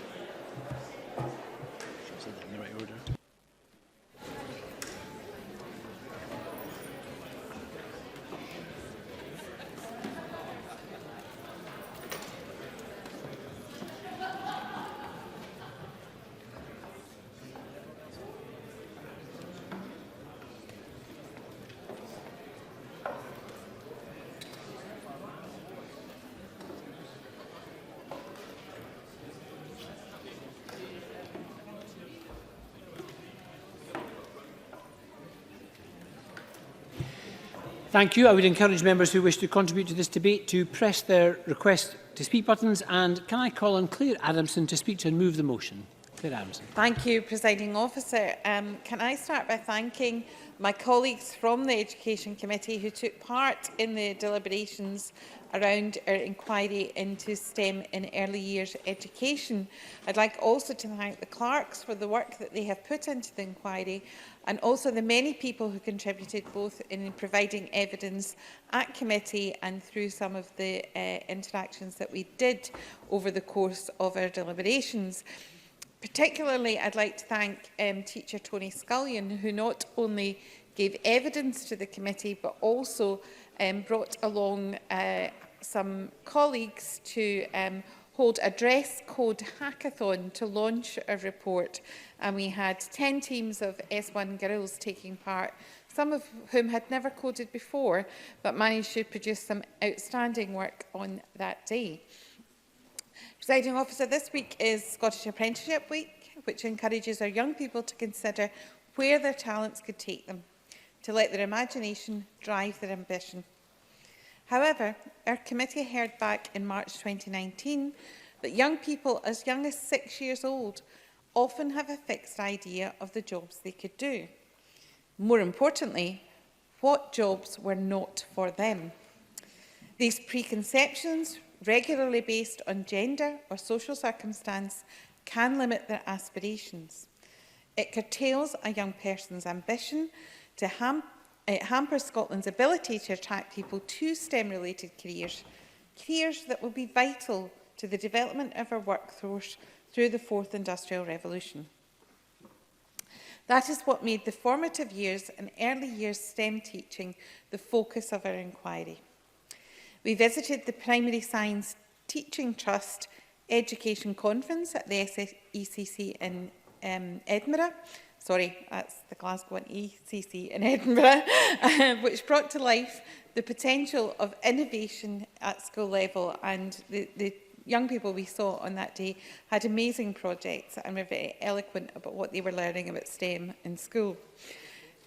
Thank you. I would encourage members who wish to contribute to this debate to press their request to speak buttons. And can I call on Claire Adamson to speak to and move the motion? Claire Adamson. Thank you, Presiding Officer. Can I start by thanking my colleagues from the Education Committee who took part in the deliberations around our inquiry into STEM in early years education. I'd like also to thank the clerks for the work that they have put into the inquiry, and also the many people who contributed both in providing evidence at committee and through some of the interactions that we did over the course of our deliberations. Particularly, I'd like to thank teacher Tony Scullion, who not only gave evidence to the committee, but also brought along some colleagues to hold a dress code hackathon to launch a report. And we had 10 teams of S1 girls taking part, some of whom had never coded before, but managed to produce some outstanding work on that day. Presiding Officer, this week is Scottish Apprenticeship Week, which encourages our young people to consider where their talents could take them, to let their imagination drive their ambition. However, our committee heard back in March 2019 that young people as young as 6 years old often have a fixed idea of the jobs they could do. More importantly, what jobs were not for them. These preconceptions, regularly based on gender or social circumstance, can limit their aspirations. It curtails a young person's ambition, it hampers Scotland's ability to attract people to STEM-related careers, careers that will be vital to the development of our workforce through the fourth industrial revolution. That is what made the formative years and early years STEM teaching the focus of our inquiry. We visited the Primary Science Teaching Trust Education Conference at the SECC in Edinburgh. Sorry, that's the Glasgow and ECC in Edinburgh, which brought to life the potential of innovation at school level, and the young people we saw on that day had amazing projects and were very eloquent about what they were learning about STEM in school.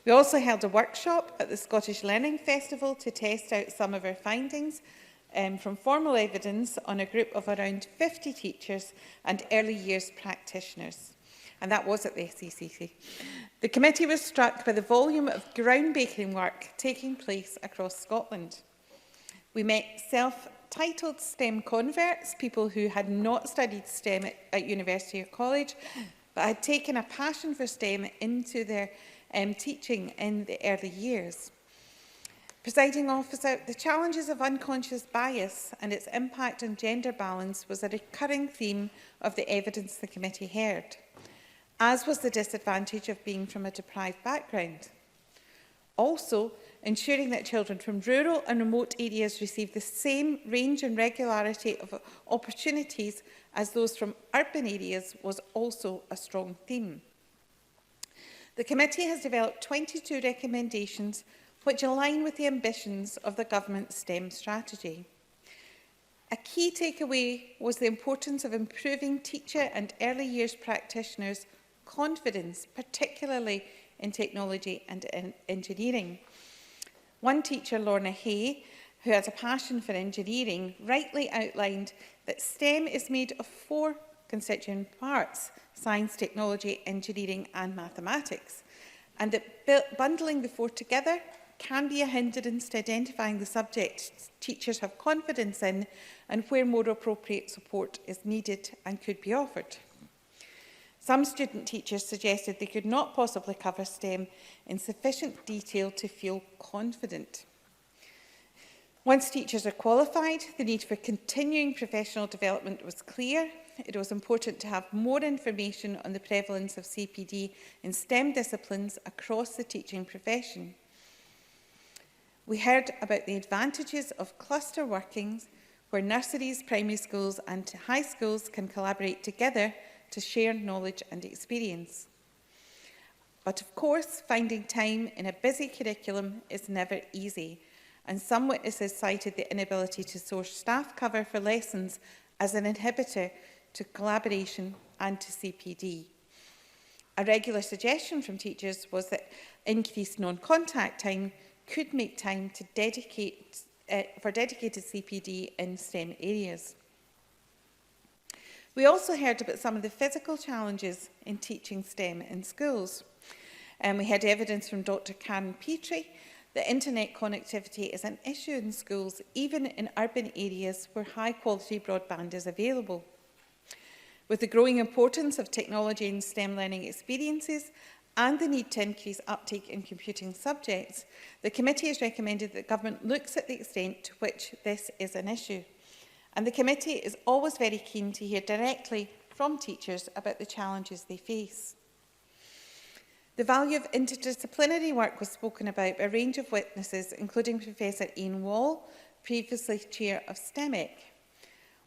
We also held a workshop at the Scottish Learning Festival to test out some of our findings from formal evidence on a group of around 50 teachers and early years practitioners. and that was at the SECC. The committee was struck by the volume of groundbreaking work taking place across Scotland. We met self-titled STEM converts, people who had not studied STEM at university or college, but had taken a passion for STEM into their teaching in the early years. Presiding Officer, the challenges of unconscious bias and its impact on gender balance was a recurring theme of the evidence the committee heard, as was the disadvantage of being from a deprived background. Also, ensuring that children from rural and remote areas receive the same range and regularity of opportunities as those from urban areas was also a strong theme. The committee has developed 22 recommendations which align with the ambitions of the government's STEM strategy. A key takeaway was the importance of improving teacher and early years practitioners' confidence, particularly in technology and in engineering. One teacher, Lorna Hay, who has a passion for engineering, rightly outlined that STEM is made of 4 constituent parts: science, technology, engineering and mathematics, and that bundling the 4 together can be a hindrance to identifying the subjects teachers have confidence in and where more appropriate support is needed and could be offered. Some student teachers suggested they could not possibly cover STEM in sufficient detail to feel confident. Once teachers are qualified, the need for continuing professional development was clear. It was important to have more information on the prevalence of CPD in STEM disciplines across the teaching profession. We heard about the advantages of cluster workings, where nurseries, primary schools and high schools can collaborate together to share knowledge and experience. But of course, finding time in a busy curriculum is never easy, and some witnesses cited the inability to source staff cover for lessons as an inhibitor to collaboration and to CPD. A regular suggestion from teachers was that increased non-contact time could make time to for dedicated CPD in STEM areas. We also heard about some of the physical challenges in teaching STEM in schools. We had evidence from Dr. Karen Petrie that internet connectivity is an issue in schools, even in urban areas where high-quality broadband is available. With the growing importance of technology in STEM learning experiences and the need to increase uptake in computing subjects, the committee has recommended that government looks at the extent to which this is an issue. And the committee is always very keen to hear directly from teachers about the challenges they face. The value of interdisciplinary work was spoken about by a range of witnesses, including Professor Ian Wall, previously chair of STEMIC.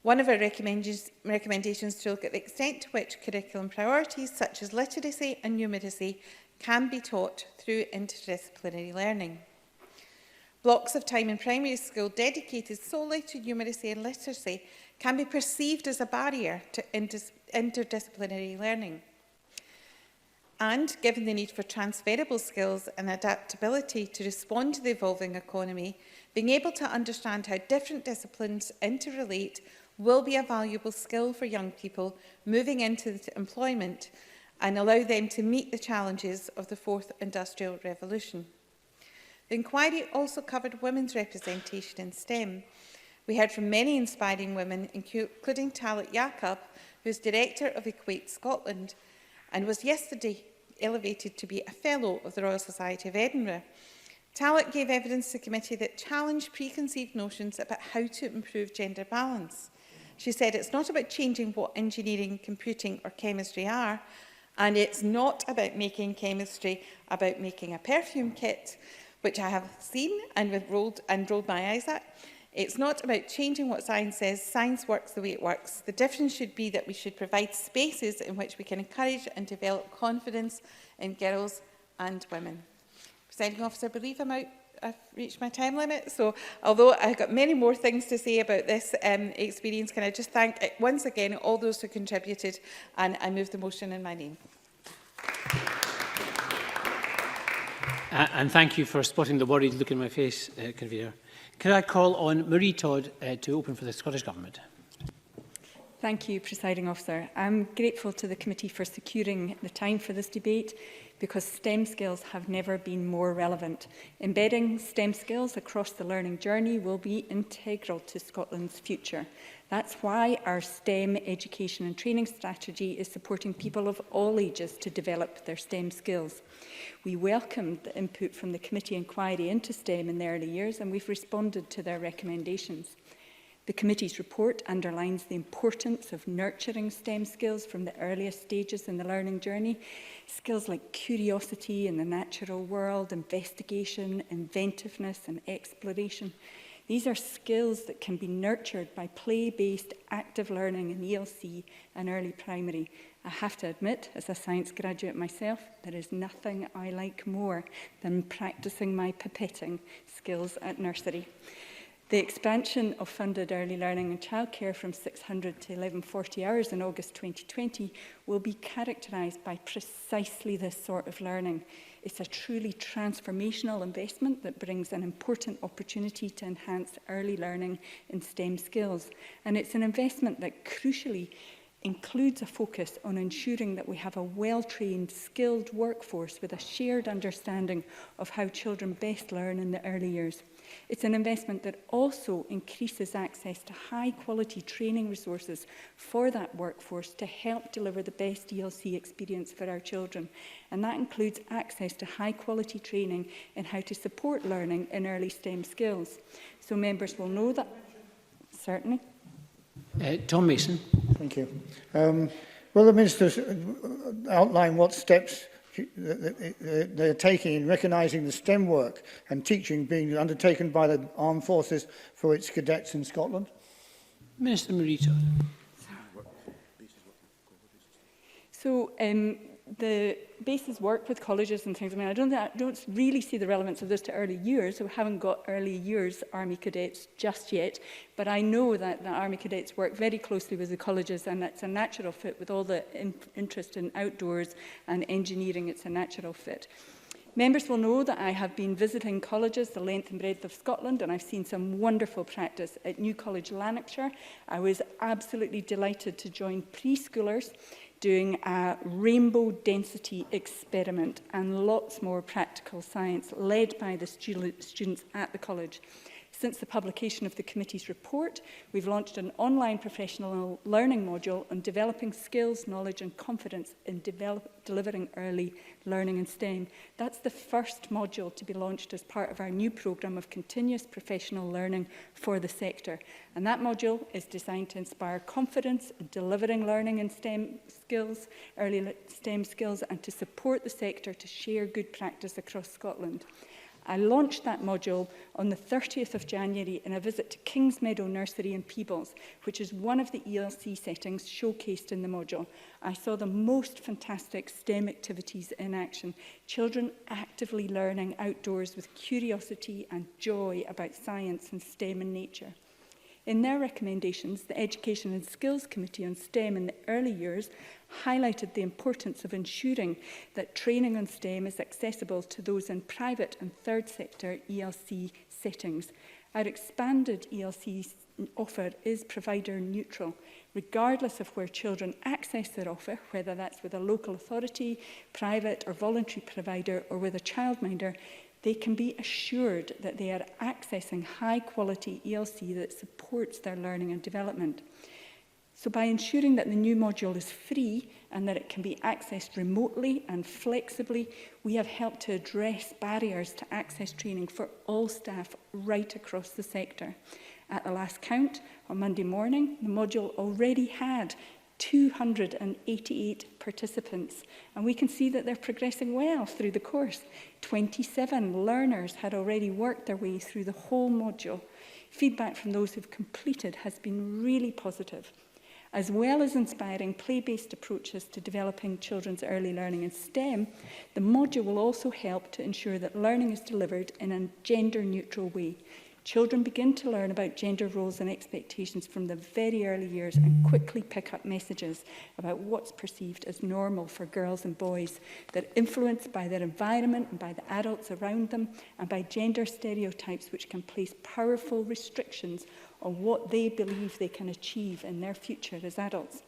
One of our recommendations to look at the extent to which curriculum priorities such as literacy and numeracy can be taught through interdisciplinary learning. Blocks of time in primary school dedicated solely to numeracy and literacy can be perceived as a barrier to interdisciplinary learning. And given the need for transferable skills and adaptability to respond to the evolving economy, being able to understand how different disciplines interrelate will be a valuable skill for young people moving into employment and allow them to meet the challenges of the 4th Industrial Revolution. The inquiry also covered women's representation in STEM. We heard from many inspiring women, including Talat Yaqub, who is Director of Equate Scotland and was yesterday elevated to be a Fellow of the Royal Society of Edinburgh. Talat gave evidence to the committee that challenged preconceived notions about how to improve gender balance. She said it's not about changing what engineering, computing or chemistry are, and it's not about making chemistry about making a perfume kit, which I have seen and rolled my eyes at. It's not about changing what science says. Science works the way it works. The difference should be that we should provide spaces in which we can encourage and develop confidence in girls and women. Presiding Officer, I believe I've reached my time limit. So although I've got many more things to say about this experience, can I just thank once again all those who contributed, and I move the motion in my name. And thank you for spotting the worried look in my face, Convener. Could I call on Marie Todd to open for the Scottish Government? Thank you, Presiding Officer. I'm grateful to the committee for securing the time for this debate because STEM skills have never been more relevant. Embedding STEM skills across the learning journey will be integral to Scotland's future. That's why our STEM education and training strategy is supporting people of all ages to develop their STEM skills. We welcomed the input from the committee inquiry into STEM in the early years, and we've responded to their recommendations. The committee's report underlines the importance of nurturing STEM skills from the earliest stages in the learning journey. Skills like curiosity in the natural world, investigation, inventiveness and exploration. These are skills that can be nurtured by play-based active learning in ELC and early primary. I have to admit, as a science graduate myself, there is nothing I like more than practising my pipetting skills at nursery. The expansion of funded early learning and childcare from 600 to 1140 hours in August 2020 will be characterised by precisely this sort of learning. It's a truly transformational investment that brings an important opportunity to enhance early learning in STEM skills. And it's an investment that crucially includes a focus on ensuring that we have a well-trained, skilled workforce with a shared understanding of how children best learn in the early years. It's an investment that also increases access to high-quality training resources for that workforce to help deliver the best ELC experience for our children. And that includes access to high-quality training in how to support learning in early STEM skills. So members will know that... Certainly. Tom Mason. Thank you. Will the Minister outline what steps they're taking in recognising the STEM work and teaching being undertaken by the Armed Forces for its cadets in Scotland? Minister Marito. So the bases work with colleges and things. I mean, I don't really see the relevance of this to early years. So we haven't got early years Army cadets just yet. But I know that the Army cadets work very closely with the colleges, and it's a natural fit with all the interest in outdoors and engineering. It's a natural fit. Members will know that I have been visiting colleges the length and breadth of Scotland, and I've seen some wonderful practice at New College, Lanarkshire. I was absolutely delighted to join preschoolers doing a rainbow density experiment and lots more practical science led by the students at the college. Since the publication of the committee's report, we've launched an online professional learning module on developing skills, knowledge and confidence in delivering early learning in STEM. That's the first module to be launched as part of our new programme of continuous professional learning for the sector. And that module is designed to inspire confidence in delivering learning in STEM skills, early STEM skills, and to support the sector to share good practice across Scotland. I launched that module on the 30th of January in a visit to Kingsmeadow Nursery in Peebles, which is one of the ELC settings showcased in the module. I saw the most fantastic STEM activities in action, children actively learning outdoors with curiosity and joy about science and STEM and nature. In their recommendations, the Education and Skills Committee on STEM in the early years highlighted the importance of ensuring that training on STEM is accessible to those in private and third sector ELC settings. Our expanded ELC offer is provider neutral, regardless of where children access their offer, whether that's with a local authority, private or voluntary provider, or with a childminder. They can be assured that they are accessing high-quality ELC that supports their learning and development. So by ensuring that the new module is free and that it can be accessed remotely and flexibly, we have helped to address barriers to access training for all staff right across the sector. At the last count, on Monday morning, the module already had 288 participants, and we can see that they're progressing well through the course. 27 learners had already worked their way through the whole module. Feedback from those who've completed has been really positive. As well as inspiring play-based approaches to developing children's early learning in STEM, the module will also help to ensure that learning is delivered in a gender-neutral way. Children begin to learn about gender roles and expectations from the very early years and quickly pick up messages about what's perceived as normal for girls and boys. They're influenced by their environment and by the adults around them and by gender stereotypes which can place powerful restrictions on what they believe they can achieve in their future as adults.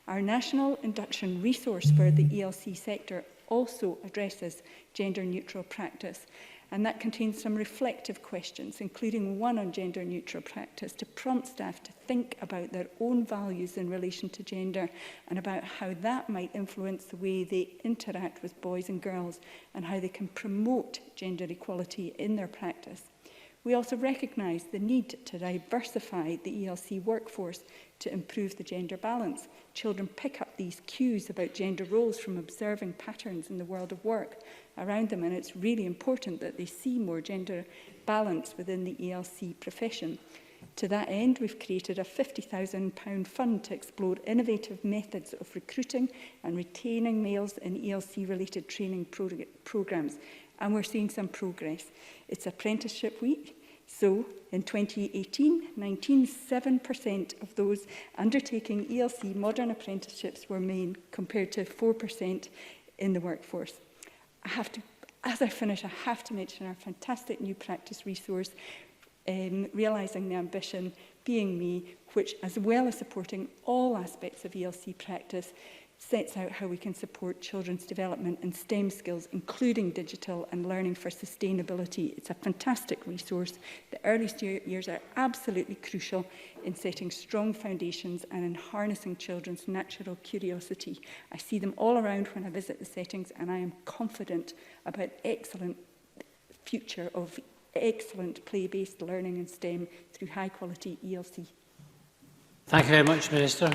Our National Induction Resource for the ELC sector also addresses gender-neutral practice, and that contains some reflective questions, including one on gender-neutral practice, to prompt staff to think about their own values in relation to gender and about how that might influence the way they interact with boys and girls and how they can promote gender equality in their practice. We also recognise the need to diversify the ELC workforce to improve the gender balance. Children pick up these cues about gender roles from observing patterns in the world of work around them, and it's really important that they see more gender balance within the ELC profession. To that end, we've created a £50,000 fund to explore innovative methods of recruiting and retaining males in ELC-related training programmes, and we're seeing some progress. It's Apprenticeship Week. So, in 2018, 97% of those undertaking ELC modern apprenticeships were men, compared to 4% in the workforce. As I finish, I have to mention our fantastic new practice resource, Realising the Ambition, Being Me, which, as well as supporting all aspects of ELC practice, sets out how we can support children's development in STEM skills, including digital and learning for sustainability. It's a fantastic resource. The earliest years are absolutely crucial in setting strong foundations and in harnessing children's natural curiosity. I see them all around when I visit the settings, and I am confident about excellent future of excellent play-based learning in STEM through high-quality ELC. Thank you very much, Minister.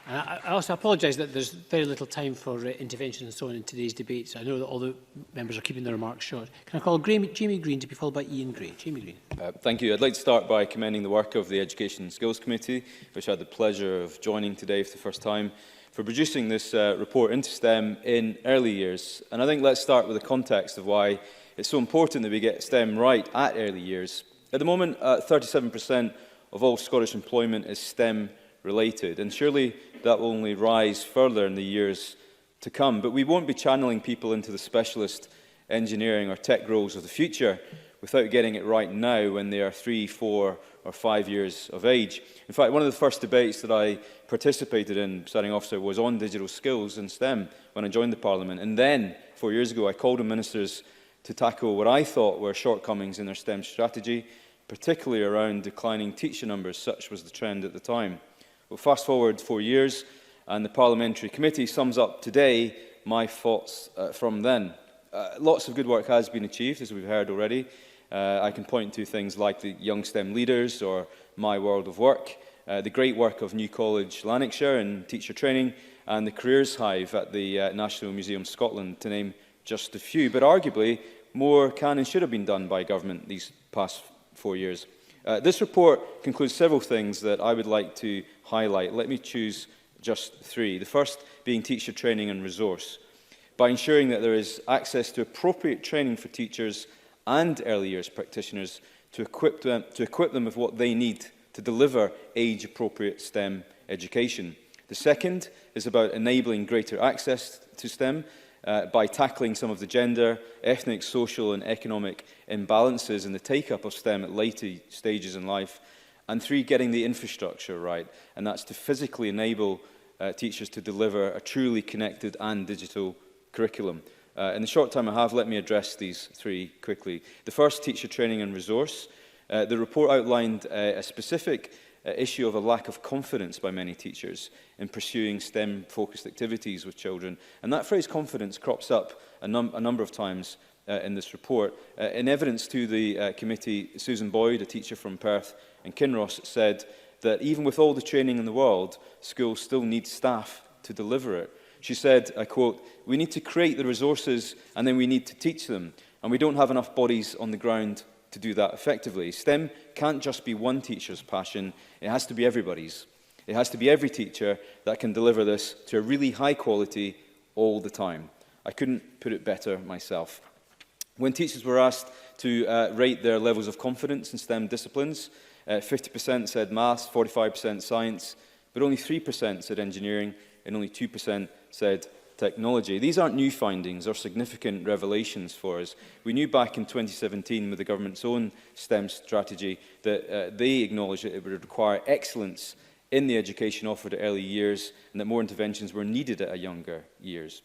I also apologise that there's very little time for intervention and so on in today's debate. So I know that all the members are keeping their remarks short. Can I call Jamie Green to be followed by Ian Gray? Jamie Green. Thank you. I'd like to start by commending the work of the Education and Skills Committee, which I had the pleasure of joining today for the first time, for producing this report into STEM in early years. And I think let's start with the context of why it's so important that we get STEM right at early years. At the moment, 37% of all Scottish employment is STEM related, and surely that will only rise further in the years to come. But we won't be channeling people into the specialist engineering or tech roles of the future without getting it right now when they are 3, 4 or 5 years of age. In fact, one of the first debates that I participated in, presiding officer, was on digital skills in STEM when I joined the Parliament. And then, 4 years ago, I called on ministers to tackle what I thought were shortcomings in their STEM strategy, particularly around declining teacher numbers. Such was the trend at the time. Well, fast forward 4 years, and the Parliamentary Committee sums up today my thoughts from then. Lots of good work has been achieved, as we've heard already. I can point to things like the Young STEM Leaders or My World of Work, the great work of New College Lanarkshire in teacher training, and the Careers Hive at the National Museum Scotland, to name just a few. But arguably, more can and should have been done by government these past 4 years. This report concludes several things that I would like to highlight. Let me choose just 3. The first being teacher training and resource. By ensuring that there is access to appropriate training for teachers and early years practitioners to equip them with what they need to deliver age-appropriate STEM education. The second is about enabling greater access to STEM by tackling some of the gender, ethnic, social and economic imbalances in the take-up of STEM at later stages in life. And 3, getting the infrastructure right, and that's to physically enable teachers to deliver a truly connected and digital curriculum. In the short time I have, let me address these 3 quickly. The first, teacher training and resource. The report outlined a specific issue of a lack of confidence by many teachers in pursuing STEM-focused activities with children. And that phrase confidence crops up a number of times in this report. In evidence to the committee, Susan Boyd, a teacher from Perth and Kinross, said that even with all the training in the world, schools still need staff to deliver it. She said, I quote, "We need to create the resources and then we need to teach them, and we don't have enough bodies on the ground to do that effectively. STEM can't just be one teacher's passion, it has to be everybody's. It has to be every teacher that can deliver this to a really high quality all the time." I couldn't put it better myself. When teachers were asked to rate their levels of confidence in STEM disciplines, 50% said maths, 45% science, but only 3% said engineering, and only 2% said technology. These aren't new findings or significant revelations for us. We knew back in 2017 with the government's own STEM strategy that they acknowledged that it would require excellence in the education offered at early years and that more interventions were needed at younger years.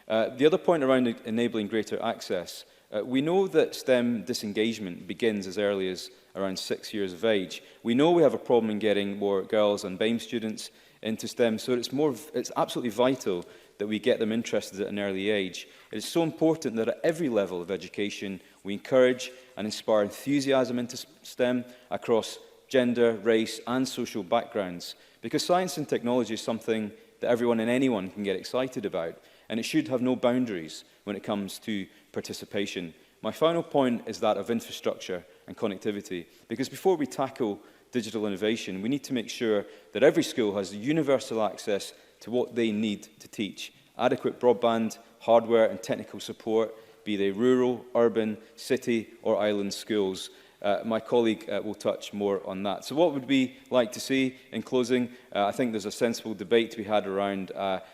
The other point around enabling greater access, we know that STEM disengagement begins as early as around 6 years of age. We know we have a problem in getting more girls and BAME students into STEM, so it's absolutely vital that we get them interested at an early age. It is so important that at every level of education we encourage and inspire enthusiasm into STEM across gender, race and social backgrounds, because science and technology is something that everyone and anyone can get excited about, and it should have no boundaries when it comes to participation. My final point is that of infrastructure and connectivity, because before we tackle digital innovation, we need to make sure that every school has universal access to what they need to teach. Adequate broadband, hardware and technical support, be they rural, urban, city or island schools. My colleague will touch more on that. So what would we like to see in closing? I think there's a sensible debate to be had around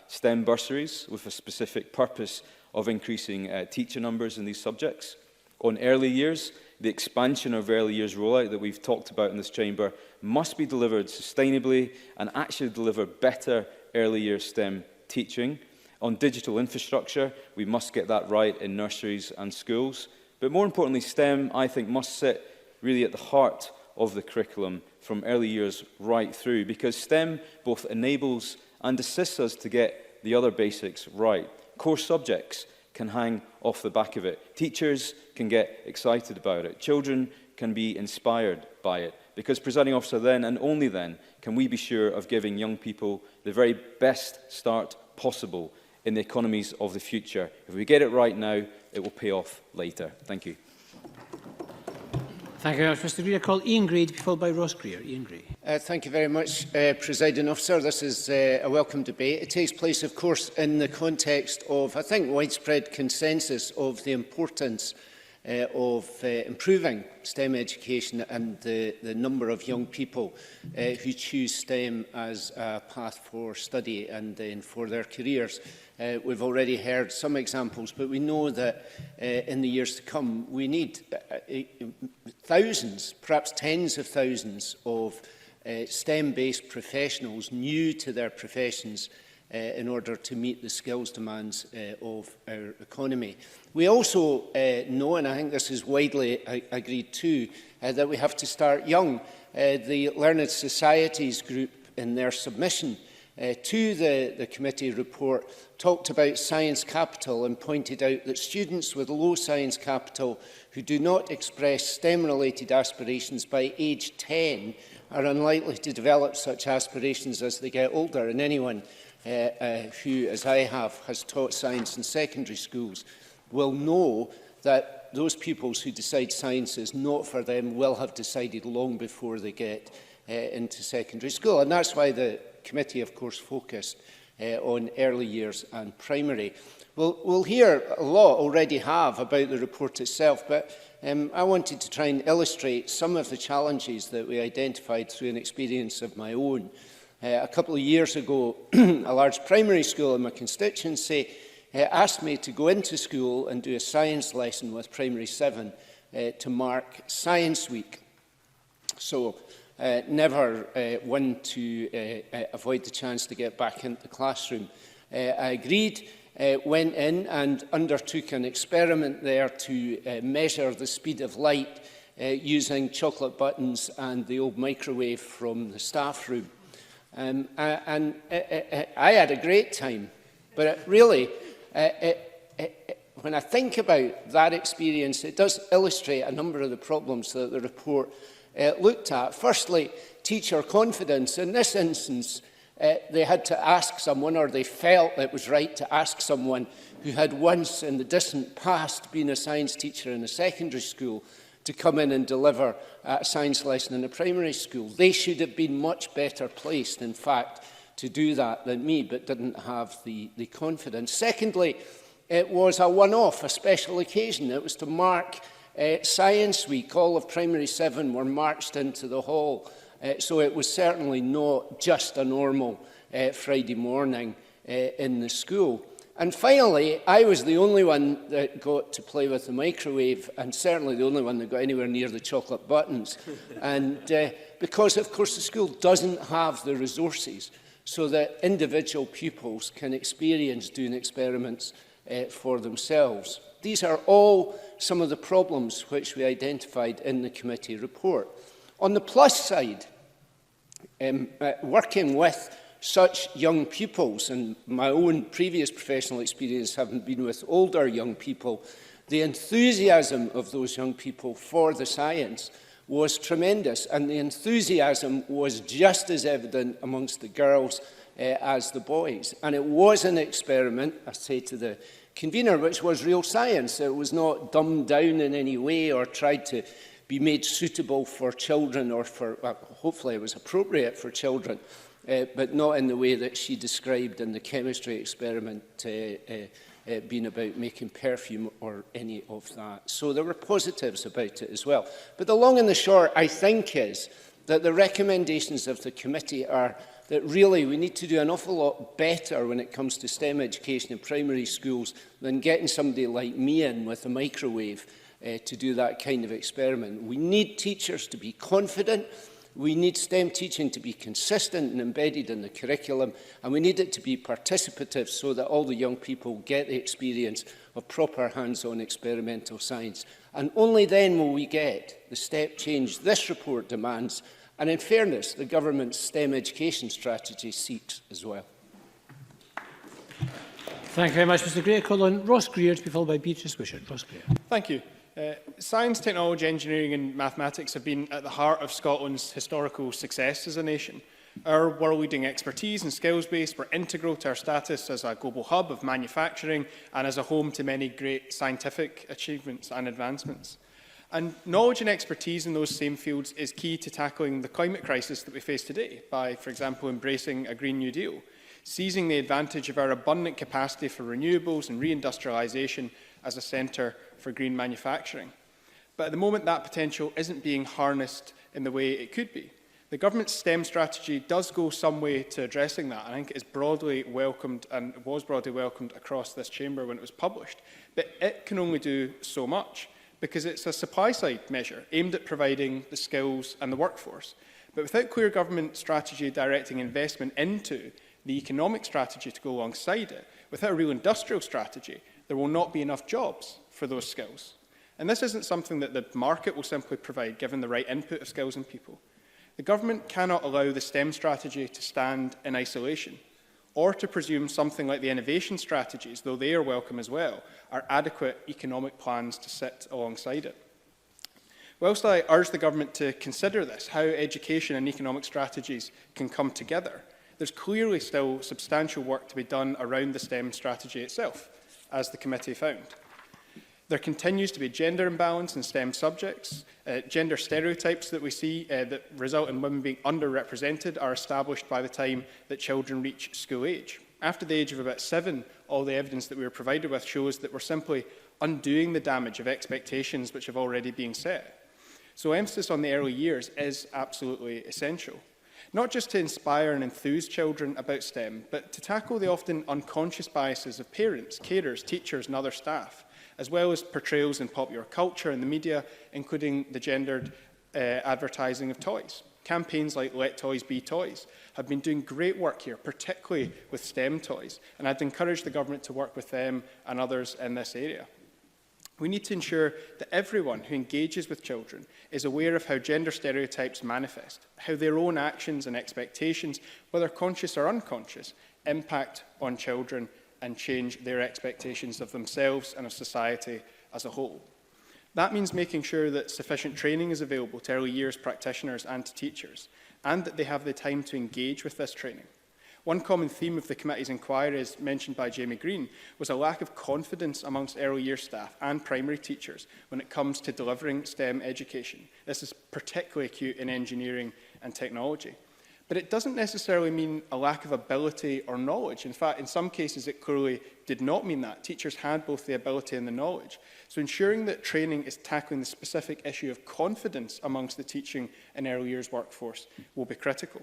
STEM bursaries with a specific purpose of increasing teacher numbers in these subjects. On early years, the expansion of early years rollout that we've talked about in this chamber must be delivered sustainably and actually deliver better early years STEM teaching. On digital infrastructure, we must get that right in nurseries and schools. But more importantly, STEM, I think, must sit really at the heart of the curriculum from early years right through, because STEM both enables and assists us to get the other basics right. Core subjects can hang off the back of it. Teachers can get excited about it. Children can be inspired by it, because, Presiding Officer, then and only then can we be sure of giving young people the very best start possible in the economies of the future. If we get it right now, it will pay off later. Thank you. Thank you very much, Mr. Greer. I call Ian Gray to be followed by Ross Greer. Ian Gray. Thank you very much, Presiding Officer. This is a welcome debate. It takes place, of course, in the context of, I think, widespread consensus of the importance of improving STEM education and the number of young people who choose STEM as a path for study and then for their careers. We've already heard some examples, but we know that in the years to come, we need thousands, perhaps tens of thousands of STEM-based professionals new to their professions in order to meet the skills demands of our economy. We also know, and I think this is widely agreed too, that we have to start young. The Learned Societies group, in their submission to the committee report, talked about science capital and pointed out that students with low science capital who do not express STEM-related aspirations by age 10 are unlikely to develop such aspirations as they get older. And anyone who, as I have, has taught science in secondary schools will know that those pupils who decide science is not for them will have decided long before they get into secondary school. And that's why the committee, of course, focused on early years and primary. We'll hear a lot, already have, about the report itself, but I wanted to try and illustrate some of the challenges that we identified through an experience of my own. A couple of years ago, a large primary school in my constituency asked me to go into school and do a science lesson with Primary 7 to mark Science Week. So never one to avoid the chance to get back into the classroom. I agreed, went in and undertook an experiment there to measure the speed of light using chocolate buttons and the old microwave from the staff room. And I had a great time, but it really, when I think about that experience, it does illustrate a number of the problems that the report looked at. Firstly, teacher confidence. In this instance, they had to ask someone, or they felt it was right to ask someone who had once in the distant past been a science teacher in a secondary school to come in and deliver a science lesson in a primary school. They should have been much better placed, in fact, to do that than me, but didn't have the confidence. Secondly, It was a one-off, a special occasion. It was to mark Science Week. All of Primary 7 were marched into the hall. So it was certainly not just a normal Friday morning in the school. And finally, I was the only one that got to play with the microwave, and certainly the only one that got anywhere near the chocolate buttons. And because, of course, the school doesn't have the resources so that individual pupils can experience doing experiments for themselves. These are all some of the problems which we identified in the committee report. On the plus side, working with such young pupils, and my own previous professional experience having been with older young people, the enthusiasm of those young people for the science was tremendous, and the enthusiasm was just as evident amongst the girls as the boys. And it was an experiment, I say to the convener, which was real science. It was not dumbed down in any way or tried to be made suitable for children, or for, well, hopefully it was appropriate for children, but not in the way that she described in the chemistry experiment being about making perfume or any of that. So there were positives about it as well. But the long and the short, I think, is that the recommendations of the committee are that really we need to do an awful lot better when it comes to STEM education in primary schools than getting somebody like me in with a microwave to do that kind of experiment. We need teachers to be confident. We need STEM teaching to be consistent and embedded in the curriculum, and we need it to be participative so that all the young people get the experience of proper hands-on experimental science. And only then will we get the step change this report demands, and in fairness, the government's STEM education strategy seeks as well. Thank you very much, Mr Greer. Call on Ross Greer to be followed by Beatrice Wishart. Ross Greer. Thank you. Science, technology, engineering and mathematics have been at the heart of Scotland's historical success as a nation. Our world-leading expertise and skills base were integral to our status as a global hub of manufacturing and as a home to many great scientific achievements and advancements. And knowledge and expertise in those same fields is key to tackling the climate crisis that we face today by, for example, embracing a Green New Deal, seizing the advantage of our abundant capacity for renewables and reindustrialisation as a centre for green manufacturing. But at the moment, that potential isn't being harnessed in the way it could be. The government's STEM strategy does go some way to addressing that. I think it is broadly welcomed and was broadly welcomed across this chamber when it was published. But it can only do so much because it's a supply-side measure aimed at providing the skills and the workforce. But without clear government strategy directing investment into the economic strategy to go alongside it, without a real industrial strategy, there will not be enough jobs for those skills. And this isn't something that the market will simply provide, given the right input of skills and people. The government cannot allow the STEM strategy to stand in isolation, or to presume something like the innovation strategies, though they are welcome as well, are adequate economic plans to sit alongside it. Whilst I urge the government to consider this, how education and economic strategies can come together, there's clearly still substantial work to be done around the STEM strategy itself, as the committee found. There continues to be gender imbalance in STEM subjects. Gender stereotypes that we see that result in women being underrepresented are established by the time that children reach school age. After the age of about 7, all the evidence that we were provided with shows that we're simply undoing the damage of expectations which have already been set. So emphasis on the early years is absolutely essential. Not just to inspire and enthuse children about STEM, but to tackle the often unconscious biases of parents, carers, teachers and other staff, as well as portrayals in popular culture and the media, including the gendered advertising of toys. Campaigns like Let Toys Be Toys have been doing great work here, particularly with STEM toys, and I'd encourage the government to work with them and others in this area. We need to ensure that everyone who engages with children is aware of how gender stereotypes manifest, how their own actions and expectations, whether conscious or unconscious, impact on children and change their expectations of themselves and of society as a whole. That means making sure that sufficient training is available to early years practitioners and to teachers, and that they have the time to engage with this training. One common theme of the committee's inquiry, as mentioned by Jamie Green, was a lack of confidence amongst early years staff and primary teachers when it comes to delivering STEM education. This is particularly acute in engineering and technology. But it doesn't necessarily mean a lack of ability or knowledge. In fact, in some cases, it clearly did not mean that. Teachers had both the ability and the knowledge. So ensuring that training is tackling the specific issue of confidence amongst the teaching and early years workforce will be critical.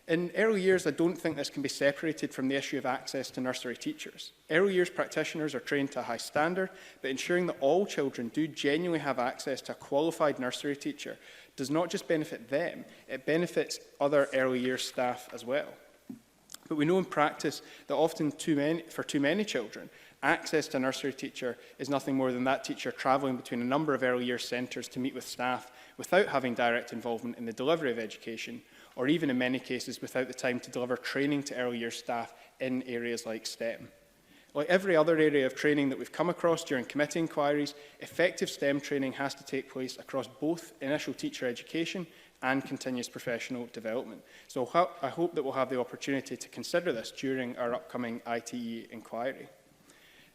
In early years, I don't think this can be separated from the issue of access to nursery teachers. Early years practitioners are trained to a high standard, but ensuring that all children do genuinely have access to a qualified nursery teacher does not just benefit them, it benefits other early years staff as well. But we know in practice that often for too many children, access to a nursery teacher is nothing more than that teacher travelling between a number of early years centres to meet with staff without having direct involvement in the delivery of education, or even in many cases without the time to deliver training to early years staff in areas like STEM. Like every other area of training that we've come across during committee inquiries, effective STEM training has to take place across both initial teacher education and continuous professional development. So I hope that we'll have the opportunity to consider this during our upcoming ITE inquiry.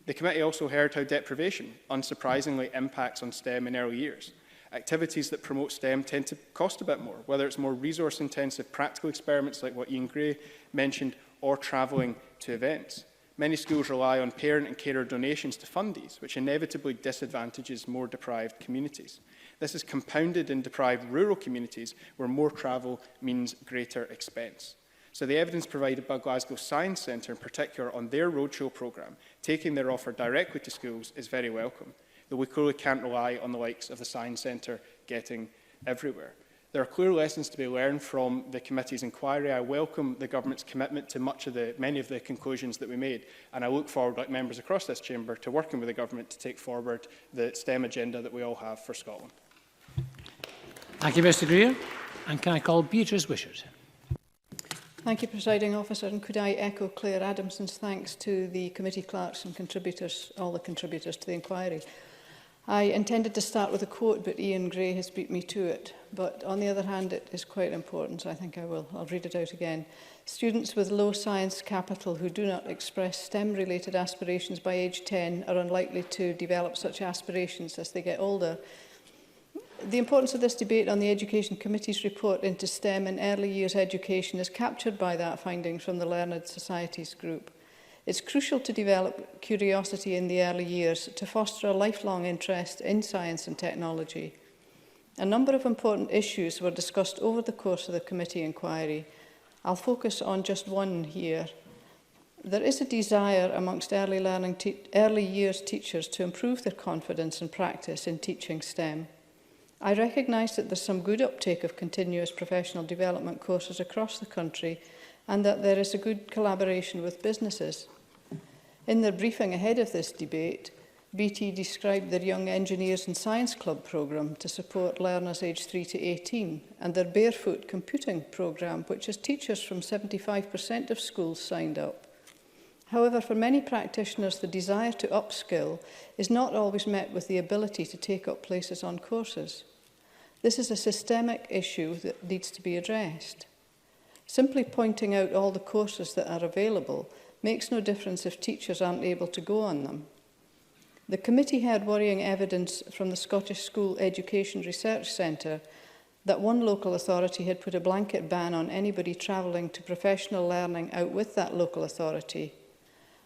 The committee also heard how deprivation, unsurprisingly, impacts on STEM in early years. Activities that promote STEM tend to cost a bit more, whether it's more resource-intensive practical experiments like what Ian Gray mentioned, or travelling to events. Many schools rely on parent and carer donations to fund these, which inevitably disadvantages more deprived communities. This is compounded in deprived rural communities where more travel means greater expense. So the evidence provided by Glasgow Science Centre in particular on their roadshow programme, taking their offer directly to schools, is very welcome, though we clearly can't rely on the likes of the Science Centre getting everywhere. There are clear lessons to be learned from the committee's inquiry. I welcome the government's commitment to many of the conclusions that we made, and I look forward, like members across this chamber, to working with the government to take forward the STEM agenda that we all have for Scotland. Thank you, Mr Greer. And can I call Beatrice Wishart? Thank you, Presiding Officer. And could I echo Claire Adamson's thanks to the committee clerks and contributors, all the contributors to the inquiry. I intended to start with a quote, but Ian Gray has beat me to it. But on the other hand, it is quite important, so I think I will. I'll read it out again. Students with low science capital who do not express STEM-related aspirations by age 10 are unlikely to develop such aspirations as they get older. The importance of this debate on the Education Committee's report into STEM and early years education is captured by that finding from the Learned Societies group. It's crucial to develop curiosity in the early years to foster a lifelong interest in science and technology. A number of important issues were discussed over the course of the committee inquiry. I'll focus on just one here. There is a desire amongst early years teachers to improve their confidence and practice in teaching STEM. I recognise that there's some good uptake of continuous professional development courses across the country and that there is a good collaboration with businesses. In their briefing ahead of this debate, BT described their Young Engineers and Science Club programme to support learners aged 3 to 18 and their Barefoot Computing programme, which has teachers from 75% of schools signed up. However, for many practitioners, the desire to upskill is not always met with the ability to take up places on courses. This is a systemic issue that needs to be addressed. Simply pointing out all the courses that are available makes no difference if teachers aren't able to go on them. The committee had worrying evidence from the Scottish School Education Research Centre that one local authority had put a blanket ban on anybody travelling to professional learning out with that local authority.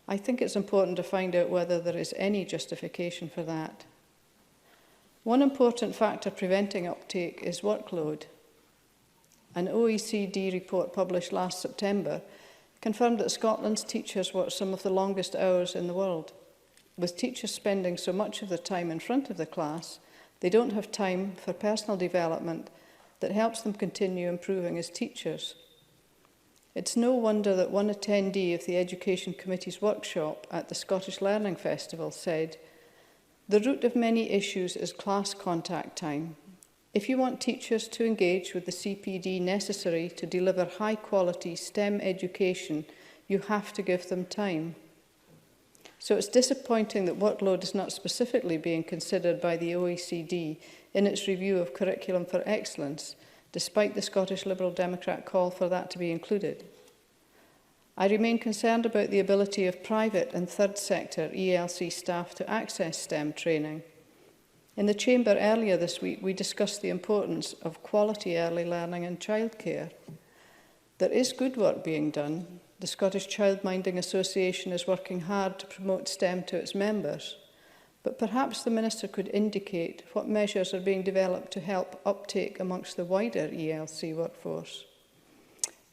I think it's important to find out whether there is any justification for that. One important factor preventing uptake is workload. An OECD report published last September confirmed that Scotland's teachers work some of the longest hours in the world. With teachers spending so much of their time in front of the class, they don't have time for personal development that helps them continue improving as teachers. It's no wonder that one attendee of the Education Committee's workshop at the Scottish Learning Festival said, "The root of many issues is class contact time. If you want teachers to engage with the CPD necessary to deliver high-quality STEM education, you have to give them time." So it's disappointing that workload is not specifically being considered by the OECD in its review of Curriculum for Excellence, despite the Scottish Liberal Democrat call for that to be included. I remain concerned about the ability of private and third sector ELC staff to access STEM training. In the Chamber earlier this week, we discussed the importance of quality early learning and childcare. There is good work being done. The Scottish Childminding Association is working hard to promote STEM to its members. But perhaps the Minister could indicate what measures are being developed to help uptake amongst the wider ELC workforce.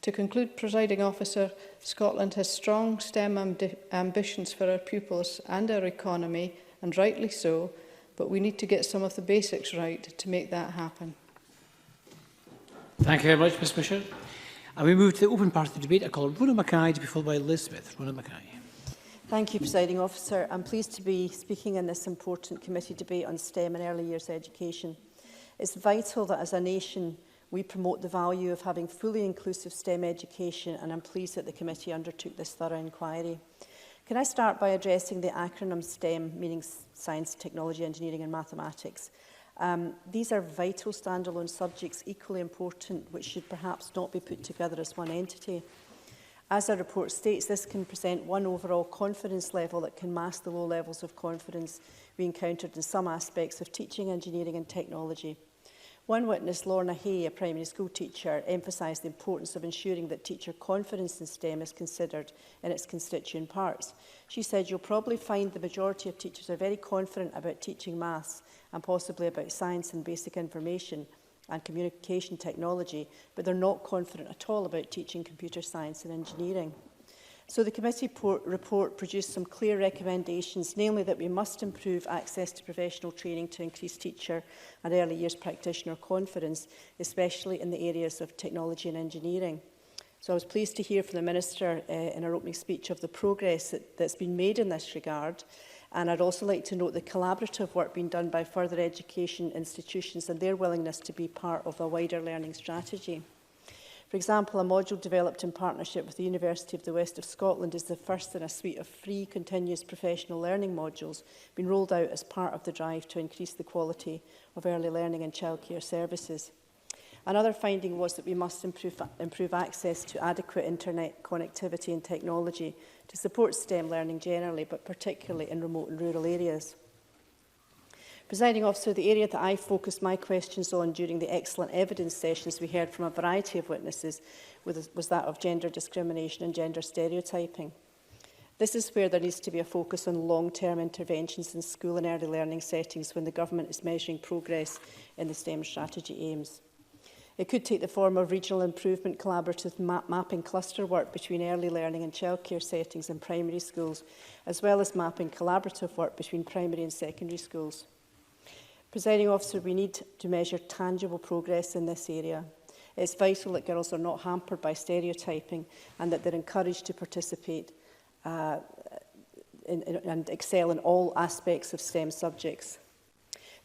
To conclude, Presiding Officer, Scotland has strong STEM ambitions for our pupils and our economy, and rightly so, but we need to get some of the basics right to make that happen. Thank you very much, Ms Fisher. And we move to the open part of the debate. I call Rona Mackay to be followed by Liz Smith. Rona Mackay. Thank you, Presiding Officer. I'm pleased to be speaking in this important committee debate on STEM and early years education. It's vital that as a nation we promote the value of having fully inclusive STEM education, and I'm pleased that the committee undertook this thorough inquiry. Can I start by addressing the acronym STEM, meaning science, technology, engineering and mathematics? These are vital standalone subjects, equally important, which should perhaps not be put together as one entity. As our report states, this can present one overall confidence level that can mask the low levels of confidence we encountered in some aspects of teaching, engineering and technology. One witness, Lorna Hay, a primary school teacher, emphasised the importance of ensuring that teacher confidence in STEM is considered in its constituent parts. She said, "You'll probably find the majority of teachers are very confident about teaching maths and possibly about science and basic information and communication technology, but they're not confident at all about teaching computer science and engineering." So the committee report produced some clear recommendations, namely that we must improve access to professional training to increase teacher and early years practitioner confidence, especially in the areas of technology and engineering. So I was pleased to hear from the Minister in her opening speech of the progress that's been made in this regard. And I'd also like to note the collaborative work being done by further education institutions and their willingness to be part of a wider learning strategy. For example, a module developed in partnership with the University of the West of Scotland is the first in a suite of free continuous professional learning modules being rolled out as part of the drive to increase the quality of early learning and childcare services. Another finding was that we must improve access to adequate internet connectivity and technology to support STEM learning generally, but particularly in remote and rural areas. Presiding Officer, the area that I focused my questions on during the excellent evidence sessions we heard from a variety of witnesses was that of gender discrimination and gender stereotyping. This is where there needs to be a focus on long-term interventions in school and early learning settings when the government is measuring progress in the STEM strategy aims. It could take the form of regional improvement, collaborative mapping cluster work between early learning and childcare settings in primary schools, as well as mapping collaborative work between primary and secondary schools. Presiding Officer, we need to measure tangible progress in this area. It's vital that girls are not hampered by stereotyping and that they're encouraged to participate and excel in all aspects of STEM subjects.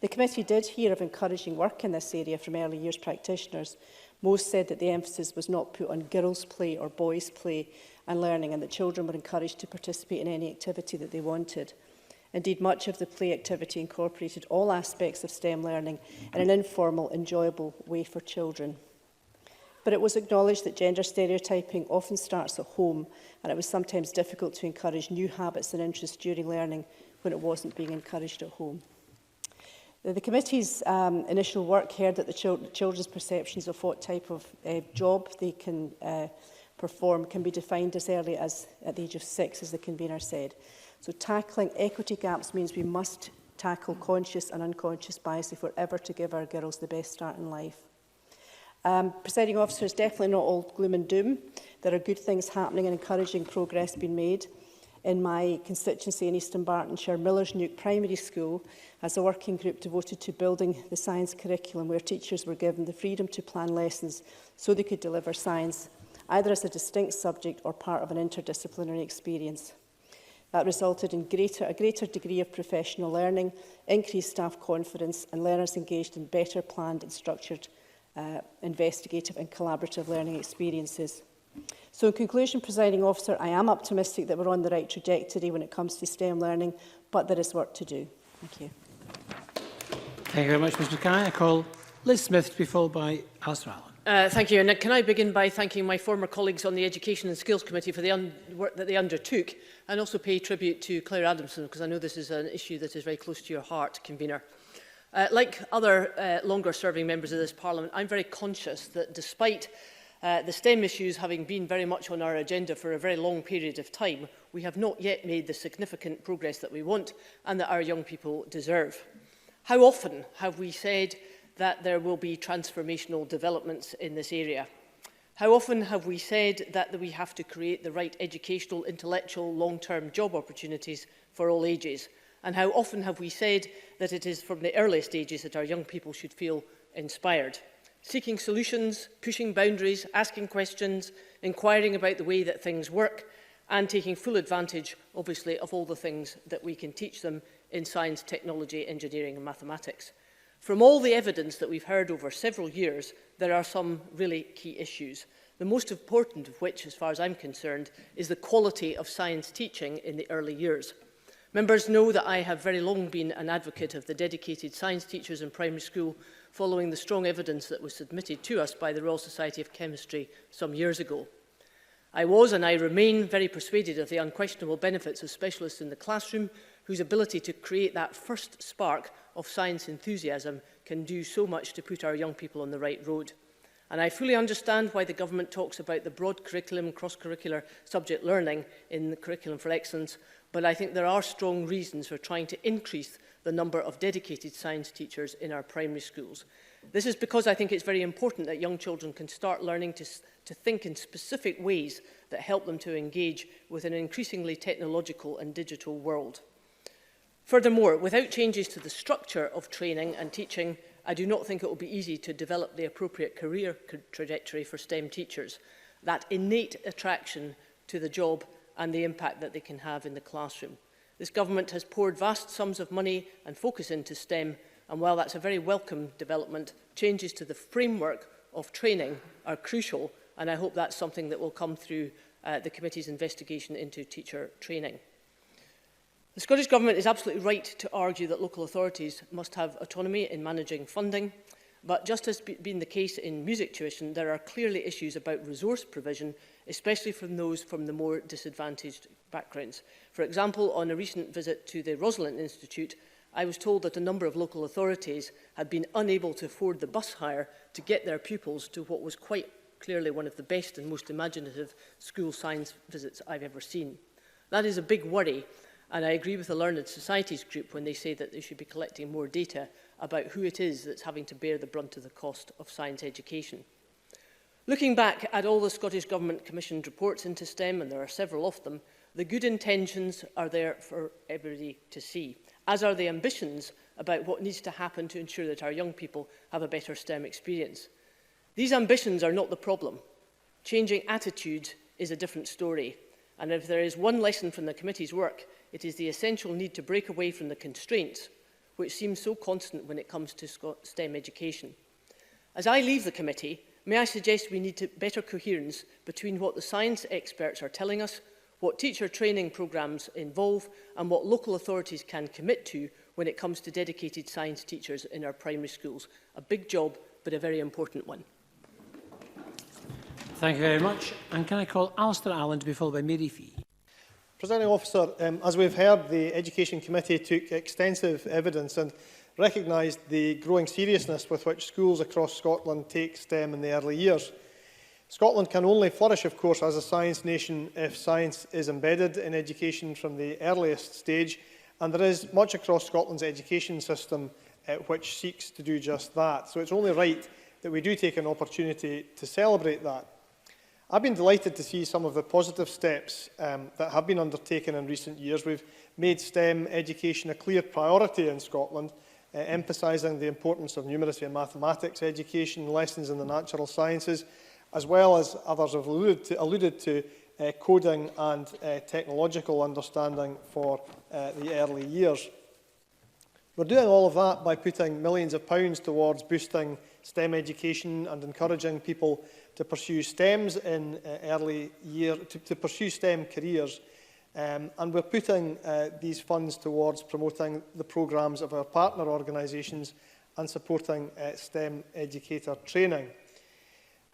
The committee did hear of encouraging work in this area from early years practitioners. Most said that the emphasis was not put on girls' play or boys' play and learning, and that children were encouraged to participate in any activity that they wanted. Indeed, much of the play activity incorporated all aspects of STEM learning in an informal, enjoyable way for children. But it was acknowledged that gender stereotyping often starts at home, and it was sometimes difficult to encourage new habits and interests during learning when it wasn't being encouraged at home. The committee's initial work heard that the children's perceptions of what type of job they can perform can be defined as early as at the age of 6, as the convener said. So tackling equity gaps means we must tackle conscious and unconscious bias if we're ever to give our girls the best start in life. Presiding Officer, it's definitely not all gloom and doom. There are good things happening and encouraging progress being made. In my constituency in Eastern Bartonshire, Millersnook Primary School has a working group devoted to building the science curriculum, where teachers were given the freedom to plan lessons so they could deliver science either as a distinct subject or part of an interdisciplinary experience. That resulted in a greater degree of professional learning, increased staff confidence, and learners engaged in better planned and structured investigative and collaborative learning experiences. So in conclusion, Presiding Officer, I am optimistic that we're on the right trajectory when it comes to STEM learning, but there is work to do. Thank you. Thank you very much, Ms Mackay. I call Liz Smith to be followed by Alison. Thank you. And can I begin by thanking my former colleagues on the Education and Skills Committee for the work that they undertook, and also pay tribute to Claire Adamson, because I know this is an issue that is very close to your heart, Convener. Like other longer-serving members of this Parliament, I'm very conscious that despite The STEM issues having been very much on our agenda for a very long period of time, we have not yet made the significant progress that we want and that our young people deserve. How often have we said that there will be transformational developments in this area? How often have we said that we have to create the right educational, intellectual, long-term job opportunities for all ages? And how often have we said that it is from the early stages that our young people should feel inspired? Seeking solutions, pushing boundaries, asking questions, inquiring about the way that things work, and taking full advantage, obviously, of all the things that we can teach them in science, technology, engineering and mathematics. From all the evidence that we've heard over several years, there are some really key issues. The most important of which, as far as I'm concerned, is the quality of science teaching in the early years. Members know that I have very long been an advocate of the dedicated science teachers in primary school, following the strong evidence that was submitted to us by the Royal Society of Chemistry some years ago. I was and I remain very persuaded of the unquestionable benefits of specialists in the classroom, whose ability to create that first spark of science enthusiasm can do so much to put our young people on the right road. And I fully understand why the government talks about the broad curriculum, cross-curricular subject learning in the Curriculum for Excellence, but I think there are strong reasons for trying to increase the number of dedicated science teachers in our primary schools. This is because I think it's very important that young children can start learning to think in specific ways that help them to engage with an increasingly technological and digital world. Furthermore, without changes to the structure of training and teaching, I do not think it will be easy to develop the appropriate career trajectory for STEM teachers, that innate attraction to the job and the impact that they can have in the classroom. This government has poured vast sums of money and focus into STEM, and while that's a very welcome development, changes to the framework of training are crucial, and I hope that's something that will come through the committee's investigation into teacher training. The Scottish Government is absolutely right to argue that local authorities must have autonomy in managing funding, but just as been the case in music tuition, there are clearly issues about resource provision, especially from those from the more disadvantaged backgrounds. For example, on a recent visit to the Rosalind Institute, I was told that a number of local authorities had been unable to afford the bus hire to get their pupils to what was quite clearly one of the best and most imaginative school science visits I've ever seen. That is a big worry. And I agree with the Learned Societies group when they say that they should be collecting more data about who it is that's having to bear the brunt of the cost of science education. Looking back at all the Scottish Government commissioned reports into STEM, and there are several of them, the good intentions are there for everybody to see, as are the ambitions about what needs to happen to ensure that our young people have a better STEM experience. These ambitions are not the problem. Changing attitudes is a different story. And if there is one lesson from the committee's work, it is the essential need to break away from the constraints, which seem so constant when it comes to STEM education. As I leave the committee, may I suggest we need better coherence between what the science experts are telling us, what teacher training programmes involve, and what local authorities can commit to when it comes to dedicated science teachers in our primary schools. A big job, but a very important one. Thank you very much. And can I call Alistair Allen to be followed by Mary Fee? Presiding Officer, as we've heard, the Education Committee took extensive evidence and recognised the growing seriousness with which schools across Scotland take STEM in the early years. Scotland can only flourish, of course, as a science nation if science is embedded in education from the earliest stage, and there is much across Scotland's education system which seeks to do just that. So it's only right that we do take an opportunity to celebrate that. I've been delighted to see some of the positive steps that have been undertaken in recent years. We've made STEM education a clear priority in Scotland, emphasising the importance of numeracy and mathematics education, lessons in the natural sciences, as well as others have alluded to coding and technological understanding for the early years. We're doing all of that by putting millions of pounds towards boosting STEM education and encouraging people to pursue STEMs in early year, to pursue STEM careers. And we're putting these funds towards promoting the programmes of our partner organisations and supporting STEM educator training.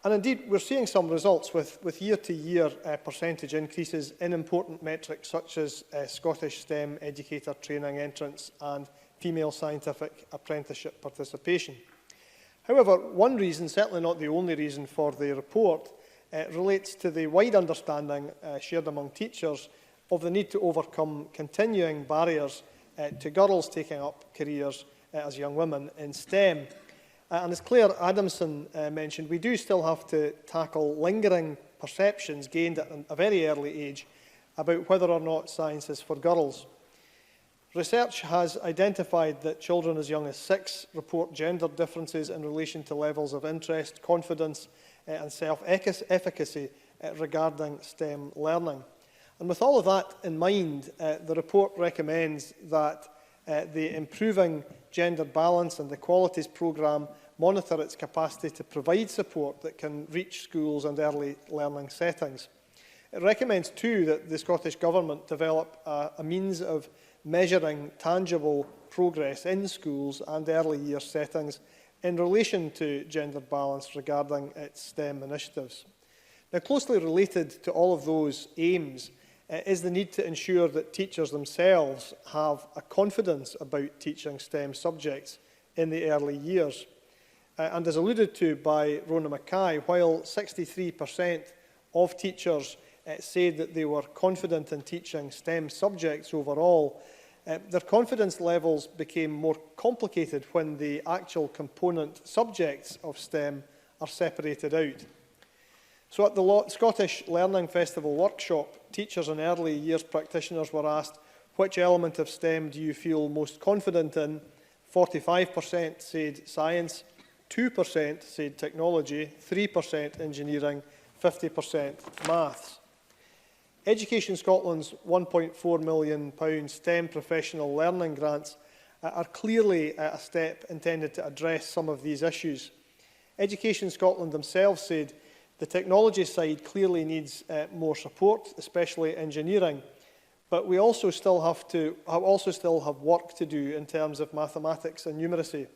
And indeed, we're seeing some results with year-to-year percentage increases in important metrics such as Scottish STEM educator training entrance and female scientific apprenticeship participation. However, one reason, certainly not the only reason for the report, relates to the wide understanding shared among teachers of the need to overcome continuing barriers to girls taking up careers as young women in STEM. And as Claire Adamson mentioned, we do still have to tackle lingering perceptions gained at a very early age about whether or not science is for girls. Research has identified that children as young as 6 report gender differences in relation to levels of interest, confidence and self-efficacy regarding STEM learning. And with all of that in mind, the report recommends that the Improving Gender Balance and Equalities programme monitor its capacity to provide support that can reach schools and early learning settings. It recommends too that the Scottish Government develop a means of measuring tangible progress in schools and early year settings in relation to gender balance regarding its STEM initiatives. Now, closely related to all of those aims is the need to ensure that teachers themselves have a confidence about teaching STEM subjects in the early years. And as alluded to by Rona Mackay, while 63% of teachers said that they were confident in teaching STEM subjects overall, their confidence levels became more complicated when the actual component subjects of STEM are separated out. So at the Scottish Learning Festival workshop, teachers and early years practitioners were asked, which element of STEM do you feel most confident in? 45% said science, 2% said technology, 3% engineering, 50% maths. Education Scotland's £1.4 million STEM professional learning grants are clearly a step intended to address some of these issues. Education Scotland themselves said the technology side clearly needs more support, especially engineering, but we also still have work to do in terms of mathematics and numeracy.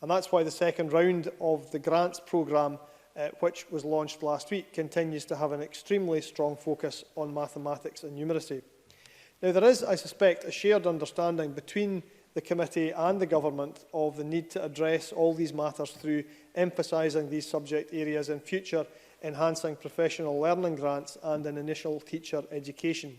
And that's why the second round of the grants programme, which was launched last week, continues to have an extremely strong focus on mathematics and numeracy. Now, there is, I suspect, a shared understanding between the committee and the government of the need to address all these matters through emphasising these subject areas in future enhancing professional learning grants and in initial teacher education.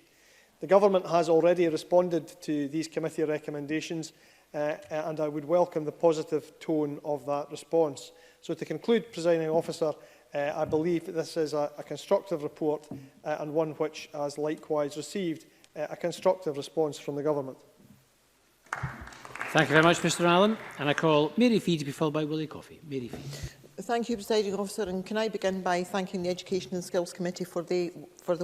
The government has already responded to these committee recommendations and I would welcome the positive tone of that response. So to conclude, Presiding Officer, I believe that this is a constructive report and one which has likewise received a constructive response from the government. Thank you very much, Mr Allen. And I call Mary Fee to be followed by Willie Coffey. Mary Fee. Thank you, Presiding Officer, and can I begin by thanking the Education and Skills Committee for the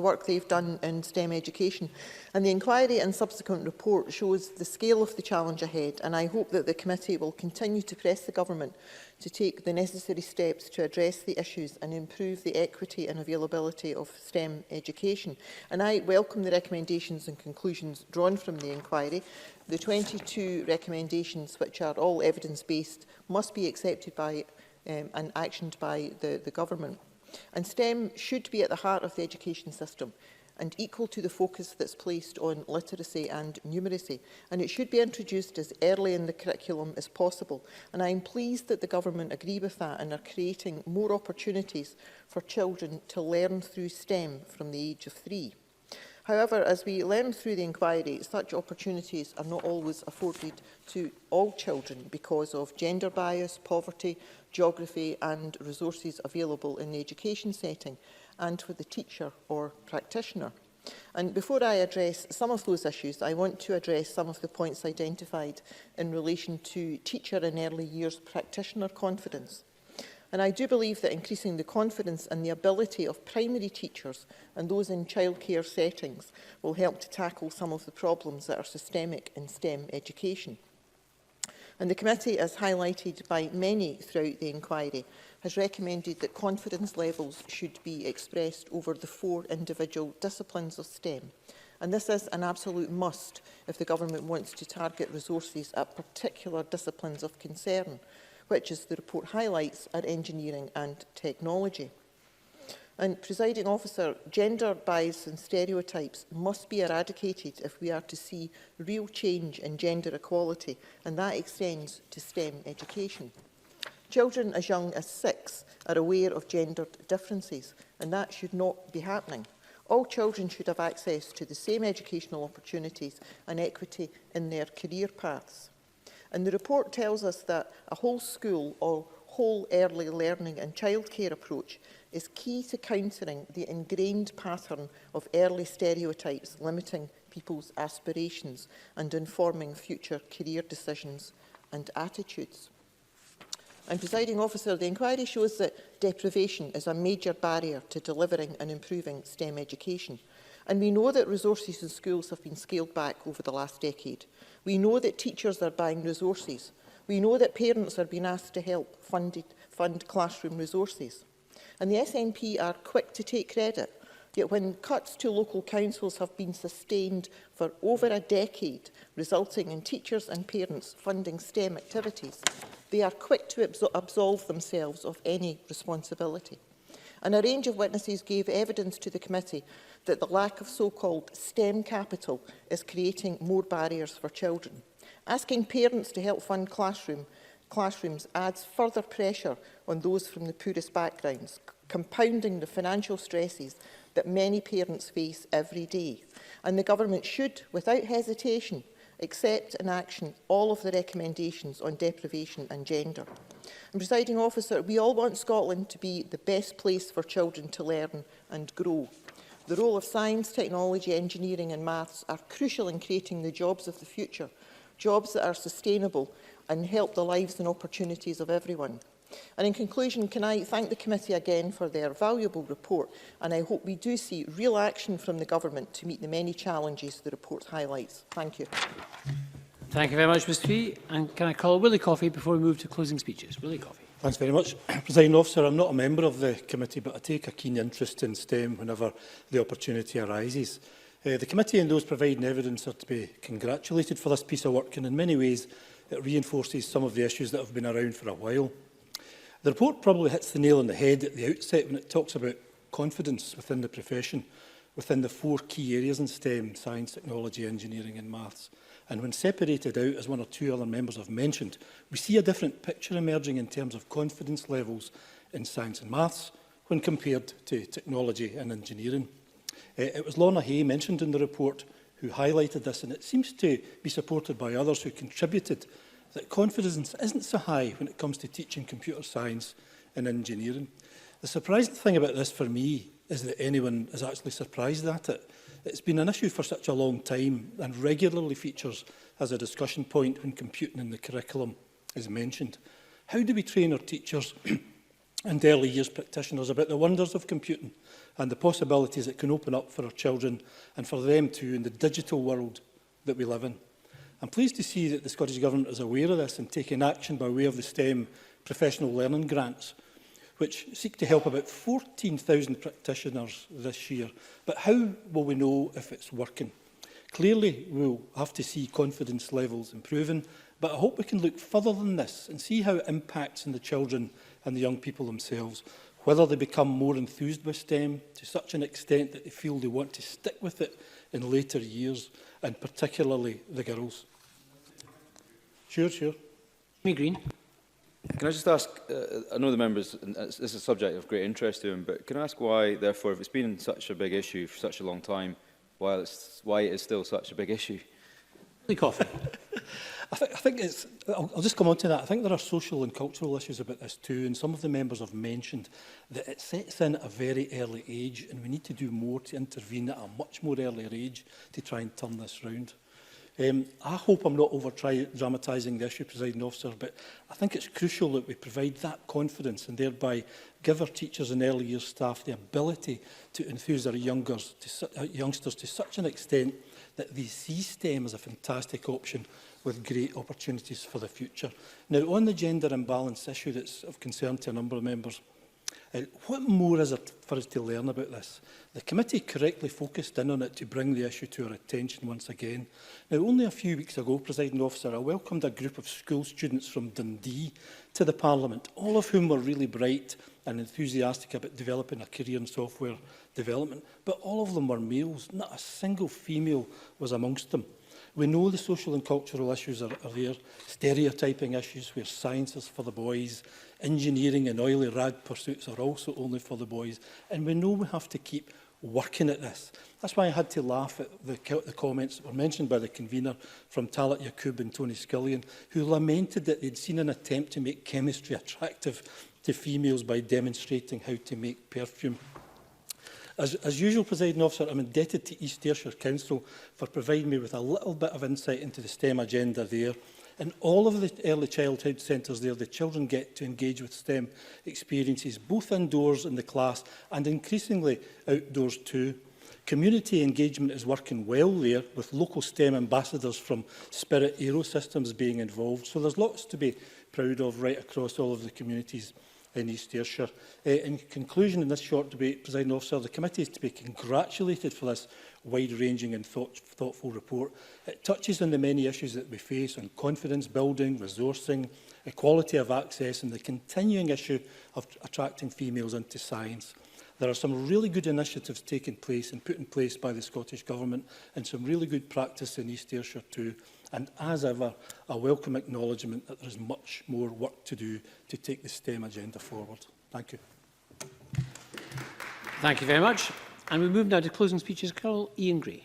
work they've done in STEM education. And the inquiry and subsequent report shows the scale of the challenge ahead, and I hope that the committee will continue to press the government to take the necessary steps to address the issues and improve the equity and availability of STEM education. And I welcome the recommendations and conclusions drawn from the inquiry. The 22 recommendations, which are all evidence-based, must be accepted by and actioned by the government. And STEM should be at the heart of the education system and equal to the focus that's placed on literacy and numeracy. And it should be introduced as early in the curriculum as possible. And I'm pleased that the government agree with that and are creating more opportunities for children to learn through STEM from the age of 3. However, as we learn through the inquiry, such opportunities are not always afforded to all children because of gender bias, poverty, geography and resources available in the education setting and for the teacher or practitioner. And before I address some of those issues, I want to address some of the points identified in relation to teacher and early years practitioner confidence. And I do believe that increasing the confidence and the ability of primary teachers and those in childcare settings will help to tackle some of the problems that are systemic in STEM education. And the committee, as highlighted by many throughout the inquiry, has recommended that confidence levels should be expressed over the 4 individual disciplines of STEM. And this is an absolute must if the government wants to target resources at particular disciplines of concern, which, as the report highlights, are engineering and technology. And, Presiding Officer, gender bias and stereotypes must be eradicated if we are to see real change in gender equality, and that extends to STEM education. Children as young as 6 are aware of gendered differences, and that should not be happening. All children should have access to the same educational opportunities and equity in their career paths. And the report tells us that a whole school or whole early learning and childcare approach is key to countering the ingrained pattern of early stereotypes limiting people's aspirations and informing future career decisions and attitudes. And, Presiding Officer, the inquiry shows that deprivation is a major barrier to delivering and improving STEM education. And we know that resources in schools have been scaled back over the last decade. We know that teachers are buying resources. We know that parents are being asked to help fund classroom resources. And the SNP are quick to take credit. Yet when cuts to local councils have been sustained for over a decade, resulting in teachers and parents funding STEM activities, they are quick to absolve themselves of any responsibility. And a range of witnesses gave evidence to the committee that the lack of so-called STEM capital is creating more barriers for children. Asking parents to help fund classrooms adds further pressure on those from the poorest backgrounds, compounding the financial stresses that many parents face every day. And the government should, without hesitation, accept and action all of the recommendations on deprivation and gender. And, Presiding Officer, we all want Scotland to be the best place for children to learn and grow. The role of science, technology, engineering and maths are crucial in creating the jobs of the future, jobs that are sustainable and help the lives and opportunities of everyone. And in conclusion, can I thank the committee again for their valuable report, and I hope we do see real action from the government to meet the many challenges the report highlights. Thank you. Thank you very much, Mr Fee. And can I call Willie Coffey before we move to closing speeches? Willie Coffey. Thanks very much. Presiding Officer, I'm not a member of the committee, but I take a keen interest in STEM whenever the opportunity arises. The committee and those providing evidence are to be congratulated for this piece of work, and in many ways it reinforces some of the issues that have been around for a while. The report probably hits the nail on the head at the outset when it talks about confidence within the profession, within the 4 key areas in STEM, science, technology, engineering and maths. And when separated out, as one or two other members have mentioned, we see a different picture emerging in terms of confidence levels in science and maths when compared to technology and engineering. It was Lorna Hay mentioned in the report who highlighted this, and it seems to be supported by others who contributed that confidence isn't so high when it comes to teaching computer science and engineering. The surprising thing about this for me is that anyone is actually surprised at it. It's been an issue for such a long time and regularly features as a discussion point when computing in the curriculum is mentioned. How do we train our teachers and early years practitioners about the wonders of computing and the possibilities it can open up for our children and for them too in the digital world that we live in? I'm pleased to see that the Scottish Government is aware of this and taking action by way of the STEM professional learning grants, which seek to help about 14,000 practitioners this year. But how will we know if it's working? Clearly, we'll have to see confidence levels improving, but I hope we can look further than this and see how it impacts on the children and the young people themselves, whether they become more enthused with STEM to such an extent that they feel they want to stick with it in later years, and particularly the girls. Sure. Me Green. Can I just ask, I know the members, and this is a subject of great interest to them, but can I ask why, therefore, if it's been such a big issue for such a long time, why it is still such a big issue? Coffee. I think it's, I'll just come on to that. I think there are social and cultural issues about this too, and some of the members have mentioned that it sets in at a very early age, and we need to do more to intervene at a much more earlier age to try and turn this round. I hope I'm not over-dramatising the issue, Presiding Officer, but I think it's crucial that we provide that confidence and thereby give our teachers and early years staff the ability to enthuse our youngsters to such an extent that they see STEM as a fantastic option with great opportunities for the future. Now, on the gender imbalance issue that's of concern to a number of members, what more is there for us to learn about this? The committee correctly focused in on it to bring the issue to our attention once again. Now, only a few weeks ago, Presiding Officer, I welcomed a group of school students from Dundee to the Parliament, all of whom were really bright and enthusiastic about developing a career in software development. But all of them were males, not a single female was amongst them. We know the social and cultural issues are there, stereotyping issues where science is for the boys, engineering and oily rag pursuits are also only for the boys, and we know we have to keep working at this. That's why I had to laugh at the comments that were mentioned by the convener from Talat Yaqub and Tony Scullion, who lamented that they'd seen an attempt to make chemistry attractive to females by demonstrating how to make perfume. As usual, Presiding Officer, I'm indebted to East Ayrshire Council for providing me with a little bit of insight into the STEM agenda there. In all of the early childhood centres there, the children get to engage with STEM experiences, both indoors in the class and increasingly outdoors too. Community engagement is working well there, with local STEM ambassadors from Spirit Aerosystems being involved. So there's lots to be proud of right across all of the communities in East Ayrshire. In conclusion, in this short debate, Presiding Officer, the committee is to be congratulated for this wide-ranging and thoughtful report. It touches on the many issues that we face on confidence building, resourcing, equality of access and the continuing issue of attracting females into science. There are some really good initiatives taking place and put in place by the Scottish Government and some really good practice in East Ayrshire too. And as ever, a welcome acknowledgement that there is much more work to do to take the STEM agenda forward. Thank you. Thank you very much. And we move now to closing speeches. Carol Ian Gray.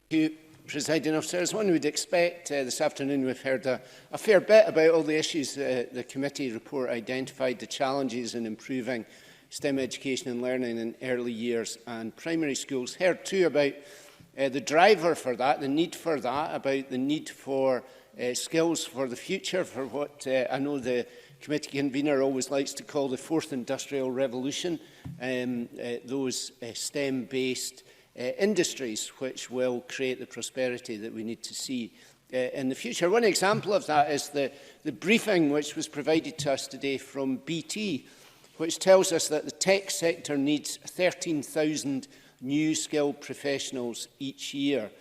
Thank you, Presiding Officer. As one would expect, this afternoon we've heard a fair bit about all the issues the committee report identified, the challenges in improving STEM education and learning in early years and primary schools. Heard too about the driver for that, the need for that, about the need for skills for the future, for what I know the committee convener always likes to call the fourth industrial revolution, those STEM-based industries which will create the prosperity that we need to see in the future. One example of that is the briefing which was provided to us today from BT, which tells us that the tech sector needs 13,000 new skilled professionals each year.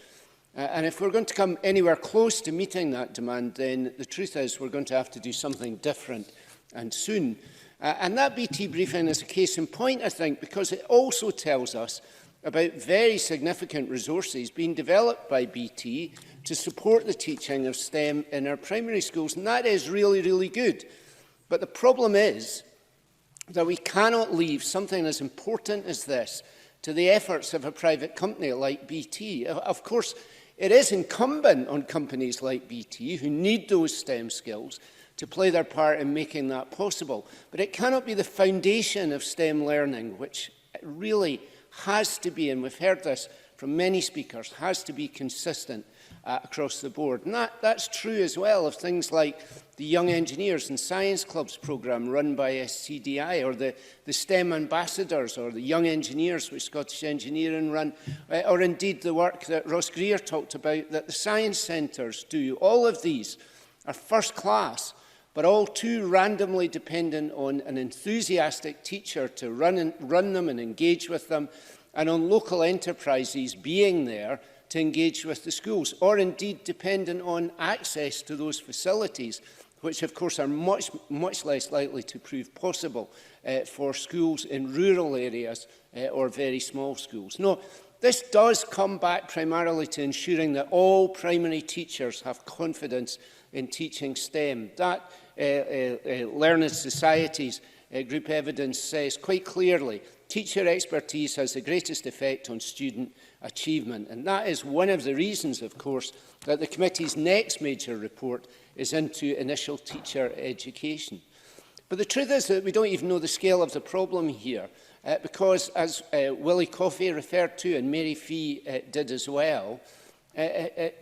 And if we're going to come anywhere close to meeting that demand, then the truth is we're going to have to do something different and soon. And that BT briefing is a case in point, I think, because it also tells us about very significant resources being developed by BT to support the teaching of STEM in our primary schools. And that is really, really good. But the problem is that we cannot leave something as important as this to the efforts of a private company like BT. Of course, it is incumbent on companies like BT, who need those STEM skills, to play their part in making that possible. But it cannot be the foundation of STEM learning, which really has to be, and we've heard this from many speakers, has to be consistent across the board. And that's true as well of things like the Young Engineers and Science Clubs programme run by SCDI, or the STEM Ambassadors, or the Young Engineers which Scottish Engineering run, or indeed the work that Ross Greer talked about that the science centres do. All of these are first class, but all too randomly dependent on an enthusiastic teacher to run them and engage with them, and on local enterprises being there to engage with the schools, or indeed dependent on access to those facilities, which of course are much less likely to prove possible for schools in rural areas or very small schools. No, this does come back primarily to ensuring that all primary teachers have confidence in teaching STEM. That Learned Societies group evidence says quite clearly teacher expertise has the greatest effect on student achievement. And that is one of the reasons, of course, that the committee's next major report is into initial teacher education. But the truth is that we don't even know the scale of the problem here, because, as Willie Coffey referred to and Mary Fee did as well,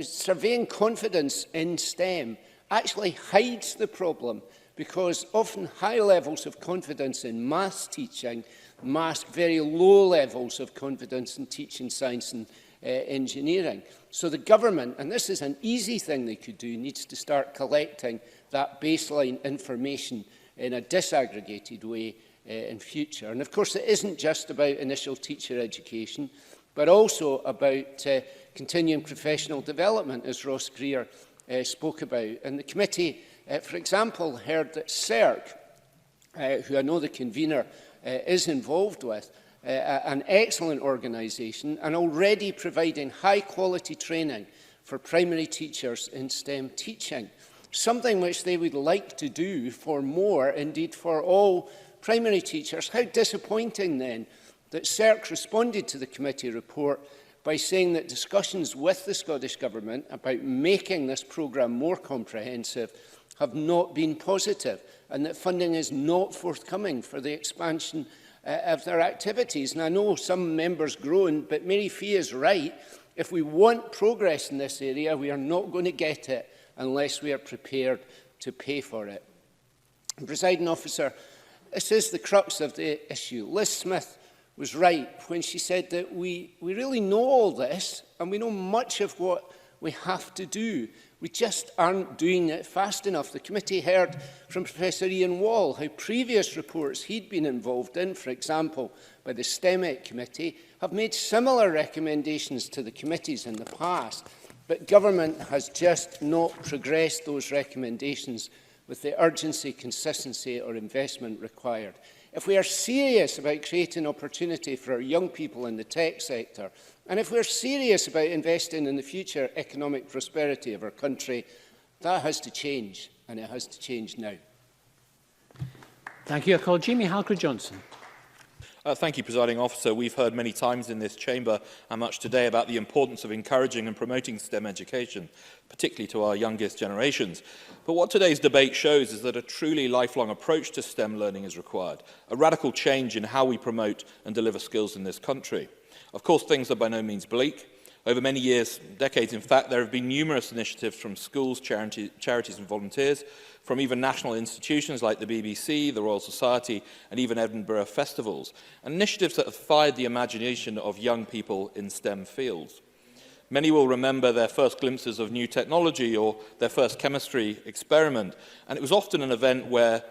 surveying confidence in STEM actually hides the problem, because often high levels of confidence in maths teaching mask very low levels of confidence in teaching science and engineering. So the government, and this is an easy thing they could do, needs to start collecting that baseline information in a disaggregated way in future. And of course, it isn't just about initial teacher education, but also about continuing professional development, as Ross Greer spoke about. And the committee, for example, heard that CERC, who I know the convener is involved with, an excellent organisation, and already providing high-quality training for primary teachers in STEM teaching, something which they would like to do for more, indeed for all primary teachers. How disappointing then that CERC responded to the committee report by saying that discussions with the Scottish Government about making this programme more comprehensive have not been positive, and that funding is not forthcoming for the expansion of their activities. And I know some members groan, but Mary Fee is right. If we want progress in this area, we are not going to get it unless we are prepared to pay for it. And, Presiding Officer, this is the crux of the issue. Liz Smith was right when she said that we really know all this and we know much of what we have to do. We just aren't doing it fast enough. The committee heard from Professor Ian Wall how previous reports he'd been involved in, for example, by the STEMEC committee, have made similar recommendations to the committees in the past. But government has just not progressed those recommendations with the urgency, consistency or investment required. If we are serious about creating opportunity for our young people in the tech sector, and if we're serious about investing in the future economic prosperity of our country, that has to change, and it has to change now. Thank you. I call Jamie Halker-Johnson. Thank you, Presiding Officer. We've heard many times in this chamber and much today about the importance of encouraging and promoting STEM education, particularly to our youngest generations. But what today's debate shows is that a truly lifelong approach to STEM learning is required, a radical change in how we promote and deliver skills in this country. Of course, things are by no means bleak. Over many years, decades in fact, there have been numerous initiatives from schools, charities and volunteers, from even national institutions like the BBC, the Royal Society and even Edinburgh festivals, and initiatives that have fired the imagination of young people in STEM fields. Many will remember their first glimpses of new technology or their first chemistry experiment, and it was often an event where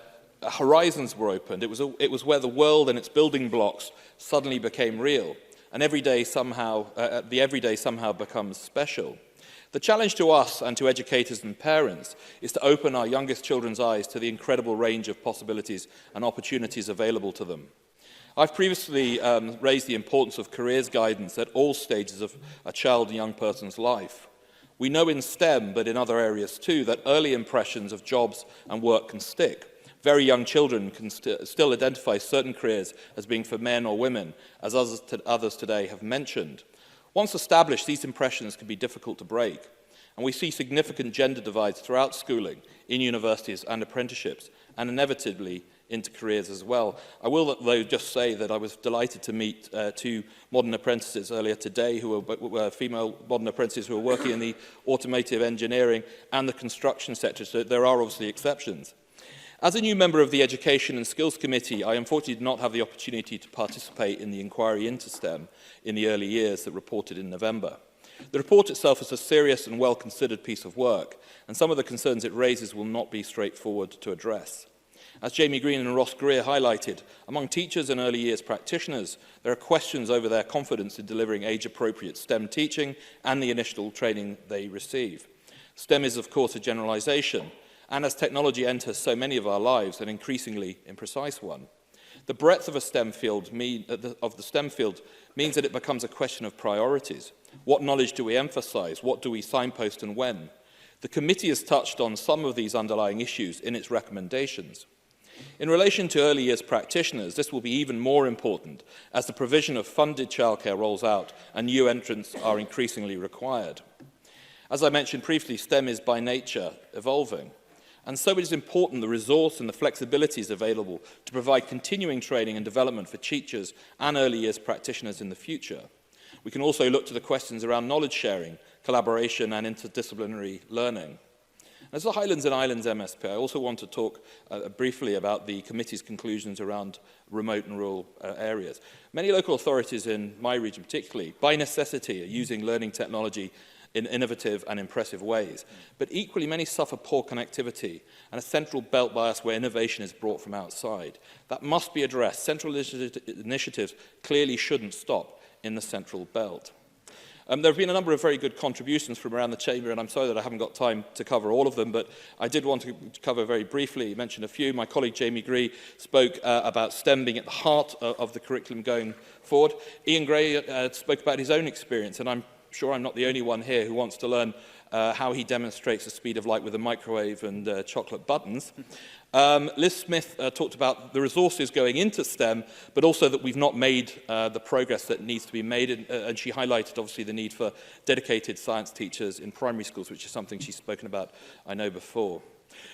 horizons were opened. It was where the world and its building blocks suddenly became real. And the everyday somehow becomes special. The challenge to us and to educators and parents is to open our youngest children's eyes to the incredible range of possibilities and opportunities available to them. I've previously raised the importance of careers guidance at all stages of a child and young person's life. We know in STEM, but in other areas too, that early impressions of jobs and work can stick. Very young children can still identify certain careers as being for men or women, as others today have mentioned. Once established, these impressions can be difficult to break, and we see significant gender divides throughout schooling, in universities and apprenticeships, and inevitably into careers as well. I will, though, just say that I was delighted to meet two modern apprentices earlier today, who were female modern apprentices who were working in the automotive engineering and the construction sector, so there are obviously exceptions. As a new member of the Education and Skills Committee, I unfortunately did not have the opportunity to participate in the inquiry into STEM in the early years that reported in November. The report itself is a serious and well-considered piece of work, and some of the concerns it raises will not be straightforward to address. As Jamie Green and Ross Greer highlighted, among teachers and early years practitioners, there are questions over their confidence in delivering age-appropriate STEM teaching and the initial training they receive. STEM is, of course, a generalisation, and as technology enters so many of our lives, an increasingly imprecise one. The breadth of the STEM field means that it becomes a question of priorities. What knowledge do we emphasise? What do we signpost and when? The committee has touched on some of these underlying issues in its recommendations. In relation to early years practitioners, this will be even more important as the provision of funded childcare rolls out and new entrants are increasingly required. As I mentioned previously, STEM is by nature evolving. And so it is important the resource and the flexibilities available to provide continuing training and development for teachers and early years practitioners in the future. We can also look to the questions around knowledge sharing, collaboration and interdisciplinary learning. As the Highlands and Islands MSP, I also want to talk briefly about the committee's conclusions around remote and rural areas. Many local authorities in my region particularly, by necessity, are using learning technology in innovative and impressive ways. But equally, many suffer poor connectivity and a central belt bias where innovation is brought from outside. That must be addressed. Central initiatives clearly shouldn't stop in the central belt. There have been a number of very good contributions from around the chamber, and I'm sorry that I haven't got time to cover all of them, but I did want to cover very briefly, mention a few. My colleague Jamie Gree spoke about STEM being at the heart of the curriculum going forward. Ian Gray spoke about his own experience, and I'm sure I'm not the only one here who wants to learn how he demonstrates the speed of light with a microwave and chocolate buttons. Liz Smith talked about the resources going into STEM, but also that we've not made the progress that needs to be made, and she highlighted obviously the need for dedicated science teachers in primary schools, which is something she's spoken about, I know, before.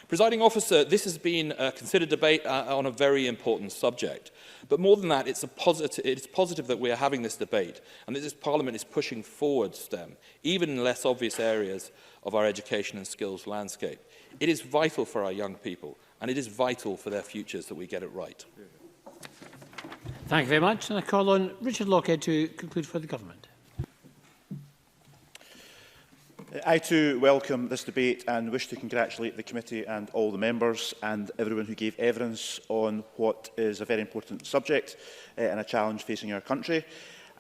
Presiding officer, this has been a considered debate on a very important subject. But more than that, it's positive that we are having this debate and that this Parliament is pushing forward STEM, even in less obvious areas of our education and skills landscape. It is vital for our young people, and it is vital for their futures that we get it right. Thank you very much. And I call on Richard Lockhead to conclude for the Government. I too welcome this debate and wish to congratulate the committee and all the members and everyone who gave evidence on what is a very important subject and a challenge facing our country.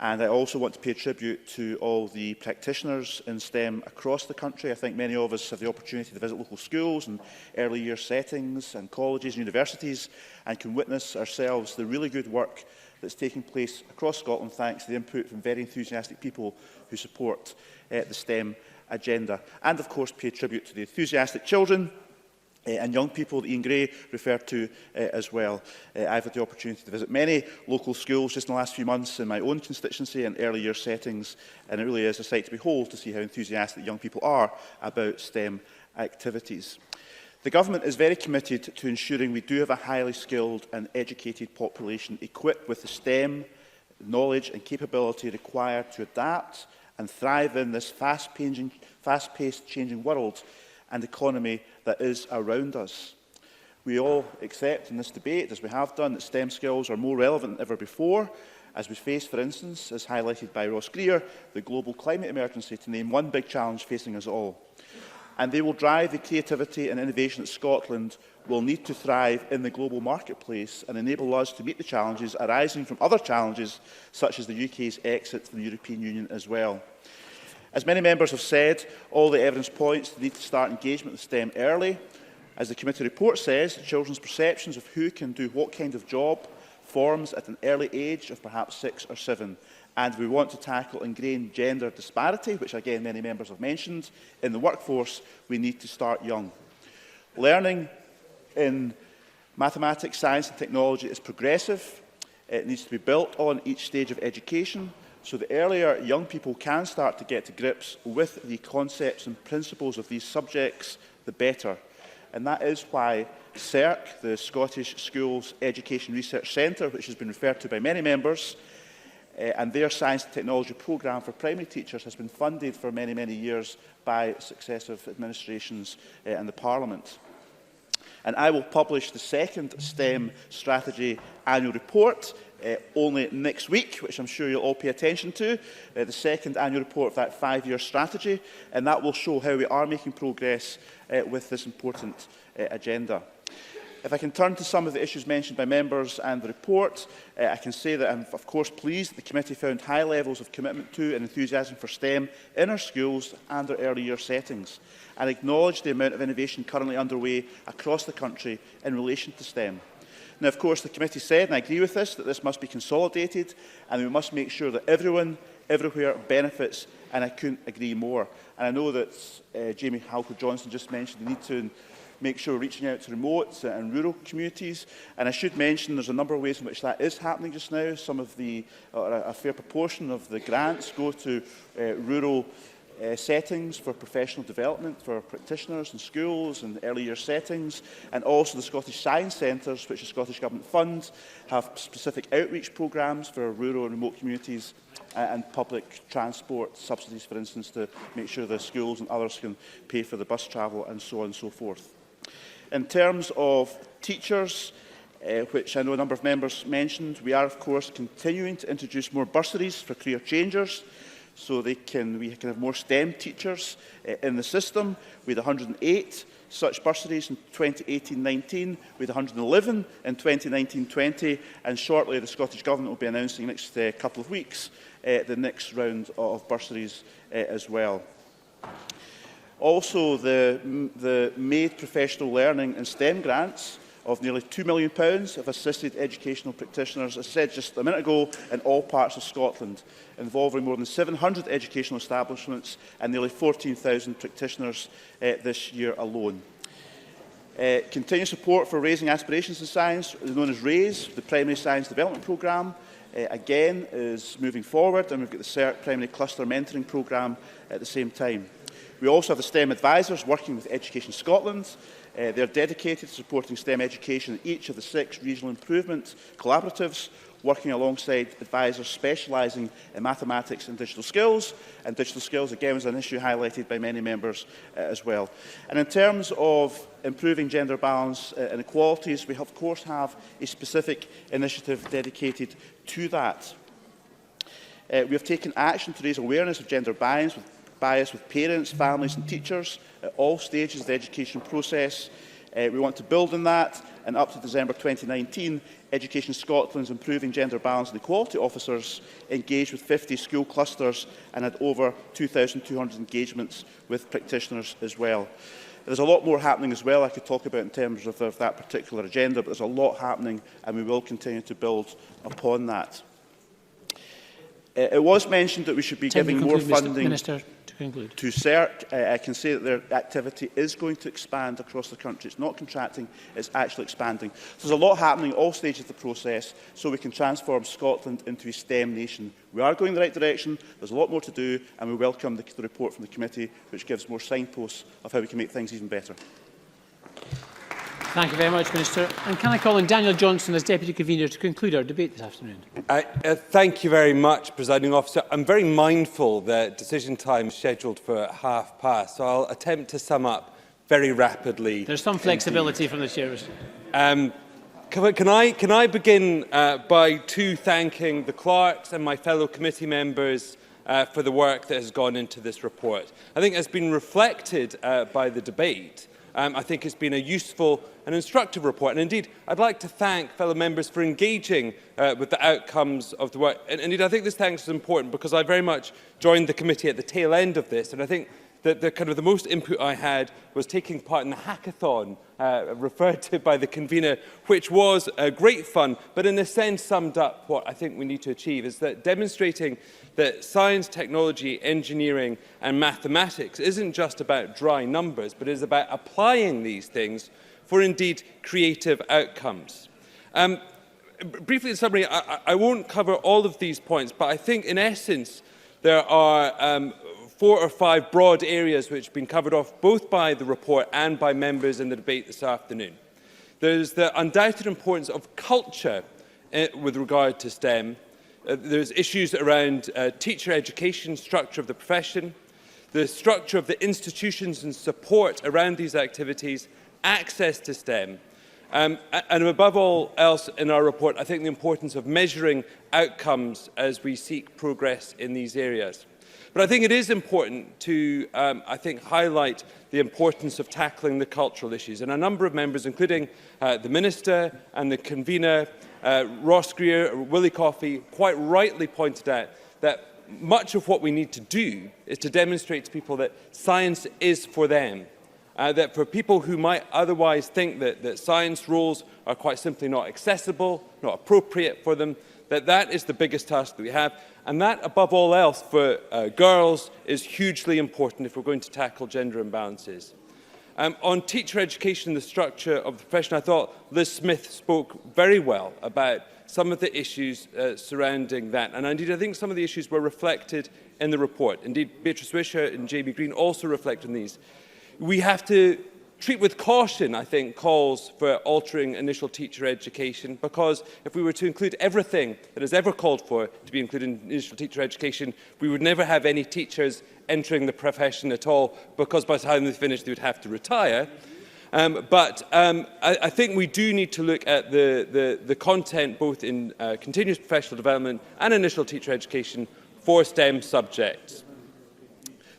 And I also want to pay tribute to all the practitioners in STEM across the country. I think many of us have the opportunity to visit local schools and early year settings and colleges and universities and can witness ourselves the really good work that's taking place across Scotland thanks to the input from very enthusiastic people who support the STEM agenda. And of course pay tribute to the enthusiastic children and young people that Ian Gray referred to as well. I've had the opportunity to visit many local schools just in the last few months in my own constituency and early year settings, and it really is a sight to behold to see how enthusiastic young people are about STEM activities. The Government is very committed to ensuring we do have a highly skilled and educated population equipped with the STEM knowledge and capability required to adapt and thrive in this fast-paced changing world and economy that is around us. We all accept in this debate, as we have done, that STEM skills are more relevant than ever before, as we face, for instance, as highlighted by Ross Greer, the global climate emergency, to name one big challenge facing us all. And they will drive the creativity and innovation that Scotland will need to thrive in the global marketplace and enable us to meet the challenges arising from other challenges, such as the UK's exit from the European Union as well. As many members have said, all the evidence points to the need to start engagement with STEM early. As the committee report says, children's perceptions of who can do what kind of job forms at an early age of perhaps 6 or 7. And we want to tackle ingrained gender disparity, which again many members have mentioned, in the workforce. We need to start young. Learning in mathematics, science and technology is progressive. It needs to be built on each stage of education. So the earlier young people can start to get to grips with the concepts and principles of these subjects, the better. And that is why SERC, the Scottish Schools Education Research Centre, which has been referred to by many members, and their science and technology programme for primary teachers has been funded for many, many years by successive administrations and the Parliament. And I will publish the second STEM strategy annual report only next week, which I'm sure you'll all pay attention to, the second annual report of that 5-year strategy, and that will show how we are making progress with this important agenda. If I can turn to some of the issues mentioned by members and the report, I can say that I'm of course pleased that the committee found high levels of commitment to and enthusiasm for STEM in our schools and our early year settings, and acknowledge the amount of innovation currently underway across the country in relation to STEM. Now, of course, the committee said, and I agree with this, that this must be consolidated and we must make sure that everyone, everywhere benefits, and I couldn't agree more. And I know that Jamie Halker-Johnson just mentioned the need to make sure we're reaching out to remote and rural communities. And I should mention there's a number of ways in which that is happening just now. Some of the, a fair proportion of the grants go to rural settings for professional development for practitioners in schools and early year settings, and also the Scottish Science Centres, which the Scottish Government funds, have specific outreach programmes for rural and remote communities and public transport subsidies, for instance, to make sure the schools and others can pay for the bus travel and so on and so forth. In terms of teachers, which I know a number of members mentioned, we are of course continuing to introduce more bursaries for career changers, so we can have more STEM teachers in the system. We had 108 such bursaries in 2018-19, we had 111 in 2019-20, and shortly the Scottish Government will be announcing in the next couple of weeks the next round of bursaries as well. Also, the MAID professional learning and STEM grants of nearly £2 million of assisted educational practitioners, as said just a minute ago, in all parts of Scotland, involving more than 700 educational establishments and nearly 14,000 practitioners this year alone. Continued support for raising aspirations in science, known as RAISE, the Primary Science Development Programme, again is moving forward, and we've got the CERT Primary Cluster Mentoring Programme at the same time. We also have the STEM advisors working with Education Scotland. They're dedicated to supporting STEM education in each of the 6 regional improvement collaboratives, working alongside advisors specialising in mathematics and digital skills. And digital skills, again, was an issue highlighted by many members as well. And in terms of improving gender balance and inequalities, we of course have a specific initiative dedicated to that. We have taken action to raise awareness of gender bias with parents, families and teachers at all stages of the education process. We want to build on that, and up to December 2019, Education Scotland's Improving Gender Balance and Equality officers engaged with 50 school clusters and had over 2,200 engagements with practitioners as well. There's a lot more happening as well I could talk about in terms of that particular agenda, but there's a lot happening and we will continue to build upon that. It was mentioned that we should be giving more funding to CERT. I can say that their activity is going to expand across the country. It's not contracting, it's actually expanding. So there's a lot happening at all stages of the process so we can transform Scotland into a STEM nation. We are going in the right direction, there's a lot more to do, and we welcome the report from the committee, which gives more signposts of how we can make things even better. Thank you very much, Minister. And can I call on Daniel Johnson as Deputy Convener to conclude our debate this afternoon? Thank you very much, Presiding Officer. I'm very mindful that decision time is scheduled for past, so I'll attempt to sum up very rapidly. There's some flexibility from the chairs. Can I begin by thanking the clerks and my fellow committee members for the work that has gone into this report. I think it's been reflected by the debate. I think it's been a useful and instructive report. And indeed, I'd like to thank fellow members for engaging with the outcomes of the work. And indeed, I think this thanks is important because I very much joined the committee at the tail end of this. And I think that the most input I had was taking part in the hackathon referred to by the convener, which was great fun, but in a sense summed up what I think we need to achieve, is that demonstrating that science, technology, engineering and mathematics isn't just about dry numbers, but is about applying these things for indeed creative outcomes. Briefly in summary, I won't cover all of these points, but I think in essence there are 4 or 5 broad areas which have been covered off both by the report and by members in the debate this afternoon. There's the undoubted importance of culture with regard to STEM. There's issues around teacher education, structure of the profession, the structure of the institutions and support around these activities, access to STEM, and above all else in our report, I think the importance of measuring outcomes as we seek progress in these areas. But I think it is important to, highlight the importance of tackling the cultural issues. And a number of members, including the Minister and the convener, Ross Greer, Willie Coffey, quite rightly pointed out that much of what we need to do is to demonstrate to people that science is for them. That for people who might otherwise think that science roles are quite simply not accessible, not appropriate for them, that is the biggest task that we have. And that, above all else, for girls is hugely important if we're going to tackle gender imbalances. On teacher education and the structure of the profession, I thought Liz Smith spoke very well about some of the issues surrounding that. And indeed, I think some of the issues were reflected in the report. Indeed, Beatrice Wisher and Jamie Green also reflect on these. We have to treat with caution, I think, calls for altering initial teacher education, because if we were to include everything that is ever called for to be included in initial teacher education, we would never have any teachers entering the profession at all, because by the time they finish, they would have to retire. I think we do need to look at the content, both in continuous professional development and initial teacher education for STEM subjects.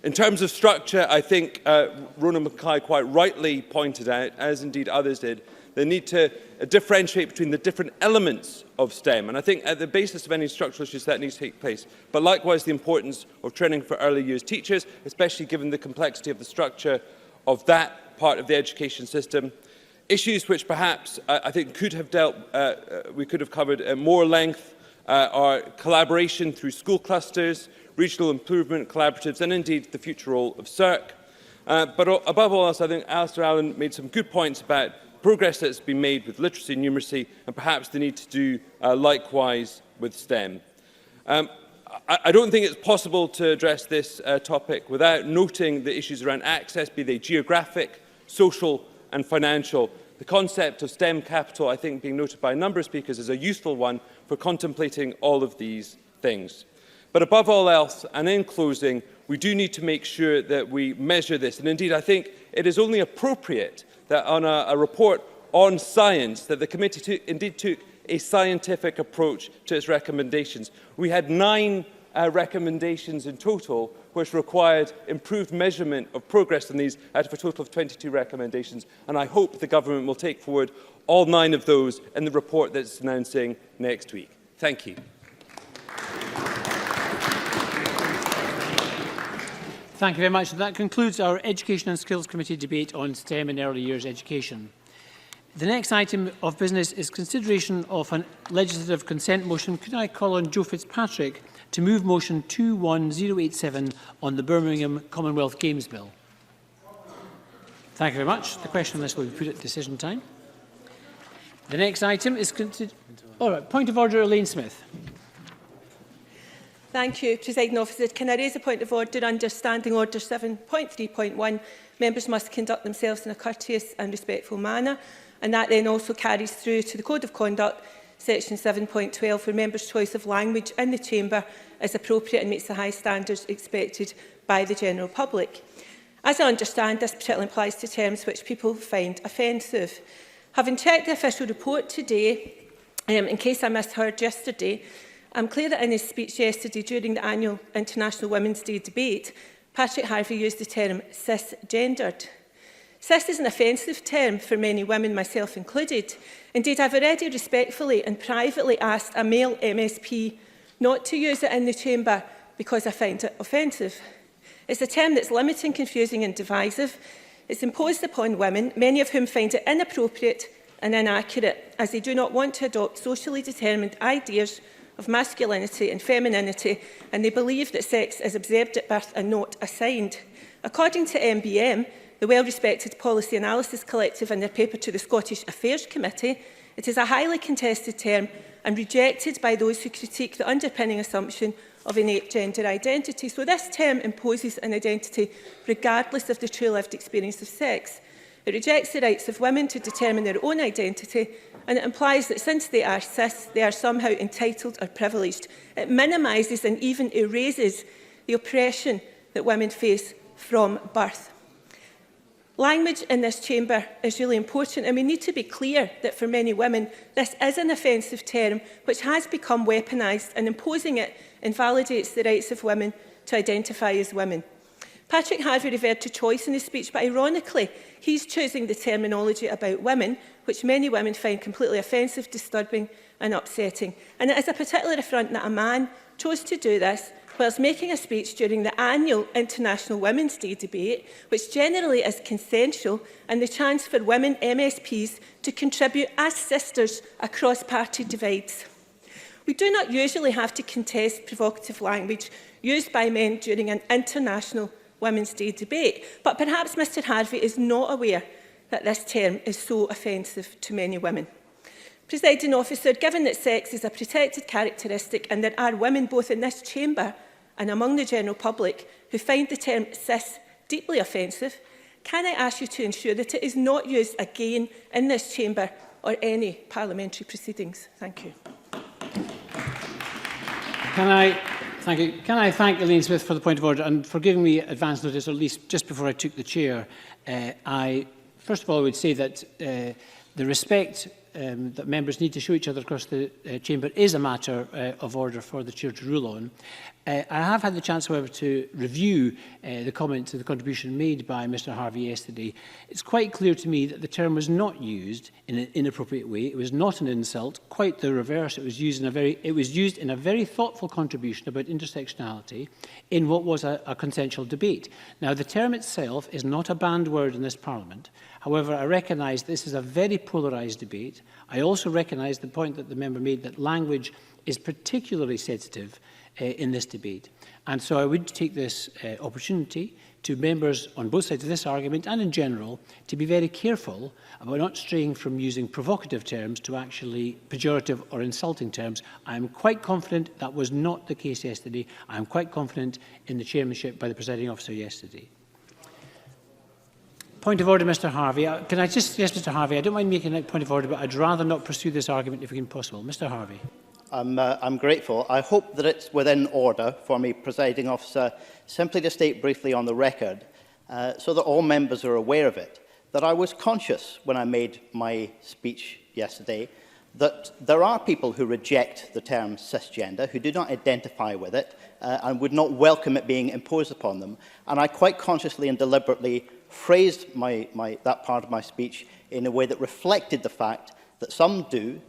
In terms of structure, I think Rona Mackay quite rightly pointed out, as indeed others did, the need to differentiate between the different elements of STEM. And I think at the basis of any structural issues that needs to take place. But likewise, the importance of training for early years teachers, especially given the complexity of the structure of that part of the education system. Issues which perhaps I think we could have covered at more length are collaboration through school clusters, regional improvement collaboratives, and indeed the future role of CERC. But above all else, I think Alistair Allen made some good points about progress that's been made with literacy and numeracy, and perhaps the need to do likewise with STEM. I don't think it's possible to address this topic without noting the issues around access, be they geographic, social and financial. The concept of STEM capital, I think, being noted by a number of speakers, is a useful one for contemplating all of these things. But above all else, and in closing, we do need to make sure that we measure this. And indeed, I think it is only appropriate that on a report on science, that the committee indeed took a scientific approach to its recommendations. We had 9 recommendations in total, which required improved measurement of progress on these out of a total of 22 recommendations. And I hope the government will take forward all 9 of those in the report that it's announcing next week. Thank you. Thank you very much. That concludes our Education and Skills Committee debate on STEM and early years education. The next item of business is consideration of a legislative consent motion. Could I call on Joe Fitzpatrick to move motion 21087 on the Birmingham Commonwealth Games Bill? Thank you very much. The question on this will be put at decision time. The next item is point of order, Elaine Smith. Thank you, Presiding Officer. Can I raise a point of order under Standing Order 7.3.1? Members must conduct themselves in a courteous and respectful manner, and that then also carries through to the Code of Conduct, Section 7.12, where members' choice of language in the Chamber is appropriate and meets the high standards expected by the general public. As I understand, this particularly applies to terms which people find offensive. Having checked the official report today, in case I misheard yesterday, I'm clear that in his speech yesterday during the annual International Women's Day debate, Patrick Harvey used the term cisgendered. Cis is an offensive term for many women, myself included. Indeed, I've already respectfully and privately asked a male MSP not to use it in the Chamber because I find it offensive. It's a term that's limiting, confusing and divisive. It's imposed upon women, many of whom find it inappropriate and inaccurate, as they do not want to adopt socially determined ideas of masculinity and femininity, and they believe that sex is observed at birth and not assigned. According to MBM, the well-respected Policy Analysis Collective, in their paper to the Scottish Affairs Committee, it is a highly contested term and rejected by those who critique the underpinning assumption of innate gender identity. So this term imposes an identity regardless of the true lived experience of sex. It rejects the rights of women to determine their own identity, and it implies that since they are cis, they are somehow entitled or privileged. It minimises and even erases the oppression that women face from birth. Language in this chamber is really important, and we need to be clear that for many women, this is an offensive term which has become weaponised, and imposing it invalidates the rights of women to identify as women. Patrick Harvey referred to choice in his speech, but ironically, he's choosing the terminology about women, which many women find completely offensive, disturbing and upsetting. And it is a particular affront that a man chose to do this whilst making a speech during the annual International Women's Day debate, which generally is consensual, and the chance for women MSPs to contribute as sisters across party divides. We do not usually have to contest provocative language used by men during an International Women's Day debate, but perhaps Mr Harvey is not aware that this term is so offensive to many women. Presiding Officer, given that sex is a protected characteristic and there are women both in this chamber and among the general public who find the term cis deeply offensive, can I ask you to ensure that it is not used again in this chamber or any parliamentary proceedings? Thank you. Thank you. Can I thank Elaine Smith for the point of order and for giving me advance notice, or at least just before I took the chair. First of all, I would say that The respect that members need to show each other across the chamber is a matter of order for the Chair to rule on. I have had the chance, however, to review the comments and the contribution made by Mr Harvey yesterday. It's quite clear to me that the term was not used in an inappropriate way. It was not an insult, quite the reverse. It was used in a very thoughtful contribution about intersectionality in what was a consensual debate. Now, the term itself is not a banned word in this Parliament. However, I recognise this is a very polarised debate. I also recognise the point that the member made that language is particularly sensitive in this debate. And so I would take this opportunity to members on both sides of this argument and in general to be very careful about not straying from using provocative terms to actually pejorative or insulting terms. I am quite confident that was not the case yesterday. I am quite confident in the chairmanship by the presiding officer yesterday. Point of order, Mr Harvey. Can I just suggest, Mr Harvey, I don't mind making a point of order, but I'd rather not pursue this argument if it's possible. Mr Harvey. I'm grateful. I hope that it's within order for me, presiding officer, simply to state briefly on the record, so that all members are aware of it, that I was conscious when I made my speech yesterday that there are people who reject the term cisgender, who do not identify with it, and would not welcome it being imposed upon them. And I quite consciously and deliberately phrased that part of my speech in a way that reflected the fact that some do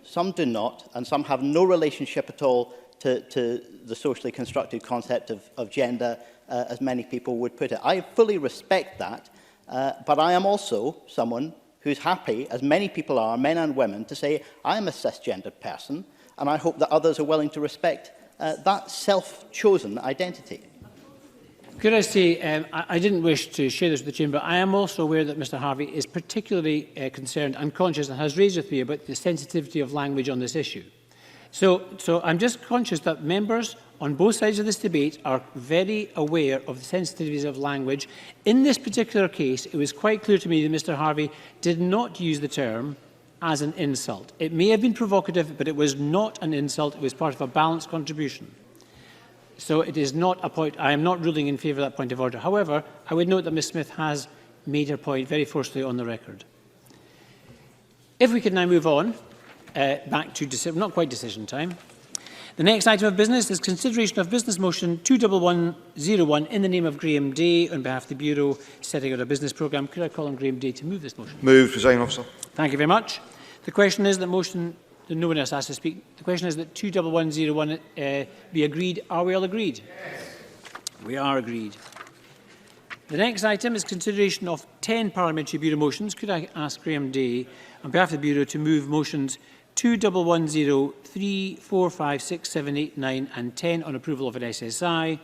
not, and some have no relationship at all to the socially constructed concept of gender, as many people would put it. I fully respect that, but I am also someone who's happy, as many people are, men and women, to say, I am a cisgendered person, and I hope that others are willing to respect that self-chosen identity. Could I say, I didn't wish to share this with the Chamber. I am also aware that Mr Harvey is particularly concerned and conscious and has raised with me about the sensitivity of language on this issue. So I'm just conscious that members on both sides of this debate are very aware of the sensitivities of language. In this particular case, it was quite clear to me that Mr Harvey did not use the term as an insult. It may have been provocative, but it was not an insult. It was part of a balanced contribution. So it is not a point. I am not ruling in favour of that point of order. However, I would note that Ms Smith has made her point very forcefully on the record. If we could now move on back to not quite decision time. The next item of business is consideration of business motion 21101 in the name of Graham Day on behalf of the Bureau setting out a business programme. Could I call on Graham Day to move this motion? Moved, presiding officer. Thank you very much. The question is that motion. No one else has to speak. The question is that 21101 be agreed. Are we all agreed? Yes. We are agreed. The next item is consideration of 10 Parliamentary Bureau motions. Could I ask Graham Day, on behalf of the Bureau, to move motions 21103, 4, 5, 6, 7, 8, 9 and 10 on approval of an SSI,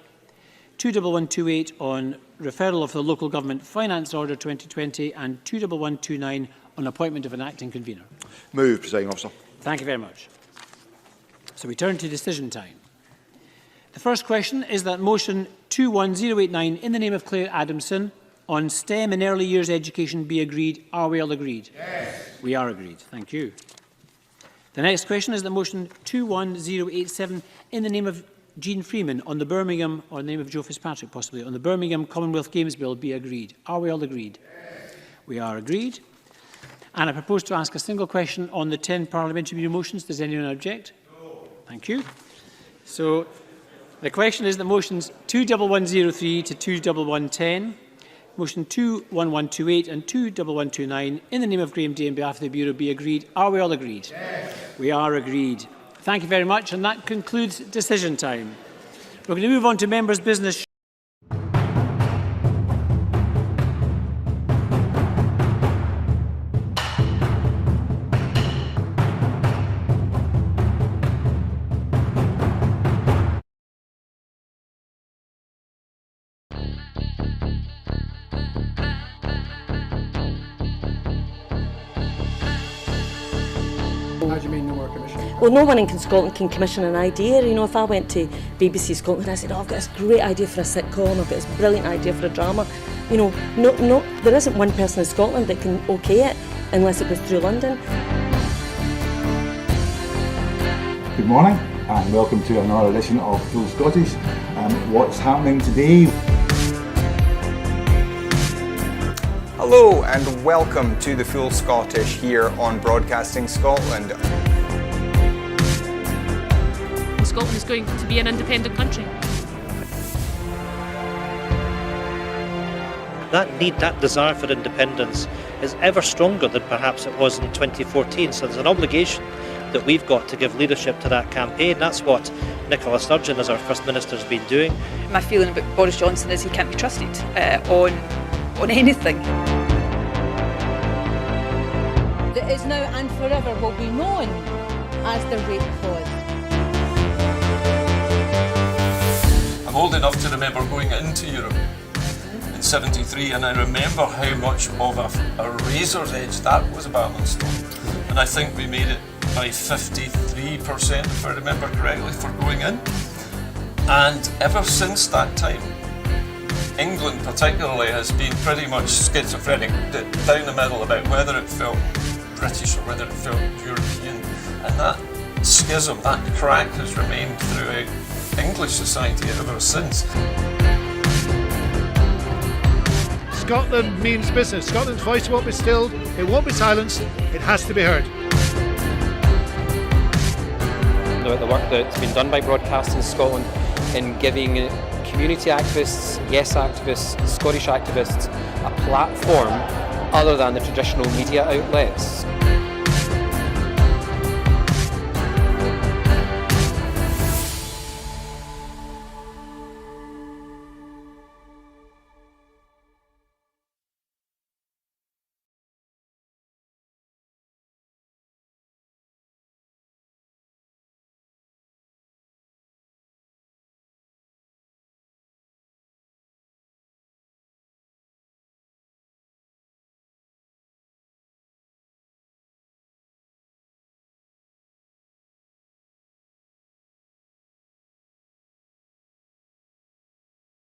21128 on referral of the Local Government Finance Order 2020 and 21129 on appointment of an acting convener? Moved, presiding officer. Thank you very much. So we turn to decision time. The first question is that motion 21089 in the name of Claire Adamson on STEM in early years education be agreed. Are we all agreed? Yes. We are agreed. Thank you. The next question is that motion 21087 in the name of Jean Freeman on the Birmingham, or in the name of Joe Fitzpatrick possibly, on the Birmingham Commonwealth Games Bill be agreed. Are we all agreed? Yes. We are agreed. And I propose to ask a single question on the 10 Parliamentary Bureau motions. Does anyone object? No. Thank you. So the question is that motions 21103 to 21110, motion 21128 and 21129 in the name of Graham Day on behalf of the Bureau be agreed. Are we all agreed? Yes. We are agreed. Thank you very much, and that concludes decision time. We're going to move on to members' business. How do you mean no more commission? Well, no one in Scotland can commission an idea. You know, if I went to BBC Scotland and I said, oh, I've got this great idea for a sitcom, I've got this brilliant idea for a drama, you know, there isn't one person in Scotland that can okay it unless it goes through London. Good morning and welcome to another edition of Full Scottish. What's happening today? Hello and welcome to the Full Scottish here on Broadcasting Scotland. Scotland is going to be an independent country. That need, that desire for independence is ever stronger than perhaps it was in 2014. So there's an obligation that we've got to give leadership to that campaign. That's what Nicola Sturgeon, as our First Minister, has been doing. My feeling about Boris Johnson is he can't be trusted on anything. That is now and forever will be known as the rape clause. I'm old enough to remember going into Europe in '73, and I remember how much of a razor's edge that was a balanced on. And I think we made it by 53%, if I remember correctly, for going in. And ever since that time, England particularly has been pretty much schizophrenic, down the middle about whether it felt British or whether it felt European. And that schism, that crack has remained throughout English society ever since. Scotland means business. Scotland's voice won't be stilled, it won't be silenced, it has to be heard. The work that's been done by Broadcasting Scotland in giving community activists, yes activists, Scottish activists a platform other than the traditional media outlets.